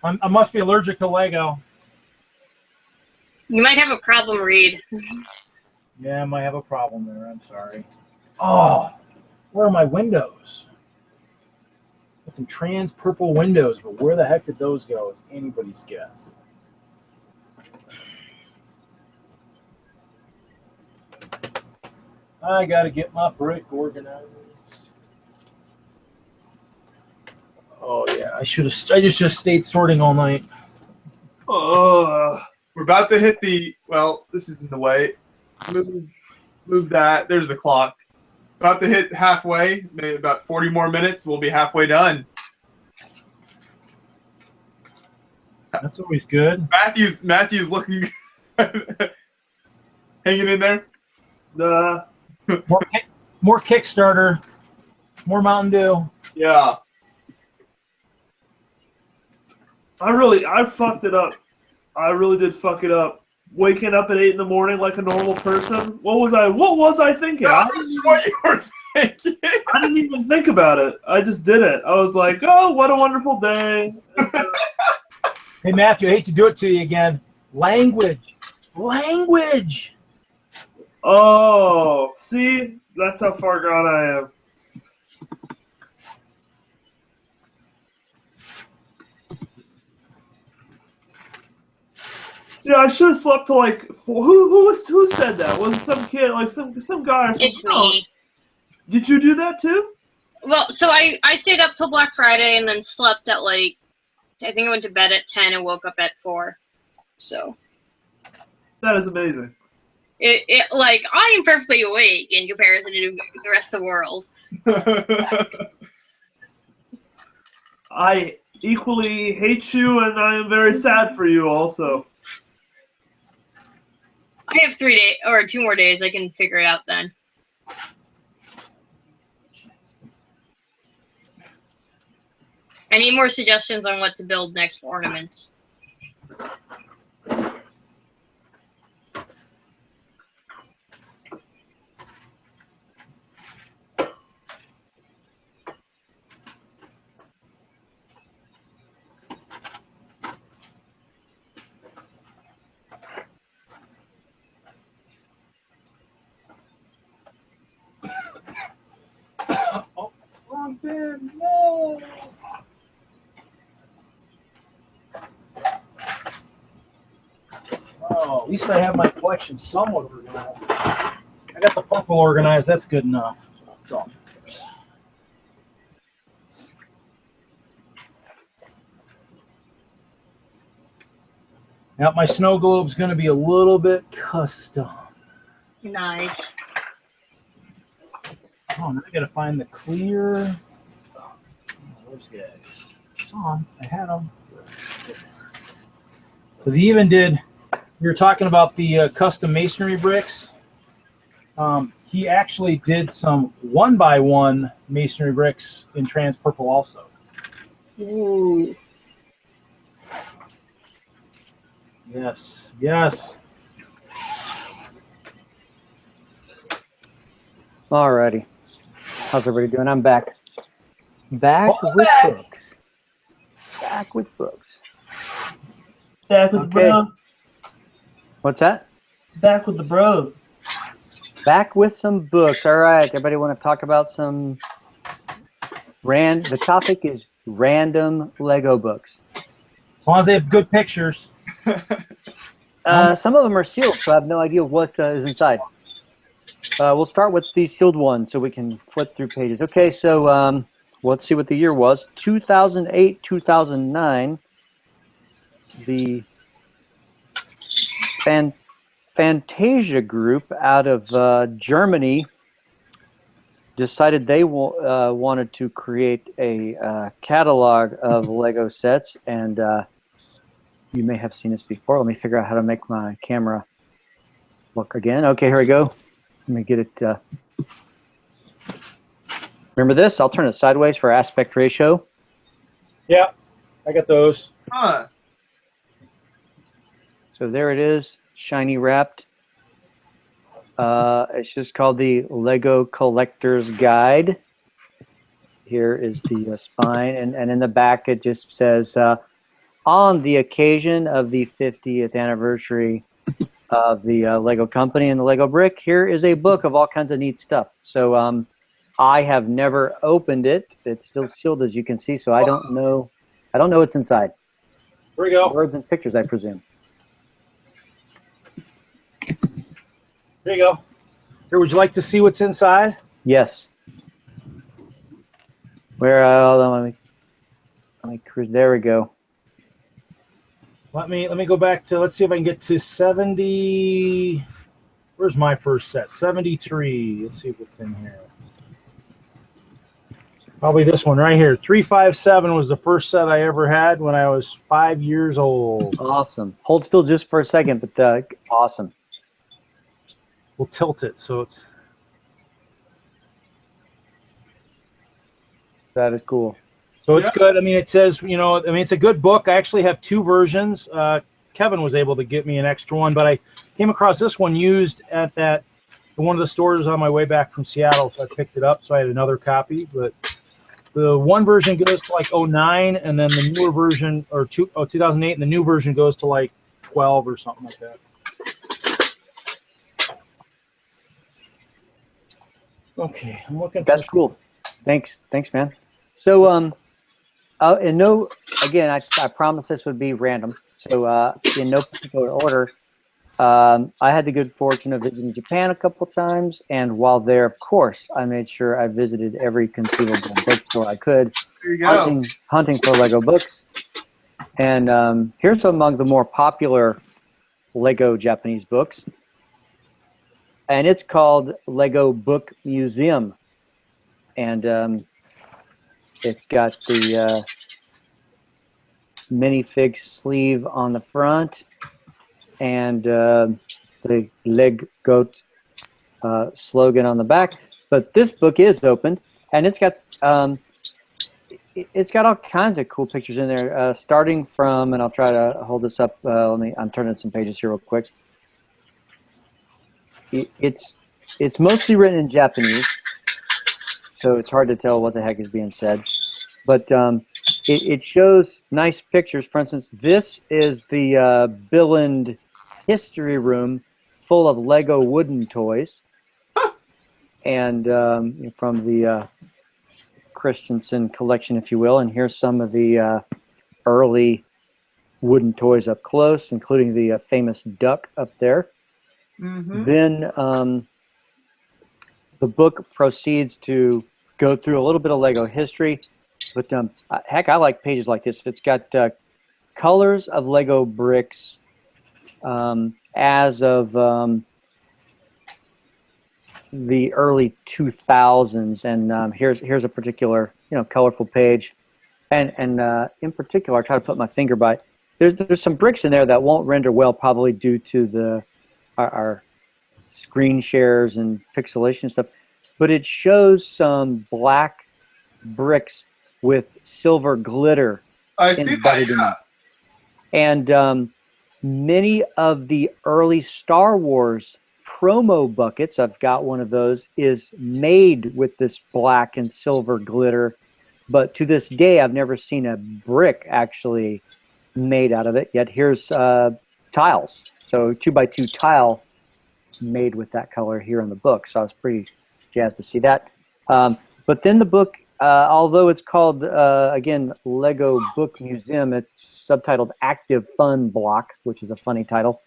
I must be allergic to Lego. You might have a problem, Reed. Yeah, I might have a problem there. I'm sorry. Oh, where are my windows? Got some trans purple windows, but where the heck did those go? Is anybody's guess. I gotta get my brick organized. Oh yeah, I should have. I just stayed sorting all night. We're about to hit the. Well, this is in the way. Move that. There's the clock. About to hit halfway. Maybe about 40 more minutes. We'll be halfway done. That's always good. Matthew's looking. Hanging in there. More Kickstarter. More Mountain Dew. Yeah. I fucked it up. I really did fuck it up. Waking up at 8 in the morning like a normal person. What was I thinking? That's what you were thinking. I didn't even think about it. I just did it. I was like, oh, what a wonderful day. Hey, Matthew, I hate to do it to you again. Language. Oh, see? That's how far gone I am. Yeah, I should have slept till like 4. Who said that? Was it some kid, like some guy or something? It's me. Did you do that too? Well, so I stayed up till Black Friday and then slept at like, I think I went to bed at 10 and woke up at 4. So. That is amazing. It like, I am perfectly awake in comparison to the rest of the world. I equally hate you and I am very sad for you also. I have 3 days or 2 more days. I can figure it out then. I need more suggestions on what to build next for ornaments. No. Oh, at least I have my collection somewhat organized. I got the purple organized. That's good enough. That's all. Now my snow globe's going to be a little bit custom. Nice. Oh, now I got to find the clear. Oh, those guys. Saw them. I had them. Because he even did. We were talking about the custom masonry bricks. he actually did some 1x1 masonry bricks in trans purple also. Ooh. Yes, yes. Alrighty. How's everybody doing? I'm back. Back with books. Back with books. Back with the bros. What's that? Back with the bros. Back with some books. All right. Everybody want to talk about some the topic is random Lego books. As long as they have good pictures. Some of them are sealed, so I have no idea what is inside. We'll start with the sealed ones so we can flip through pages. Okay, so let's see what the year was. 2008, 2009. The Fantasia Group out of Germany decided they wanted to create a catalog of Lego sets, and you may have seen this before. Let me figure out how to make my camera look again. Okay, here we go. Let me get it. Remember this? I'll turn it sideways for aspect ratio. Yeah, I got those. Huh. So there it is, shiny wrapped. It's just called the Lego Collector's Guide. Here is the spine, and in the back it just says, on the occasion of the 50th anniversary of the Lego company and the Lego brick, here is a book of all kinds of neat stuff. So I have never opened it. It's still sealed, as you can see, so I don't know what's inside. Here we go. Words and pictures, I presume. There you go. Here, would you like to see what's inside? Yes. Where? Hold on, let me cruise. There we go. Let me go back to. Let's see if I can get to 70. Where's my first set? 73. Let's see what's in here. Probably this one right here. 357 was the first set I ever had when I was 5 years old. Awesome. Hold still just for a second, but awesome. We'll tilt it so it's. That is cool. So it's good. I mean, it says, it's a good book. I actually have two versions. Kevin was able to get me an extra one, but I came across this one used at one of the stores on my way back from Seattle, so I picked it up. So I had another copy, but the one version goes to like 09, and then the newer version, 2008, and the new version goes to like 12 or something like that. Okay, I'm looking. That's cool. Thanks, man. So, again, I promised this would be random. So, in no particular order, I had the good fortune of visiting Japan a couple times, and while there, of course, I made sure I visited every conceivable bookstore I could, There you go. hunting for Lego books. And here's among the more popular Lego Japanese books, and it's called Lego Book Museum, and it's got the minifig sleeve on the front, and the leg goat slogan on the back. But this book is opened, and it's got all kinds of cool pictures in there, starting from, and I'll try to hold this up. I'm turning some pages here real quick. It's mostly written in Japanese, so it's hard to tell what the heck is being said. But it shows nice pictures. For instance, this is the Billund history room full of Lego wooden toys. And from the Christensen collection, if you will. And here's some of the early wooden toys up close, including the famous duck up there. Mm-hmm. Then the book proceeds to go through a little bit of Lego history, but heck, I like pages like this. It's got colors of Lego bricks as of the early 2000s, and here's a particular colorful page, and in particular, I try to put my finger by it. There's some bricks in there that won't render well, probably due to our screen shares and pixelation stuff, but it shows some black bricks with silver glitter I see that, embedded in them. And many of the early Star Wars promo buckets, I've got one of those, is made with this black and silver glitter. But to this day, I've never seen a brick actually made out of it. Yet here's tiles. So 2x2 tile made with that color here in the book. So I was pretty jazzed to see that. But then the book, although it's called, again, Lego Book Museum, it's subtitled Active Fun Block, which is a funny title.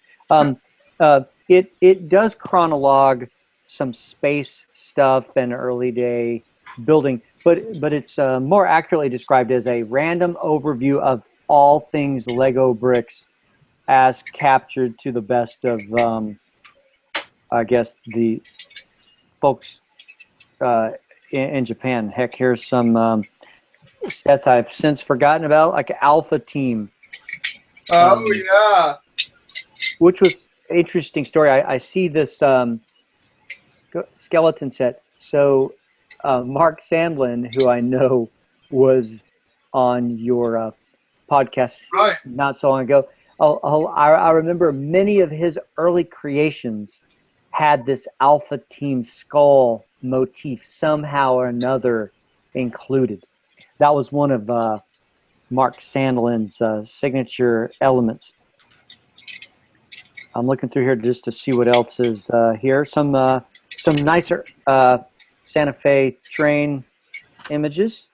It does chronologue some space stuff and early day building, but it's more accurately described as a random overview of all things Lego bricks as captured to the best of, I guess, the folks in Japan. Heck, here's some sets I've since forgotten about, like Alpha Team. Oh, yeah. Which was an interesting story. I see this skeleton set. So Mark Sandlin, who I know was on your podcast not so long ago, I remember many of his early creations had this Alpha Team skull motif somehow or another included. That was one of Mark Sandlin's signature elements. I'm looking through here just to see what else is here. Some nicer Santa Fe train images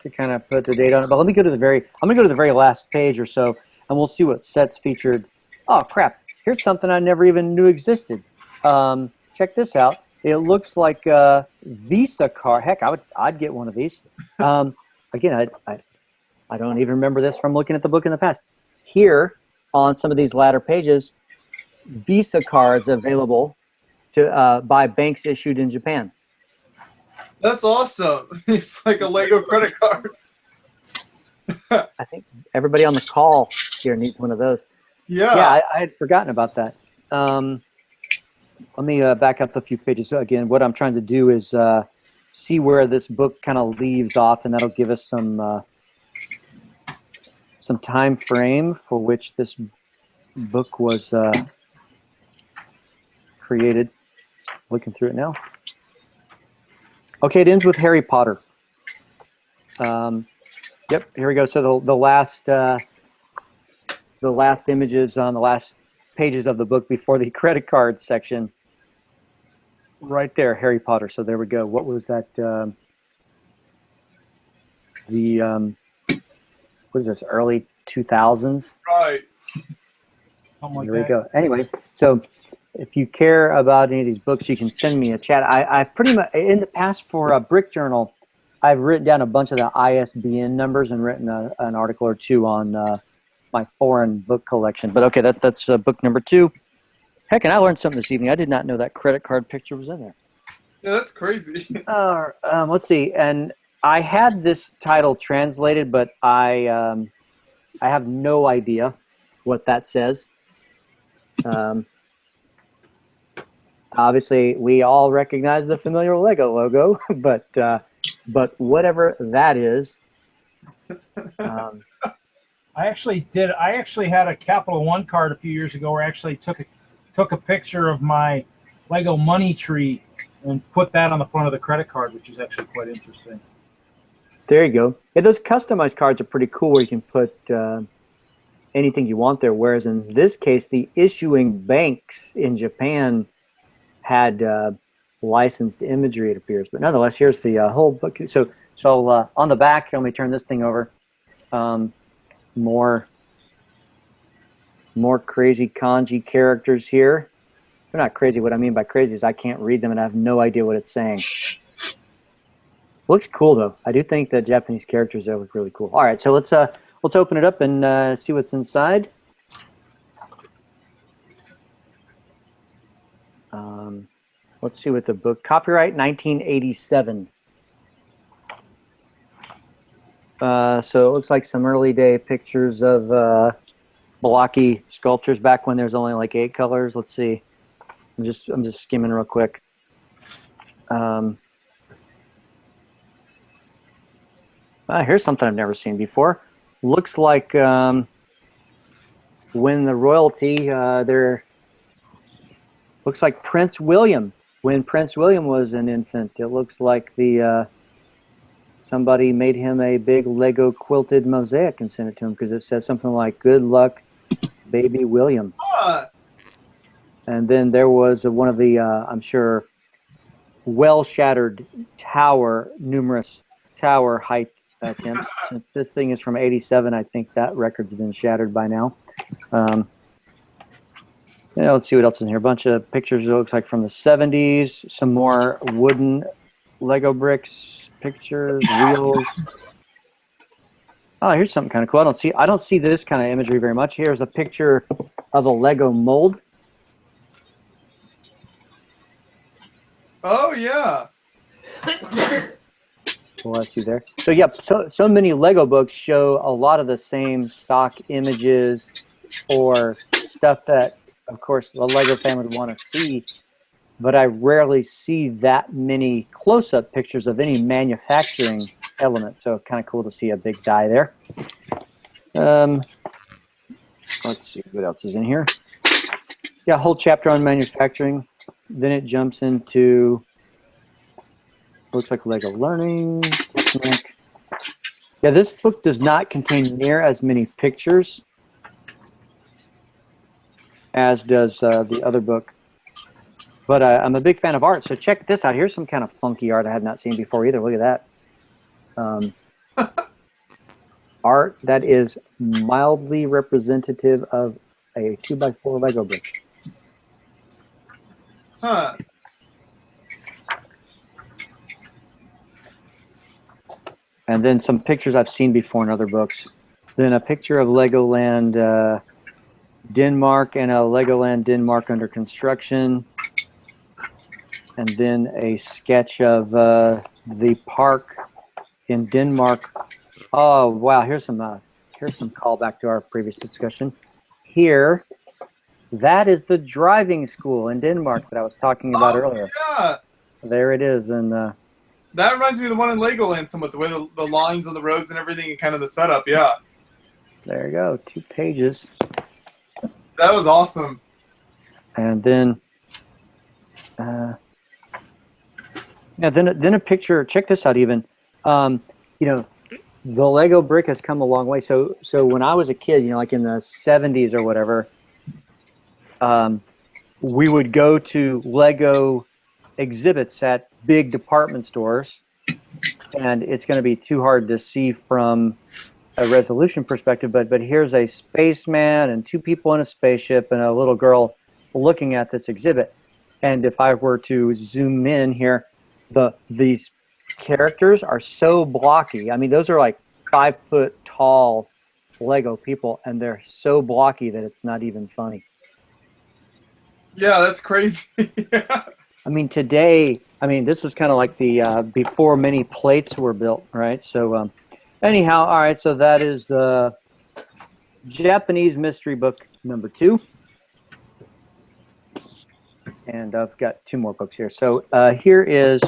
to kind of put the date on it. But let me go to the very last page or so, and we'll see what sets featured. Oh crap! Here's something I never even knew existed. Check this out. It looks like a Visa card. Heck, I'd get one of these. Again, I don't even remember this from looking at the book in the past. Here on some of these latter pages, Visa cards available to by banks issued in Japan. That's awesome. It's like a Lego credit card. I think everybody on the call here needs one of those. Yeah. Yeah, I had forgotten about that. Let me back up a few pages. So again, what I'm trying to do is see where this book kind of leaves off, and that'll give us some time frame for which this book was created. Looking through it now. Okay, it ends with Harry Potter. Yep, here we go. So the last images on the last pages of the book before the credit card section. Right there, Harry Potter. So there we go. What was that? What is this? Early 2000s. Right. There we go. Anyway, so if you care about any of these books, you can send me a chat. I pretty much, in the past for a Brick Journal, I've written down a bunch of the ISBN numbers and written an article or two on my foreign book collection. But okay, that's book number 2. Heck, and I learned something this evening. I did not know that credit card picture was in there. Yeah, that's crazy. Let's see. And I had this title translated, but I have no idea what that says. Obviously, we all recognize the familiar Lego logo, but whatever that is. I actually had a Capital One card a few years ago where I actually took a picture of my Lego money tree and put that on the front of the credit card, which is actually quite interesting. There you go. Yeah, those customized cards are pretty cool where you can put anything you want there, whereas in this case, the issuing banks in Japan had licensed imagery, it appears. But nonetheless, here's the whole book. So on the back, let me turn this thing over. More crazy kanji characters here. They're not crazy. What I mean by crazy is I can't read them and I have no idea what it's saying. Looks cool though. I do think the Japanese characters there look really cool. All right, so let's open it up and see what's inside. Let's see what the book. Copyright 1987. So it looks like some early day pictures of blocky sculptures back when there's only like 8 colors. Let's see. I'm just skimming real quick. Here's something I've never seen before. Looks like when the royalty, looks like Prince William. When Prince William was an infant, it looks like somebody made him a big Lego quilted mosaic and sent it to him because it says something like "Good luck, baby William." And then there was one of the, I'm sure, well-shattered numerous tower height attempts. Since this thing is from '87, I think that record's been shattered by now. Let's see what else is in here. A bunch of pictures, it looks like, from the '70s. Some more wooden Lego bricks, pictures, wheels. Oh, here's something kind of cool. I don't see this kind of imagery very much. Here's a picture of a Lego mold. Oh yeah. We'll let you there. So yeah, so many Lego books show a lot of the same stock images or stuff that, of course, the Lego fan would want to see, but I rarely see that many close-up pictures of any manufacturing element. So kind of cool to see a big die there. Let's see what else is in here. Yeah, a whole chapter on manufacturing. Then it jumps into, looks like Lego Learning Technique. Yeah, this book does not contain near as many pictures as does the other book. But I'm a big fan of art, so check this out. Here's some kind of funky art I had not seen before either. Look at that. Art that is mildly representative of a 2x4 Lego brick. Huh. And then some pictures I've seen before in other books. Then a picture of Legoland Denmark and a Legoland Denmark under construction. And then a sketch of the park in Denmark. Oh wow! Here's some callback to our previous discussion. Here, that is the driving school in Denmark that I was talking about earlier. Yeah. There it is, and that reminds me of the one in Legoland, somewhat the way the lines on the roads and everything, and kind of the setup. Yeah. There you go, 2 pages. That was awesome. And then, then a picture. Check this out. Even, the Lego brick has come a long way. So when I was a kid, like in the '70s or whatever, we would go to Lego exhibits at big department stores, and it's going to be too hard to see from a resolution perspective, but here's a spaceman and 2 people in a spaceship and a little girl looking at this exhibit. And if I were to zoom in here, these characters are so blocky. I mean, those are like 5-foot tall Lego people, and they're so blocky that it's not even funny. Yeah, that's crazy. I mean, today, this was kind of like the before many plates were built, right? So anyhow, all right, so that is Japanese mystery book number 2. And I've got 2 more books here. So here is,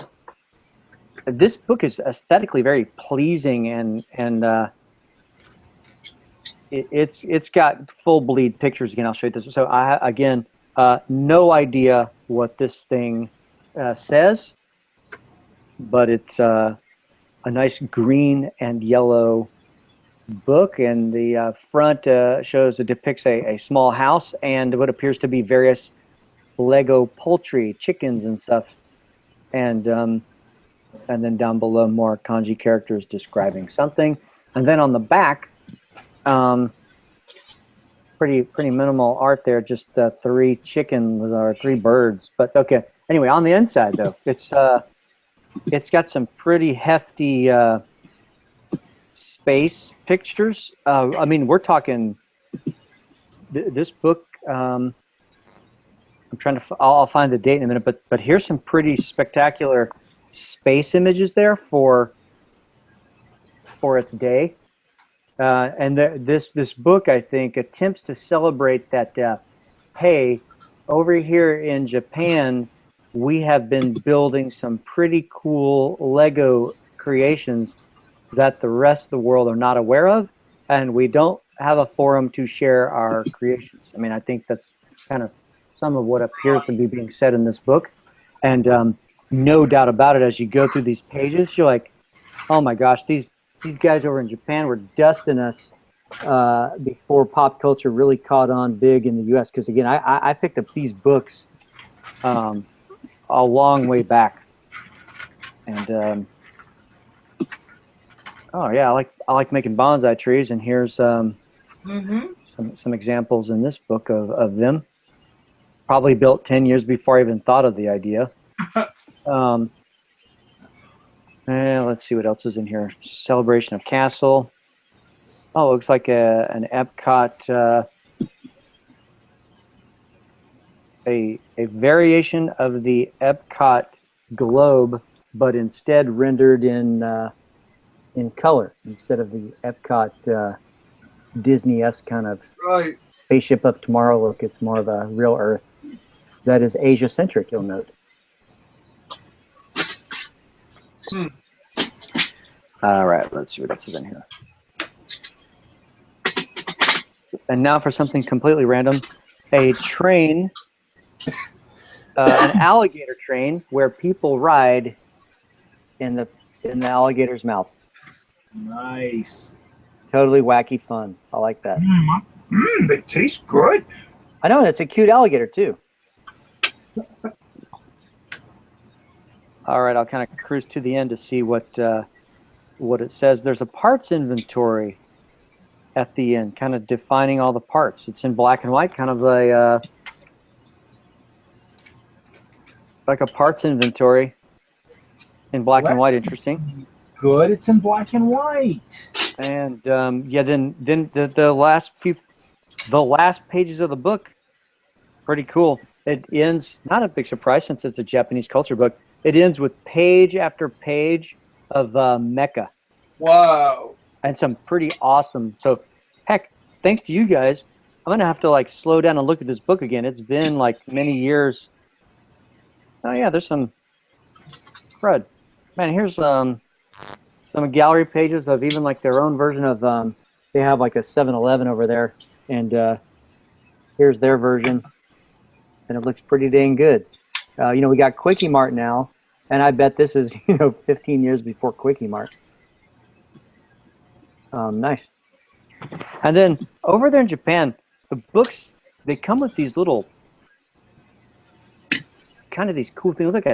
this book is aesthetically very pleasing, and it's got full bleed pictures. Again, I'll show you this. So no idea what this thing says, but it's a nice green and yellow book, and the front depicts a small house and what appears to be various Lego poultry, chickens and stuff, and then down below more kanji characters describing something, and then on the back, pretty minimal art there, just 3 chickens or 3 birds. But okay, anyway, on the inside though, it's got some pretty hefty space pictures. We're talking this book. I'll find the date in a minute, but here's some pretty spectacular space images there for its day. And this book, I think, attempts to celebrate that, hey, over here in Japan, we have been building some pretty cool Lego creations that the rest of the world are not aware of, and we don't have a forum to share our creations. I mean, I think that's kind of some of what appears to be being said in this book. And no doubt about it, as you go through these pages, you're like, oh my gosh, these guys over in Japan were dusting us before pop culture really caught on big in the U.S. Because again, I picked up these books a long way back, and oh yeah, I like making bonsai trees, and here's some examples in this book of them. Probably built 10 years before I even thought of the idea. And let's see what else is in here. Celebration of Castle. Oh, it looks like an Epcot, a variation of the Epcot globe, but instead rendered in color instead of the Epcot Disney-esque kind of Spaceship of Tomorrow look. It's more of a real Earth that is Asia-centric, you'll note. All right, let's see what else is in here. And now for something completely random, a train, an alligator train where people ride in the alligator's mouth. Nice. Totally wacky fun. I like that. They taste good. I know, and it's a cute alligator too. All right, I'll kind of cruise to the end to see what it says. There's a parts inventory at the end, kind of defining all the parts. It's in black and white, kind of like a parts inventory in black and white. Interesting. Good. It's in black and white. And yeah, then the last pages of the book, pretty cool. It ends, not a big surprise since it's a Japanese culture book. It ends with page after page of mecha. Wow. And some pretty awesome. So, heck, thanks to you guys, I'm gonna have to like slow down and look at this book again. It's been like many years. Oh yeah, there's some crud. Man, here's some gallery pages of even like their own version of they have like a 7-Eleven over there, and here's their version, and it looks pretty dang good. You know, we got Quickie Mart now, and I bet this is 15 years before Quickie Mart. Nice. And then over there in Japan, the books, they come with these little kind of these cool things, like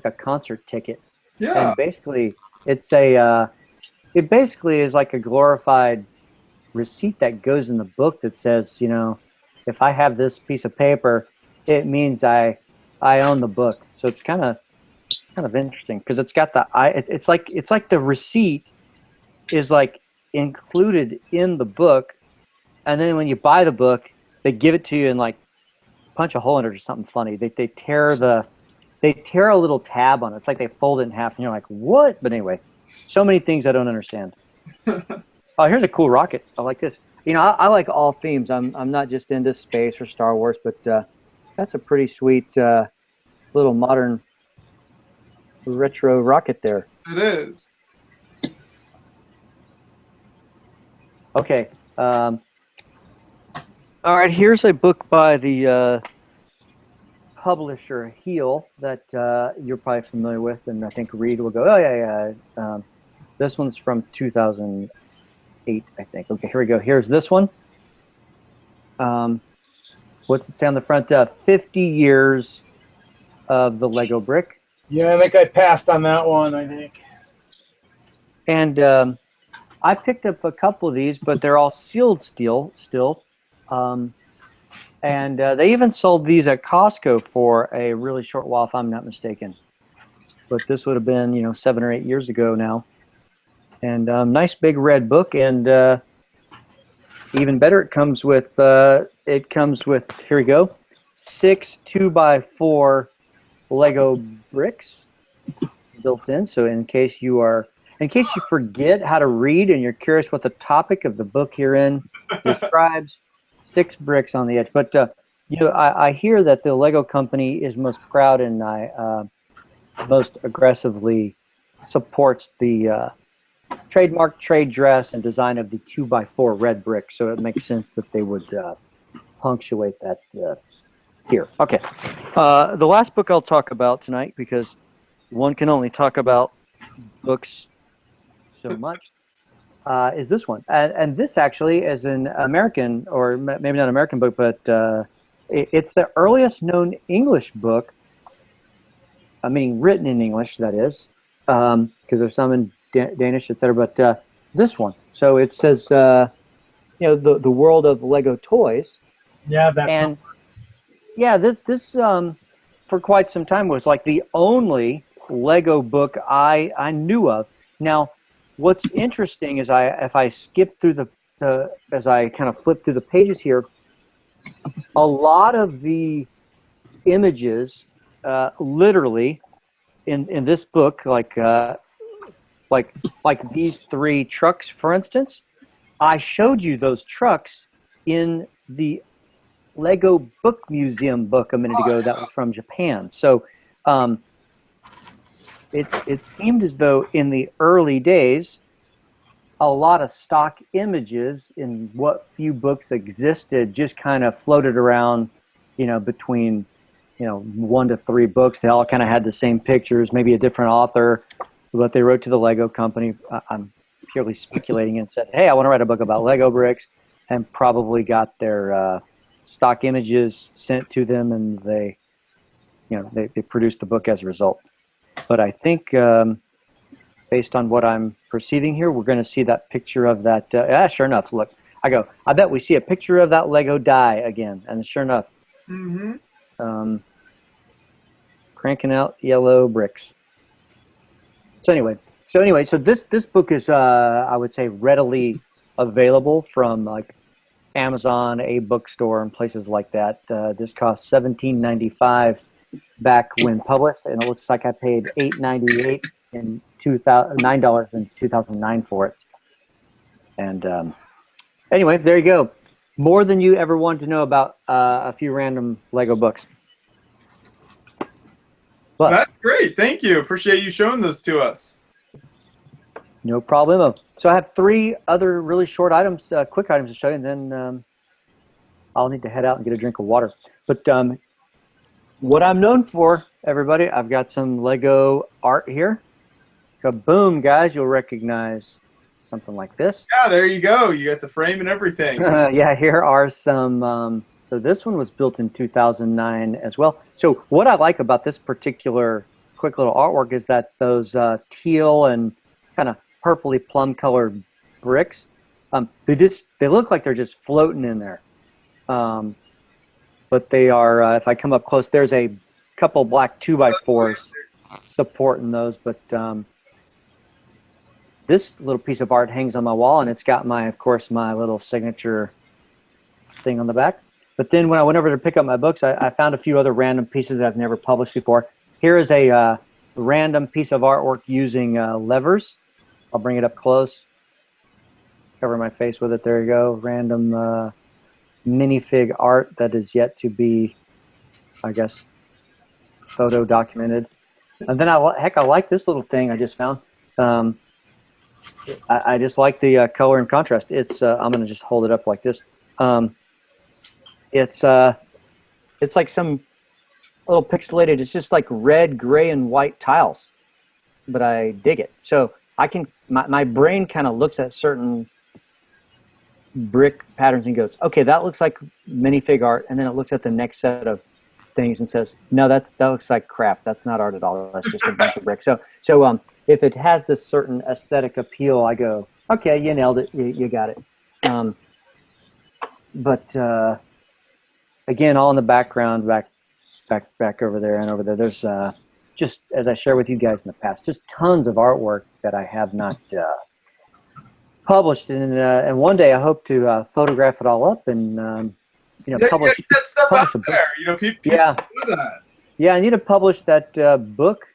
a concert ticket. Yeah. And basically, it's it basically is like a glorified receipt that goes in the book that says, if I have this piece of paper, it means I own the book. So it's kind of interesting because it's got it's like the receipt is like included in the book, and then when you buy the book, they give it to you and like punch a hole in it or something funny. They tear a little tab on it. It's like they fold it in half, and you're like, what? But anyway, so many things I don't understand. Oh, here's a cool rocket. I like this. I like all themes. I'm not just into space or Star Wars, but that's a pretty sweet little modern retro rocket there. It is. Okay. All right, here's a book by the publisher Heel that you're probably familiar with, and I think Reed will go, oh, yeah. This one's from 2008, I think. Okay, here we go. Here's this one. What's it say on the front? 50 years of the Lego brick. Yeah, I think I passed on that one, I think. And I picked up a couple of these, but they're all sealed still. And they even sold these at Costco for a really short while, if I'm not mistaken. But this would have been, 7 or 8 years ago now. And nice big red book, and even better, it comes with here we go, 6 2x4 Lego bricks built in. So in case you forget how to read and you're curious what the topic of the book herein describes, 6 bricks on the edge. But I hear that the Lego company is most proud and most aggressively supports the trademark, trade dress, and design of the 2x4 red brick. So it makes sense that they would punctuate that here. Okay. The last book I'll talk about tonight, because one can only talk about books so much, is this one. And this actually is an American, or maybe not American book, but it's the earliest known English book, I mean written in English, that is, because there's some in Danish, etc. But this one. So it says, the world of Lego toys. Yeah, that's. And yeah, this for quite some time was like the only Lego book I knew of. Now, what's interesting is if I skip through as I kind of flip through the pages here, a lot of the images, literally, in this book, like these 3 trucks, for instance, I showed you those trucks in the Lego Book Museum book a minute ago that was from Japan. So it seemed as though in the early days, a lot of stock images in what few books existed just kind of floated around, between, 1 to 3 books. They all kind of had the same pictures, maybe a different author, but they wrote to the Lego company. I'm purely speculating, and said, hey, I want to write a book about Lego bricks, and probably got their stock images sent to them, and they produced the book as a result. But I think, based on what I'm perceiving here, we're going to see that picture of that. Sure enough, look, I bet we see a picture of that Lego die again. And sure enough, cranking out yellow bricks. So anyway, so this book is, I would say, readily available from like Amazon, a bookstore, and places like that. This cost $17.95 back when published, and it looks like I paid $8.98 in $9 in 2009 for it. And anyway, there you go. More than you ever wanted to know about a few random Lego books. But that's great. Thank you. Appreciate you showing those to us. No problemo. So I have 3 other really short items, quick items to show you, and then I'll need to head out and get a drink of water. But what I'm known for, everybody, I've got some Lego art here. Kaboom, guys, you'll recognize something like this. Yeah, there you go. You got the frame and everything. Yeah, here are some, so this one was built in 2009 as well. So what I like about this particular quick little artwork is that those teal and kind of purpley plum colored bricks, they look like they're just floating in there. But they are, if I come up close, there's a couple black 2x4s supporting those. But this little piece of art hangs on my wall, and it's got of course, my little signature thing on the back. But then when I went over to pick up my books, I found a few other random pieces that I've never published before. Here is a random piece of artwork using levers. I'll bring it up close. Cover my face with it. There you go. Random minifig art that is yet to be, I guess, photo documented. And then I like this little thing I just found. I just like the color and contrast. It's I'm gonna just hold it up like this. It's like some little pixelated. It's just like red, gray, and white tiles, but I dig it. So I can my brain kind of looks at certain brick patterns and goes, okay, that looks like minifig art, and then it looks at the next set of things and says, no, that looks like crap. That's not art at all. That's just a bunch of bricks. So if it has this certain aesthetic appeal, I go, okay, you nailed it. You got it. But again, all in the background, back over there and over there. There's just, as I shared with you guys in the past, just tons of artwork that I have not published, and one day I hope to photograph it all up and publish. Get that stuff out there. People yeah, do that. Yeah, I need to publish that book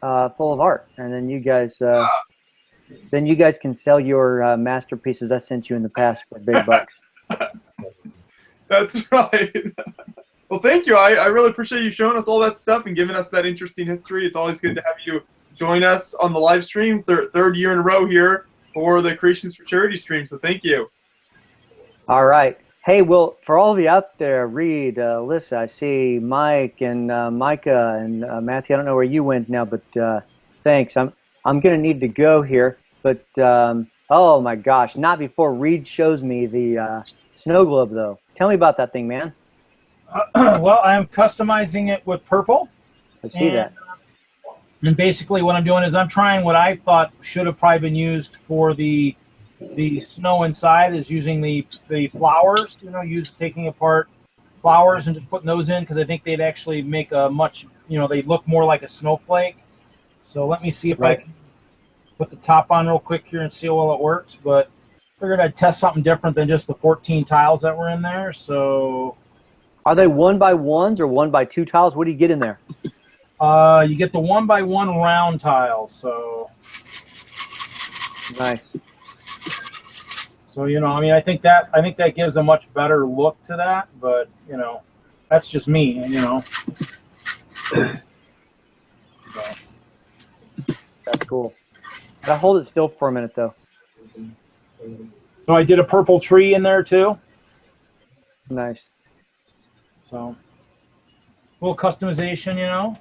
full of art, and then you guys, can sell your masterpieces I sent you in the past for big bucks. That's right. Well, thank you. I really appreciate you showing us all that stuff and giving us that interesting history. It's always good to have you join us on the live stream, third year in a row here for the Creations for Charity stream. So thank you. All right. Hey, well, for all of you out there, Reed, Alyssa, I see Mike and Micah and Matthew. I don't know where you went now, but thanks. I'm gonna need to go here, but oh my gosh, not before Reed shows me the snow globe though. Tell me about that thing, man. Well, I'm customizing it with purple. I see that. And basically what I'm doing is I'm trying what I thought should have probably been used for the snow inside is using the flowers, taking apart flowers and just putting those in because I think they'd actually make a much, they look more like a snowflake. So let me see if I can put the top on real quick here and see how well it works. But figured I'd test something different than just the 14 tiles that were in there. So are they 1x1s or 1x2 tiles? What do you get in there? You get the 1x1 round tiles. So nice. So I think that gives a much better look to that. But that's just me. That's cool. Gotta hold it still for a minute though. So I did a purple tree in there too. Nice. So a little customization,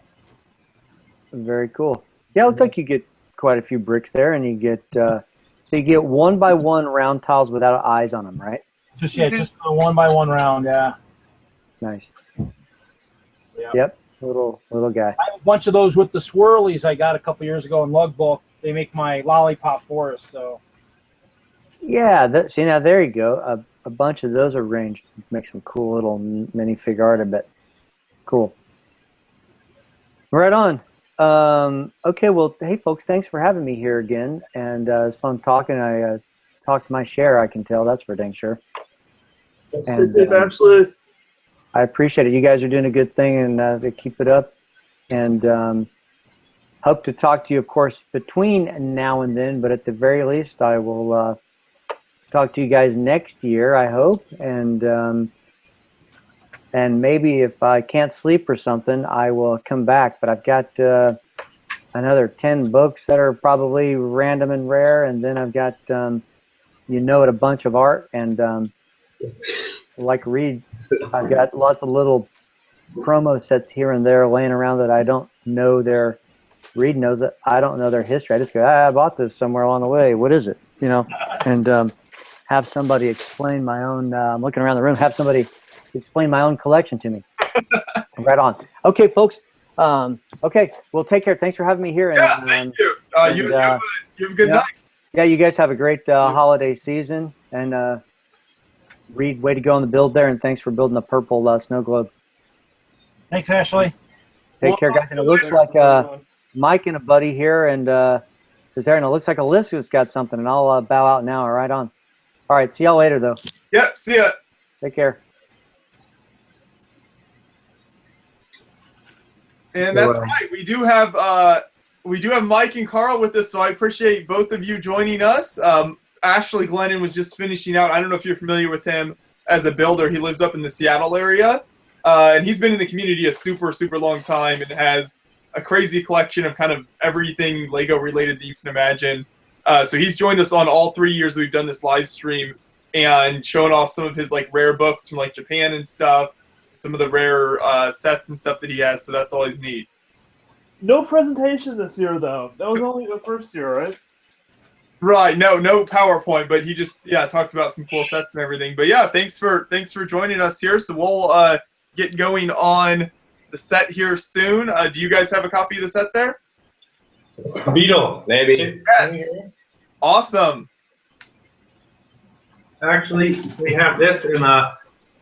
Very cool. Yeah, it looks like you get quite a few bricks there, and you get so you get 1x1 round tiles without eyes on them, right? Just a 1x1 round, yeah. Nice. Yeah. Yep, little guy. I have a bunch of those with the swirlies I got a couple years ago in Lug Bulk. They make my lollipop forest, so. Yeah, see now there you go. A bunch of those arranged make some cool little minifig art, I bet. Cool. Right on. Okay, well, hey folks, thanks for having me here again, and it's fun talking. I talked my share, I can tell, that's for dang sure. And, absolutely. I appreciate it. You guys are doing a good thing, and to keep it up. And hope to talk to you, of course, between now and then, but at the very least, I will talk to you guys next year, I hope. And maybe if I can't sleep or something, I will come back. But I've got another 10 books that are probably random and rare, and then I've got, a bunch of art. And like Reed, I've got lots of little promo sets here and there laying around that I don't know Reed knows that I don't know their history. I just go, I bought this somewhere along the way. What is it? And have somebody explain my own, I'm looking around the room, have somebody explain my own collection to me. Right on. Okay, folks. Okay, well, take care. Thanks for having me here. And, yeah, thank you. You have a good night. Yeah, you guys have a great holiday season. And Reed, way to go on the build there. And thanks for building the purple snow globe. Thanks, Ashley. Take care, guys. And it looks like Mike and a buddy here and is there. And it looks like Alyssa's got something. And I'll bow out now. Right on. All right, see y'all later, though. Yep, see ya. Take care. And that's right. We do have Mike and Carl with us, so I appreciate both of you joining us. Ashley Glennon was just finishing out. I don't know if you're familiar with him as a builder. He lives up in the Seattle area, and he's been in the community a super, super long time and has a crazy collection of kind of everything Lego related that you can imagine. So he's joined us on all 3 years that we've done this live stream and showing off some of his rare books from Japan and stuff. Some of the rare sets and stuff that he has, so that's always neat. No presentation this year, though. That was only the first year, right? Right. No PowerPoint, but he just talked about some cool sets and everything. But yeah, thanks for joining us here. So we'll get going on the set here soon. Do you guys have a copy of the set there? Beetle, maybe. Yes. Awesome. Actually, we have this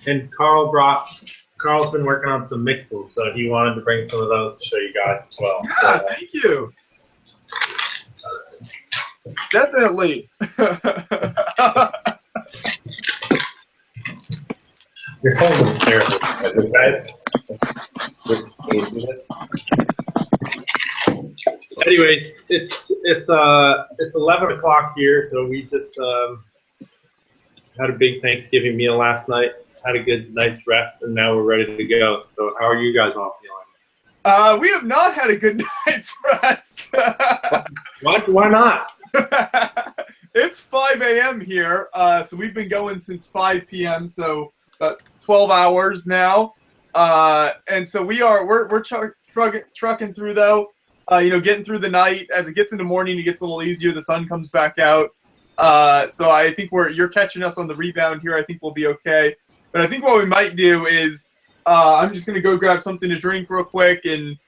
and Carl's been working on some mixels, so he wanted to bring some of those to show you guys as well. Yeah, thank you. Definitely. You're holding the chair, right? Anyways, it's 11 o'clock here, so we just had a big Thanksgiving meal last night. had a good night's rest, and now we're ready to go. So how are you guys all feeling? We have not had a good night's rest. What? Why not? It's 5 a.m. here, so we've been going since 5 p.m. So about 12 hours now, and so we're trucking through though. Getting through the night. As it gets into morning, it gets a little easier. The sun comes back out. So I think you're catching us on the rebound here. I think we'll be okay. But I think what we might do is I'm just gonna go grab something to drink real quick and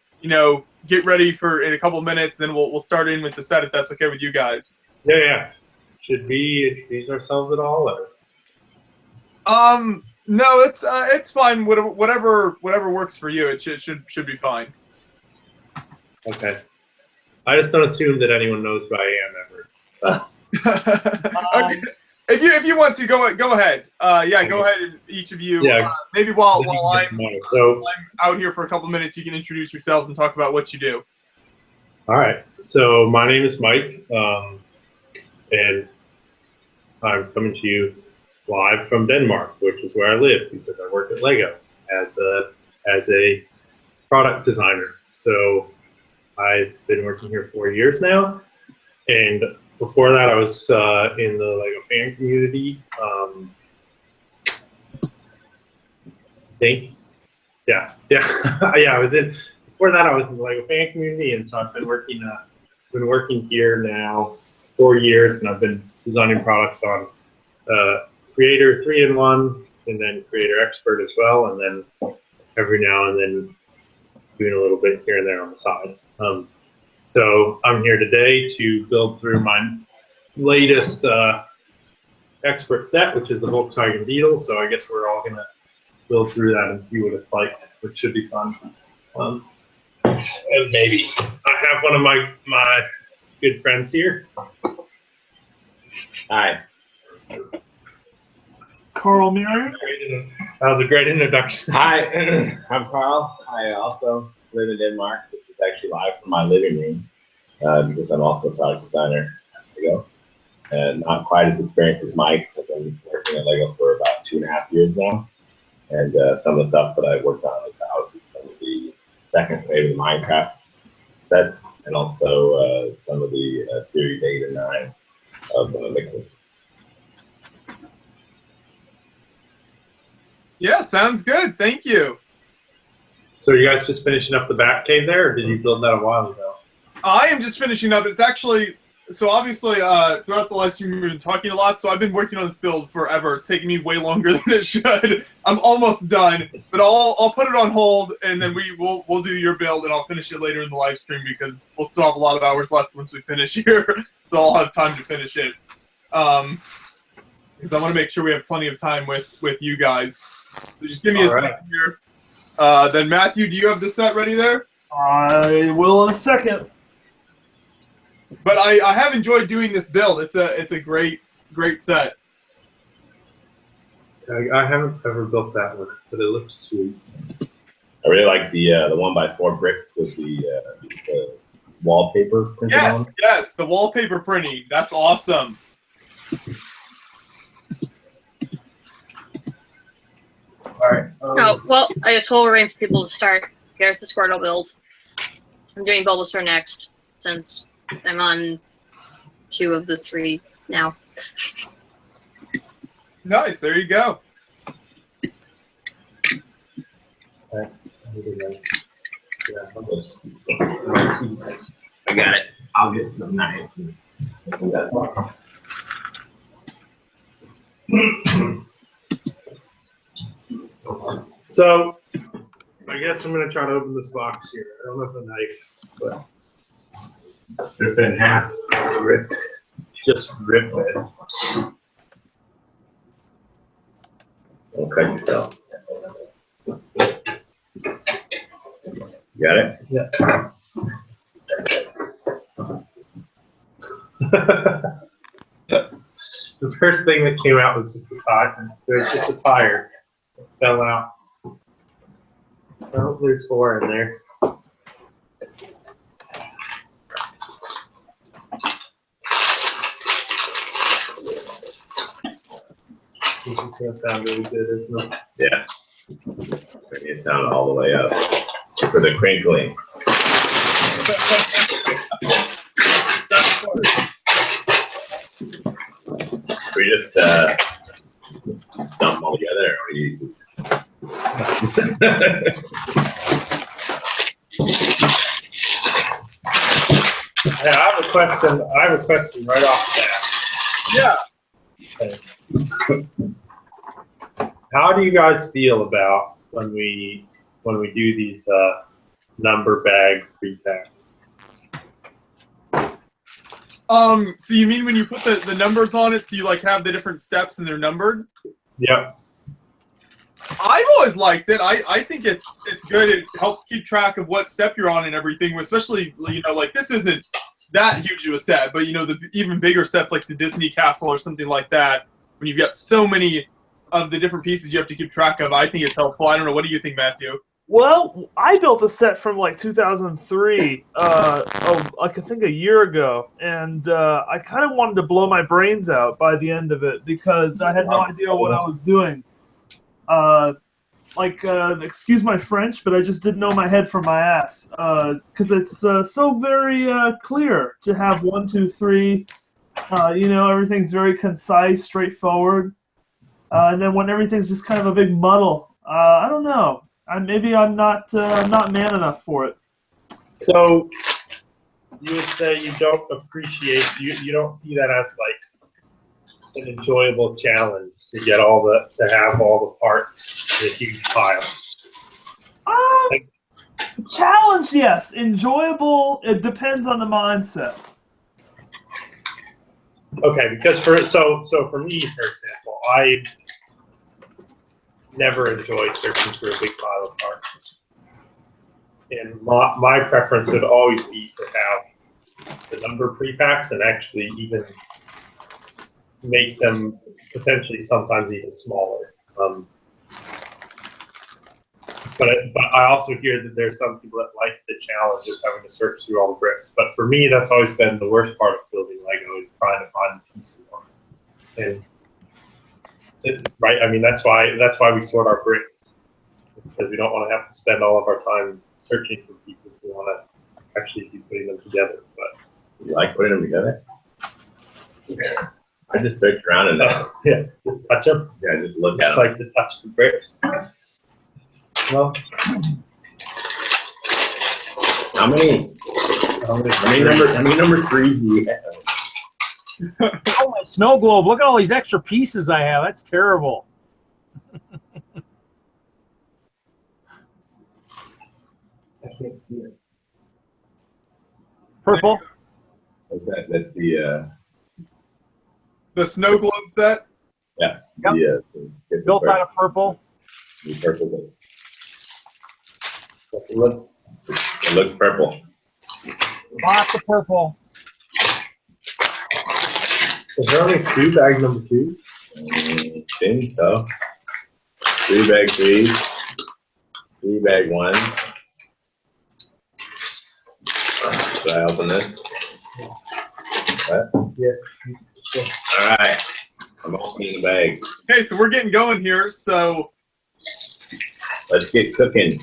get ready for in a couple of minutes. Then we'll start in with the set if that's okay with you guys. Yeah. Should we introduce ourselves at all? Or? No, it's fine. Whatever works for you. It should be fine. Okay. I just don't assume that anyone knows who I am ever. Okay. If you want to go ahead. Go ahead, and each of you. Yeah. Maybe while I'm So out here for a couple minutes, you can introduce yourselves and talk about what you do. all right. So my name is Mike, and I'm coming to you live from Denmark, which is where I live because I work at Lego as a product designer. So I've been working here 4 years now, and before that I was in the Lego fan community. I was in. Before that I was in the Lego fan community, and so I've been working here now 4 years, and I've been designing products on Creator 3-in-1 and then Creator Expert as well, and then every now and then doing a little bit here and there on the side. So I'm here today to build through my latest expert set, which is the Volkswagen Beetle. So I guess we're all gonna build through that and see what it's like, which should be fun. And maybe I have one of my good friends here. Hi. Carl Murray. That was a great introduction. Hi, I'm Carl. I also live in Denmark. This is actually live from my living room because I'm also a product designer at Lego. And not quite as experienced as Mike. I've been working at Lego for about 2.5 years now. And some of the stuff that I worked on is out some of the second wave of Minecraft sets, and also some of the Series 8 and 9 of mixing. Yeah, sounds good. Thank you. So are you guys just finishing up the Bat Cave there, or did you build that a while ago? I am just finishing up. It's actually so obviously throughout the live stream we've been talking a lot. So I've been working on this build forever. It's taking me way longer than it should. I'm almost done, but I'll put it on hold, and then we'll do your build, and I'll finish it later in the live stream because we'll still have a lot of hours left once we finish here. So I'll have time to finish it. Because I want to make sure we have plenty of time with you guys. So just give me a second here. Then Matthew, do you have the set ready there? I will in a second. But I have enjoyed doing this build. It's a great set. I haven't ever built that one, but it looks sweet. I really like the 1x4 bricks with the wallpaper printed on. Yes, the wallpaper printing. That's awesome. All right. Oh, well, I guess we'll arrange for people to start. Here's the Squirtle build. I'm doing Bulbasaur next, since I'm on 2 of the 3 now. Nice, there you go. I got it. I'll get some knives. So, I guess I'm going to try to open this box here. I don't have a knife, but rip it in half. Just rip it. Okay, yourself. Got it? Yeah. The first thing that came out was just a tire. There's just a tire. It fell out. Oh, there's 4 in there. This is gonna sound really good, isn't it? Yeah. Bring it sound all the way up for the crinkling. We just dump them all together, or you? Yeah, I have a question. I have a question right off the bat. Yeah. Okay. How do you guys feel about when we do these number bag prepacks? So you mean when you put the numbers on it, so you like have the different steps and they're numbered? Yep. I've always liked it. I think it's good. It helps keep track of what step you're on and everything, especially, you know, like this isn't that huge of a set, but you know, the even bigger sets like the Disney Castle or something like that, when you've got so many of the different pieces you have to keep track of, I think it's helpful. I don't know. What do you think, Matthew? Well, I built a set from like 2003, I could think a year ago, and I kind of wanted to blow my brains out by the end of it because I had no idea what I was doing. Excuse my French, but I just didn't know my head from my ass. Because it's so very clear to have 1, 2, 3. You know, everything's very concise, straightforward. And then when everything's just kind of a big muddle, I don't know. Maybe I'm not man enough for it. So you would say you don't appreciate, you don't see that as like an enjoyable challenge to get to have all the parts in a huge pile. Challenge, yes. Enjoyable, it depends on the mindset. Okay, because for me, for example, I never enjoy searching through a big pile of parts. And my preference would always be to have the number prepacks and actually even make them potentially sometimes even smaller. But I also hear that there's some people that like the challenge of having to search through all the bricks. But for me, that's always been the worst part of building Lego, is trying to find the piece you want. And right, I mean that's why we sort our bricks, because we don't want to have to spend all of our time searching for pieces. We want to actually be putting them together. But You like putting them together? I just search around and yeah, just touch them. Yeah, just look Just at them. like to touch the bricks. Well, How many number threes do you have? Oh, my snow globe. Look at all these extra pieces I have. That's terrible. I can't see it. Purple. That's The snow globe set? yeah. Yep. The Built out of purple. The purple. It looks purple. Lots of purple. Is there only 2 bag number 2s? I think so. 3 bag 3s, 3 bag 1s. Should I open this? What? Yes. All right. I'm opening the bag. Okay, so we're getting going here. So Let's get cooking.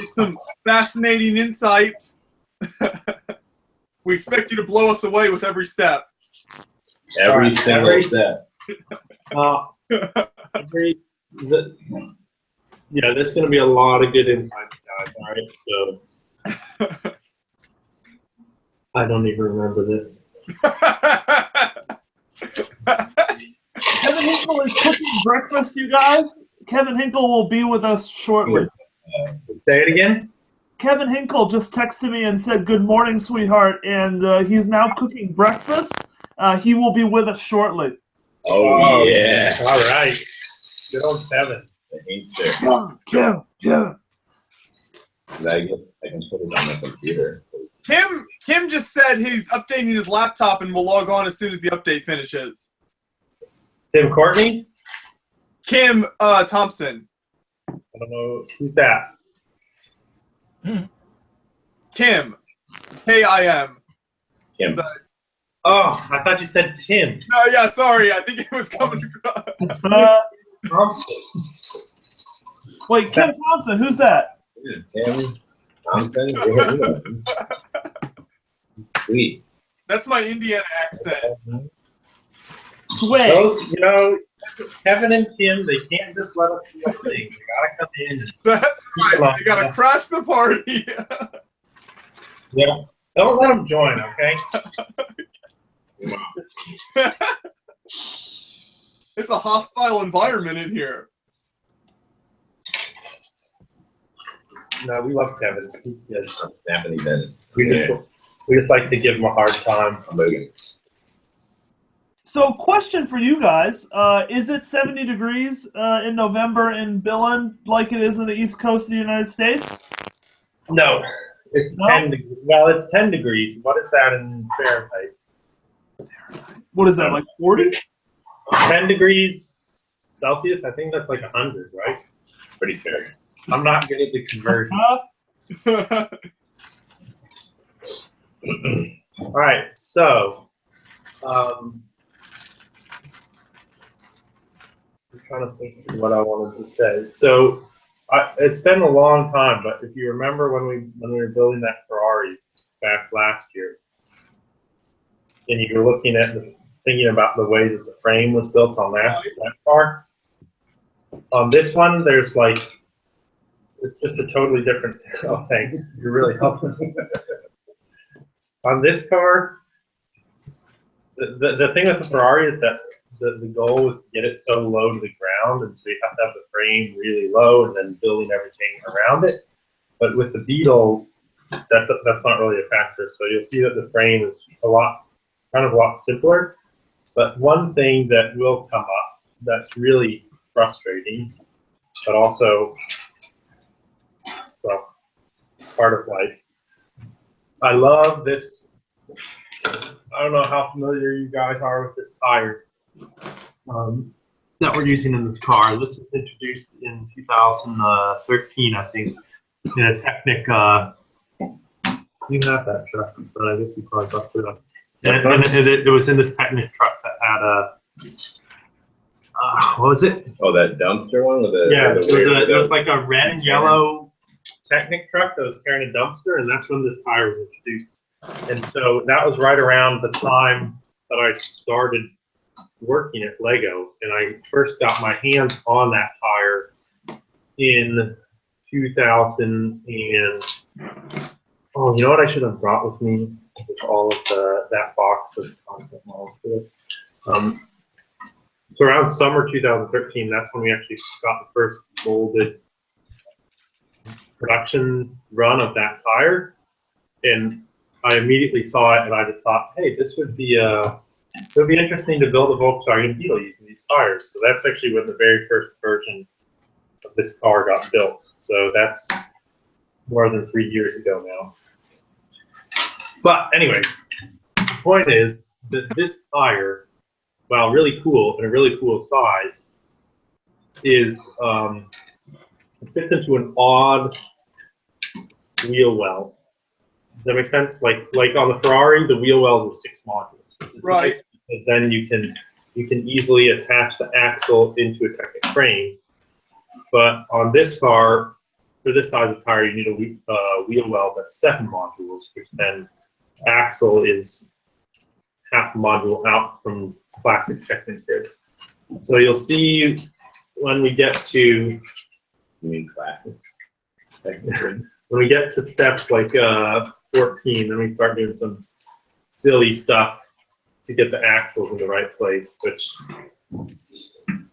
get some fascinating insights. We expect you to blow us away with every step. Every single step. Yeah, there's going to be a lot of good insights, guys. All right, so I don't even remember this. Kevin Hinkle is cooking breakfast, you guys. Kevin Hinkle will be with us shortly. Say it again. Kevin Hinkle just texted me and said, "Good morning, sweetheart," and he's now cooking breakfast. He will be with us shortly. Oh, yeah. All right. Good old Kevin. The inkster. Yeah. I can put it on my computer. Kim just said he's updating his laptop and will log on as soon as the update finishes. Tim Courtney? Kim Thompson. I don't know. Who's that? Kim. K-I-M. Kim. Oh, I thought you said Tim. No, yeah, sorry. I think it was coming across. Thompson. Wait, Kim Thompson, who's that? Kim Thompson. Sweet. That's my Indiana accent. Sway. Those, you know, Kevin and Kim, they can't just let us do a thing. They gotta come in. That's right. You gotta crash the party. Yeah. Don't let them join, okay? It's a hostile environment in here. No, we love Kevin. He's good. Stephanie Bennett. We just like to give him a hard time. So, question for you guys: is it 70 degrees in November in Billund like it is in the East Coast of the United States? No, it's 10 degrees. Well, it's 10 degrees. What is that in Fahrenheit? What is that, like 40? 10 degrees Celsius? I think that's like 100, right? Pretty fair. I'm not good at the conversion. All right, so I'm trying to think of what I wanted to say. So it's been a long time, but if you remember when we were building that Ferrari back last year, and you were looking at thinking about the way that the frame was built on that car. On this one, there's like, it's just a totally different. Oh, thanks. You're really helping. On this car, the thing with the Ferrari is that the goal was to get it so low to the ground, and so you have to have the frame really low and then building everything around it. But with the Beetle, that's not really a factor. So you'll see that the frame is a lot simpler. But one thing that will come up that's really frustrating, but also, well, part of life. I love this. I don't know how familiar you guys are with this tire that we're using in this car. This was introduced in 2013, I think, in a Technic. You have that truck, but I guess you probably busted it up. And it was in this Technic truck that had a, what was it? Oh, that dumpster one with the it was like a red and yellow Technic truck that was carrying a dumpster, and that's when this tire was introduced. And so that was right around the time that I started working at Lego, and I first got my hands on that tire in 2000 and, oh, you know what I should have brought with me? With all of that box of concept models for this. So around summer 2013, that's when we actually got the first molded production run of that tire, and I immediately saw it, and I just thought, hey, this would be interesting to build a Volkswagen Beetle using these tires. So that's actually when the very first version of this car got built. So that's more than 3 years ago now. But anyways, the point is that this tire, while really cool and a really cool size, is it fits into an odd wheel well. Does that make sense? Like on the Ferrari, the wheel wells are 6 modules. Right. Nice because then you can easily attach the axle into a Technic frame. But on this car, for this size of tire, you need a wheel well that's 7 modules, which then axle is half a module out from classic Technic grid. So you'll see when we get to, you mean classic Technic grid? When we get to step like 14, then we start doing some silly stuff to get the axles in the right place, which,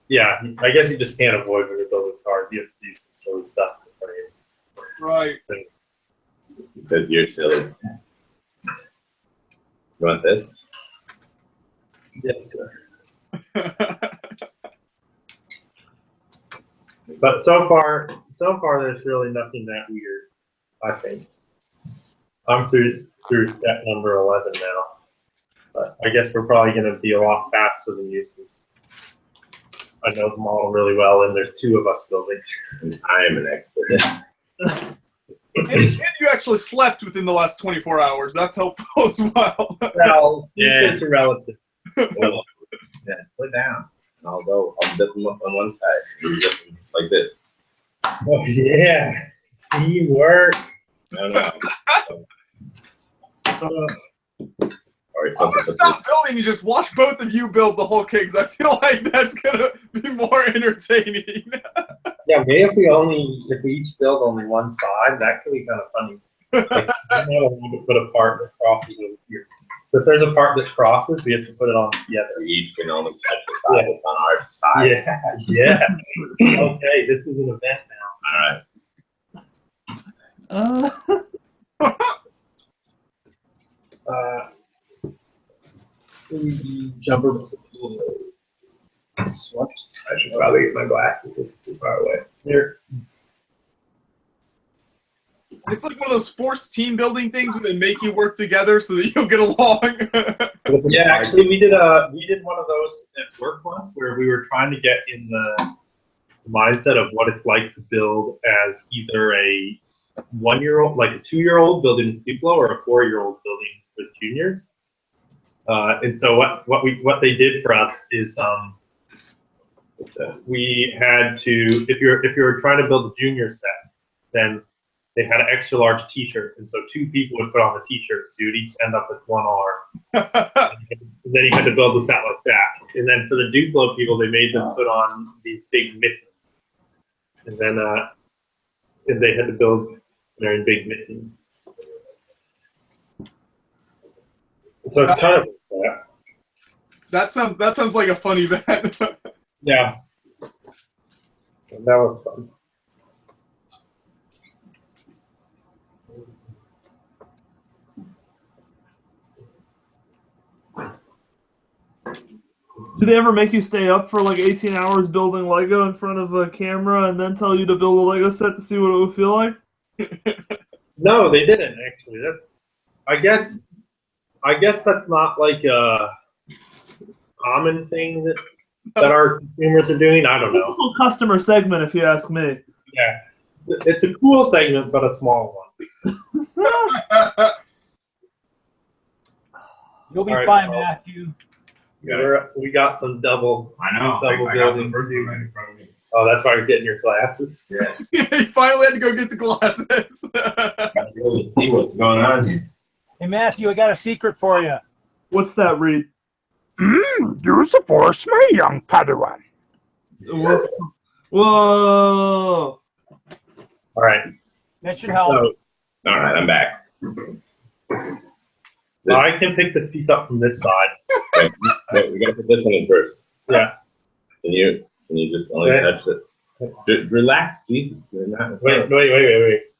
yeah, I guess you just can't avoid when you're building cars. You have to do some silly stuff. Right. Because you're silly. You want this? Yes, sir. But so far, there's really nothing that weird, I think. I'm through step number 11 now. But I guess we're probably going to be a lot faster than you since I know the model really well, and there's 2 of us building. And I am an expert. And you actually slept within the last 24 hours. That's helpful as well. Well, Yeah. it's relative. Well, yeah, put down. And I'll dip them up on one side. You dip them like this. Oh, yeah. Teamwork. No, no. I'm gonna stop building and just watch both of you build the whole kit, because I feel like that's gonna be more entertaining. Yeah, maybe if we each build only one side, that could be kind of funny. Like, I'm not allowed to put a part that crosses over here. So if there's a part that crosses, we have to put it on together. We each can only touch the side that's on our side. Yeah, yeah. Okay, this is an event now. All right. Jumper. I should probably get my glasses. This is too far away. Here. It's like one of those forced team building things where they make you work together so that you'll get along. Yeah, actually, we did one of those at work once where we were trying to get in the mindset of what it's like to build as either a 1-year-old, like a 2-year-old building with Duplo, or a 4-year-old building with juniors. And so what they did for us is we had to, if you're trying to build a junior set, then they had an extra large T-shirt, and so 2 people would put on the T-shirt, so you'd each end up with 1 arm. And then you had to build the set like that. And then for the Duplo people, they made them put on these big mittens, and then and they had to build their big mittens. So it's kind of that sounds like a fun event. yeah. And that was fun. Do they ever make you stay up for like 18 hours building Lego in front of a camera and then tell you to build a Lego set to see what it would feel like? No, they didn't actually. That's I guess that's not like a common thing that our consumers are doing. I don't know. Typical customer segment, if you ask me. Yeah, it's a cool segment, but a small one. You'll be All right, fine, well, Matthew. We got some double. I know. Double I got building. the first one right in front of me. Oh, that's why you're getting your glasses. Yeah. You finally had to go get the glasses. I really see what's going on here. Hey, Matthew, I got a secret for you. What's that, Reed? Use the force, my young Padawan. Whoa! All right. That should help. All right, I'm back. I can pick this piece up from this side. Wait, we gotta put this one in first. Yeah. Can you just only touch it? Relax, Jesus. Wait.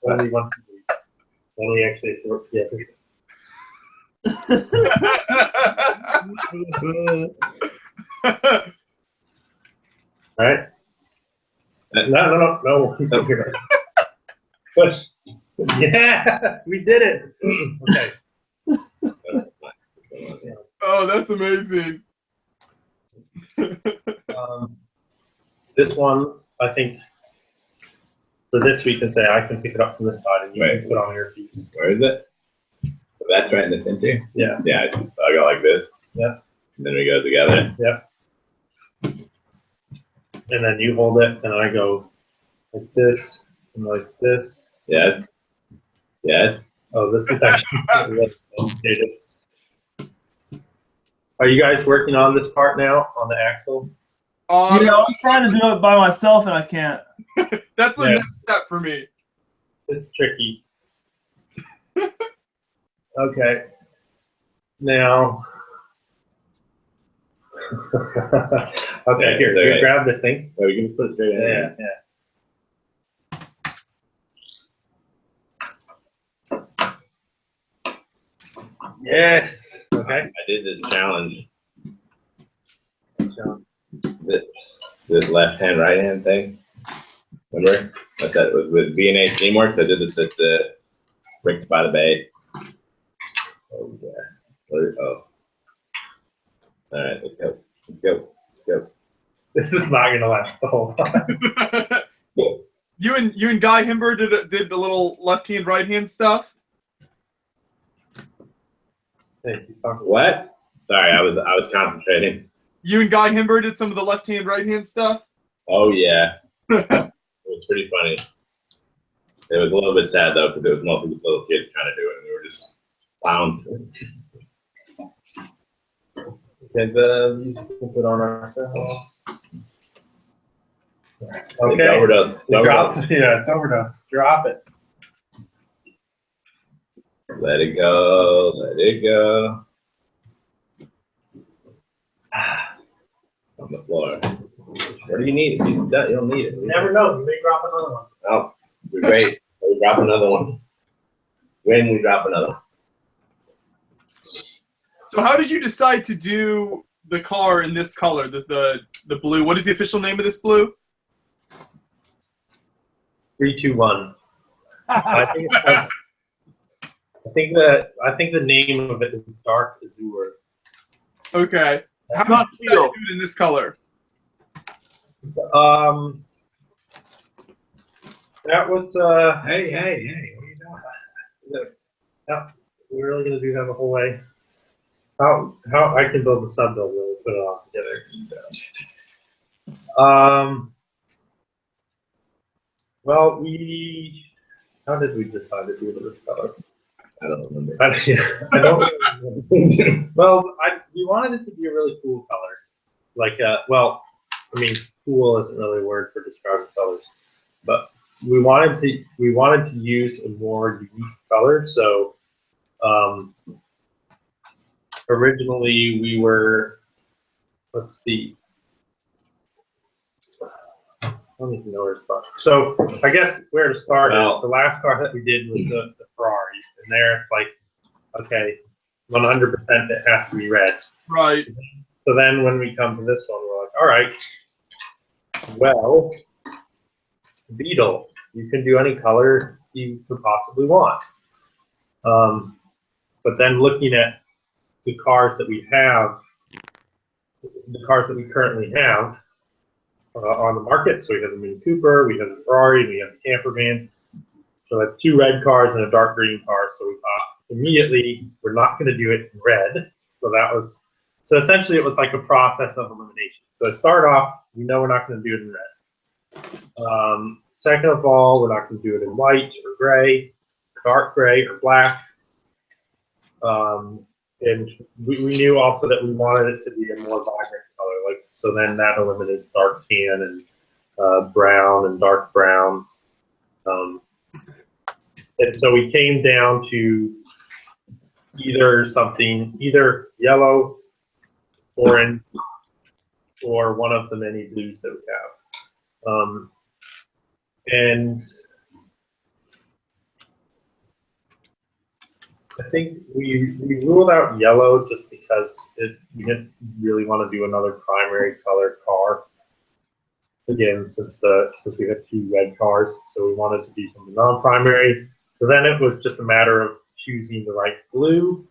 Only one. Only actually four. Yeah. All right. No. Push. Yes, we did it. Okay. Oh, that's amazing. This one, I think, for this we can say I can pick it up from this side and you can put on your piece. Where is it? That's right in the center? Yeah. Yeah, I go like this. Yeah. And then we go together. Yep. And then you hold it and I go like this and like this. Yes. Yes. Oh, this is actually really complicated. Are you guys working on this part now, on the axle? Yeah, I'm trying to do it by myself and I can't. That's the next step for me. It's tricky. Okay. Now. Okay, here, grab this thing. Oh, we can just put it straight in. Yeah. Yes. Okay. I did this challenge. This left hand, right hand thing. Remember? I said it was with B&H Teamworks. I did this at the Bricks by the Bay. Oh yeah. Oh. All right, let's go. Let's go. This is not gonna last the whole time. You and Guy Himber did the little left hand, right hand stuff. What? Sorry, I was concentrating. You and Guy Himber did some of the left hand, right hand stuff. Oh yeah, it was pretty funny. It was a little bit sad though because it was mostly just little kids trying to do it, and we were just clowns. Okay, the music we'll put on ourselves. Okay. It's overdose. Yeah, it's overdose. Drop it. Let it go. Let it go. On the floor. Where do you need it? You don't need it. You never know. You may drop another one. Oh, great. We drop another one. When we drop another one. So how did you decide to do the car in this color, the blue? What is the official name of this blue? 3, 2, 1. I think the name of it is Dark Azure. Okay. How It's not did you decide teal. to do it in this color? That was hey, what are you doing? Yeah, we're really gonna do that the whole way. How I can build the sub build when we put it all together. Well, how did we decide to do it this color? I don't remember. I don't remember. Well, we wanted it to be a really cool color. Like, well, I mean, cool isn't really a word for describing colors, but we wanted to use a more unique color. So, originally we were, let's see. I don't even know where to start. So I guess where to start is the last car that we did was the Ferrari, and there it's like, okay, 100% it has to be red. Right. So then when we come to this one, we're like, all right, well, Beetle, you can do any color you could possibly want. But then looking at the cars that we have, the cars that we currently have on the market, so we have the Mini Cooper, we have the Ferrari, we have the camper van. So that's 2 red cars and a dark green car. So we thought immediately we're not going to do it in red. So that was, so essentially it was like a process of elimination. So to start off, we know we're not going to do it in red. Second of all, we're not going to do it in white or gray, dark gray or black. And we knew also that we wanted it to be a more vibrant color. Like, so then that eliminates dark tan and brown and dark brown. And so we came down to either yellow, orange, or one of the many blues that we have. And I think we ruled out yellow just because we didn't really want to do another primary color car. Again, since we had 2 red cars, so we wanted to do something non-primary. So then it was just a matter of choosing the right blue,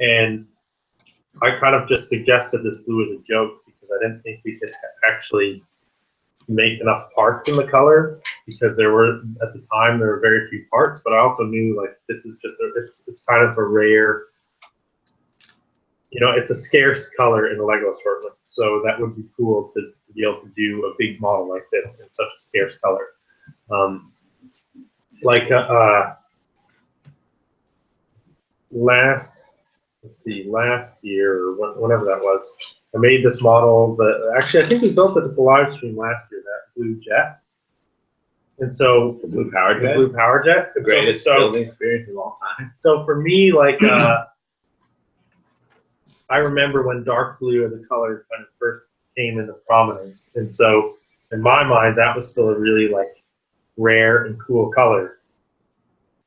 and I kind of just suggested this blue as a joke because I didn't think we could actually make enough parts in the color, because there were, at the time, there were very few parts, but I also knew like this is just it's kind of a rare, you know, it's a scarce color in the Lego assortment, so that would be cool to be able to do a big model like this in such a scarce color. Last year, or whenever that was, I made this model that, actually I think we built it at the live stream last year, that blue jet. And so the blue power jet, the greatest building experience of all time. So for me, like, I remember when dark blue as a color kind of first came into prominence, and so in my mind that was still a really like rare and cool color.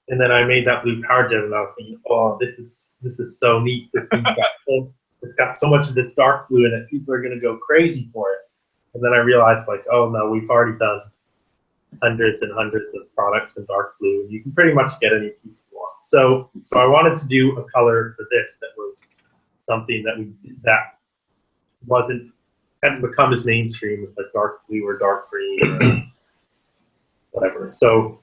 And then I made that blue power jet, and I was thinking, oh, this is so neat. This thing's it's got so much of this dark blue in it. People are gonna go crazy for it. And then I realized, like, oh no, we've already done hundreds and hundreds of products in dark blue. You can pretty much get any piece you want. So I wanted to do a color for this that was something that hadn't become as mainstream as like dark blue or dark green. whatever. So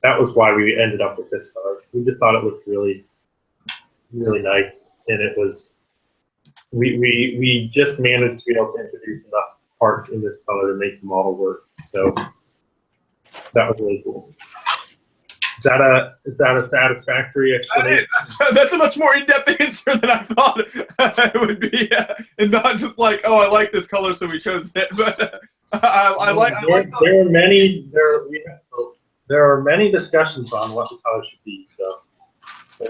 that was why we ended up with this color. We just thought it looked really, really nice, and it was. We just managed to be able to introduce enough parts in this color to make the model work. So that was really cool. Is that a satisfactory explanation? That's a much more in-depth answer than I thought it would be, and not just like, oh, I like this color, so we chose it. But I like. There are many discussions on what the color should be. So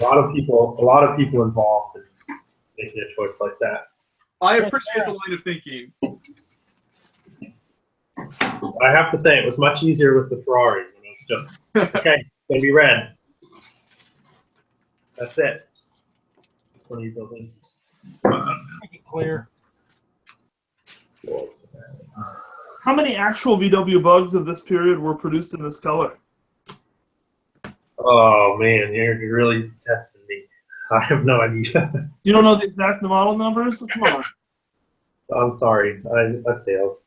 a lot of people involved in making a choice like that. I appreciate the line of thinking. I have to say, it was much easier with the Ferrari. It was just okay. It's gonna be red. That's it. What are you building? Make it clear. How many actual VW bugs of this period were produced in this color? Oh man, you're really testing me. I have no idea. You don't know the exact model numbers? Come on. I'm sorry. I failed.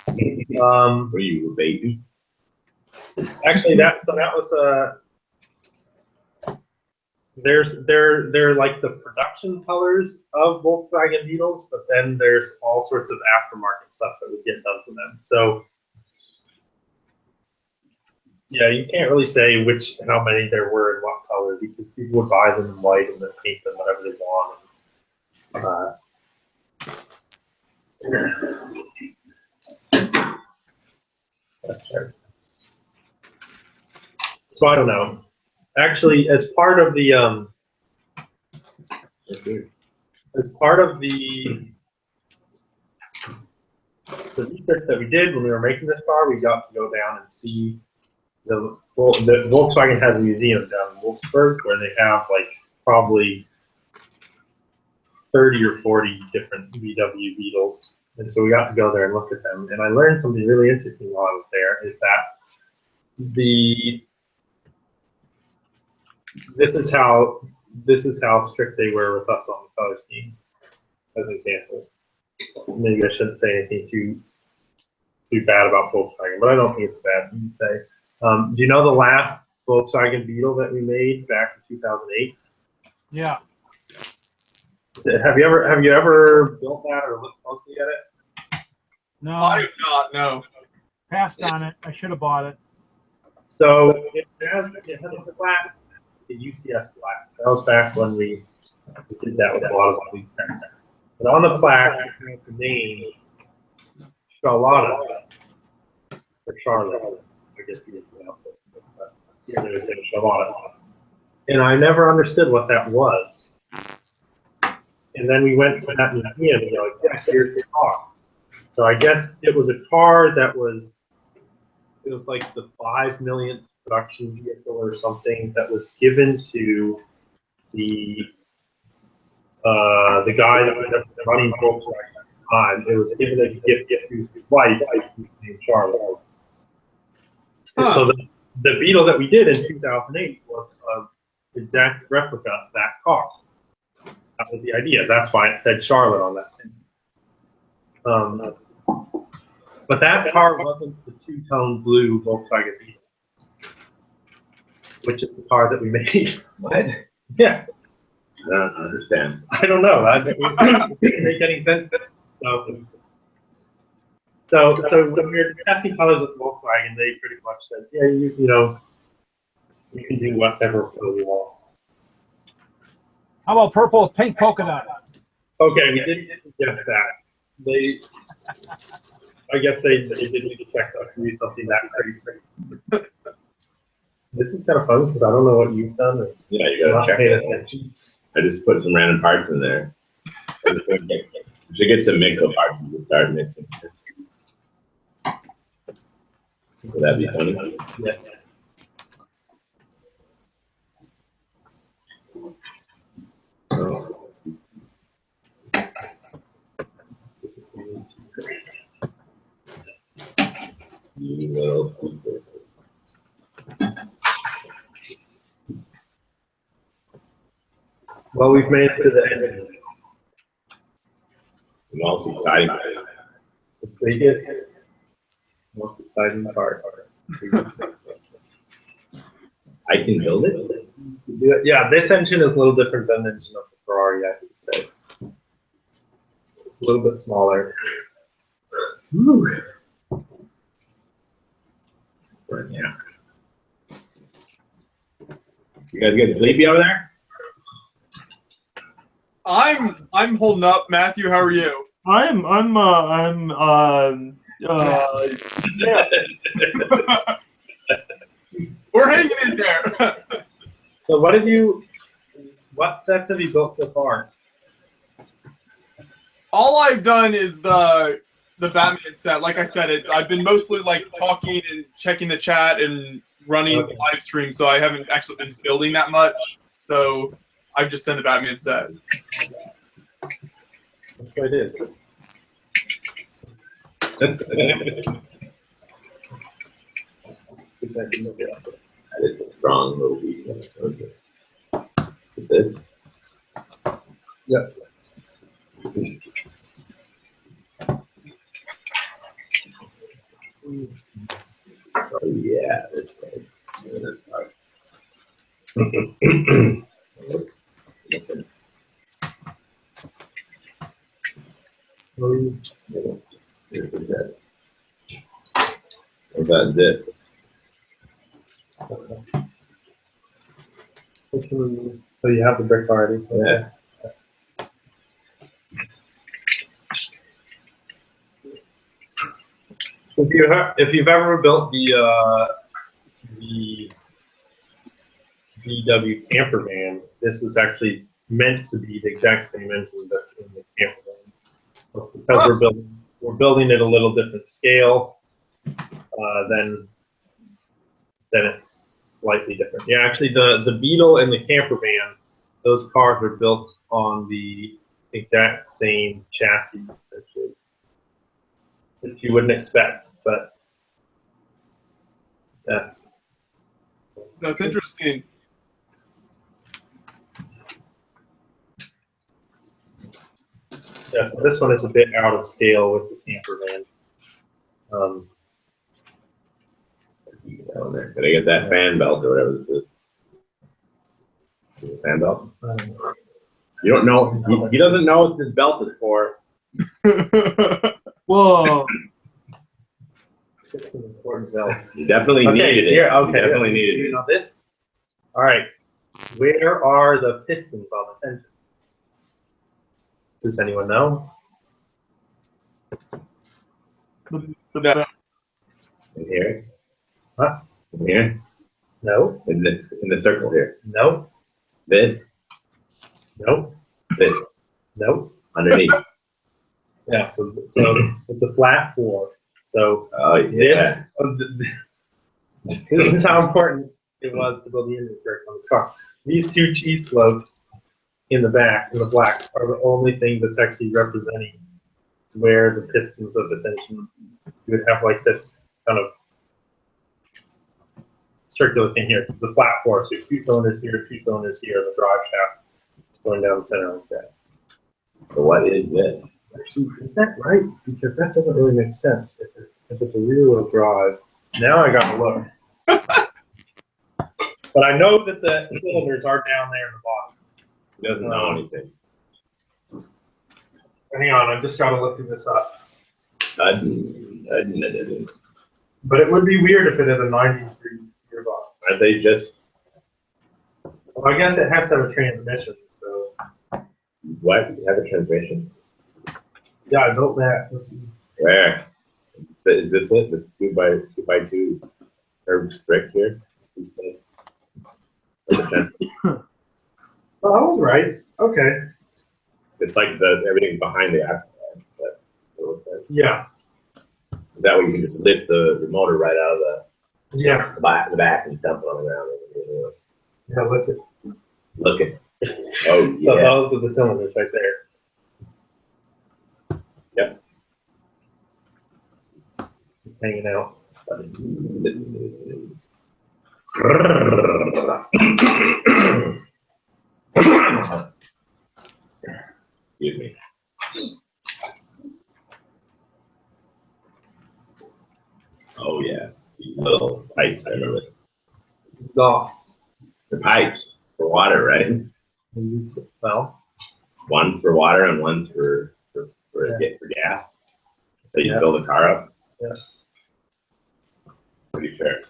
Were you a baby? Actually, that was they're like the production colors of Volkswagen Beetles, but then there's all sorts of aftermarket stuff that would get done to them. So yeah, you can't really say how many there were in what color, because people would buy them in white and then paint them whatever they want. That's right. So I don't know. Actually, as part of the research that we did when we were making this car, we got to go down and see the Volkswagen has a museum down in Wolfsburg where they have like probably 30 or 40 different VW Beetles. And so we got to go there and look at them. And I learned something really interesting while I was there, is that this is how strict they were with us on the color scheme, as an example. Maybe I shouldn't say anything too bad about Volkswagen, but I don't think it's a bad thing to say. Do you know the last Volkswagen Beetle that we made back in 2008? Yeah. Have you ever built that or looked closely at it? No. I have not. No. Passed on it. I should have bought it. So it has a flat, the UCS flat. That was back when we did that with a lot of the things. But on the plaque, you have the name Charlotta or Charlotte. I guess you would pronounce it. But here they would say Charlotta. And I never understood what that was. And then we went to that museum and they're like, yeah, here's the car. So I guess it was a car that was, it was like the 5 millionth production vehicle or something that was given to the guy that was running Volkswagen at the time. It was given as a gift to his wife, named Charlotte. And so the Beetle that we did in 2008 was an exact replica of that car. That was the idea. That's why it said Charlotte on that thing. But that car wasn't the two-tone blue Volkswagen Beetle, which is the car that we made. What? Yeah. I don't understand. I don't know. It didn't make any sense. So when we were testing colors with Volkswagen, they pretty much said, yeah, you know, you can do whatever color you want. How about purple with pink polka dots? Okay, we didn't guess that. I guess they didn't expect us to do something that crazy. This is kind of fun because I don't know what you've done. Yeah, you gotta check it. I just put some random parts in there. You should get some mix of parts and just start mixing. Would that be funny? Yes. Oh. You little people. Well, we've made it to the end. The most exciting part. The biggest, most exciting part. I can build it. Yeah, this engine is a little different than the engine of the Ferrari, I would say. It's a little bit smaller. Ooh. Yeah. You guys getting sleepy over there? I'm holding up. Matthew, how are you? Yeah. We're hanging in there. So what sets have you built so far? All I've done is the Batman set. Like I said, I've been mostly like talking and checking the chat and running the live stream, so I haven't actually been building that much. So I've just done the Batman set. That's what it is. That is a strong movie. Okay. This? Yep. Oh yeah, this way. That's it. So you have the brick already. Yeah. If you've ever built the VW camper van, this is actually meant to be the exact same engine that's in the camper van. But because we're building it a little different scale, then it's slightly different. Yeah, actually the Beetle and the camper van, those cars are built on the exact same chassis, essentially, which you wouldn't expect, but that's interesting. Yeah, so this one is a bit out of scale with the camper van. Down there. Can I get that fan belt or whatever this is? Fan belt? You don't know. He doesn't know what this belt is for. Whoa. It's an important belt. You definitely needed it. Here, okay. You definitely needed You it. know this? All right. Where are the pistons on this engine? Does anyone know? In here? Huh? In here? No. In the circle here? No. This? No. This? No. Underneath? Yeah, so it's a flat floor. So yeah. This is how important it was to build the engine brick on this car. These two cheese slopes in the back, in the black, are the only thing that's actually representing where the pistons of this engine. You would have like this kind of circular thing here, the flat floor. So 2 cylinders here, the drive shaft going down the center like that. So what is this? Actually, is that right? Because that doesn't really make sense if it's a rear-wheel drive. Now I gotta look. But I know that the cylinders are down there in the bottom. He doesn't know anything. Hang on, I just gotta look this up. I didn't. But it would be weird if it had a 90-degree gearbox. Aren't they just? Well, I guess it has to have a transmission. So. What? You have a transmission? Yeah, I built that. Let's see. Where? Is this it? This 2x2 curved brick here? Oh, I was right. Okay. It's like everything behind the axle. Yeah. That way you can just lift the motor right out of the back and dump it on the ground. Yeah, look it. Look it. Oh, So yeah. those are the cylinders right there. Yep. It's hanging out. Excuse me. Oh yeah, these little pipes. I remember. Exhaust. The pipes for water, right? Well, one for water and one for gas. So you fill the car up. Yeah. Pretty fair.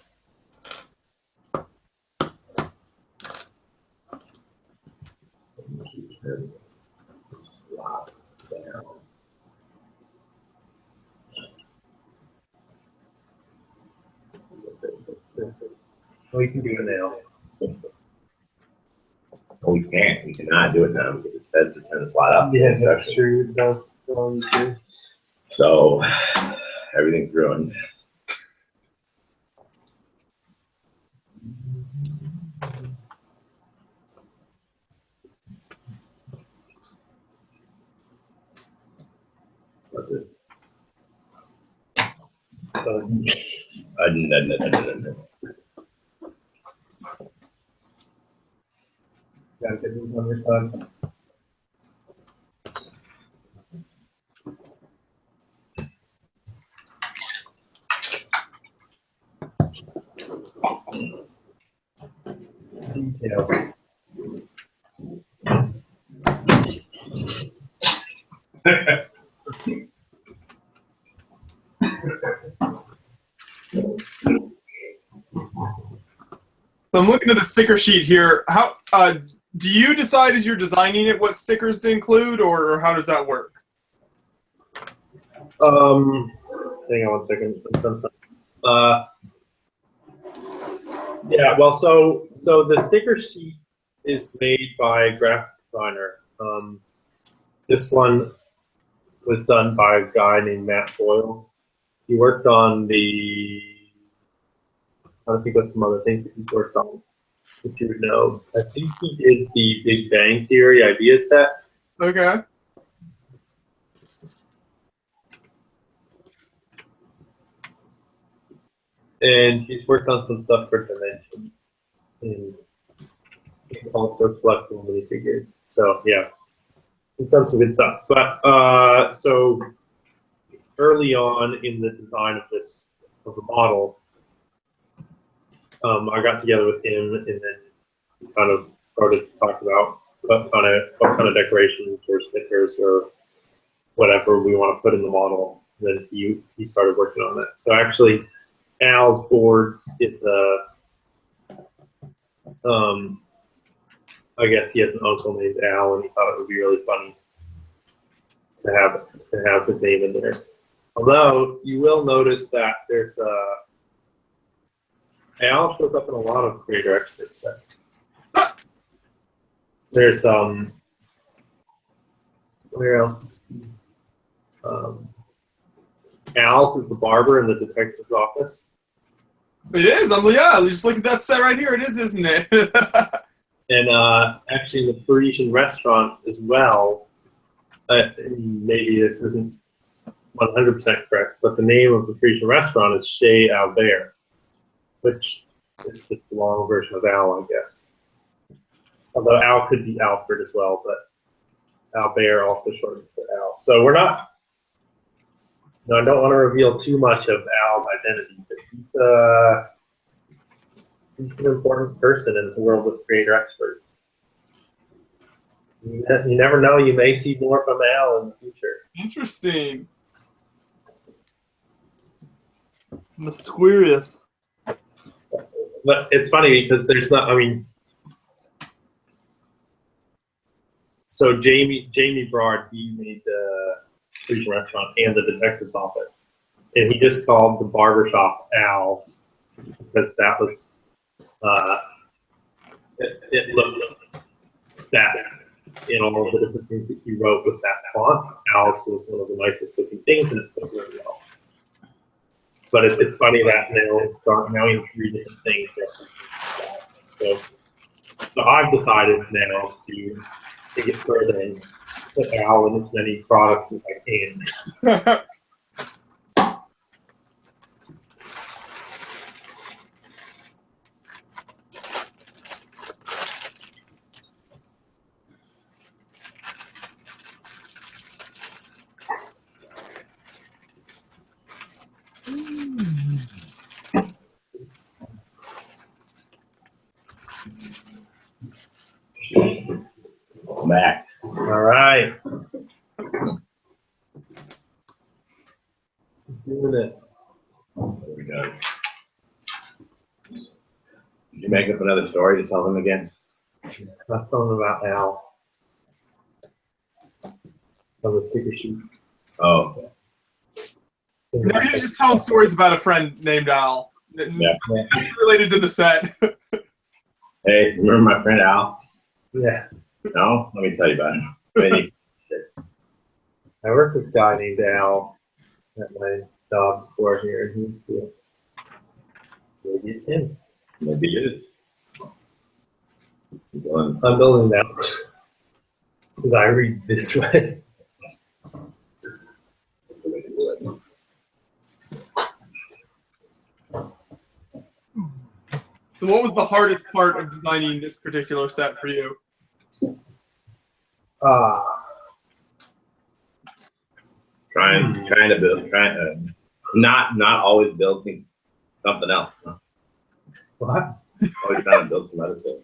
Slop down. We can do it now. Oh, we can't. We cannot do it now because it says to turn the slot up. Yeah, that's true. That's true. So everything's ruined. What's it? Gotta get these on your side. Details. So I'm looking at the sticker sheet here. How do you decide as you're designing it what stickers to include, or how does that work? Hang on 1 second. Yeah, well, so the sticker sheet is made by a graphic designer. This one was done by a guy named Matt Boyle. He worked on I think of some other things that he's worked on that you would know. I think he did the Big Bang Theory idea set. Okay. And he's worked on some stuff for Dimensions. And he's also collecting minifigures. So, yeah. He's done some good stuff. But, so, early on in the design of the model, I got together with him and then we kind of started to talk about what kind of decorations or stickers or whatever we want to put in the model. And then he started working on that. So actually, Al's boards is I guess he has an uncle named Al, and he thought it would be really funny to have his name in there. Although you will notice that there's Al shows up in a lot of Creator Expert sets. There's where else is he? Al's is the barber in the detective's office. It is. Just look at that set right here. It is, isn't it? And actually, in the Parisian restaurant as well. Maybe this isn't 100% correct, but the name of the Parisian restaurant is Chez Albert, which is just the long version of Al, I guess. Although Al could be Alfred as well, but Albert also shortened for Al. So we're not. No, I don't want to reveal too much of Al's identity, but he's an important person in the world of Creator Expert. You never know, you may see more from Al in the future. Interesting. Mysterious. But it's funny because there's not, so Jamie Broad, he made the Parisian restaurant and the detective's office. And he just called the barbershop Al's because that was, it looked best in all of the different things that he wrote with that font. Al's was one of the nicest looking things and it fit really well. But it's funny that now in 3 different things. So I've decided now to take it further and put Al in as many products as I can. It's back. All right. Doing it. There we go. Did you make up another story to tell them again? I told them about Al on the sticker sheet. Oh. No, he was just telling stories about a friend named Al. Yeah. Related to the set. Hey, remember my friend Al? Yeah. No? Let me tell you about him. I worked with a guy named Al at my job before here, and he's cool. Maybe it's him. Maybe it is. I'm building that because I read this way. So what was the hardest part of designing this particular set for you? Trying to build, not always building something else. Huh? What? Always trying to build some other thing.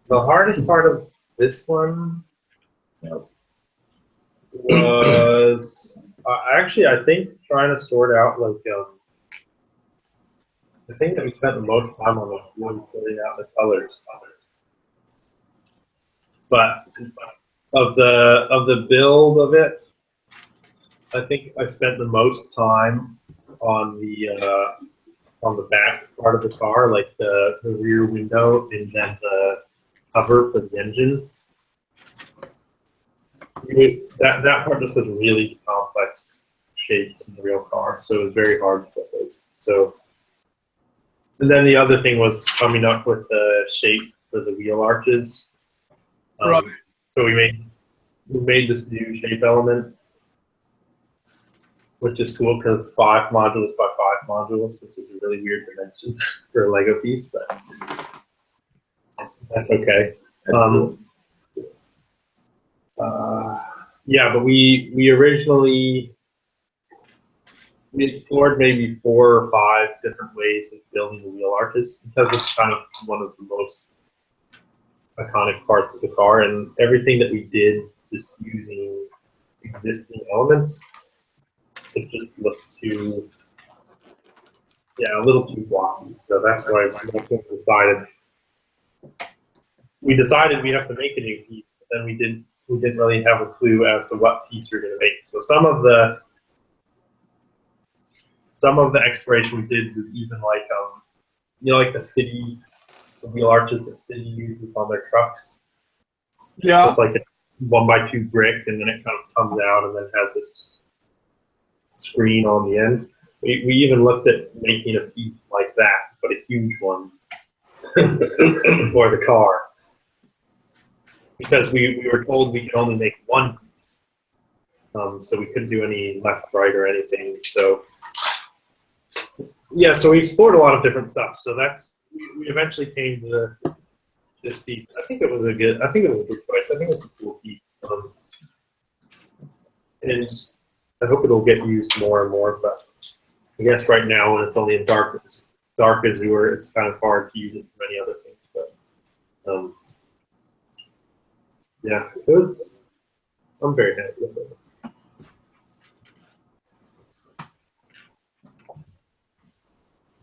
The hardest part of this one was actually, I think, trying to sort out like the thing that we spent the most time on was sorting out the colors. But of the build of it, I think I spent the most time on the back part of the car, like the rear window and then the cover for the engine. That part just has really complex shapes in the real car, so it was very hard to put those. So, and then the other thing was coming up with the shape for the wheel arches. Right. So we made this new shape element, which is cool because it's 5 modules by 5 modules, which is a really weird dimension for a Lego piece, but that's okay. Yeah, but we originally explored maybe 4 or 5 different ways of building the wheel arches because it's kind of one of the most iconic parts of the car, and everything that we did just using existing elements, it just looked too, a little too blocky. So that's why we decided we have to make a new piece, but then we didn't really have a clue as to what piece we're going to make. So some of the exploration we did was even like like the wheel arches that city uses on their trucks. Yeah. It's like a 1x2 brick, and then it kind of comes out and then has this screen on the end. We even looked at making a piece like that, but a huge one for the car. Because we were told we could only make one piece. So we couldn't do any left, right, or anything. So yeah, so we explored a lot of different stuff. So we eventually came to this piece. I think it was a good choice. I think it's a cool piece. And I hope it'll get used more and more, but I guess right now when it's only in dark azure, it's kind of hard to use it for many other things. But yeah, I'm very happy with it.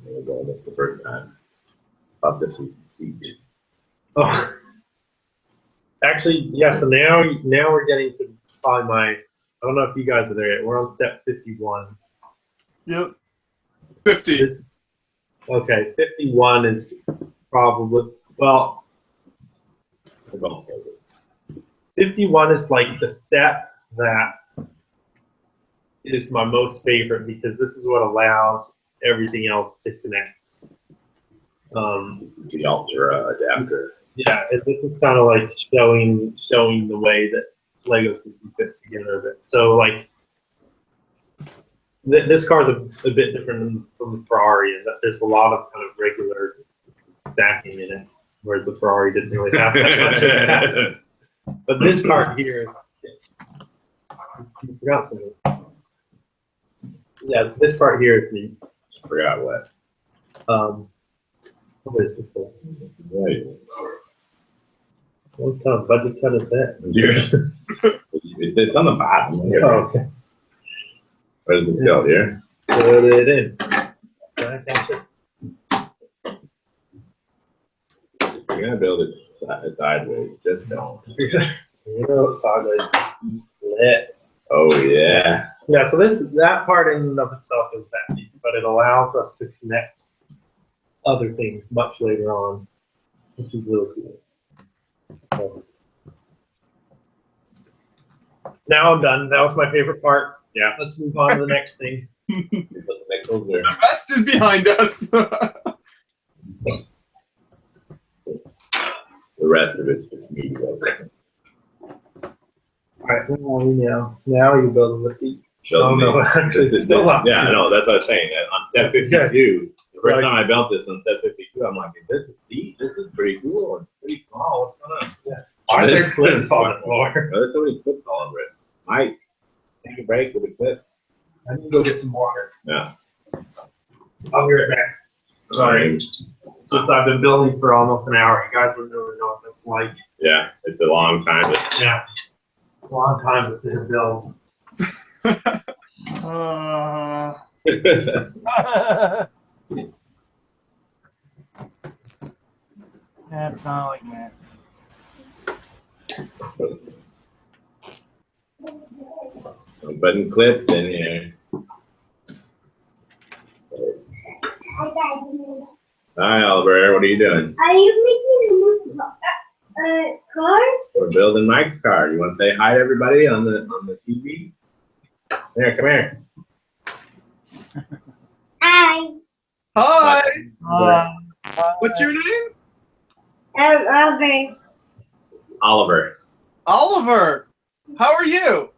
There we go. That's the first time. Up this seat. Oh, actually, yeah. So now we're getting to probably I don't know if you guys are there yet. We're on step 51. Yep. 50. Okay, 51 is probably 51 is like the step that is my most favorite because this is what allows everything else to connect. The Ultra adapter. Yeah, this is kind of like showing the way that Lego system fits together a bit. So like this car is a bit different from the Ferrari in that there's a lot of kind of regular stacking in it, whereas the Ferrari didn't really have that much of that. But this part here is, you forgot something. Yeah, this part here is neat. Forgot what. What is this one? Right. What kind of budget cut is that? It's on the bottom here. Oh, okay. Where does it go here? Put it in. Can I catch it? You're gonna build it sideways. Just don't. You know, sideways. Let's. Oh yeah. Yeah. So that part in and of itself is that neat, but it allows us to connect other things much later on, which is really cool. So, now I'm done. That was my favorite part. Yeah. Let's move on to the next thing. The best is behind us. The rest of it's just mediocre. Alright, where are we now? Now you're building the seat. Oh no, actually, it's still not. yeah, I know. That's what I was saying. On step 52, the first time I built this on step 52, I'm like, is this a seat? This is pretty cool and pretty small. What's going on? Yeah. Are there clips on the floor? There's so many clips all over it. Mike, take a break with a clip. I need to go get some water. Yeah. I'll be right back. Sorry. Just I've been building for almost an hour. You guys would never know what that's like. Yeah, it's a long time. Yeah. It's a long time to sit and build. That's not like that. Button clip in here. Hi, Oliver. What are you doing? Are you making a car? We're building Mike's car. You want to say hi to everybody on the TV? Here, come here. Hi. Hi. What's your name? Oliver. Oliver. Oliver. How are you?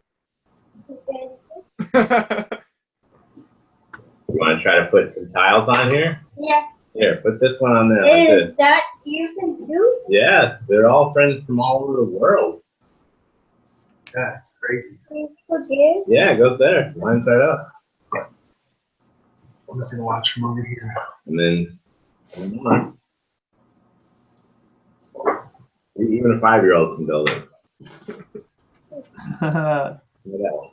You want to try to put some tiles on here? Yeah. Here, put this one on there. Like Is this. that you can do? Yeah, they're all friends from all over the world. That's crazy. Let's go there. Yeah, it goes there. Lines right up. I'm just gonna watch from over here. And then one more. Even a 5-year-old can build it. Look at that one.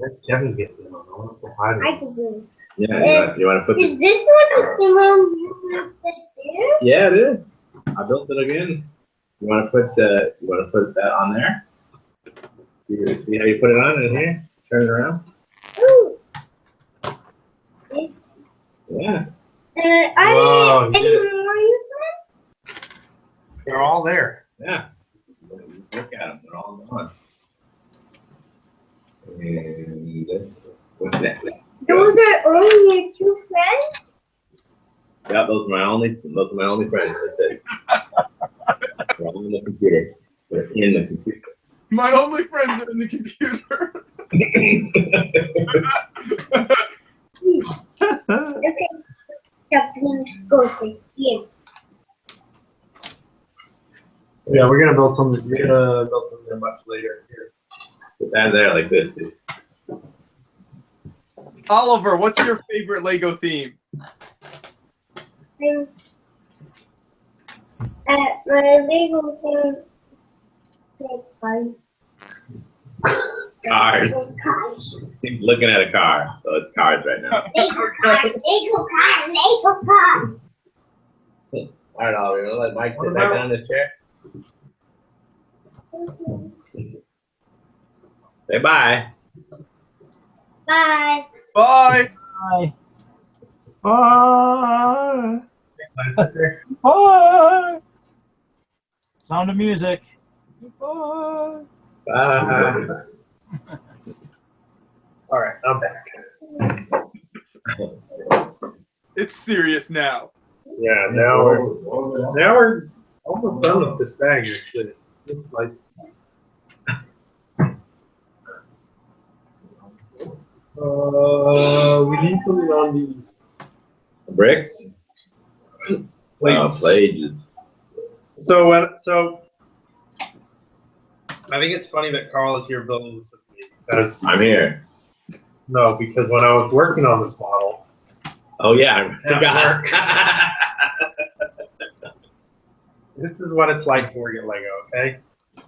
That's Kevin getting it on. I can do it. Yeah, you want to put Is this? this one a similar movement there? Yeah, it is. I built it again. You want to put that on there? See how you put it on in here? Turn it around. Ooh. Yeah. Are there any more movements? They're all there. Yeah. Look at them. They're all gone. And what's that? Those are only your 2 friends? Yeah, those are my only friends. That's it. They're all in the computer. They're in the computer. My only friends are in the computer. Okay. So please go to here. Yeah, we're gonna build something. We're gonna build something much later here. Put that there like this. Oliver, what's your favorite Lego theme? My Lego thing is fun. Cars. He's looking at a car, so it's cars right now. Lego car, Lego car, Lego car. All right, Oliver, you want to let Mike sit back down in the chair? Say bye. Bye. Bye. Bye. Bye. Bye. Sound of music. Bye. Bye. All right, I'm back. It's serious now. Yeah, now we're almost done with this bag. Actually, it's like. We need something on these bricks. plates. Plates. So I think it's funny that Carl is here building this with me because I'm here. No, because when I was working on this model. Oh yeah, I forgot. this is what it's like to work at Lego. Okay,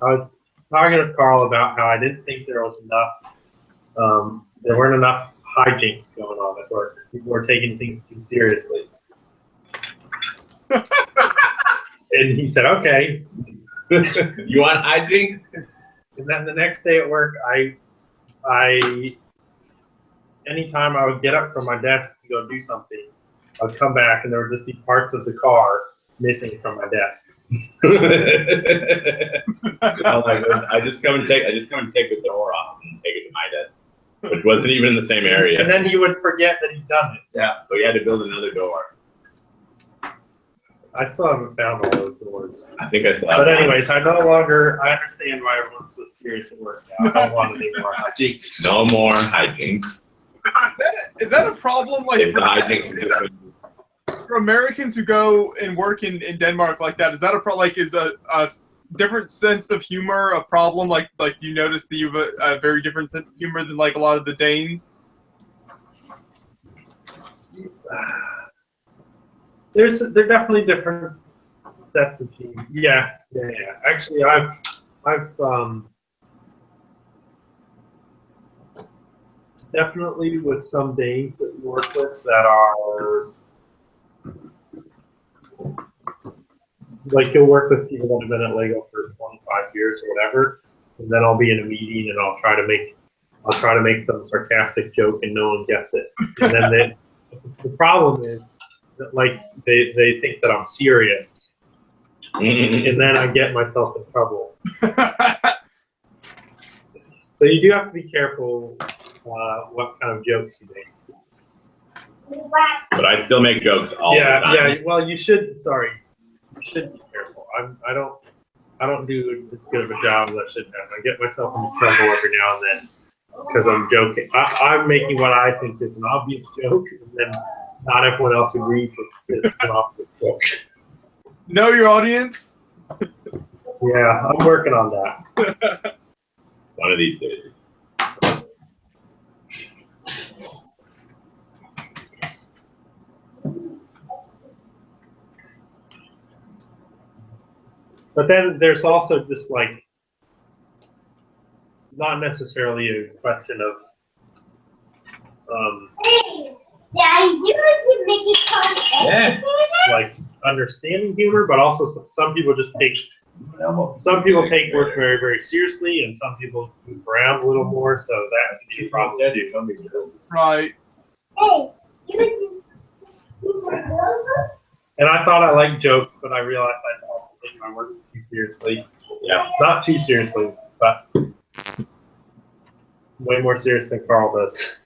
I was talking with Carl about how I didn't think there was enough. There weren't enough hijinks going on at work. People were taking things too seriously. And he said, "Okay, you want hijinks?" And then the next day at work, anytime I would get up from my desk to go do something, I would come back and there would just be parts of the car missing from my desk. Oh my goodness. I just come and take the door off and take it to my desk, which wasn't even in the same area. And then he would forget that he'd done it. Yeah, so he had to build another door. I still haven't found all those doors. I think I still have But one. anyways, I understand why everyone's so serious at work now. I don't want any more hijinks. No more hijinks. Is that a problem? Like If the hijinks are good. for Americans who go and work in Denmark like that, is that a problem? Like, is a different sense of humor a problem? Like do you notice that you have a very different sense of humor than like a lot of the Danes? They're definitely different sets of humor. Yeah. Actually, I've definitely with some Danes that we work with that are like, you'll work with people that have been at Lego for 25 years or whatever, and then I'll be in a meeting and I'll try to make some sarcastic joke and no one gets it. And then the problem is that, like, they think that I'm serious, and then I get myself in trouble. So you do have to be careful what kind of jokes you make. But I still make jokes all the time. Yeah. Well, you should. Sorry, you should be careful. I don't do as good of a job as I should have. I get myself into trouble every now and then because I'm joking. I'm making what I think is an obvious joke, and then not everyone else agrees with it's an obvious joke. Know your audience. Yeah, I'm working on that. One of these days. But then there's also just like not necessarily a question of like understanding humor, but also some people just take work very, very seriously, and some people move around a little more, so that can be a problem too. Right. And I thought I liked jokes, but I realized I also take my work too seriously. Yeah, not too seriously, but way more serious than Carl does.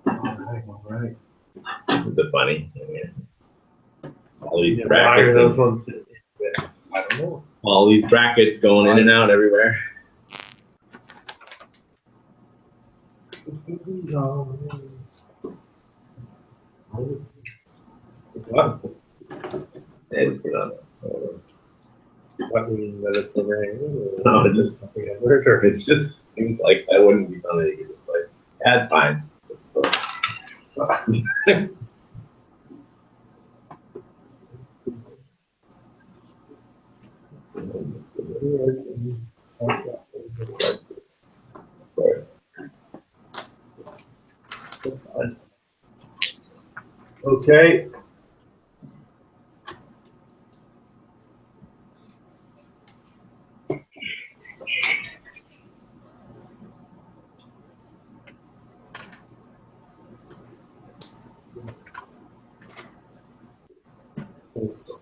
All right. Is it funny? All these Why are brackets. those ones? I don't know. All these brackets going in and out everywhere. What? What mean that it's overhanging? No, it just seems like that wouldn't be funny. It's like, that's fine. That's fine. Okay.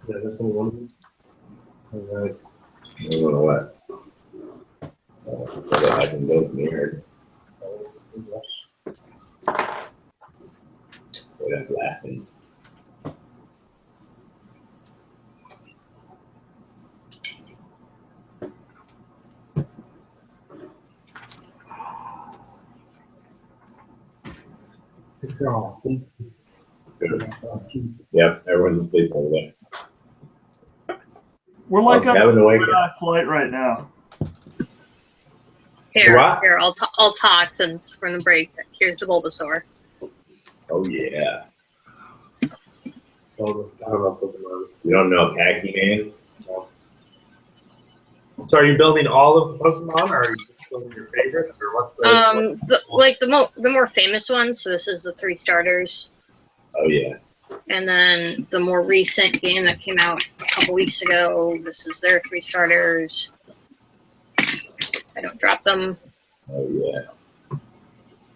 Yeah, that's one. All right. I don't know what. Whether I can go near. Wait, I'm laughing. They're all asleep. Yep, everyone's asleep over there. We're like Oh, on Kevin a awake. flight right now. Here, What? here, I'll talk since we're in the break. Here's the Bulbasaur. Oh yeah. So, I don't know Pokemon. You don't know Khaki Man? No. So are you building all of the Pokemon, or are you just building your favorites, or what's the... The more famous ones. So this is the 3 starters. Oh yeah. And then the more recent game that came out a couple weeks ago, this is their 3 starters. I don't drop them. Oh yeah.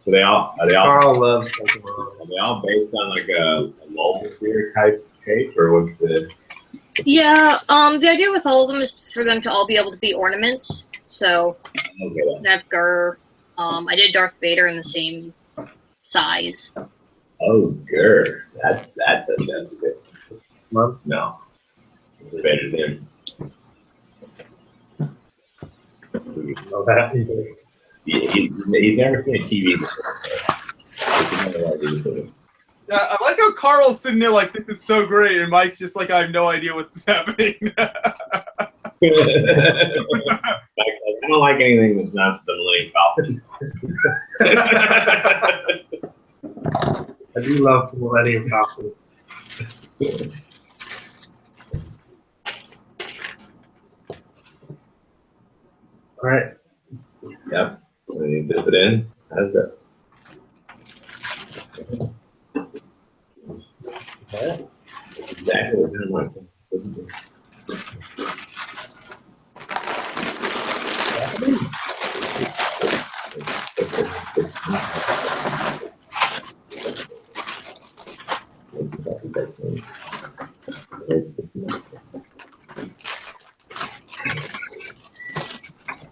So are they all Carl loves Pokemon. Are they all based on like a mobile sphere type shape, or what's the? Yeah, the idea with all of them is for them to all be able to be ornaments. So Okay. I have Gurr. I did Darth Vader in the same size. Oh, Grr. That's good. No. It's better than. Oh, that He's never seen a TV before. Yeah, I like how Carl's sitting there like, this is so great, and Mike's just like, I have no idea what's happening. I don't like anything that's not the Millennium Falcon. I do love the Millennium Falcon. All right. Yep. When you dip it in, how's that? Okay. That's exactly what I want.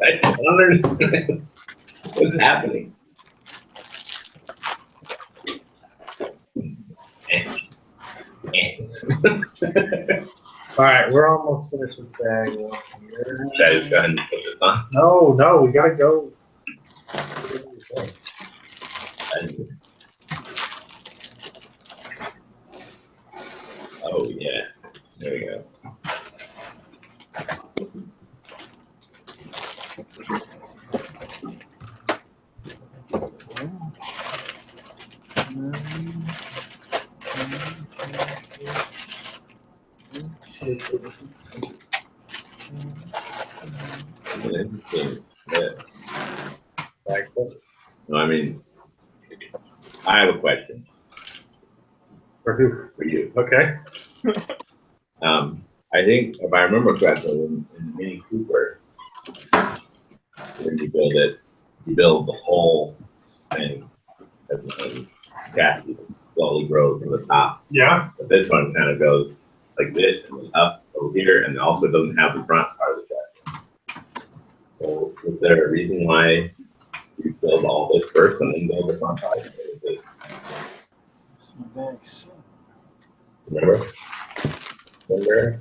I don't understand what's happening. All right, we're almost finished with bag one here. Should I just go ahead and put this on? No, we gotta go. Oh yeah, there we go. No, I mean, I have a question. For who? For you. Okay. I think, if I remember correctly, in Mini Cooper, when you build it, you build the whole thing, and chassis slowly grows from the top. Yeah. But this one kind of goes like this and then up over here, and also doesn't have the front part of the chassis. So, is there a reason why you build all this first and then build the front part? Remember? Remember?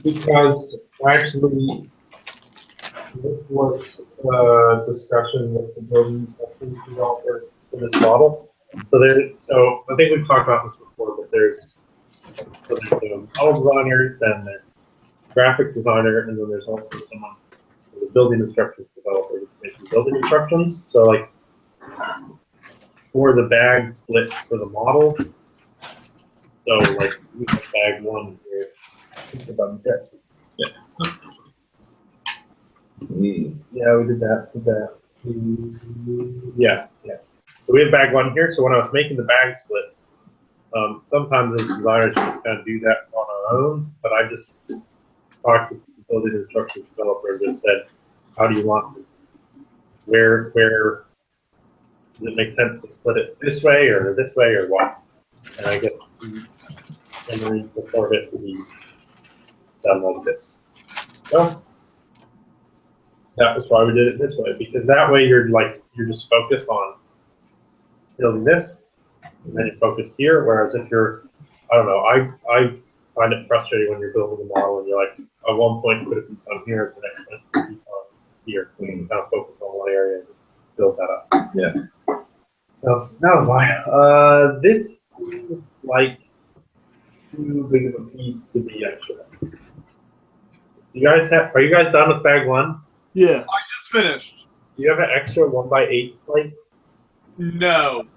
Because actually, this was a discussion with the building developer for this model. So I think we've talked about this before, but there's a model designer, then there's graphic designer, and then there's also someone, the building instructions developer that's making building instructions. So like for the bag split for the model, so like we have bag one here. Yeah. Yeah, we did that. Yeah. So we have bag one here. So when I was making the bag splits, sometimes as designers just kind of do that on our own. But I just talked to the building instructions developer and just said, how do you want it? Where does it make sense to split it this way or what? And I guess Henry preferred it to be done like this. So that was why we did it this way, because that way you're just focused on building this, and then you focus here. Whereas if you're, I don't know, I find it frustrating when you're building a model and you're like, at one point put a piece on here, the next point put a piece on here. You can kind of focus on one area and just build that up. Yeah. So that was why. This is like too big of a piece to be extra. Are you guys done with bag 1? Yeah. I just finished. Do you have an extra 1x8 plate? No.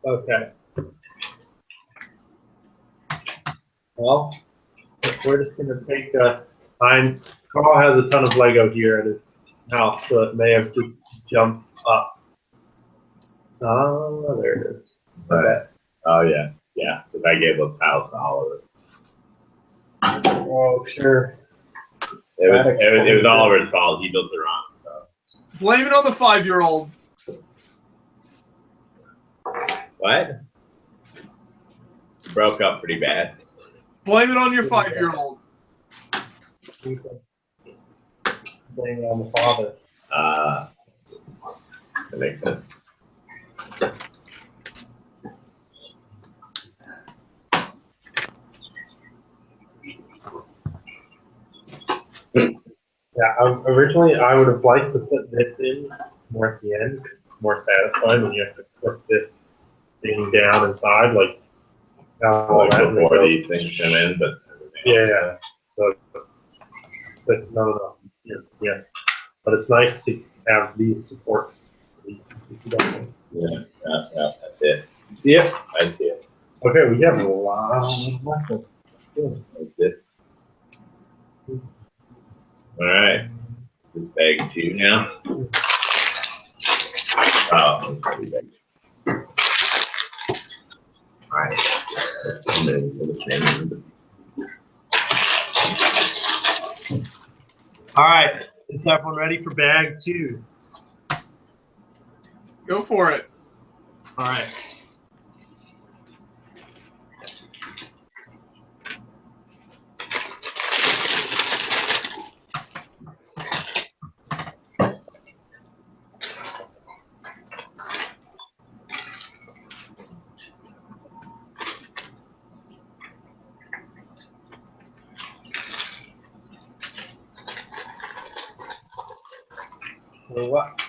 Okay. Well, we're just gonna take time. Carl has a ton of Lego here at his house, so it may have just jumped up. Oh, there it is. Right. Oh yeah, yeah. If I gave those piles to Oliver, Oh, sure. it was Oliver's fault. He built it wrong. So. Blame it on the 5-year-old. What? Broke up pretty bad. Blame it on your 5-year-old. Blame it on the father. That makes sense. Yeah, originally I would have liked to put this in more at the end, more satisfying when you have to put this thing down inside, like Before these things come in, but yeah. But no. Yeah. But it's nice to have these supports. yeah, that's it. You see it? I see it. Okay, we have a lot of muscle. That's it. All right. This bag 2 now. Oh, bag 2. All right. All right, is everyone ready for bag 2? Go for it. All right. Well, what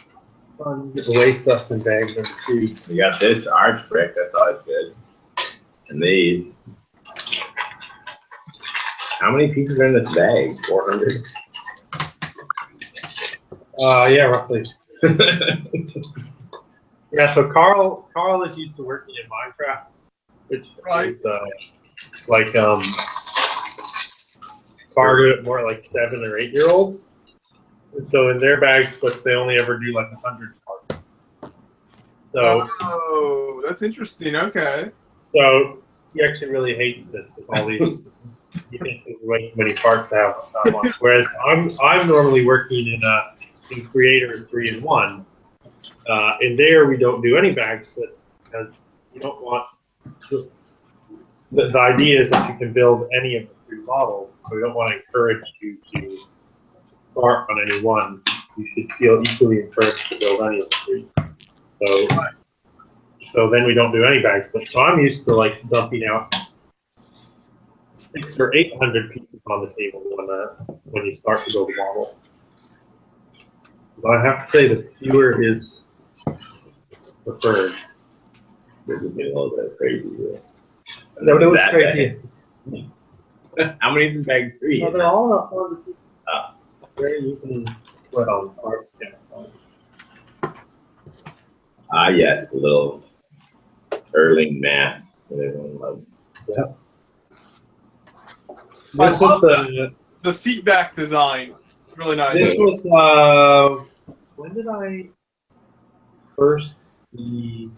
fun awaits us in bag number 2? We got this arch brick. That's always good. And these. How many pieces are in this bag? 400. Yeah, roughly. Yeah, so Carl is used to working in Minecraft, which is targeted more like 7 or 8-year-olds. And so in their bag splits, they only ever do like 100 parts. So. Oh, that's interesting. Okay. So he actually really hates this with all these. He thinks there's way too many parts to have at once. Whereas I'm normally working in Creator 3-in-1. In there we don't do any bag splits because you don't want. The idea is that you can build any of the 3 models, so we don't want to encourage you to start on any one. You should feel equally encouraged to build any of the 3. So then we don't do any bag splits. So I'm used to like dumping out 600 or 800 pieces on the table when you start to build a model. But I have to say the fewer is preferred. This is getting a little bit crazy here. No, it was crazy. How many is in bag 3? No, they're all 100 pieces. There you can split on parts. Yes, the little Erling math that everyone loves. Yeah. I This love was the seat back design. Really nice. This was when did I first see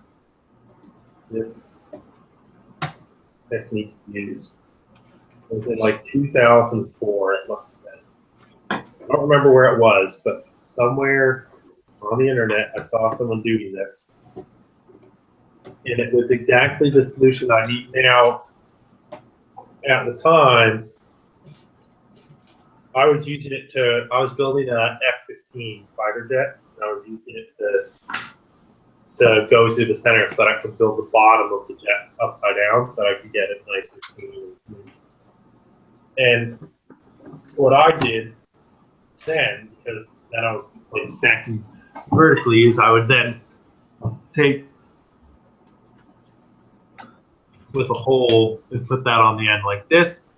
this technique used? Was it like 2004? It must have been. I don't remember where it was, but somewhere on the internet I saw someone doing this. And it was exactly the solution I need now. At the time, I was using it I was building an F-15 fighter jet, and I was using it to go through the center so that I could build the bottom of the jet upside down so that I could get it nice and clean and smooth. And what I did then, because then I was like stacking vertically, is I would then take with a hole and put that on the end like this.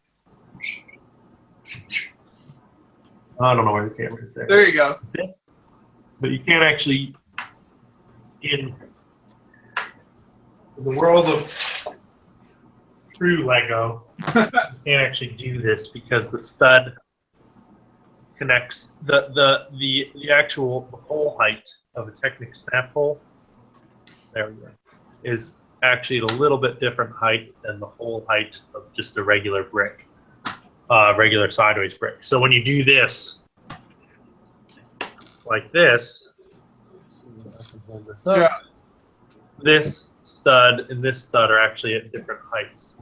I don't know where the camera is there. There you go. But you can't actually, in the world of true Lego, you can't actually do this because the stud connects the actual hole height of a Technic snap hole. There we go. Is actually a little bit different height than the hole height of just a regular brick, regular sideways brick. So when you do this, like this, let's see if I can hold this up. Yeah. This stud and this stud are actually at different heights,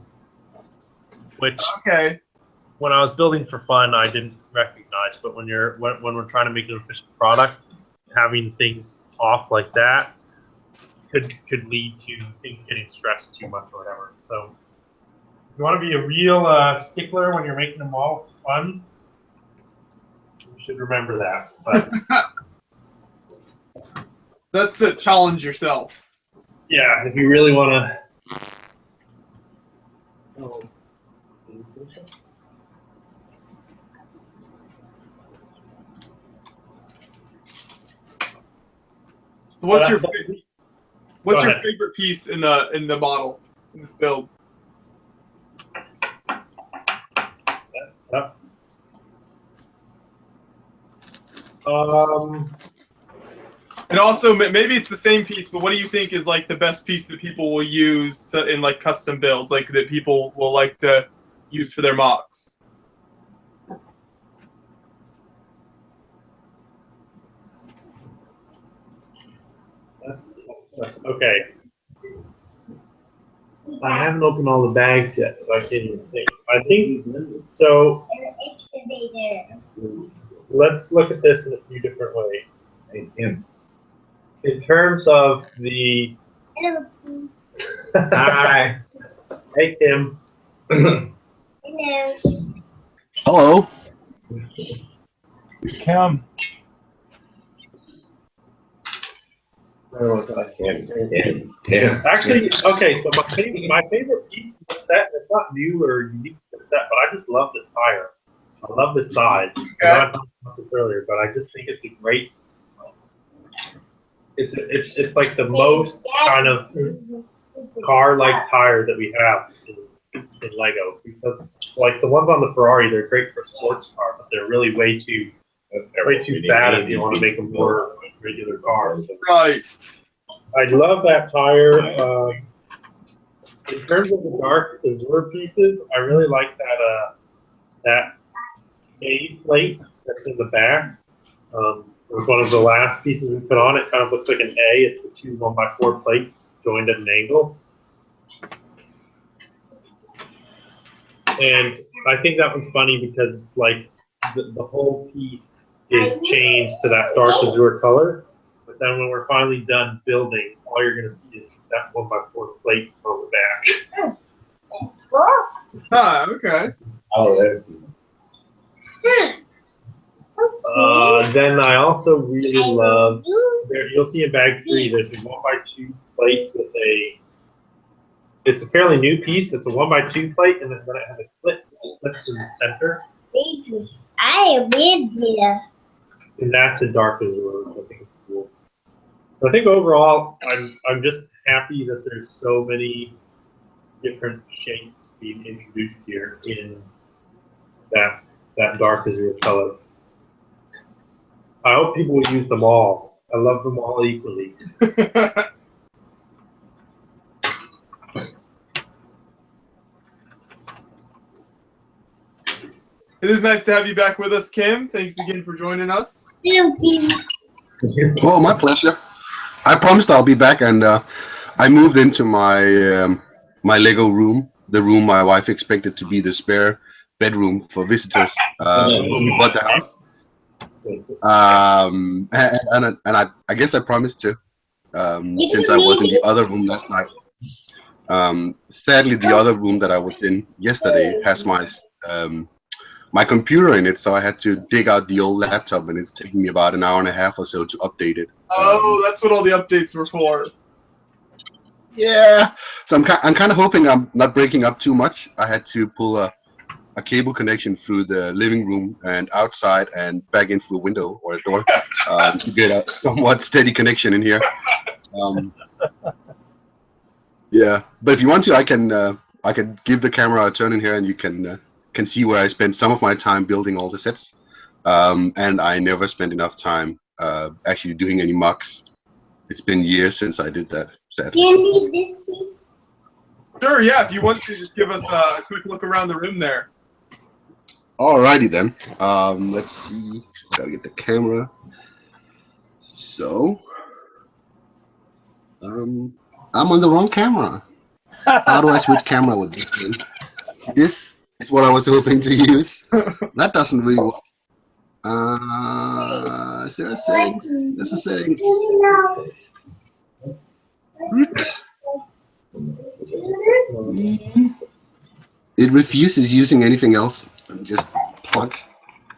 which when I was building for fun, I didn't recognize. But when we're trying to make an efficient product, having things off like that could lead to things getting stressed too much or whatever. So if you want to be a real stickler when you're making them all fun, you should remember that. But that's to challenge yourself. yeah, if you really want to. So what's your favorite piece in the model in this build? That's tough. And also, maybe it's the same piece, but what do you think is like the best piece that people will use in like custom builds, like that people will like to use for their mocks? That's okay. I haven't opened all the bags yet, so I can't even think. I think so. Let's look at this in a few different ways. In terms of the hi, hey Kim. Hello. Kim. Actually, okay. So my favorite piece of the set. It's not new or unique to the set, but I just love this tire. I love this size. I talked about this earlier, but I just think it's a great. It's like the most kind of car-like tire that we have in Lego, because like the ones on the Ferrari, they're great for sports car, but they're really way too bad if you want to make them more regular cars. Right. I love that tire. In terms of the dark Azure pieces, I really like that A plate that's in the back. It was one of the last pieces we put on. It kind of looks like an A. It's the two 1x4 plates joined at an angle. And I think that one's funny because it's like the whole piece is changed to that dark azure color. But then when we're finally done building, all you're going to see is that 1x4 plate on the back. Ah, okay. Oh, then I also really love, you'll see in bag 3, there's a 1x2 plate with it's a fairly new piece. It's a 1x2 plate, and then it has a clip that flips in the center. And that's a dark azure, which I think is cool. I think overall, I'm just happy that there's so many different shapes being introduced here in that dark azure color. I hope people will use them all. I love them all equally. It is nice to have you back with us, Kim. Thanks again for joining us. Well, my pleasure. I promised I'll be back, and I moved into my my Lego room, the room my wife expected to be the spare bedroom for visitors when we bought the house. And I guess I promised to, since I was in the other room last night. Sadly, the other room that I was in yesterday has my computer in it, so I had to dig out the old laptop, and it's taking me about an hour and a half or so to update it. Oh, that's what all the updates were for. Yeah. So I'm kind of hoping I'm not breaking up too much. I had to pull a cable connection through the living room and outside and back in through a window or a door to get a somewhat steady connection in here. Yeah, but if you want to, I can give the camera a turn in here, and you can see where I spent some of my time building all the sets, and I never spent enough time actually doing any mocks. It's been years since I did that. Sadly. Do you need this piece? Sure, yeah. If you want to, just give us a quick look around the room there. Alrighty then. Let's see. Gotta get the camera. So, I'm on the wrong camera. How do I switch camera with this thing? This is what I was hoping to use. That doesn't really work. Is there a settings? There's a settings. It refuses using anything else. Just plug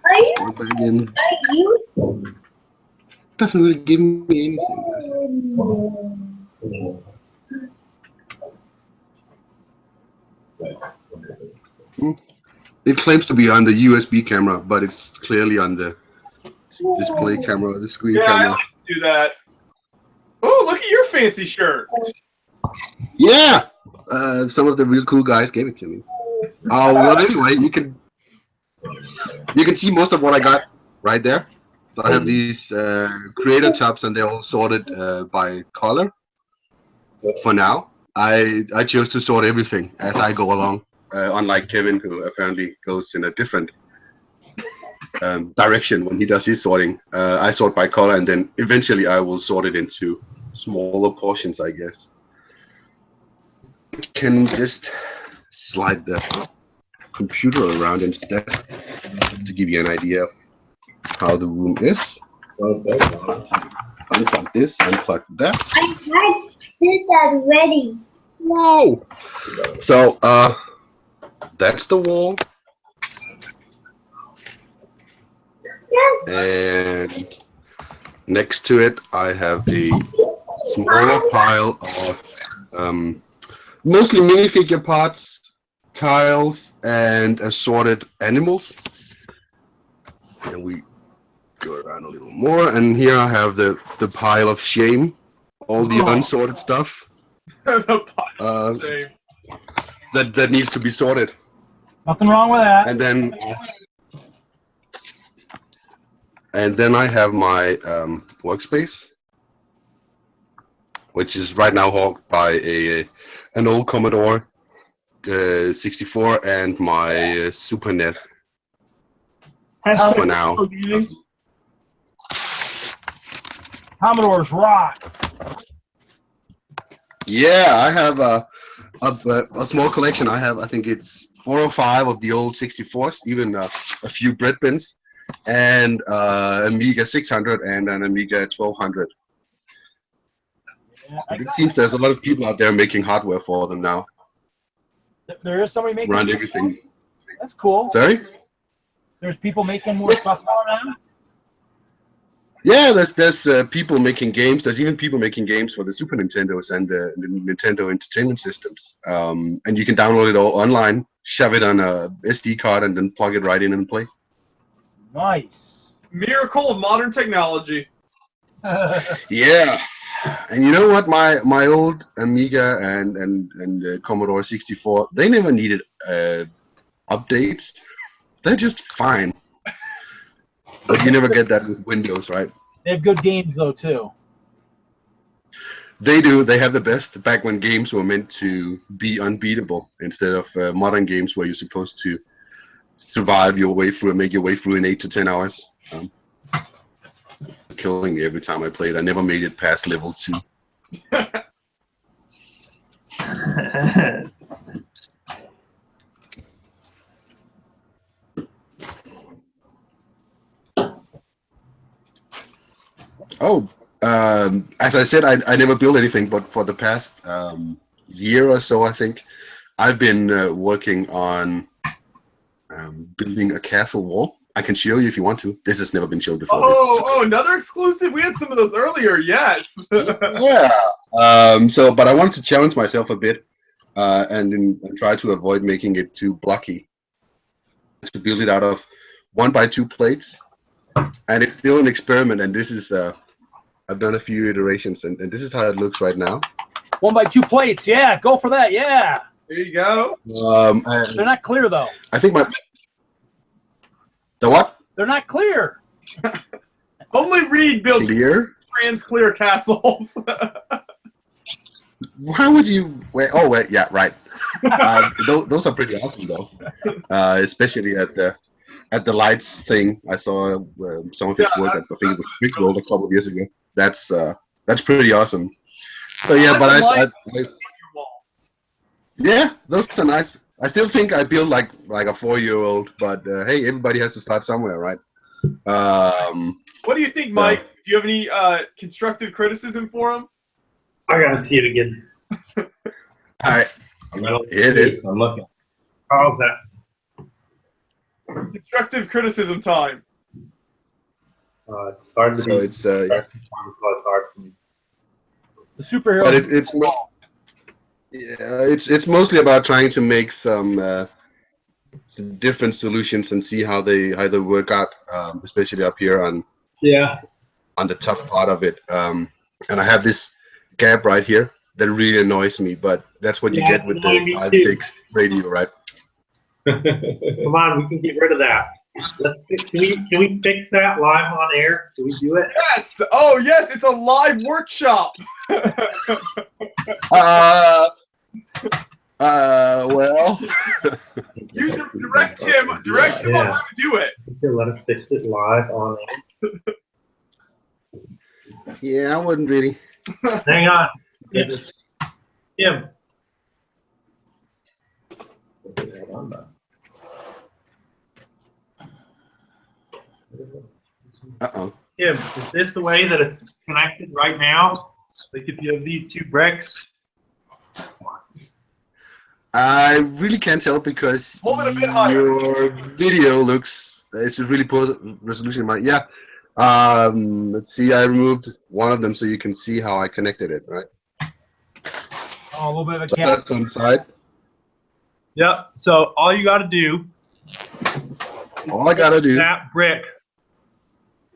back in. Doesn't really give me anything. It claims to be on the USB camera, but it's clearly on the display camera, the screen camera. Yeah, I like to do that. Oh, look at your fancy shirt. Yeah, some of the real cool guys gave it to me. Well, anyway, you can see most of what I got right there. So I have these creator tabs, and they're all sorted by color. For now, I chose to sort everything as I go along, unlike Kevin, who apparently goes in a different direction when he does his sorting. I sort by color, and then eventually I will sort it into smaller portions, I guess. I can just slide the computer around instead to give you an idea of how the room is. Unplug this, unplug that. I tried this already. Whoa! So, that's the wall. Yes. And next to it, I have a smaller pile of mostly minifigure parts, tiles, and assorted animals. And we go around a little more, and here I have the pile of shame, all the unsorted stuff. The pile of shame. That needs to be sorted. Nothing wrong with that. And then I have my workspace, which is right now hogged by an old Commodore 64 and my Super NES. For now. Commodores rock. Yeah, I have a small collection. I think it's 4 or 5 of the old 64s, even a few bread bins, and Amiga 600 and an Amiga 1200. Yeah, it seems there's a lot of people out there making hardware for them now. There is somebody making run everything. That's cool. Sorry? There's people making more stuff now? Yeah, there's people making games. There's even people making games for the Super Nintendos and the Nintendo Entertainment Systems. And you can download it all online, shove it on a SD card, and then plug it right in and play. Nice. Miracle of modern technology. Yeah. And you know what? My old Amiga and Commodore 64, they never needed updates. They're just fine. But you never get that with Windows, right? They have good games, though, too. They do. They have the best back when games were meant to be unbeatable instead of modern games where you're supposed to survive your way through and make your way through in 8 to 10 hours. Killing me every time I played. I never made it past level 2. Oh, as I said, I never built anything, but for the past year or so, I think, I've been working on building a castle wall. I can show you if you want to. This has never been shown before. Oh, another exclusive? We had some of those earlier, yes. Yeah. But I wanted to challenge myself a bit, and try to avoid making it too blocky. To build it out of 1x2 plates, and it's still an experiment. And this is I've done a few iterations, and this is how it looks right now. 1x2 plates. Yeah, go for that. Yeah. There you go. They're not clear though. I think the what? They're not clear. Only Reed builds Clear? clear castles. Why would you? Wait, oh wait, yeah, right. Those are pretty awesome though, especially at the lights thing. I saw some of his work. I think it was Big World a couple of years ago. That's pretty awesome. So yeah, but I yeah, those are nice. I still think I build like a 4-year-old, but hey, everybody has to start somewhere, right? What do you think, Mike? Do you have any constructive criticism for him? I gotta see it again. All right, here it is. I'm looking. How's that? Constructive criticism time. It's hard to So it's yeah. It's hard for me. The superhero. But it's mostly about trying to make some different solutions and see how they work out, especially up here on the top part of it. And I have this gap right here that really annoys me, but that's what you get with the 5.6 radio, right? Come on, we can get rid of that. Can we fix that live on air? Can we do it? Yes. Oh yes, it's a live workshop. Well. You direct him on how to do it. Let us fix it live on air. Yeah, I wouldn't really. Hang on. Jim. Uh-oh. Jim, is this the way that it's connected right now? Like if you have these two bricks? I really can't tell because hold it a bit higher. Your video looks, it's a really poor resolution. Yeah. Let's see, I removed one of them so you can see how I connected it, right? Oh, a little bit of a So gap. that's on the side. Yep. So all you got to do. All I got to do. That brick.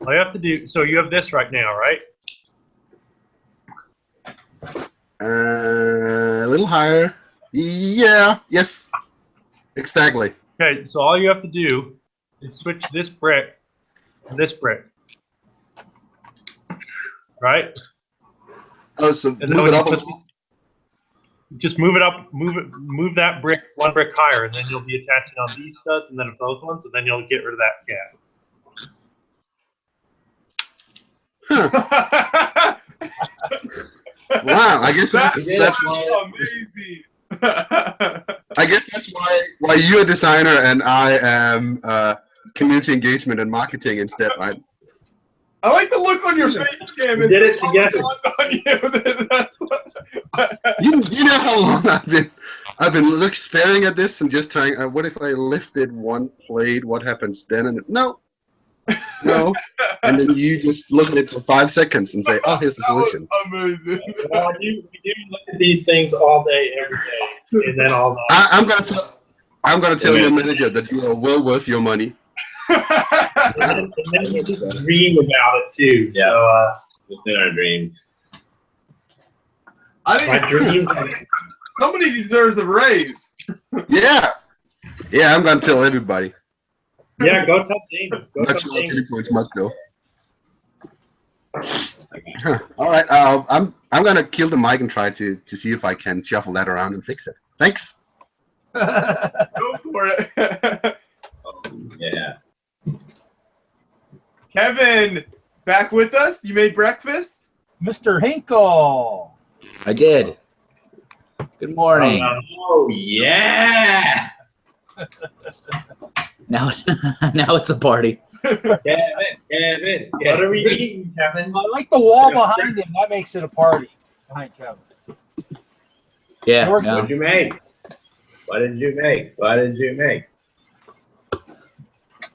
All you have to do. So you have this right now, right? A little higher. Yeah. Yes. Exactly. Okay. So all you have to do is switch this brick to this brick. Right? Oh, so move it up. Just move it up, move that brick one brick higher, and then you'll be attaching on these studs and then those ones, and then you'll get rid of that gap. Wow, I guess that's amazing. I guess that's why you're a designer and I am community engagement and marketing instead, right? I like the look on your face, Cam. We did it together. You know how long I've been staring at this and just trying. What if I lifted one plate? What happens then? And no, and then you just look at it for 5 seconds and say, "Oh, here's the solution." Amazing. Well, we do look at these things all day, every day, and then all night. I'm gonna tell your manager that you are well worth your money. And then we just dream about it too. Yeah. So, just in our dreams. my dreams. Somebody deserves a raise. Yeah, I'm gonna tell everybody. Yeah, go tell James. Go Not tell sure James. points much though. All right, I'm gonna kill the mic and try to see if I can shuffle that around and fix it. Thanks. Go for it. Yeah. Kevin, back with us? You made breakfast? Mr. Hinkle. I did. Good morning. Oh yeah. Now it's a party. Kevin. What are we eating, Kevin? I like the wall behind him. That makes it a party behind Kevin. Yeah. What What did you make? What did you make? What did you make?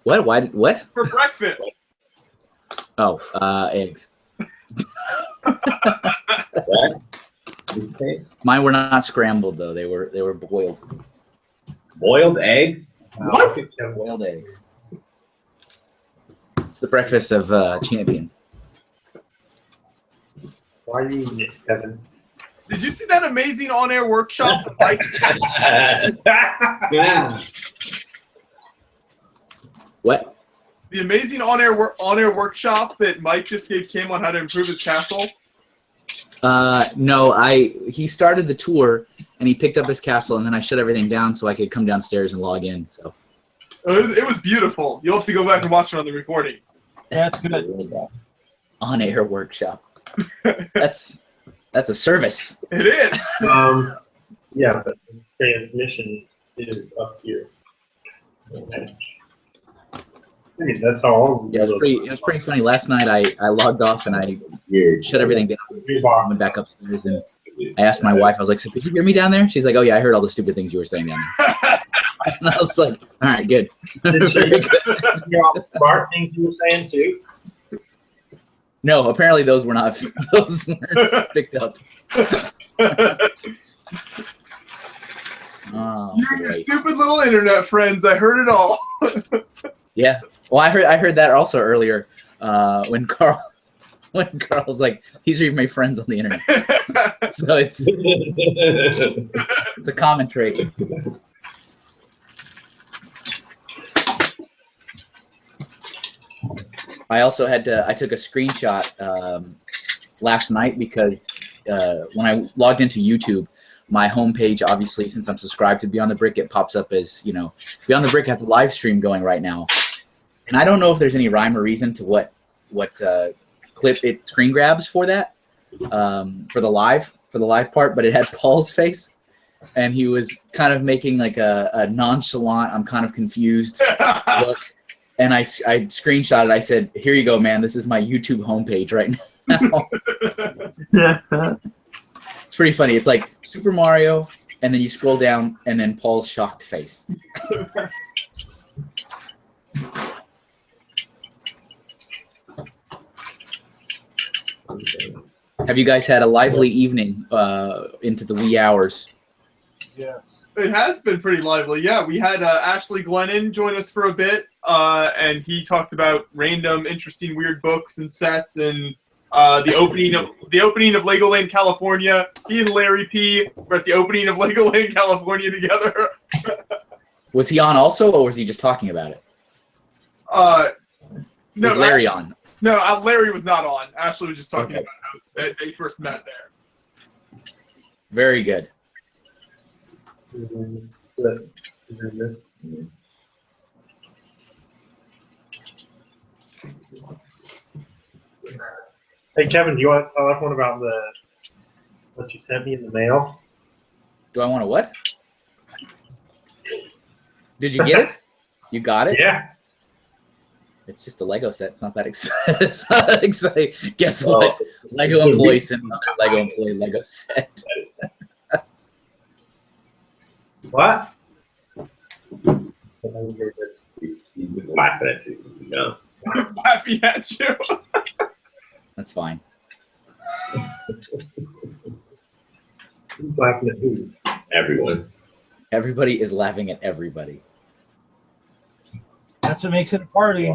What? Why? What? For breakfast. Oh, eggs. What? Mine were not scrambled though. They were boiled. Boiled eggs? What? Boiled eggs. It's the breakfast of champions. Why are you eating it, Kevin? Did you see that amazing on-air workshop that Mike? What? The amazing on-air workshop that Mike just gave Kim on how to improve his castle. No, he started the tour and he picked up his castle and then I shut everything down so I could come downstairs and log in. So it was beautiful. You'll have to go back and watch it on the recording. That's good. On-air workshop. That's a service. It is. Yeah, but the transmission is up here. Hey, that's how long. Yeah, it was pretty funny. Last night I logged off and I shut everything down. Went back upstairs and I asked my wife, I was like, so could you hear me down there? She's like, oh yeah, I heard all the stupid things you were saying down there. And I was like, all right, good. Did she hear all the smart things you were saying too? No, apparently those weren't picked up. Oh, You and your stupid little internet friends. I heard it all. yeah. Well, I heard that also earlier when Carl was like, these are my friends on the internet. So it's a common trait. I also I took a screenshot last night because when I logged into YouTube, my homepage, obviously, since I'm subscribed to Beyond the Brick, it pops up as, Beyond the Brick has a live stream going right now. And I don't know if there's any rhyme or reason to what clip it screen grabs for that, for the live part, but it had Paul's face. And he was kind of making like a nonchalant, I'm kind of confused look. And I screenshotted. I said, "Here you go, man. This is my YouTube homepage right now." It's pretty funny. It's like Super Mario, and then you scroll down, and then Paul's shocked face. Have you guys had a lively evening into the wee hours? Yes. It has been pretty lively. Yeah, we had Ashley Glennon join us for a bit, and he talked about random, interesting, weird books and sets, and the opening of Legoland California. He and Larry P were at the opening of Legoland California together. Was he on also, or was he just talking about it? No, was Larry on? No, Larry was not on. Ashley was just talking about how they first met there. Very good. Hey Kevin, do you want to tell everyone about what you sent me in the mail? Do I want to what? Did you get it? You got it? Yeah. It's just a Lego set. It's not that exciting. It's not that exciting. Guess what? Lego employee sent another Lego employee Lego set. What? He's just laughing at you. Laughing at you. That's fine. Who's laughing at who? Everyone. Everybody is laughing at everybody. That's what makes it a party.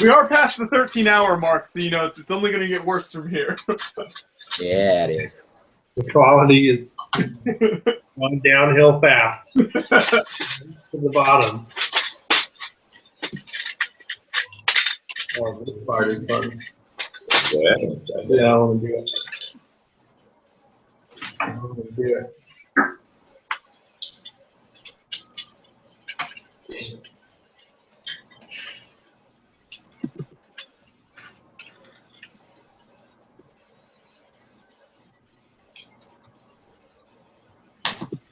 We are past the 13-hour mark, so it's only going to get worse from here. Yeah, it is. The quality is going downhill fast to the bottom. Oh, this part is fun. Yeah, I want to do it. I want to do it.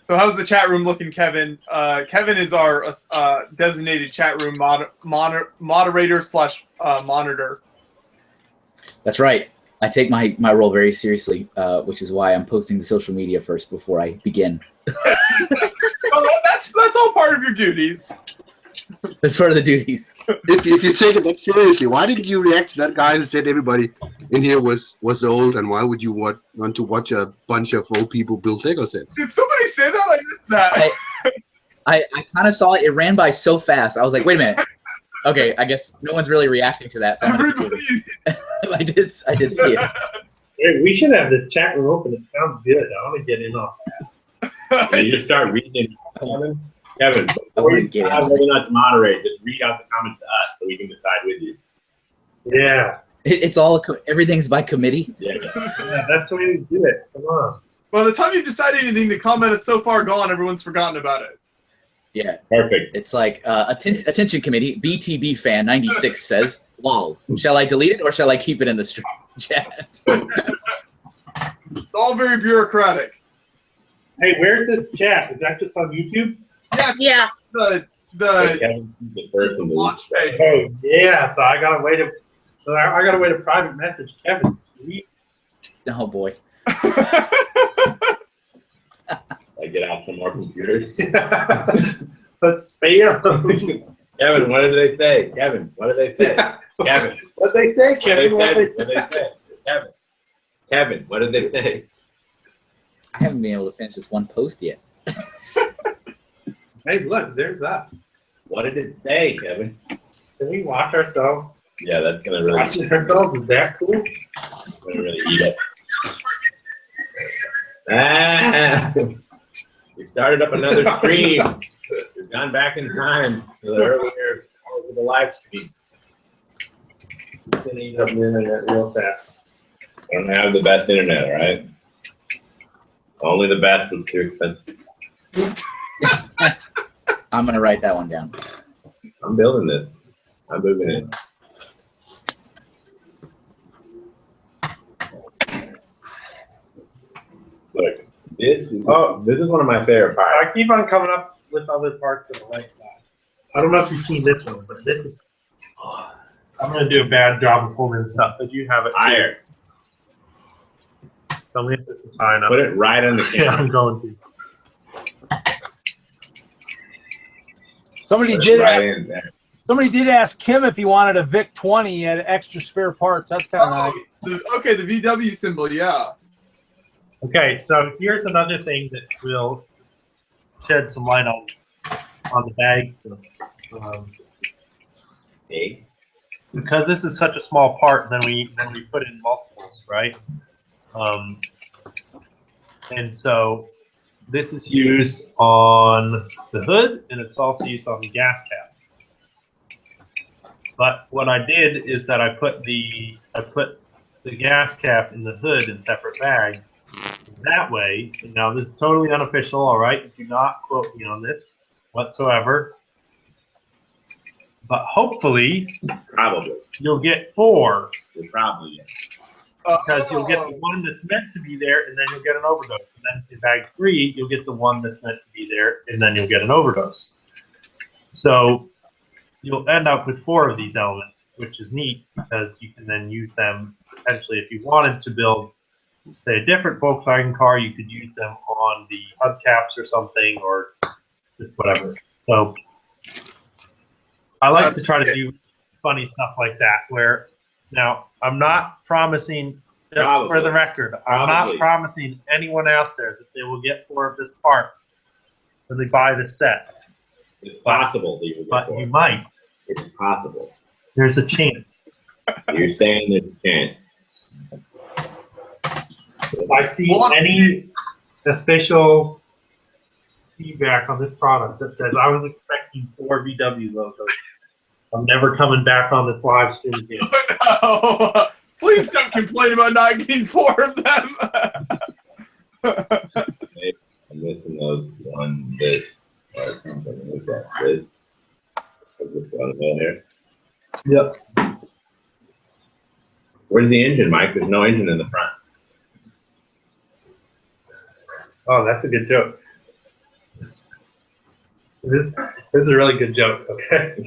So how's the chat room looking, Kevin? Kevin is our designated chat room moderator / monitor. That's right. I take my role very seriously, which is why I'm posting the social media first before I begin. Oh, that's all part of your duties. That's part of the duties. If you take it that seriously, why didn't you react to that guy who said to everybody, in here was old, and why would you want to watch a bunch of old people build Lego sets? Did somebody say that? I missed that. I kind of saw it. It ran by so fast. I was like, wait a minute. Okay, I guess no one's really reacting to that. So I did see it. Hey, we should have this chat room open. It sounds good. I want to get in on that. Can you just start reading, Kevin? Kevin, I before wouldn't you get decide in. whether or not to moderate, just read out the comments to us so we can decide with you. Yeah. It's all everything's by committee. Yeah. Yeah, that's the way to do it. Come on. By the time you decide anything, the comment is so far gone, everyone's forgotten about it. Yeah. Perfect. It's like attention committee. BTB fan 96 says, "Lol. Shall I delete it or shall I keep it in the chat?" It's all very bureaucratic. Hey, where's this chat? Is that just on YouTube? Yeah. The Kevin, the first one. launch page. Oh yeah. So I gotta wait a private message. Kevin, sweet. Oh boy. I get out some more computers. Let's spam. Kevin, what did they say? Kevin, what did they say? Kevin, What they say, Kevin? What they say? Kevin, Kevin, what did they say? I haven't been able to finish this one post yet. Hey, look, there's us. What did it say, Kevin? Can we watch ourselves? Yeah, that's gonna really. Watching ourselves, is that cool? Gonna really eat it. Ah, we started up another stream. We've gone back in time to the earlier hours of the live stream. It's gonna eat up the internet real fast. I don't have the best internet, all right? Only the best was too expensive. I'm gonna write that one down. I'm building this. I'm moving it. Look, this is one of my favorite parts. I keep on coming up with other parts of the light class. I don't know if you've seen this one, but this is. I'm gonna do a bad job of pulling this up, but you have it. Higher. Tell me if this is high enough. Put it right on the camera. Yeah, I'm going to. Somebody Put it did right ask. in there. Somebody did ask Kim if he wanted a VIC 20. He had extra spare parts. That's kind of nice. Okay, the VW symbol, yeah. Okay, so here's another thing that will shed some light on the bags. Because this is such a small part, then we put in multiples, right? And so this is used on the hood, and it's also used on the gas cap. But what I did is that I put the gas cap in the hood in separate bags. That way, now this is totally unofficial, all right? Do not quote me on this whatsoever. But hopefully, probably you'll get 4. You'll probably get. Because you'll get the one that's meant to be there, and then you'll get an overdose. And then in bag 3, you'll get the one that's meant to be there, and then you'll get an overdose. So you'll end up with 4 of these elements, which is neat because you can then use them potentially if you wanted to build, say, a different Volkswagen car, you could use them on the hubcaps or something, or just whatever. So I like to try to do funny stuff like that, where now I'm not promising, just for the record, I'm not promising anyone out there that they will get 4 of this part when they buy the set. It's possible that you will get But 4. you might. It's possible. There's a chance. You're saying there's a chance. If I see any official feedback on this product that says I was expecting 4 VW logos, I'm never coming back on this live stream again. No, please don't complain about not getting 4 of them. I'm missing those one this or something like that. This one here. Yep. Where's the engine, Mike? There's no engine in the front. Oh, that's a good joke. This is a really good joke. Okay,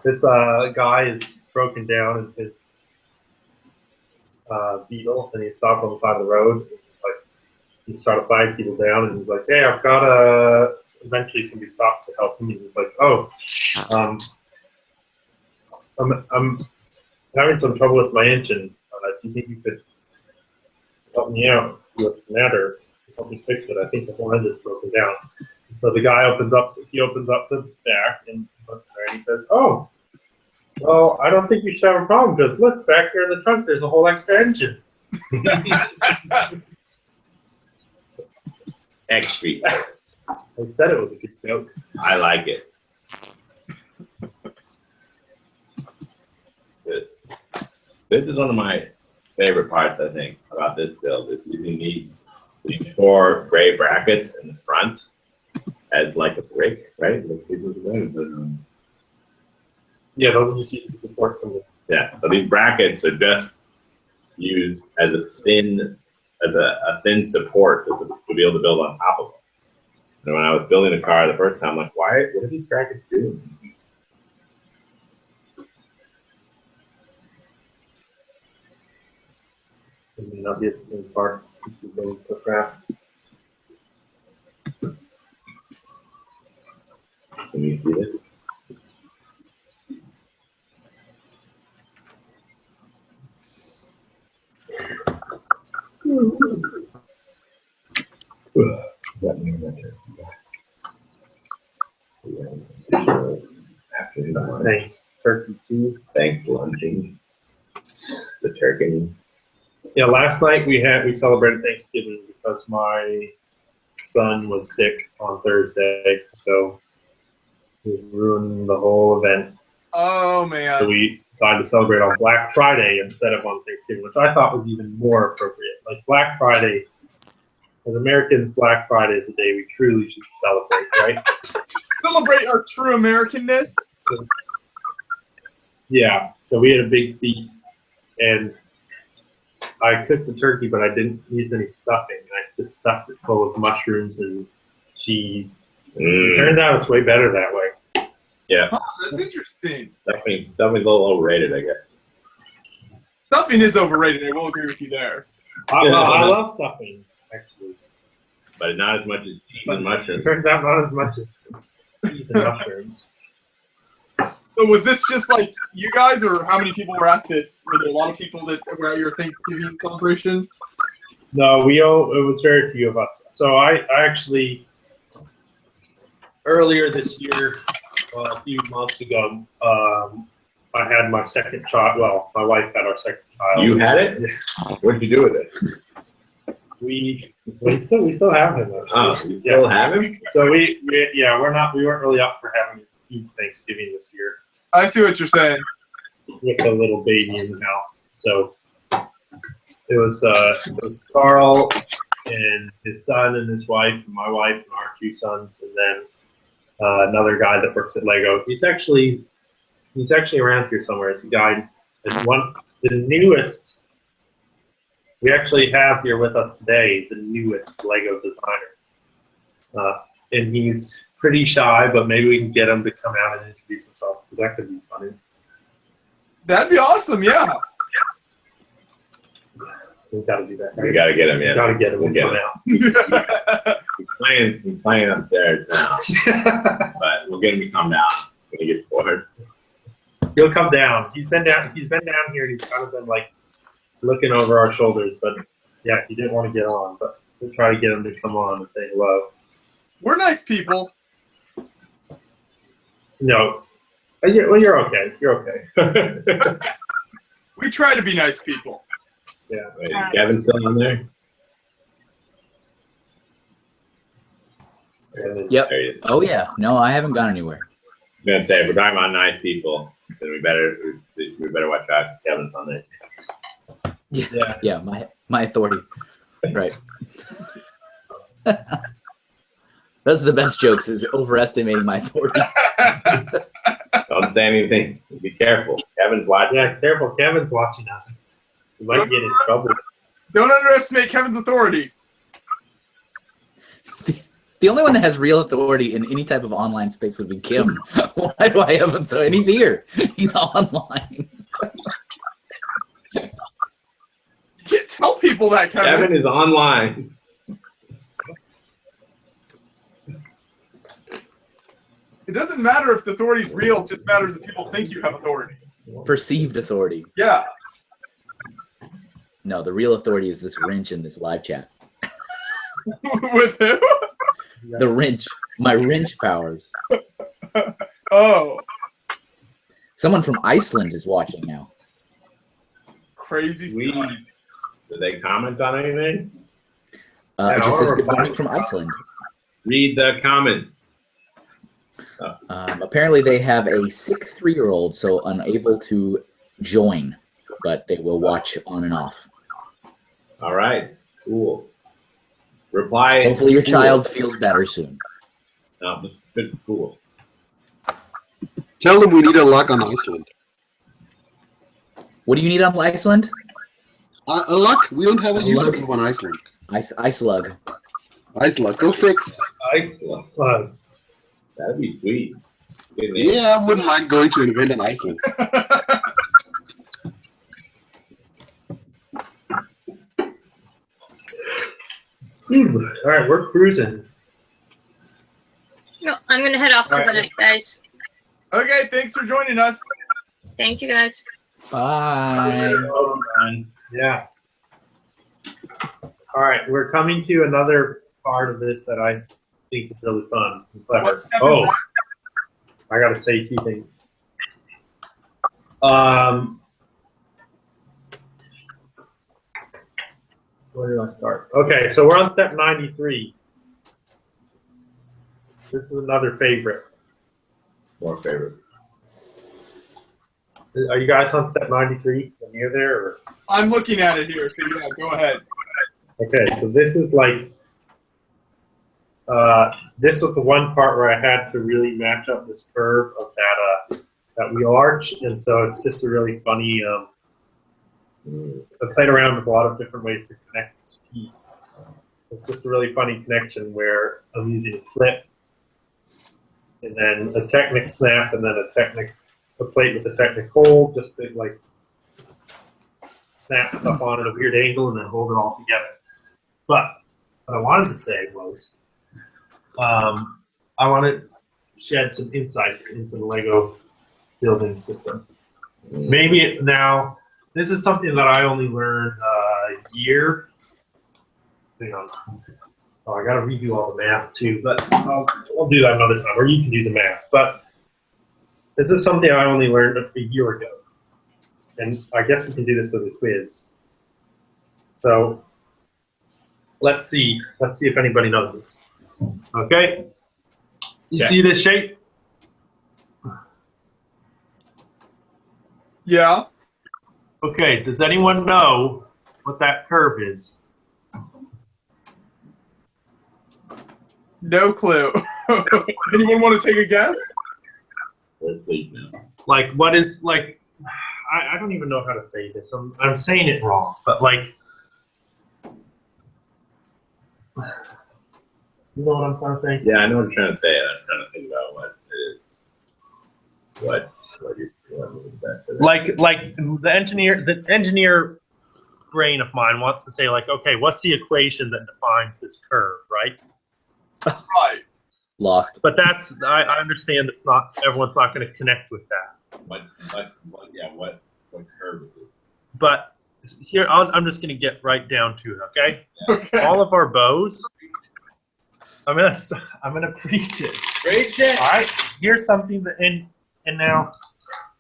this guy is broken down in his Beetle, and he stopped on the side of the road. Like he's trying to flag people down, and he's like, "Hey, I've got a." Eventually, somebody stops to help him, and he's like, "Oh, I'm having some trouble with my engine. Do you think you could help me out, see what's the matter, help me fix it? I think the whole end is broken down. So the guy opens up the back and he says, oh, well, I don't think you should have a problem because look, back here in the trunk, there's a whole extra engine. Extra. I said it was a good joke. I like it. Good. This is one of my favorite parts, I think, about this build, is using these 4 gray brackets in the front as like a brick, right? Yeah, those are just used to support something. Yeah, so these brackets are just used as a thin support to be able to build on top of them. And when I was building a car the first time, I'm like, what are these brackets doing? It may not be the same part since we're going so fast. Can you see this? Thanks, turkey too. Thanks, lunging. The turkey. Yeah, last night we celebrated Thanksgiving because my son was sick on Thursday, so it ruined the whole event. Oh man. So we decided to celebrate on Black Friday instead of on Thanksgiving, which I thought was even more appropriate. Like Black Friday, as Americans, Black Friday is the day we truly should celebrate, right? Celebrate our true Americanness. So, yeah, so we had a big feast, and I cooked the turkey, but I didn't use any stuffing. I just stuffed it full of mushrooms and cheese. It turns out it's way better that way. Yeah. Oh, that's interesting. Stuffing's a little overrated, I guess. Stuffing is overrated. I will agree with you there. I love stuffing, actually. But not as much as cheese and mushrooms. It turns out not as much as cheese and mushrooms. So was this just like you guys, or how many people were at this? Were there a lot of people that were at your Thanksgiving celebration? No, it was very few of us. So I actually, earlier this year, a few months ago, I had my second child. Well, my wife had our second child. You had it? What did you do with it? We still have him. Oh, you still have him? So we weren't really up for having a huge Thanksgiving this year. I see what you're saying. With a little baby in the house, so it was Carl and his son and his wife, and my wife and our 2 sons, and then another guy that works at Lego. He's actually around here somewhere. It's a guy. The newest. We actually have here with us today the newest Lego designer, and he's pretty shy, but maybe we can get him to come out and introduce himself, because that could be funny. That'd be awesome, yeah. We gotta do that. Right? We gotta get him, yeah. We gotta get him. We'll get him out. He's playing upstairs now, but we'll get him to come down when he gets bored. He'll come down. He's been down here, and he's kind of been like looking over our shoulders, but yeah, he didn't want to get on, but we'll try to get him to come on and say hello. We're nice people. No. You're okay. You're okay. We try to be nice people. Yeah. Wait, Kevin's still on there? Yep. Oh yeah. No, I haven't gone anywhere. I'm gonna say if we're talking about nice people, then we better watch out. Kevin's on there. Yeah. Yeah. My authority. Right. That's the best jokes, is overestimating my authority. Don't say anything. Be careful. Kevin's watching. Yeah, careful. Kevin's watching us. We might get in trouble. Don't underestimate Kevin's authority. The only one that has real authority in any type of online space would be Kim. Why do I have authority? And he's here. He's online. You can't tell people that, Kevin. Kevin is online. It doesn't matter if the authority's real, it just matters if people think you have authority. Perceived authority. Yeah. No, the real authority is this wrench in this live chat. With who? The wrench. My wrench powers. Oh. Someone from Iceland is watching now. Crazy Sweet. stuff. Did they comment on anything? It just says good morning from Iceland. Read the comments. Apparently they have a sick 3-year-old, so unable to join, but they will watch on and off. All right. Cool. Reply. Hopefully your cool. child feels better soon. Good. Cool. Tell them we need a lock on Iceland. What do you need on Iceland? A lock? We don't have a lug. YouTube group on Iceland. Ice lug. Ice lug. Go fix. Ice lug. That'd be sweet. Good name. Yeah, I wouldn't mind going to an event in Iceland. All right, we're cruising. No, I'm gonna head off for the Alright. night, guys. Okay, thanks for joining us. Thank you, guys. Bye. Yeah. All right, we're coming to another part of this that I think is really fun and clever. Oh, I gotta say 2 things. Where do I start? Okay, so we're on step 93. This is another favorite. More favorite. Are you guys on step 93? Are you there? Or? I'm looking at it here, so yeah, go ahead. Okay, so this is like, this was the one part where I had to really match up this curve of that wheel arch, and so it's just a really funny, I played around with a lot of different ways to connect this piece. It's just a really funny connection where I'm using a clip, and then a Technic snap, and then a plate with a Technic hold, just to like snap stuff on at a weird angle and then hold it all together. But what I wanted to say was, I want to shed some insight into the Lego building system. Maybe now, this is something that I only learned a year. Hang on. Oh, I got to redo all the math too, but I'll do that another time, or you can do the math. But this is something I only learned a year ago, and I guess we can do this with a quiz. So let's see if anybody knows this. Okay, you see this shape? Yeah. Okay, does anyone know what that curve is? No clue. Anyone want to take a guess? Let's see now. Like, what is, like, I don't even know how to say this. I'm saying it wrong, but like, you know what I'm trying to say? Yeah, I know what you're trying to say. I'm trying to think about what it is. What Like the engineer brain of mine wants to say, like, okay, what's the equation that defines this curve, right? Right. Lost. But that's, I understand it's not, everyone's not going to connect with that. what curve is it? But here, I'm just going to get right down to it, okay? Okay. All of our bows, I'm gonna preach it. Preach it. All right. Here's something that, and now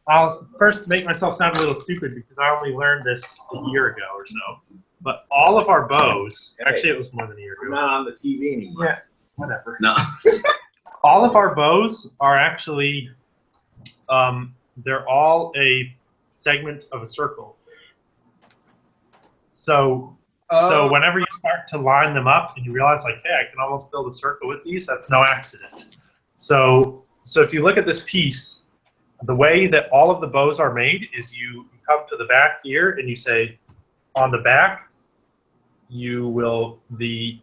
I'll first make myself sound a little stupid because I only learned this a year ago or so. But all of our bows, actually, it was more than a year ago. We're not on the TV anymore. Yeah, whatever. No. All of our bows are actually, they're all a segment of a circle. So whenever you start to line them up and you realize, like, hey, I can almost build a circle with these, that's no accident. So if you look at this piece, the way that all of the bows are made is you come to the back here and you say, on the back, you will, the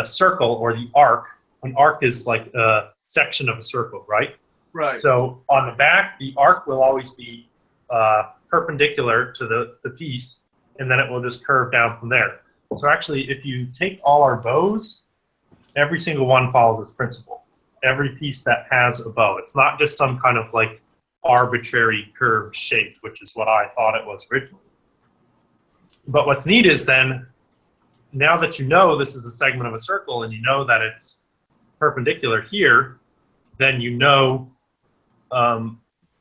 circle or the arc, an arc is like a section of a circle, right? Right. So on the back, the arc will always be perpendicular to the piece, and then it will just curve down from there. So actually, if you take all our bows, every single one follows this principle. Every piece that has a bow. It's not just some kind of like arbitrary curved shape, which is what I thought it was originally. But what's neat is then, now that you know this is a segment of a circle and you know that it's perpendicular here, then you know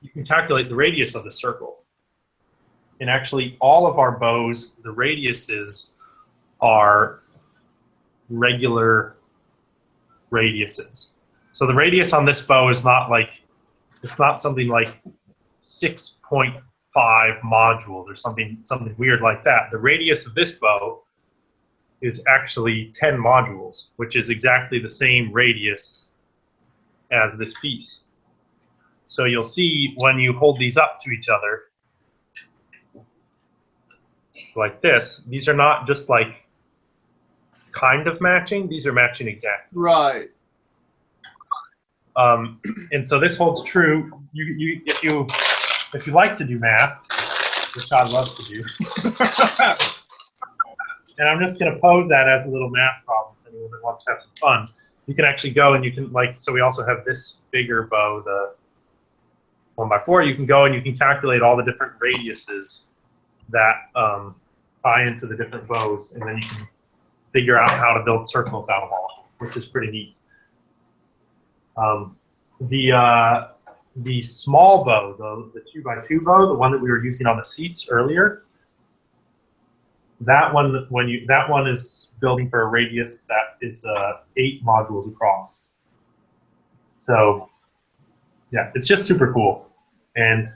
you can calculate the radius of the circle. And actually, all of our bows, the radiuses are regular radiuses. So the radius on this bow is not like, it's not something like 6.5 modules or something weird like that. The radius of this bow is actually 10 modules, which is exactly the same radius as this piece. So you'll see when you hold these up to each other like this, these are not just like kind of matching, these are matching exactly. Right. And so this holds true. If you like to do math, which I love to do, and I'm just going to pose that as a little math problem for anyone that wants to have some fun. You can actually go and you can, like, so we also have this bigger bow, the 1x4. You can go and you can calculate all the different radiuses that tie into the different bows, and then you can figure out how to build circles out of all, which is pretty neat. The small bow, the 2x2 bow, the one that we were using on the seats earlier, that one is building for a radius that is 8 modules across. So yeah, it's just super cool. And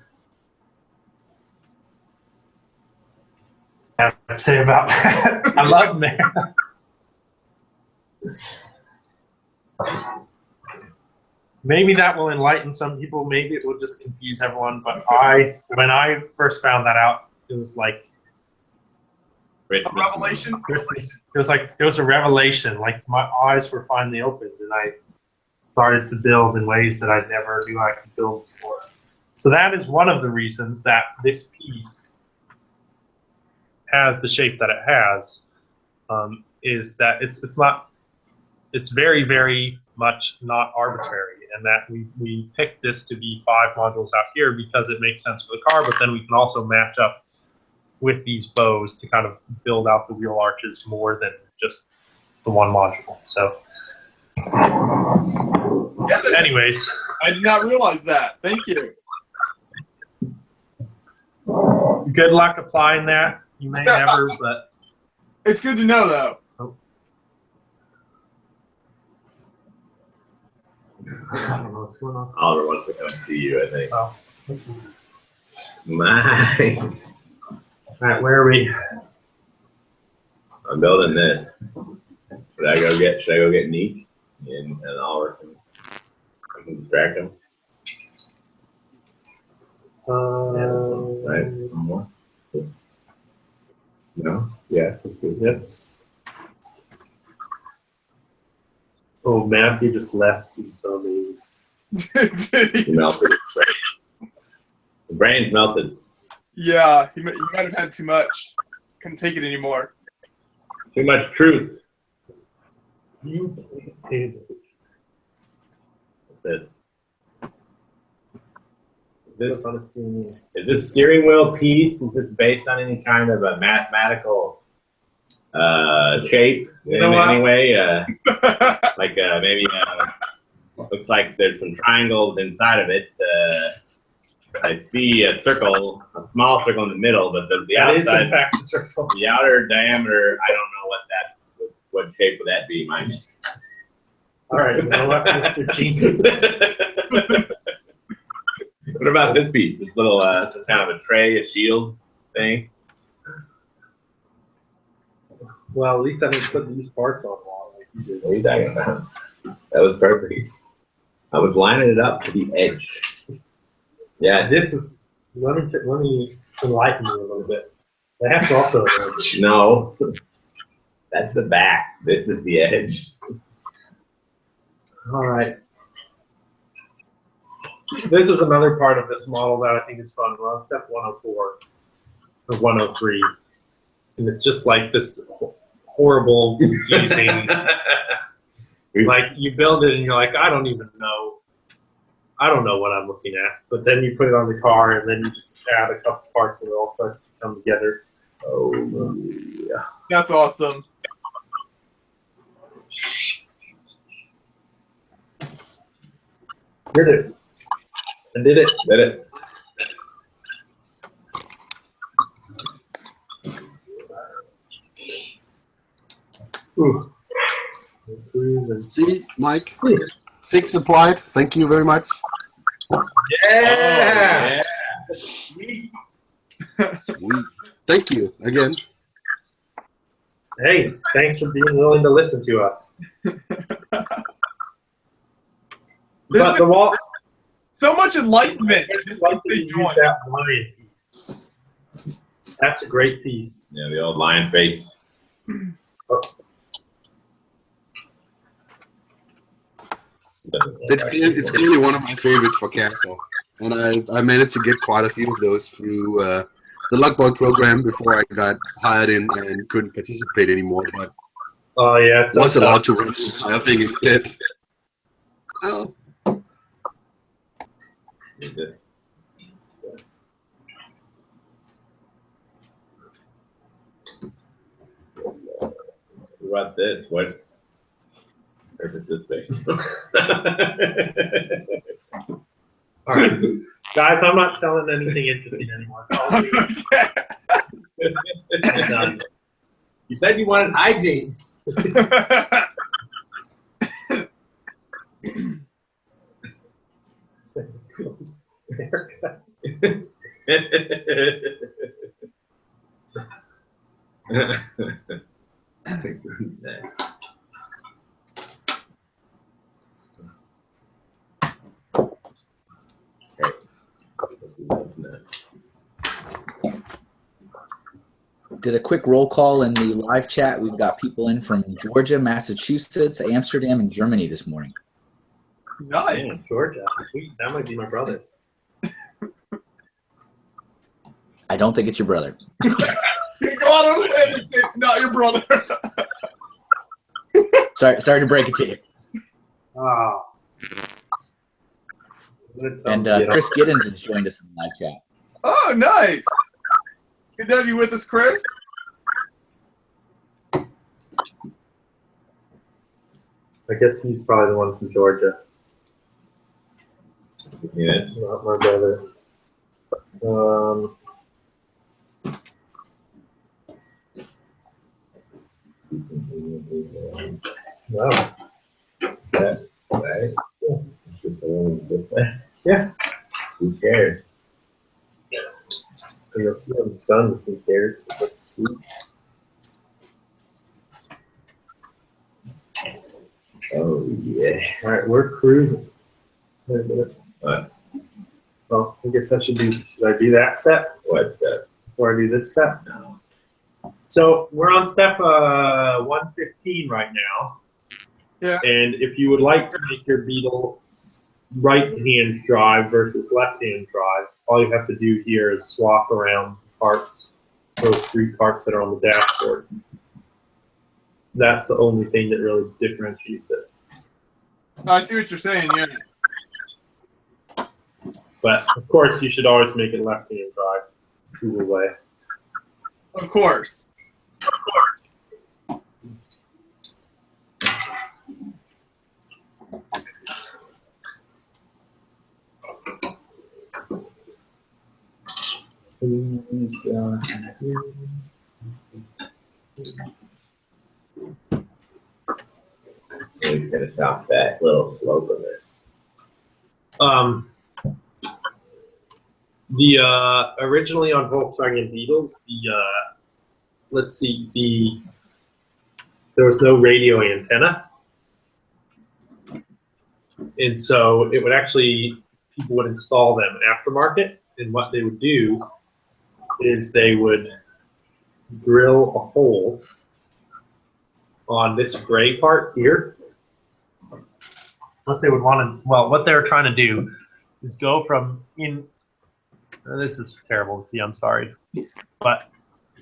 I have to say about that. I love math. Maybe that will enlighten some people. Maybe it will just confuse everyone. But when I first found that out, it was like a revelation. It was a revelation. Like my eyes were finally opened, and I started to build in ways that I never knew I could build before. So that is one of the reasons that this piece has the shape that it has. Is that it's very, very much not arbitrary, and that we picked this to be 5 modules out here because it makes sense for the car, but then we can also match up with these bows to kind of build out the wheel arches more than just the one module. So yeah, anyways. I did not realize that. Thank you. Good luck applying that. You may never, but it's good to know, though. I don't know what's going on. Oliver wants to come see you, I think. Oh. My. All right, where are we? I'm building this. Should I go get Neek and Oliver can distract him? Right. One more. No. Yes. Yes. Oh, Matthew just left. He's so amazed. He melted. The brain's melted. Yeah, he might have had too much. Couldn't take it anymore. Too much truth. That's it. Is this steering wheel piece, is this based on any kind of a mathematical shape in any way? Like maybe looks like there's some triangles inside of it. I see a circle, a small circle in the middle, but the outside, is in fact a circle. The outer diameter, I don't know what shape would that be, Mike? All right, you know what, Mr. Genius. What about this piece? This little some kind of a tray, a shield thing. Well, at least I didn't put these parts on wall. What are you talking about? That was perfect. I was lining it up to the edge. Yeah, this is. Let me enlighten you a little bit. They have to also. No, that's the back. This is the edge. All right. This is another part of this model that I think is fun. We're on step 104 or 103, and it's just like this horrible confusing. Like you build it and you're like, I don't know what I'm looking at. But then you put it on the car and then you just add a couple parts and it all starts to come together. Oh, yeah. That's awesome. Did it. I did it. Did it. Ooh. See, Mike, fix applied. Thank you very much. Yeah. Sweet. Thank you again. Hey, thanks for being willing to listen to us. But the wall. So much enlightenment. Just like to use that lion piece. That's a great piece. Yeah, the old lion face. It's clearly one of my favorites for Castle, and I managed to get quite a few of those through the Luckbug program before I got hired in and couldn't participate anymore. But oh yeah, was allowed to run the entire thing instead. Oh. What about this? What? If it's this big. All right, guys, I'm not telling anything interesting anymore. You said you wanted hijinks. Did a quick roll call in the live chat. We've got people in from Georgia, Massachusetts, Amsterdam, and Germany this morning. Nice. Man, Georgia. Sweet. That might be my brother. I don't think it's your brother. You go out on a limb and say it's not your brother. Sorry to break it to you. Oh. And Chris Giddens has joined us in the live chat. Oh, nice. Good to have you with us, Chris. I guess he's probably the one from Georgia. Yes. Not my brother. Wow. That, right? Yeah. Who cares? And you'll see I'm done. Who cares? That's sweet. Oh, yeah. All right, we're cruising. Wait a minute. What? Well, I guess I should I do that step? What step? Before I do this step? No. So we're on step 115 right now. Yeah. And if you would like to make your Beetle right-hand drive versus left-hand drive, all you have to do here is swap around parts, those 3 parts that are on the dashboard. That's the only thing that really differentiates it. I see what you're saying, yeah. But, of course, you should always make it left-hand drive, either way. Of course. Of course. Please go here. We're gonna stop that little slope of it. The originally on Volkswagen Beetles, let's see, there was no radio antenna, and so it would actually, people would install them aftermarket, and what they would do is they would drill a hole on this gray part here. What they would want to, well, what they were trying to do is go from in. This is terrible to see, I'm sorry. But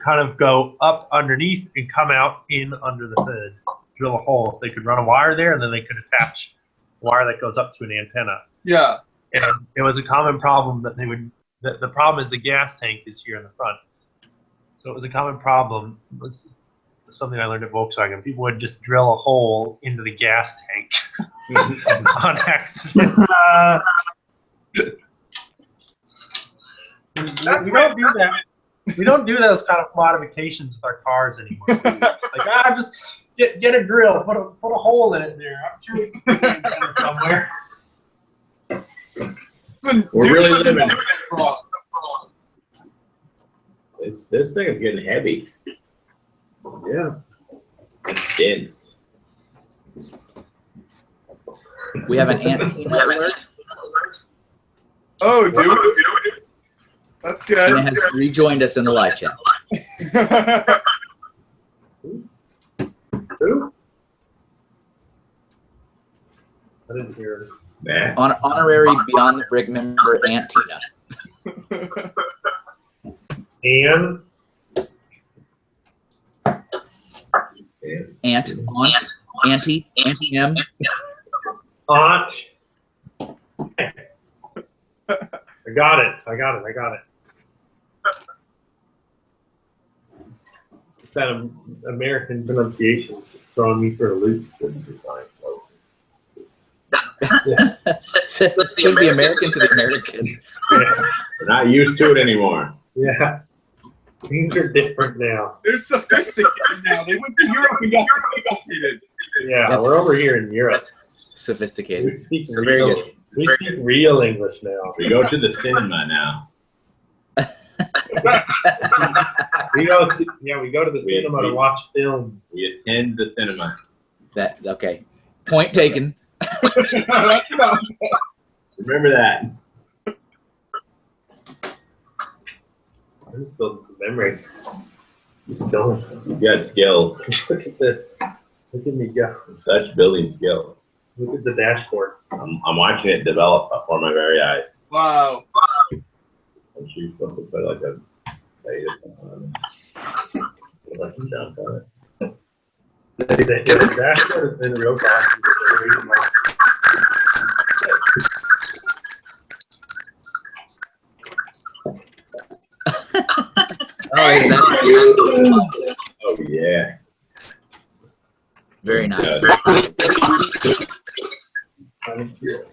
kind of go up underneath and come out in under the hood, drill a hole so they could run a wire there, and then they could attach a wire that goes up to an antenna. Yeah. And it was a common problem that they would, the problem is the gas tank is here in the front. So it was a common problem. It was something I learned at Volkswagen. People would just drill a hole into the gas tank on accident. We don't do that. We don't do those kind of modifications with our cars anymore. Like, just get a drill, put a hole in it there. I'm sure we can get it somewhere. We're really living. This thing is getting heavy. Yeah. It's dense. We have an antenna alert. Oh, dude. That's good. Tina has rejoined us in the live chat. Who? I didn't hear her. Honorary Beyond the Brick member, Aunt Tina. And Auntie M. Aunt. I got it. It's that American pronunciation is just throwing me for a loop. Says the American to the American. Yeah. We're not used to it anymore. Yeah. Things are different now. They're sophisticated now. They went to Europe and got sophisticated. Yeah, Yes, we're over here in Europe. Sophisticated. We speak So real, very good. we speak real English now. We go to the cinema now. We go to the cinema to watch films. We attend the cinema. Okay. Point taken. Remember that. I'm just building some memory. Just going. You've got skills. Look at this. Look at me go. Such building skills. Look at the dashboard. I'm watching it develop before my very eyes. Wow. And she's supposed to put like a like some junk on it. The dashboard is in the real box. Oh yeah. Very nice. I didn't see it.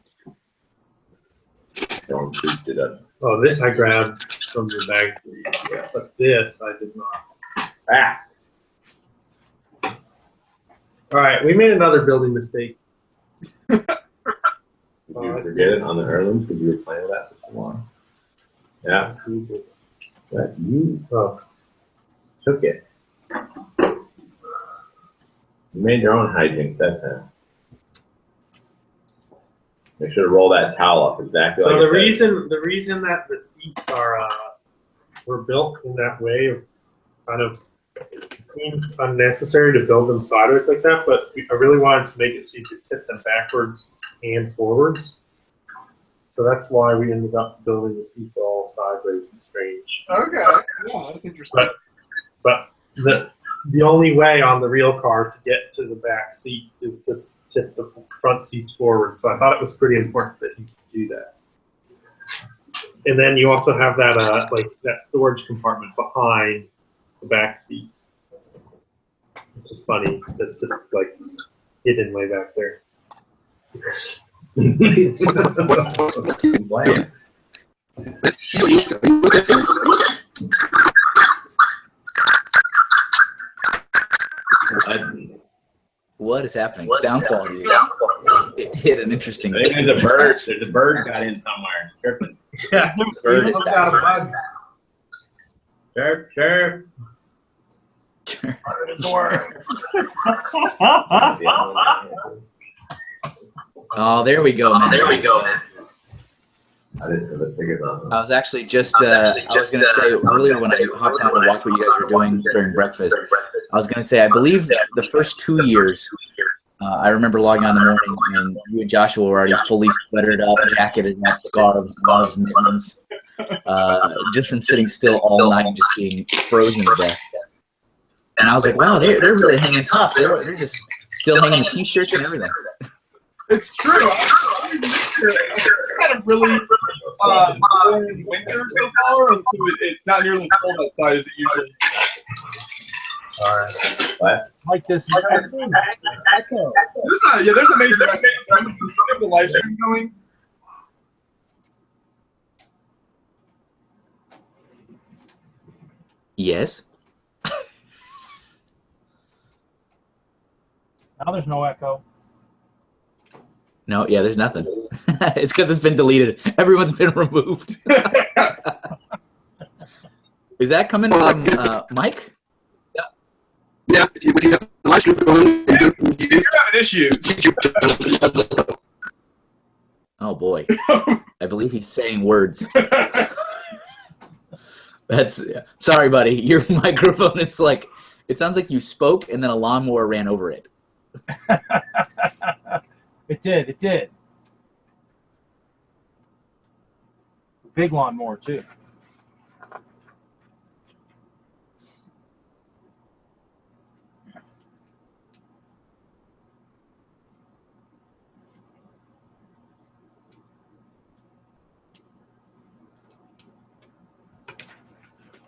Oh, this I grabbed from the bag. Yeah, but this I did not. Ah. All right, we made another building mistake. Did you forget it on the heirlooms because you were playing with that for so long? Yeah. But you took it. You made your own hijinks that time. Make sure to roll that towel up exactly So like the reason that the seats are were built in that way of kind of, it seems unnecessary to build them sideways like that, but I really wanted to make it so you could tip them backwards and forwards. So that's why we ended up building the seats all sideways and strange. Okay. Yeah, that's interesting. But the only way on the real car to get to the back seat is to tip the front seats forward. So I thought it was pretty important that you could do that. And then you also have that like that storage compartment behind the back seat, which is funny. That's just like hidden way back there. What is happening? Sound quality. It hit an interesting. I think there's a bird. There's a bird got in somewhere. Tripping. Yeah, Bird is back. Chirp. Oh, there we go, man. There we go. I didn't have a ticket on. I was actually just, I was going to say earlier when I hopped on to watch what you guys were doing during breakfast, I was going to say, I believe that the first 2 years, I remember logging on in the morning and you and Joshua were already fully sweatered up, jacketed up, scarves, gloves, mittens, just from sitting still all night and just being frozen to death. And I was like, wow, they're really hanging tough. They're just still hanging the t-shirts and everything. It's true. It's kind of really warm winter so far, and so it's not nearly as cold outside as it usually is. What? Like this. There's a major the live stream going. Yes. Now there's no echo. No, yeah, there's nothing. It's because it's been deleted. Everyone's been removed. Is that coming from Mike? Yeah, when you have the live stream going, You're having issues. Oh boy, I believe he's saying words. That's sorry, buddy. Your microphone is like it sounds like you spoke and then a lawnmower ran over it. It did. It did. Big lawnmower too.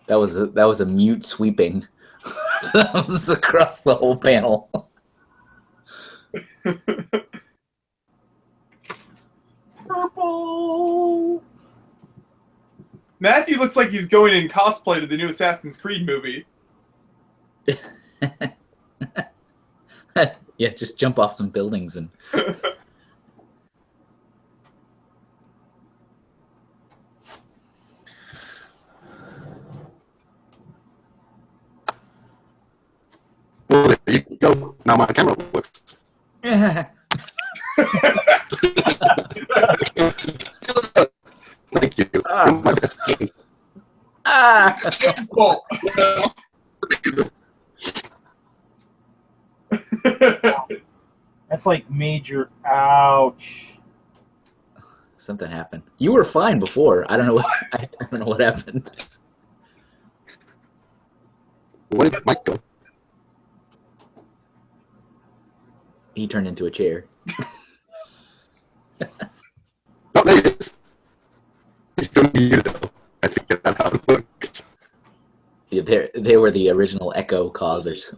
That was a mute sweeping. That was across the whole panel. Purple. Matthew looks like he's going in cosplay to the new Assassin's Creed movie. Yeah, just jump off some buildings and. Well, there you go. Now my camera works. Thank you. My best game. Oh. That's like major ouch. Something happened. You were fine before. I don't know what I don't know what happened. Where did Mike go? He turned into a chair. Oh, there he is. He's still muted though. I figured out how it works. Yeah, they were the original echo causers.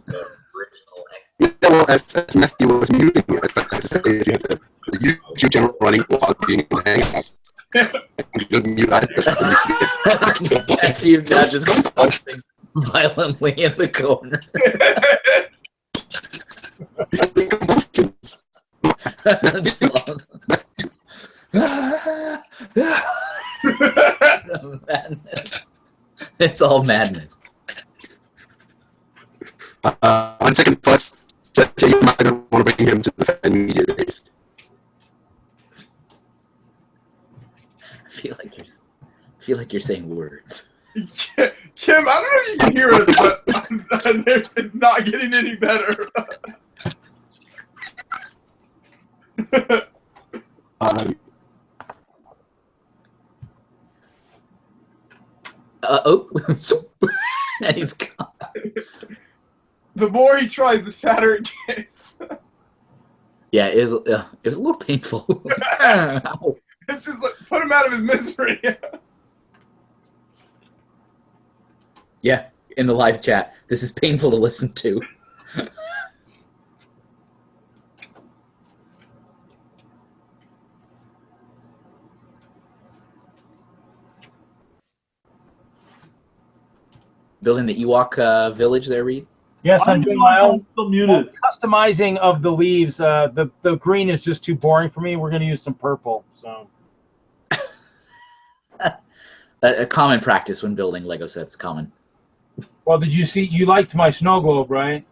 Yeah, well, as Matthew was muting me, I was trying to say that you had the YouTube channel running while being in the Hangouts. You just mute it. Matthew's now just punching violently in the corner. That's madness. It's all madness. 1 second plus. You might want to bring him to the fan media days. I feel like you're saying words. Kim, I don't know if you can hear us, but it's not getting any better. And he's gone. The more he tries, the sadder it gets. Yeah, it was a little painful. It's just like, put him out of his misery. Yeah, in the live chat. This is painful to listen to. Building the Ewok village there, Reed? Yes, I'm doing my own still muted. customizing of the leaves. The green is just too boring for me. We're going to use some purple. So a common practice when building Lego sets. Common. Well, did you see? You liked my snow globe, right?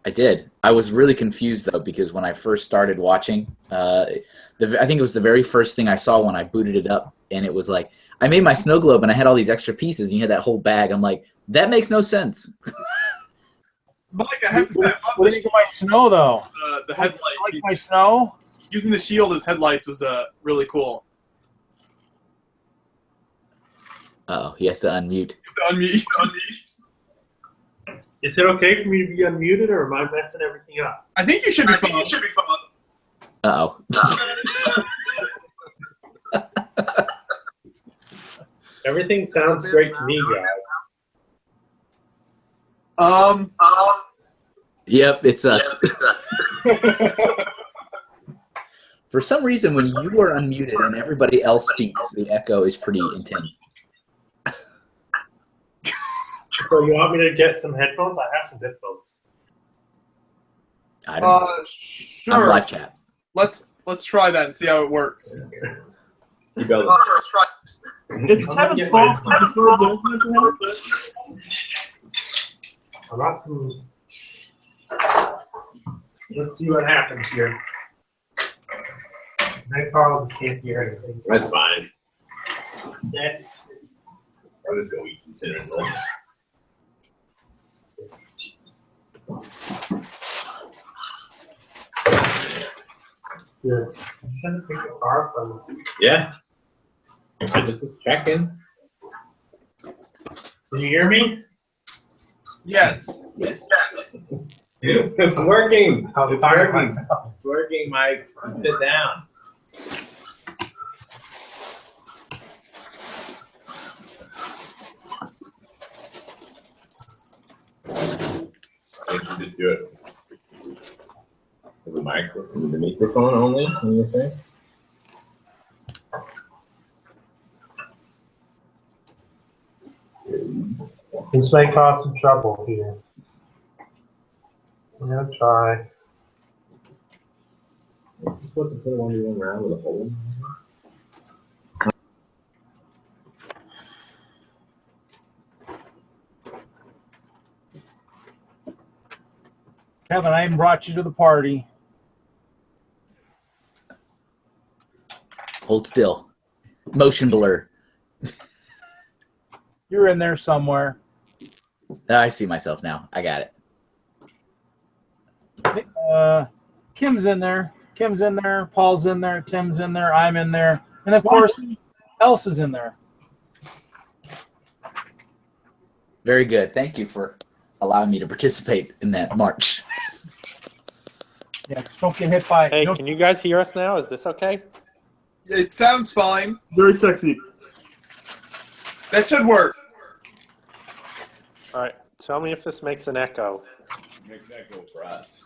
I did. I was really confused though because when I first started watching, I think it was the very first thing I saw when I booted it up, and it was like I made my snow globe and I had all these extra pieces. And you had that whole bag. I'm like, that makes no sense. Mike, I have to say, I love What do you think of my snow, though? the headlight. Like my snow? Using the shield as headlights was really cool. Oh, he has to unmute. Unmute. Is it okay for me to be unmuted, or am I messing everything up? I think you should be fine. Uh-oh. Everything sounds great to me, guys. Yep, it's us. For some reason, when you are unmuted and everybody else speaks, the echo is pretty intense. So you want me to get some headphones? I have some headphones. I don't know. Sure. I'm live chat. Let's try that and see how it works. You go. It's Kevin's fault. I got some. Let's see what happens here. I Carl just can't hear anything. That's fine. That's. I'll just go eat some cinnamon rolls. Yeah. I'm trying to pick a car from. Yeah. I just was checking. Can you hear me? Yes. Yes. It's working. I'll It's fire working. myself. It's working, Mike. Sit down. Just do it. With the microphone only, can you say? This may cause some trouble here. I'm gonna try. What to put it on one round with a hole? Kevin, I even brought you to the party. Hold still. Motion blur. You're in there somewhere. I see myself now. I got it. Kim's in there. Kim's in there. Paul's in there. Tim's in there. I'm in there. And of course, Elsa's in there. Very good. Thank you for allowing me to participate in that march. Yeah, just don't get hit by. Hey, can you guys hear us now? Is this okay? It sounds fine. Very sexy. That should work. All right. Tell me if this makes an echo. Makes an echo for us.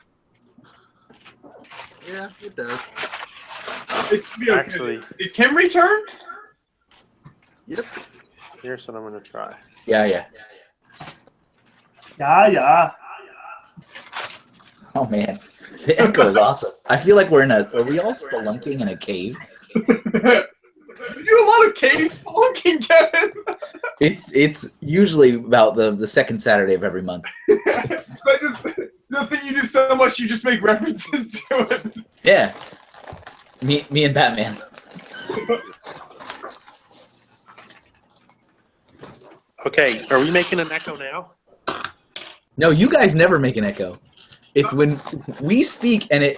Yeah, it does. It can be okay. Actually, it can return? Yep. Here's what I'm going to try. Yeah. Yeah. Oh, man. The echo is awesome. I feel like are we all spelunking in a cave? You do a lot of cave spelunking, Kevin. It's usually about the second Saturday of every month. The thing you do so much, you just make references to it. Yeah. Me and Batman. Okay, are we making an echo now? No, you guys never make an echo. It's when we speak and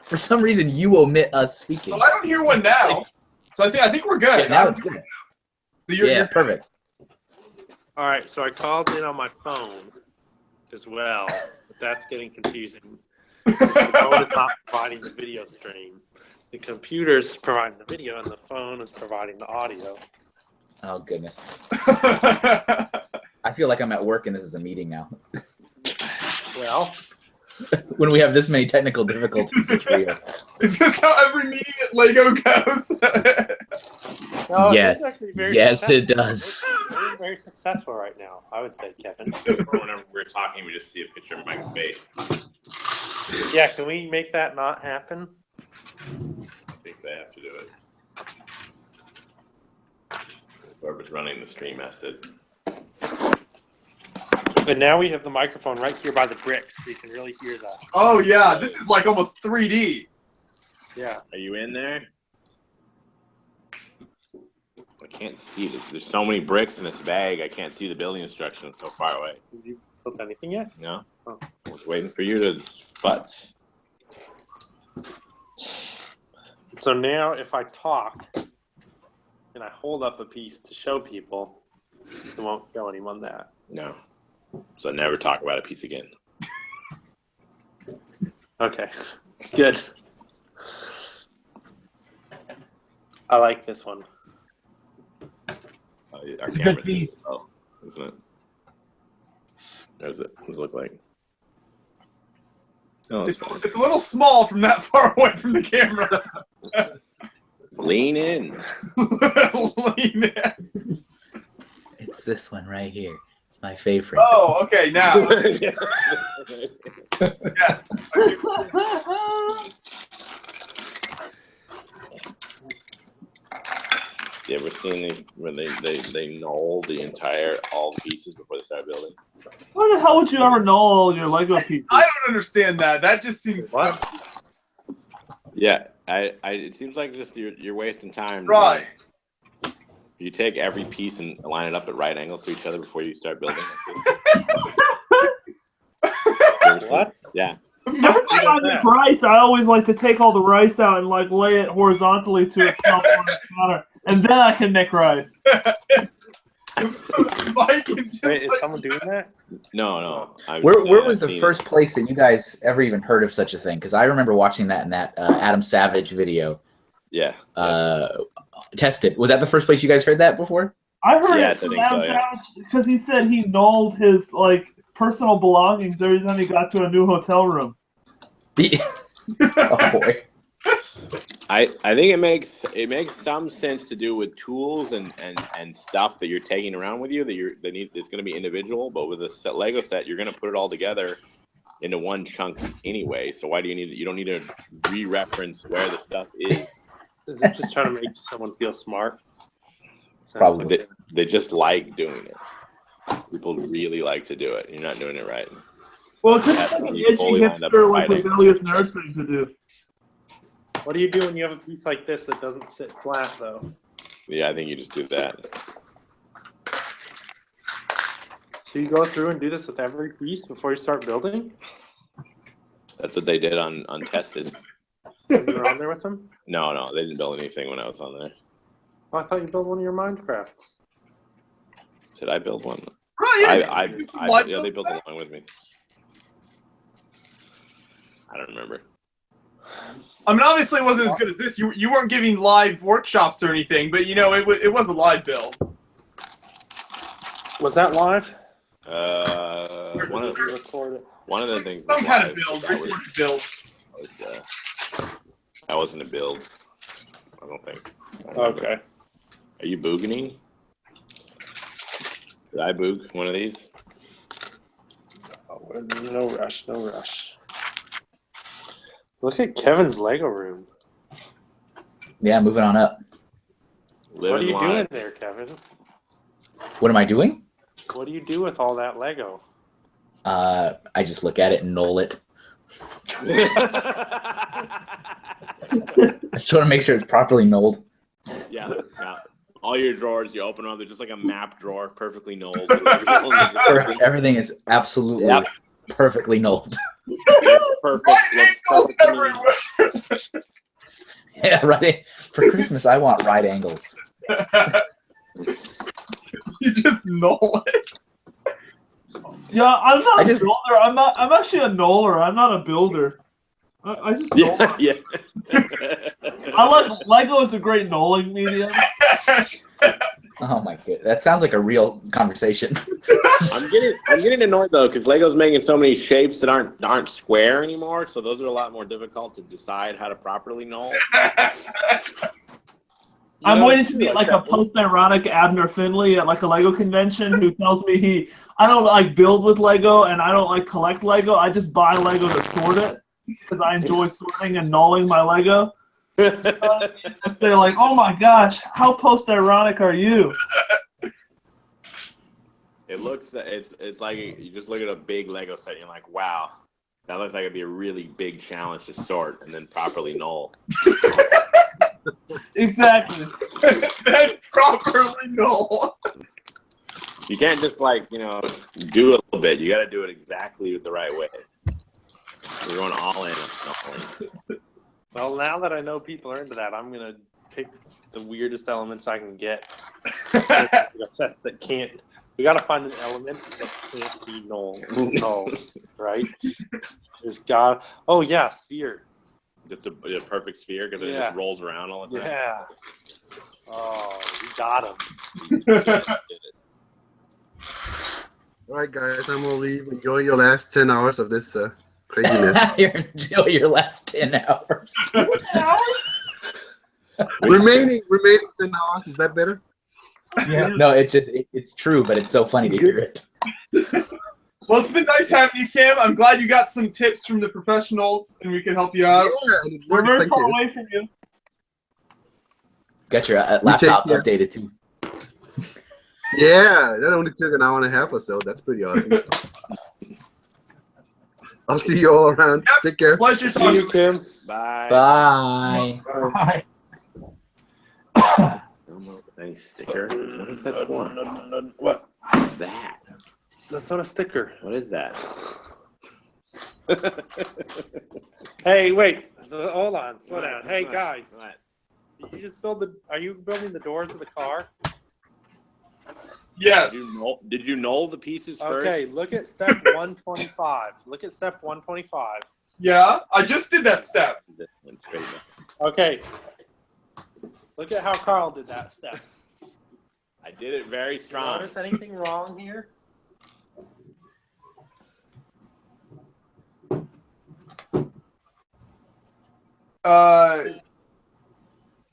for some reason you omit us speaking. So I don't hear one now. So I think we're good. Yeah, now it's good. So you're perfect. All right, so I called in on my phone as well, but that's getting confusing. The phone is not providing the video stream. The computer's providing the video, and the phone is providing the audio. Oh, goodness. I feel like I'm at work and this is a meeting now. Well, when we have this many technical difficulties, it's real. Is this how every meeting at Lego goes? Yes. Yes, it does. We're very successful right now, I would say, Kevin. Whenever we're talking, we just see a picture of Mike's face. Yeah, can we make that not happen? I think they have to do it. Whoever's running the stream has to. But now we have the microphone right here by the bricks, so you can really hear that. Oh yeah, this is like almost 3D. Yeah. Are you in there? I can't see this. There's so many bricks in this bag. I can't see the building instructions so far away. Did you post anything yet? No. Oh. I was waiting for you to futz. So now if I talk and I hold up a piece to show people, it won't show anyone that. No. So never talk about a piece again. Okay, good. I like this one. Our It's a camera good piece. Oh, isn't it? What does it look like? Oh, It's a little small from that far away from the camera. Lean in. Lean in. It's this one right here. It's my favorite. Oh, okay, now. Yes. You ever seen when they null the entire all pieces before they start building? Why the hell would you ever know all your Lego pieces? I don't understand that. That just seems what? Yeah, it seems like just you're wasting time. Right. You take every piece and line it up at right angles to each other before you start building. What? Yeah. Every time I make rice, I always like to take all the rice out and like lay it horizontally to itself on the counter, and then I can make rice. Mike is just Wait, is someone doing that? No. Where was the first place that you guys ever even heard of such a thing? Because I remember watching that in that Adam Savage video. Yeah. Tested. Was that the first place you guys heard that before? I heard Yes, it from I think Adam so, yeah. Savage because he said he nulled his like personal belongings every time he got to a new hotel room. Oh boy. I think it makes some sense to do with tools and stuff that you're taking around with you it's going to be individual, but with a Lego set you're going to put it all together into one chunk anyway. So why do you need it? You don't need to re-reference where the stuff is. Is it just trying to make someone feel smart? Probably. They just like doing it. People really like to do it. You're not doing it right. Well, it's just That's like when an you edgy fully lined up hipster, at like right rebellious nerd thing to do. What do you do when you have a piece like this that doesn't sit flat, though? Yeah, I think you just do that. So you go through and do this with every piece before you start building? That's what they did on Tested. When you were on there with them? No, they didn't build anything when I was on there. Oh, I thought you built one of your Minecrafts. Did I build one? Right, Yeah, they built along with me. I don't remember. I mean, obviously it wasn't as good as this. You weren't giving live workshops or anything, but you know, it was a live build. Was that live? One of the things. Some was kind of live, build, but that recorded was- build. That wasn't a build. I don't think. Okay. Are you boogieing? Did I boog one of these? Oh, no rush, no rush. Look at Kevin's Lego room. Yeah, moving on up. What are you doing there, Kevin? What am I doing? What do you do with all that Lego? I just look at it and null it. I just want to make sure it's properly nulled. Yeah. All your drawers, you open them, they're just like a map drawer, perfectly nulled. Everything is absolutely perfectly nulled. That's perfect. Yeah, right. For Christmas, I want right angles. You just null it. Yeah, I'm not a builder. I'm actually a knoller. I'm not a builder. I just knoll. Yeah. I like Lego is a great knolling medium. Oh my god, that sounds like a real conversation. I'm getting annoyed though because Lego's making so many shapes that aren't square anymore, so those are a lot more difficult to decide how to properly null. I'm waiting to meet like a post-ironic Abner Finley at like a Lego convention who tells me I don't like build with Lego and I don't like collect Lego. I just buy Lego to sort it because I enjoy sorting and nulling my Lego. I say like, oh my gosh, how post-ironic are you? It looks, it's like you just look at a big Lego set and you're like, wow, that looks like it'd be a really big challenge to sort and then properly null. Exactly. Then properly null. You can't just do a little bit. You got to do it exactly the right way. We're going all in. Well, now that I know people are into that, I'm going to pick the weirdest elements I can get. That can't. We got to find an element that can't be nulled, right? There's got. Oh yeah, sphere. Just a perfect sphere because it just rolls around all the time. Yeah. Oh, we got him. All right, guys, I'm gonna leave. Enjoy your last 10 hours of this craziness. Enjoy your last 10 hours. remaining 10 hours. Is that better? Yeah. No, it's true, but it's so funny to hear it. Well, it's been nice having you, Kim. I'm glad you got some tips from the professionals, and we can help you out. Yeah, We're very far away from you. Got your laptop updated too. Yeah, that only took an hour and a half or so. That's pretty awesome. I'll see you all around. Take care. Pleasure. See you, Kim. Bye. Bye. Bye. Nice sticker. What is that for? What? What is that? That's not a sticker. What is that? Hey, wait. So, hold on. Slow down. Hey, guys. Did you just build the? Are you building the doors of the car? Yes. Did you null the pieces first? Okay. Look at step 125. Look at step 125. Yeah, I just did that step. That's great. Okay. Look at how Carl did that step. I did it very strong. Notice anything wrong here?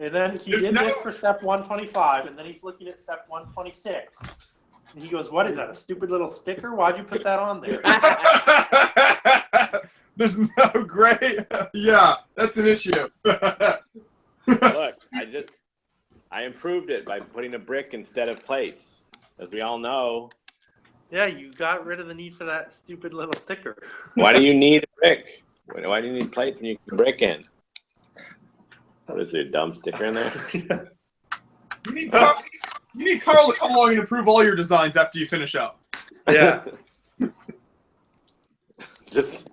And then he did this for step 125, and then he's looking at step 126. And he goes, what is that, a stupid little sticker? Why'd you put that on there? There's no gray. Yeah, that's an issue. Look, I improved it by putting a brick instead of plates. As we all know. Yeah, you got rid of the need for that stupid little sticker. Why do you need a brick? Why do you need plates when you can brick in? What is it, a dumb sticker in there? You need Carl to come along and approve all your designs after you finish up. Yeah. just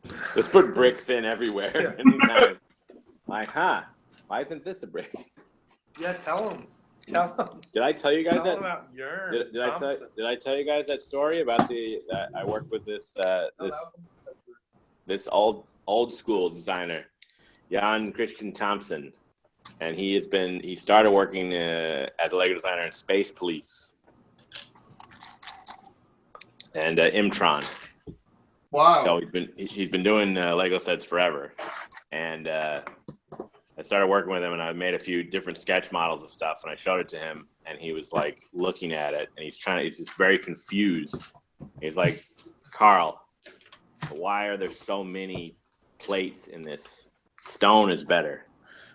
put bricks in everywhere. Anytime. Like, why isn't this a brick? Yeah, tell him. Tell him. Did I tell you guys Tell that? him about your Did I tell you guys that story about that I worked with this old school designer, Jan Christian Thompson, and he started working as a Lego designer in Space Police and Imtron. Wow. So he's been doing Lego sets forever, and I started working with him, and I made a few different sketch models of stuff, and I showed it to him, and he was like looking at it, and he's just very confused. He's like, Carl, why are there so many plates in this? Stone is better.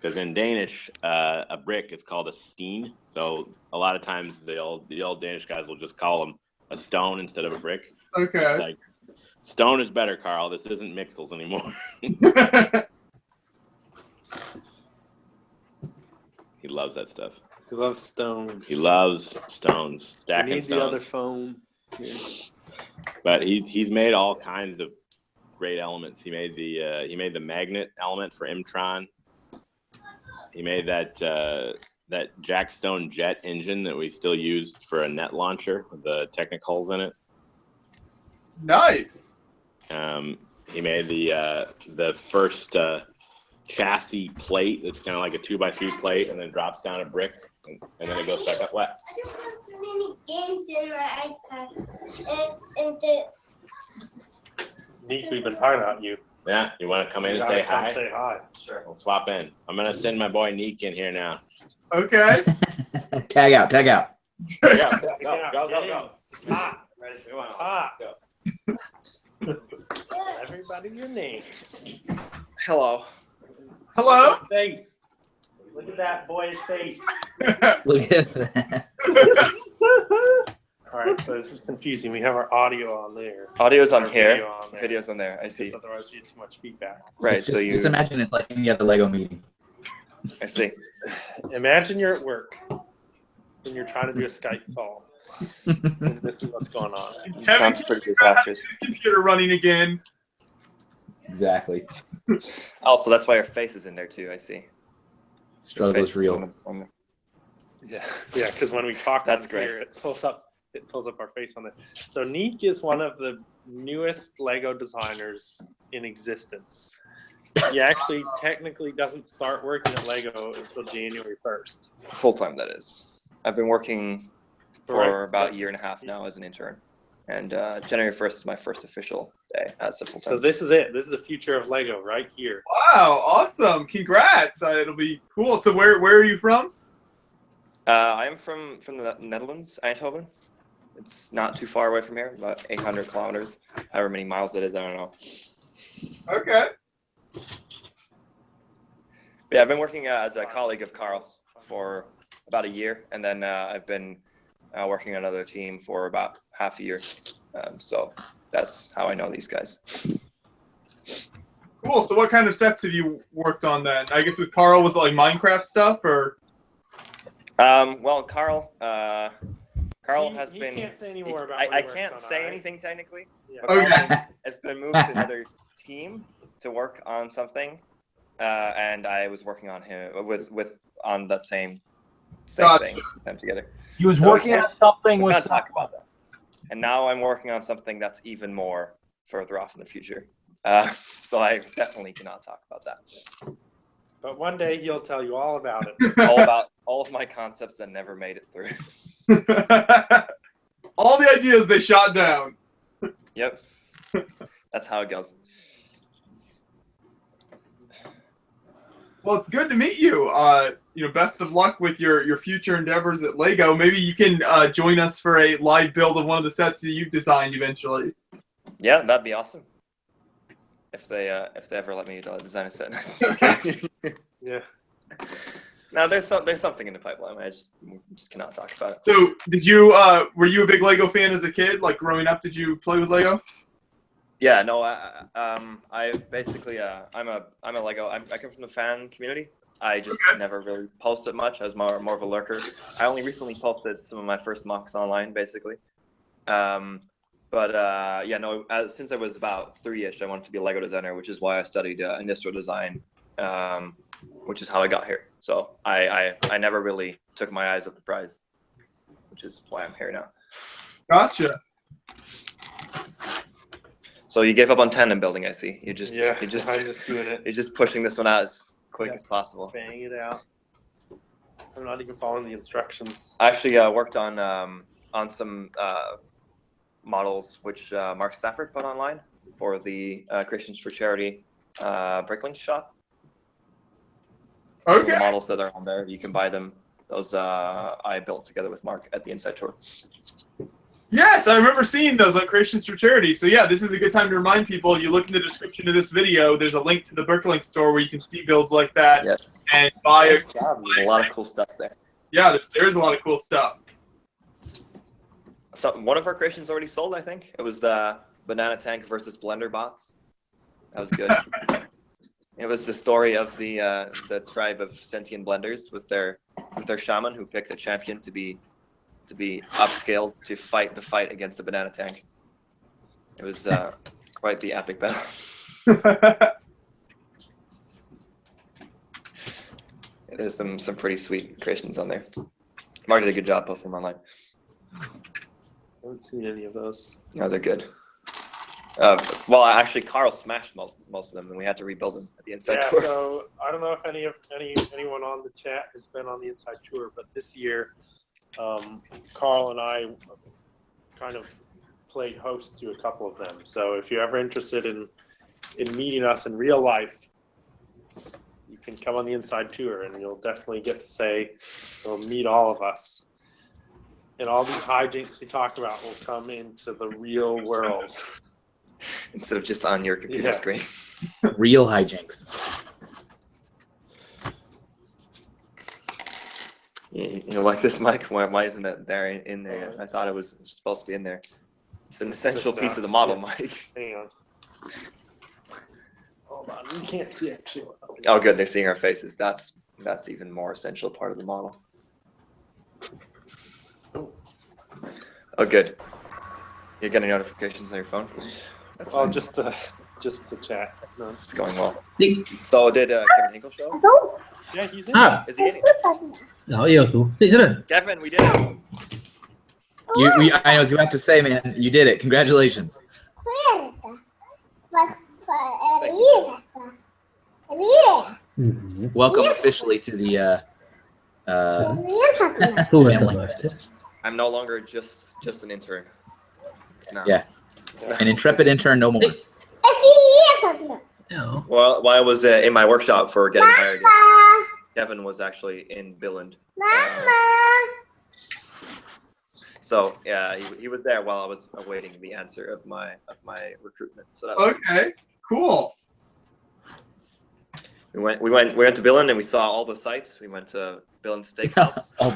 Because in Danish, a brick is called a steen. So a lot of times the old Danish guys will just call them a stone instead of a brick. Okay. It's like, stone is better, Carl. This isn't Mixels anymore. He loves that stuff. He loves stones. He loves stones. Stacking He needs stones. the other phone. Yeah. But he's made all kinds of great elements. He made the magnet element for Imtron. He made that Jackstone jet engine that we still use for a net launcher with the Technic-Hulls in it. Nice. He made the first chassis plate that's kind of like a 2x3 plate, and then drops down a brick, and then it goes back up. What? I don't have so many games in my iPad. Nick, we've been talking about you. Yeah, you want to come in and say hi? Say hi. Sure. We'll swap in. I'm gonna send my boy Neek in here now. Okay. Tag out. Go. It's hot. It's hot. Everybody your name. Hello. Hello. Look at his face. Look at that boy's face. Look at that. All right, so this is confusing. We have our audio on there. Audio's on Our here. video on there. Video's on there. I see. Because otherwise, we get too much feedback. Right. Just just imagine it's like any other Lego meeting. I see. Imagine you're at work and you're trying to do a Skype call, and this is what's going on. Kevin's his computer running again. Exactly. Also, that's why your face is in there too. I see. Struggle is real. Yeah, because when we talk, that's great. Here, it pulls up our face on it. So Neek is one of the newest Lego designers in existence. He actually technically doesn't start working at Lego until January 1st. Full time, that is. I've been working for about a year and a half now as an intern. And January 1st is my first official day as a full-time. So this is it. This is the future of Lego right here. Wow, awesome! Congrats! It'll be cool. So where are you from? I'm from the Netherlands, Eindhoven. It's not too far away from here, about 800 kilometers. However many miles it is, I don't know. Okay. Yeah, I've been working as a colleague of Carl's for about a year, and then I've been working on another team for about half a year. So that's how I know these guys. Cool. So what kind of sets have you worked on then? I guess with Carl, was it like Minecraft stuff or? Well, Carl has been. Can't say any more about. I can't say anything technically. Yeah. But Carl has been moved to another team to work on something, and I was working on him on that same thing with them together. He was working on something with. Not talk about that. And now I'm working on something that's even more further off in the future. So I definitely cannot talk about that. But one day he'll tell you all about it. All about all of my concepts that never made it through. All the ideas they shot down. Yep. That's how it goes. Well, it's good to meet you. Best of luck with your future endeavors at Lego. Maybe you can join us for a live build of one of the sets that you've designed eventually. Yeah, that'd be awesome. If they ever let me design a set. Yeah. Now there's something in the pipeline. I just cannot talk about it. So, did you were you a big Lego fan as a kid? Like growing up, did you play with Lego? Yeah, no, I basically I'm a Lego. I come from the fan community. I just never really posted much. I was more of a lurker. I only recently posted some of my first mocks online, basically. Since I was about 3-ish, I wanted to be a Lego designer, which is why I studied industrial design, which is how I got here. So I never really took my eyes off the prize, which is why I'm here now. Gotcha. So you gave up on tandem building, I see. I'm just doing it. You're just pushing this one out as quick as possible. Bang it out. I'm not even following the instructions. I actually worked on some models which Mark Stafford put online for the Christians for Charity Bricklink shop. Okay. The models that are on there, you can buy them. Those I built together with Mark at the Inside Tour. Yes, I remember seeing those on Creations for Charity. So yeah, this is a good time to remind people. You look in the description of this video. There's a link to the Bricklink store where you can see builds like that. Yes. And buy There's a lot of cool stuff there. Yeah, there's a lot of cool stuff. So one of our creations already sold, I think. It was the Banana Tank versus Blender Bots. That was good. It was the story of the tribe of sentient blenders with their shaman who picked a champion to be upscaled to fight the fight against the Banana Tank. It was quite the epic battle. There's some pretty sweet creations on there. Mark did a good job posting them online. I haven't seen any of those. No, they're good. Well, actually, Carl smashed most of them, and we had to rebuild them at the Inside Tour. So I don't know if anyone on the chat has been on the Inside Tour, but this year, Carl and I kind of played host to a couple of them. So if you're ever interested in meeting us in real life, you can come on the Inside Tour, and you'll definitely get to say, you'll meet all of us. And all these hijinks we talk about will come into the real world. Instead of just on your computer screen. Real hijinks. You know, like this mic, why isn't it there in there? I thought it was supposed to be in there. It's an essential piece of the model, Mike. Hang on. Hold on, you can't see it. Oh, good, they're seeing our faces. That's even more essential part of the model. Oh, good. You're getting notifications on your phone? That's Oh, nice. just the chat. No. This is going well. So did Kevin Hinkle show? Yeah, he's in. Ah. Is he in it? Ja, jag tror. Titta där. Kevin, we did it. I was about to say, man, you did it. Congratulations. Welcome officially to the family. I'm no longer just an intern. Yeah. An intrepid intern, no more. Well, while I was in my workshop for getting hired, Kevin was actually in Billund. So yeah, he was there while I was awaiting the answer of my recruitment. So that was Okay, cool. We went to Billund and we saw all the sites. We went to Billund Steakhouse. all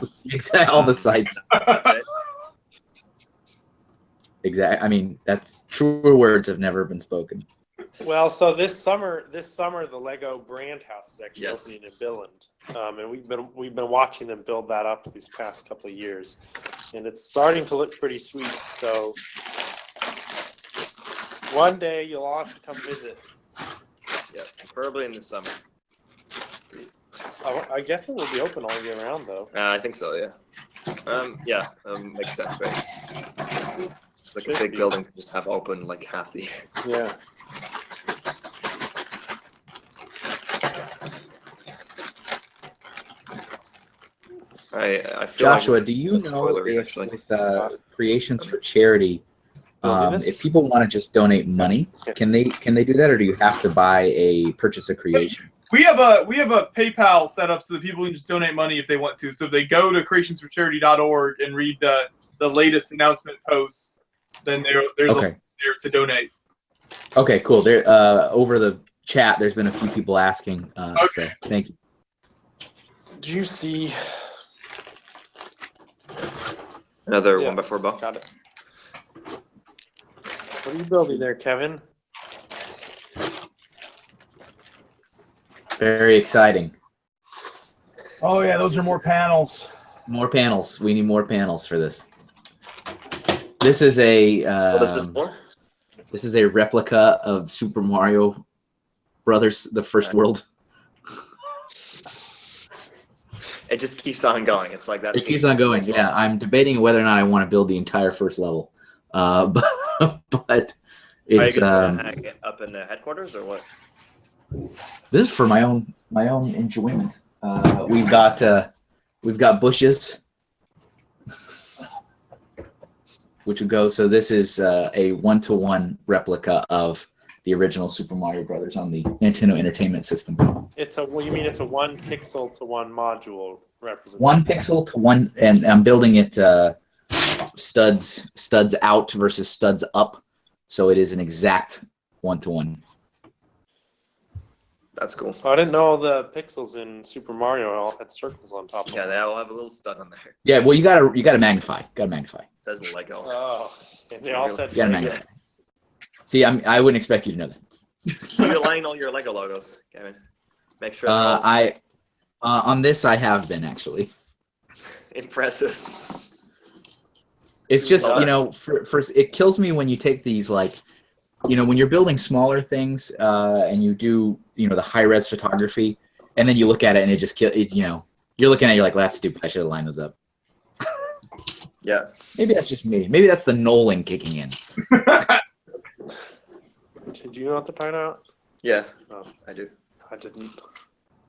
the sites. That's it. Exactly. I mean, that's truer words have never been spoken. Well, so this summer, the Lego Brand House is actually opening in Billund, and we've been watching them build that up these past couple of years, and it's starting to look pretty sweet. So one day you'll all have to come visit. Yeah, preferably in the summer. I guess it will be open all year round, though. I think so. Yeah. Makes sense, right? Like a big building can just have open like half the year. Yeah. I feel Joshua, like do you know spoilery, if with creations for charity, if people want to just donate money, can they do that, or do you have to purchase a creation? We have a PayPal set up so that people can just donate money if they want to. So if they go to creationsforcharity.org and read the latest announcement posts, then there's a link there to donate. Okay, cool. There over the chat, there's been a few people asking. So thank you. Do you see another 1x4 ball? Got it. What are you building there, Kevin? Very exciting. Oh yeah, those are more panels. More panels. We need more panels for this. This is a what is this for? This is a replica of Super Mario Brothers: The First World. It just keeps on going. It's like that. It keeps on going. Yeah, I'm debating whether or not I want to build the entire first level, but it's up in the headquarters or what? This is for my own enjoyment. We've got bushes, which would go. So this is a 1-to-1 replica of the original Super Mario Brothers on the Nintendo Entertainment System. You mean it's a 1 pixel to 1 module representation? 1 pixel to 1, and I'm building it studs out versus studs up, so it is an exact 1-to-1. That's cool. I didn't know the pixels in Super Mario all had circles on top of them. Yeah, they all have a little stud on there. Yeah, well, you gotta magnify. It says Lego. Oh, and they all said you gotta magnify. See, I wouldn't expect you to know that. You're aligning all your Lego logos, Kevin. Make sure. On this I have been actually. Impressive. It's just first it kills me when you take these when you're building smaller things and you do the high res photography and then you look at it and it just you're looking at it, you're like, well, that's stupid. I should have lined those up. Yeah. Maybe that's just me. Maybe that's the Nolan kicking in. Did you know what to find out? Yeah, I do. I didn't.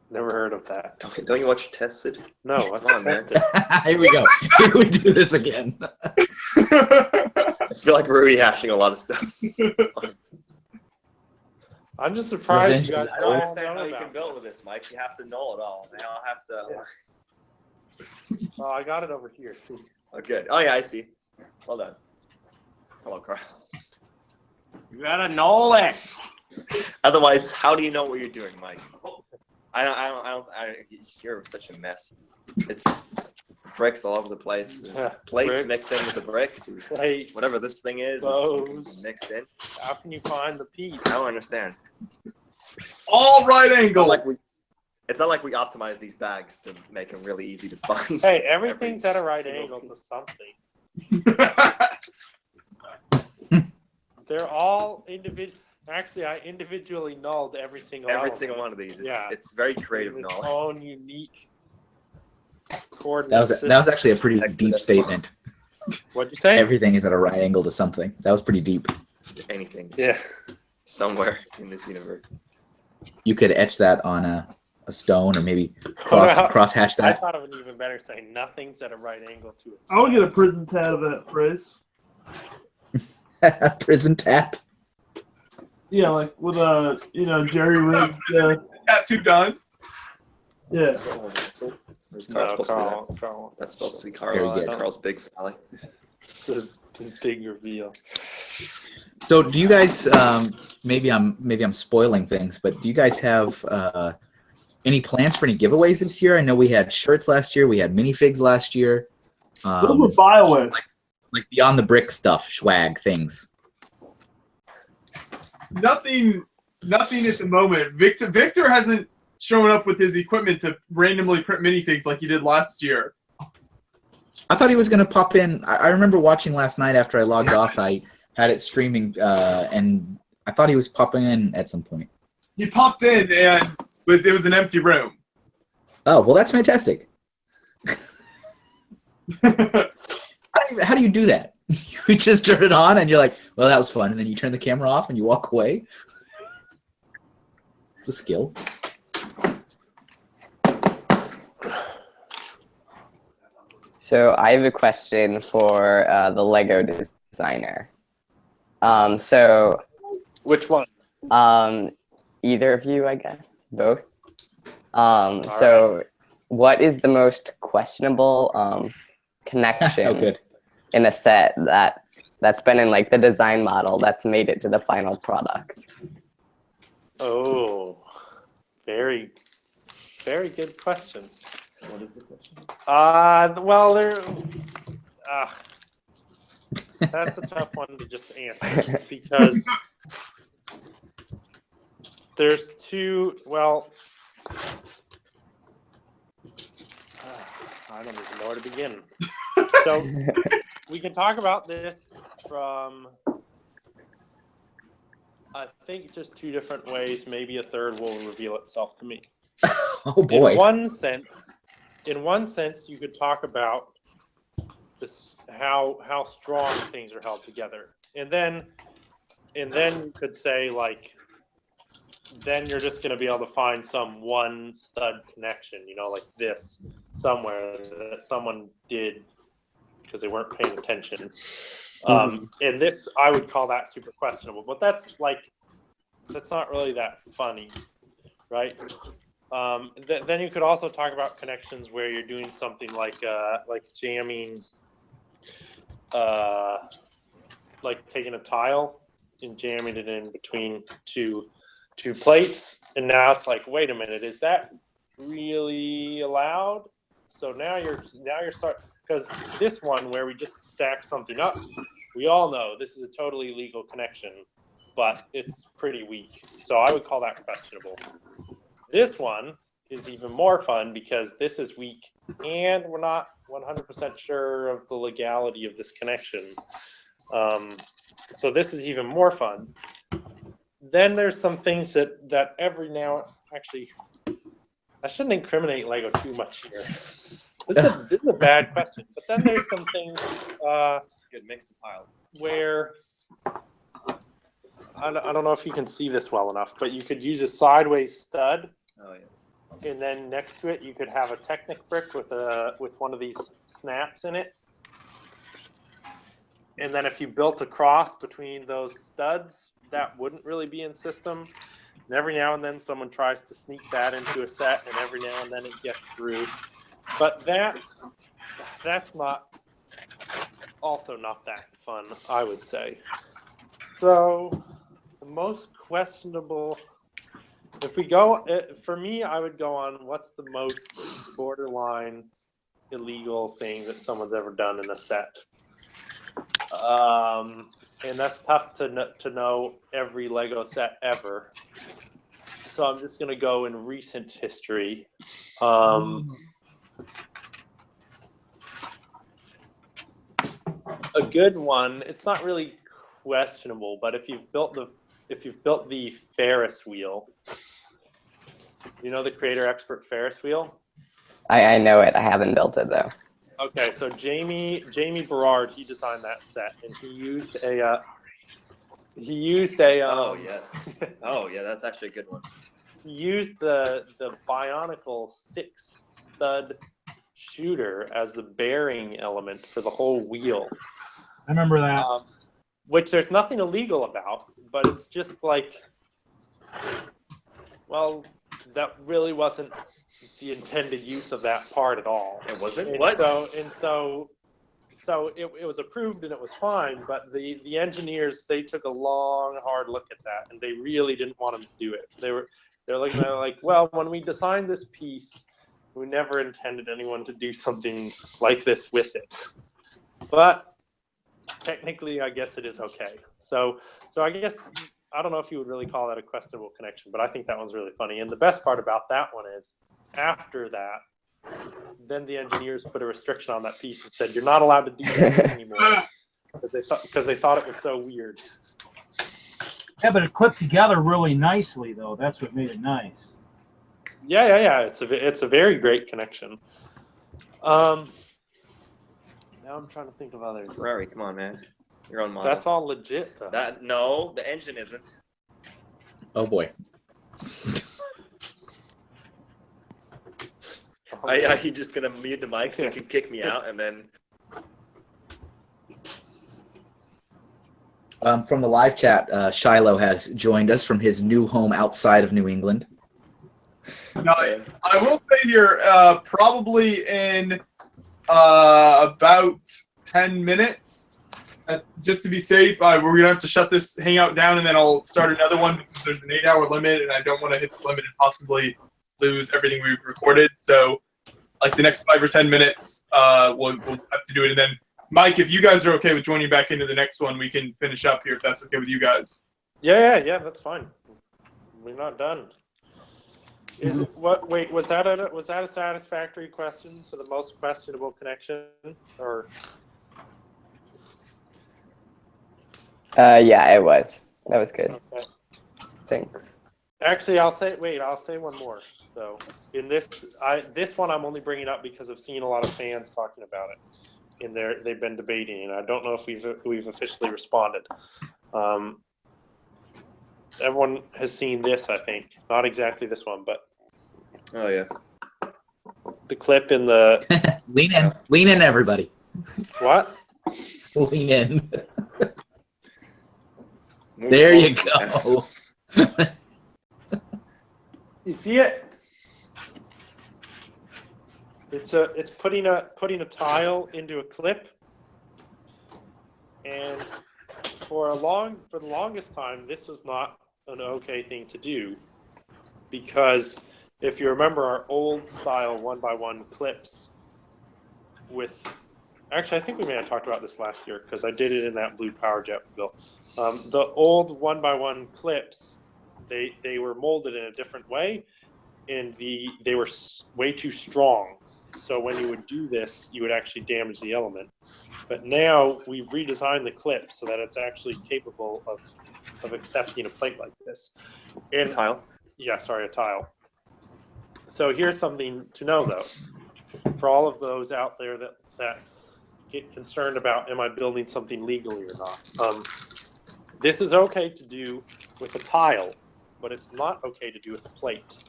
Never heard of that. Don't you watch Tested? No, what's Come on, man. Here we go. Here we do this again. I feel like we're rehashing a lot of stuff. I'm just surprised you guys I don't understand how you can build with this, Mike. You have to know it all. They all have to. Oh, I got it over here. See. Oh, good. Oh, yeah, I see. Well done. Hello, Carl. You gotta know it. Otherwise, how do you know what you're doing, Mike? You're such a mess. It's just bricks all over the place. There's plates bricks. mixed in with the bricks. Plates, whatever this thing is mixed in. How can you find the piece? I don't understand. All right angles. It's not like we optimize these bags to make them really easy to find. Hey, everything's at a right angle to something. They're all individual. Actually, I individually nulled every single one of these. It's very creative its knowledge. own unique coordinate That was actually a pretty deep statement. What'd you say? Everything is at a right angle to something. That was pretty deep. Anything. Yeah. Somewhere in this universe. You could etch that on a stone or maybe cross hatch that. I thought of an even better saying nothing's at a right angle to it. I would get a prison tat of that phrase. Prison tat. Yeah, like with a jerry rig. Tattoo gun. Yeah. Where's No, Carl supposed to be Carl. there? Carl. That's supposed to be Very Carl's. good. Carl's big finale. His big reveal. So do you guys? Maybe I'm spoiling things, but do you guys have any plans for any giveaways this year? I know we had shirts last year. We had minifigs last year. Those were BioWare. Like Beyond the Brick stuff, swag things. Nothing at the moment. Victor hasn't shown up with his equipment to randomly print minifigs like he did last year. I thought he was going to pop in. I remember watching last night after I logged off. I had it streaming, and I thought he was popping in at some point. He popped in, and it was an empty room. Oh, well, that's fantastic. How do you do that? You just turn it on, and you're like, well, that was fun, and then you turn the camera off, and you walk away? It's a skill. So I have a question for the Lego designer. So which one? Either of you, I guess, both. So what is the most questionable connection in a set that's been in like the design model that's made it to the final product? Oh, very, very good question. What is the question? Well, that's a tough one to just answer because there's two. Well, I don't even know where to begin. So we can talk about this from, I think, just two different ways. Maybe a third will reveal itself to me. Oh boy! In one sense, you could talk about this how strong things are held together, and then you could say like, then you're just going to be able to find some one stud connection, like this somewhere that someone did because they weren't paying attention. And this, I would call that super questionable, but that's not really that funny, right? Then you could also talk about connections where you're doing something like jamming, like taking a tile and jamming it in between two plates, and now it's like, wait a minute, is that really allowed? So now you're starting, because this one where we just stack something up, we all know this is a totally legal connection, but it's pretty weak. So I would call that questionable. This one is even more fun because this is weak and we're not 100% sure of the legality of this connection. So this is even more fun. Then there's some things that every now, actually, I shouldn't incriminate Lego too much here. This is a bad question. But then there's some things good mix of piles where I don't know if you can see this well enough, but you could use a sideways stud. Oh yeah. And then next to it, you could have a Technic brick with one of these snaps in it. And then if you built a cross between those studs, that wouldn't really be in system. And every now and then someone tries to sneak that into a set, and every now and then it gets through. But that's also not that fun, I would say. So the most questionable, if we go, for me, I would go on what's the most borderline illegal thing that someone's ever done in a set. And that's tough to know every Lego set ever. So I'm just going to go in recent history. A good one, it's not really questionable, but if you've built the Ferris wheel, the Creator Expert Ferris wheel? I know it. I haven't built it though. Okay, so Jamie Berard, he designed that set, and he used a oh yes. Oh yeah, that's actually a good one. He used the Bionicle 6 stud shooter as the bearing element for the whole wheel. I remember that. which there's nothing illegal about, but it's just like, well, that really wasn't the intended use of that part at all. It wasn't? And What? So it was approved and it was fine, but the engineers, they took a long, hard look at that, and they really didn't want them to do it. They're looking at it like, well, when we designed this piece, we never intended anyone to do something like this with it. But technically, I guess it is okay. So I guess, I don't know if you would really call that a questionable connection, but I think that one's really funny. And the best part about that one is, after that, then the engineers put a restriction on that piece and said, you're not allowed to do that anymore, because they thought it was so weird. Yeah, but it clipped together really nicely, though. That's what made it nice. Yeah. It's a very great connection. Now I'm trying to think of others. Ferrari, come on, man. Your own model. That's all legit, though. No, the engine isn't. Oh boy. Are you just gonna mute the mic so you can kick me out and then? From the live chat, Shiloh has joined us from his new home outside of New England. Nice. I will say here, probably in about 10 minutes, just to be safe, we're going to have to shut this hangout down, and then I'll start another one because there's an 8-hour limit, and I don't want to hit the limit and possibly lose everything we've recorded. So, like the next 5 or 10 minutes, we'll have to do it. And then, Mike, if you guys are okay with joining back into the next one, we can finish up here if that's okay with you guys. Yeah, that's fine. We're not done. Is it what? Wait, was that a satisfactory question to the most questionable connection, or? Yeah, it was. That was good. Okay. Thanks. Actually, I'll say one more. So in this one, I'm only bringing up because I've seen a lot of fans talking about it. They've been debating, and I don't know if we've officially responded. Everyone has seen this, I think. Not exactly this one, but oh yeah, the clip in the lean in, everybody. What? Lean in. There you go. You see it? It's putting a tile into a clip, and for the longest time, this was not an okay thing to do, because if you remember our old style 1x1 clips actually, I think we may have talked about this last year because I did it in that blue power jet bill. The old 1x1 clips, they were molded in a different way, and they were way too strong. So when you would do this, you would actually damage the element. But now we've redesigned the clip so that it's actually capable of accepting a plate like this. And, a tile? Yeah, sorry, a tile. So here's something to know, though. For all of those out there that get concerned about, am I building something legally or not? This is okay to do with a tile, but it's not okay to do with a plate.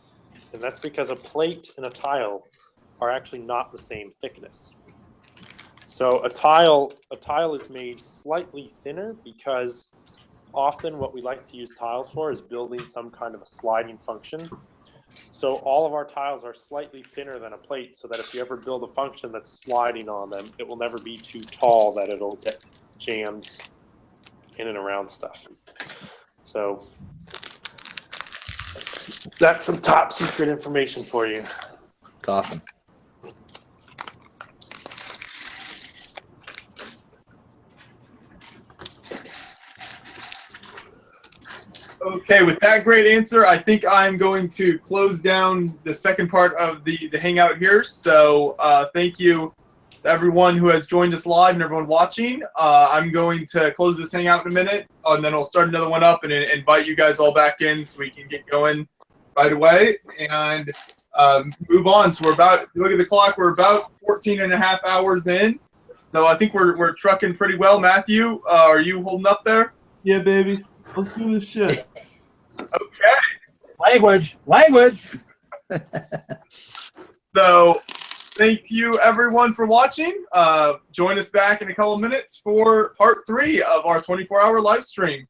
And that's because a plate and a tile are actually not the same thickness. So a tile is made slightly thinner because often what we like to use tiles for is building some kind of a sliding function. So all of our tiles are slightly thinner than a plate, so that if you ever build a function that's sliding on them, it will never be too tall that it'll get jammed in and around stuff. So that's some top secret information for you. It's awesome. Okay, with that great answer, I think I'm going to close down the second part of the hangout here. So thank you to everyone who has joined us live and everyone watching. I'm going to close this hangout in a minute, and then I'll start another one up and invite you guys all back in so we can get going right away and move on. So we're about, look at the clock, we're about 14 and a half hours in. So I think we're trucking pretty well. Matthew, are you holding up there? Yeah, baby. Let's do this shit. Okay. Language. So Thank you, everyone, for watching. Join us back in a couple of minutes for part 3 of our 24-hour live stream.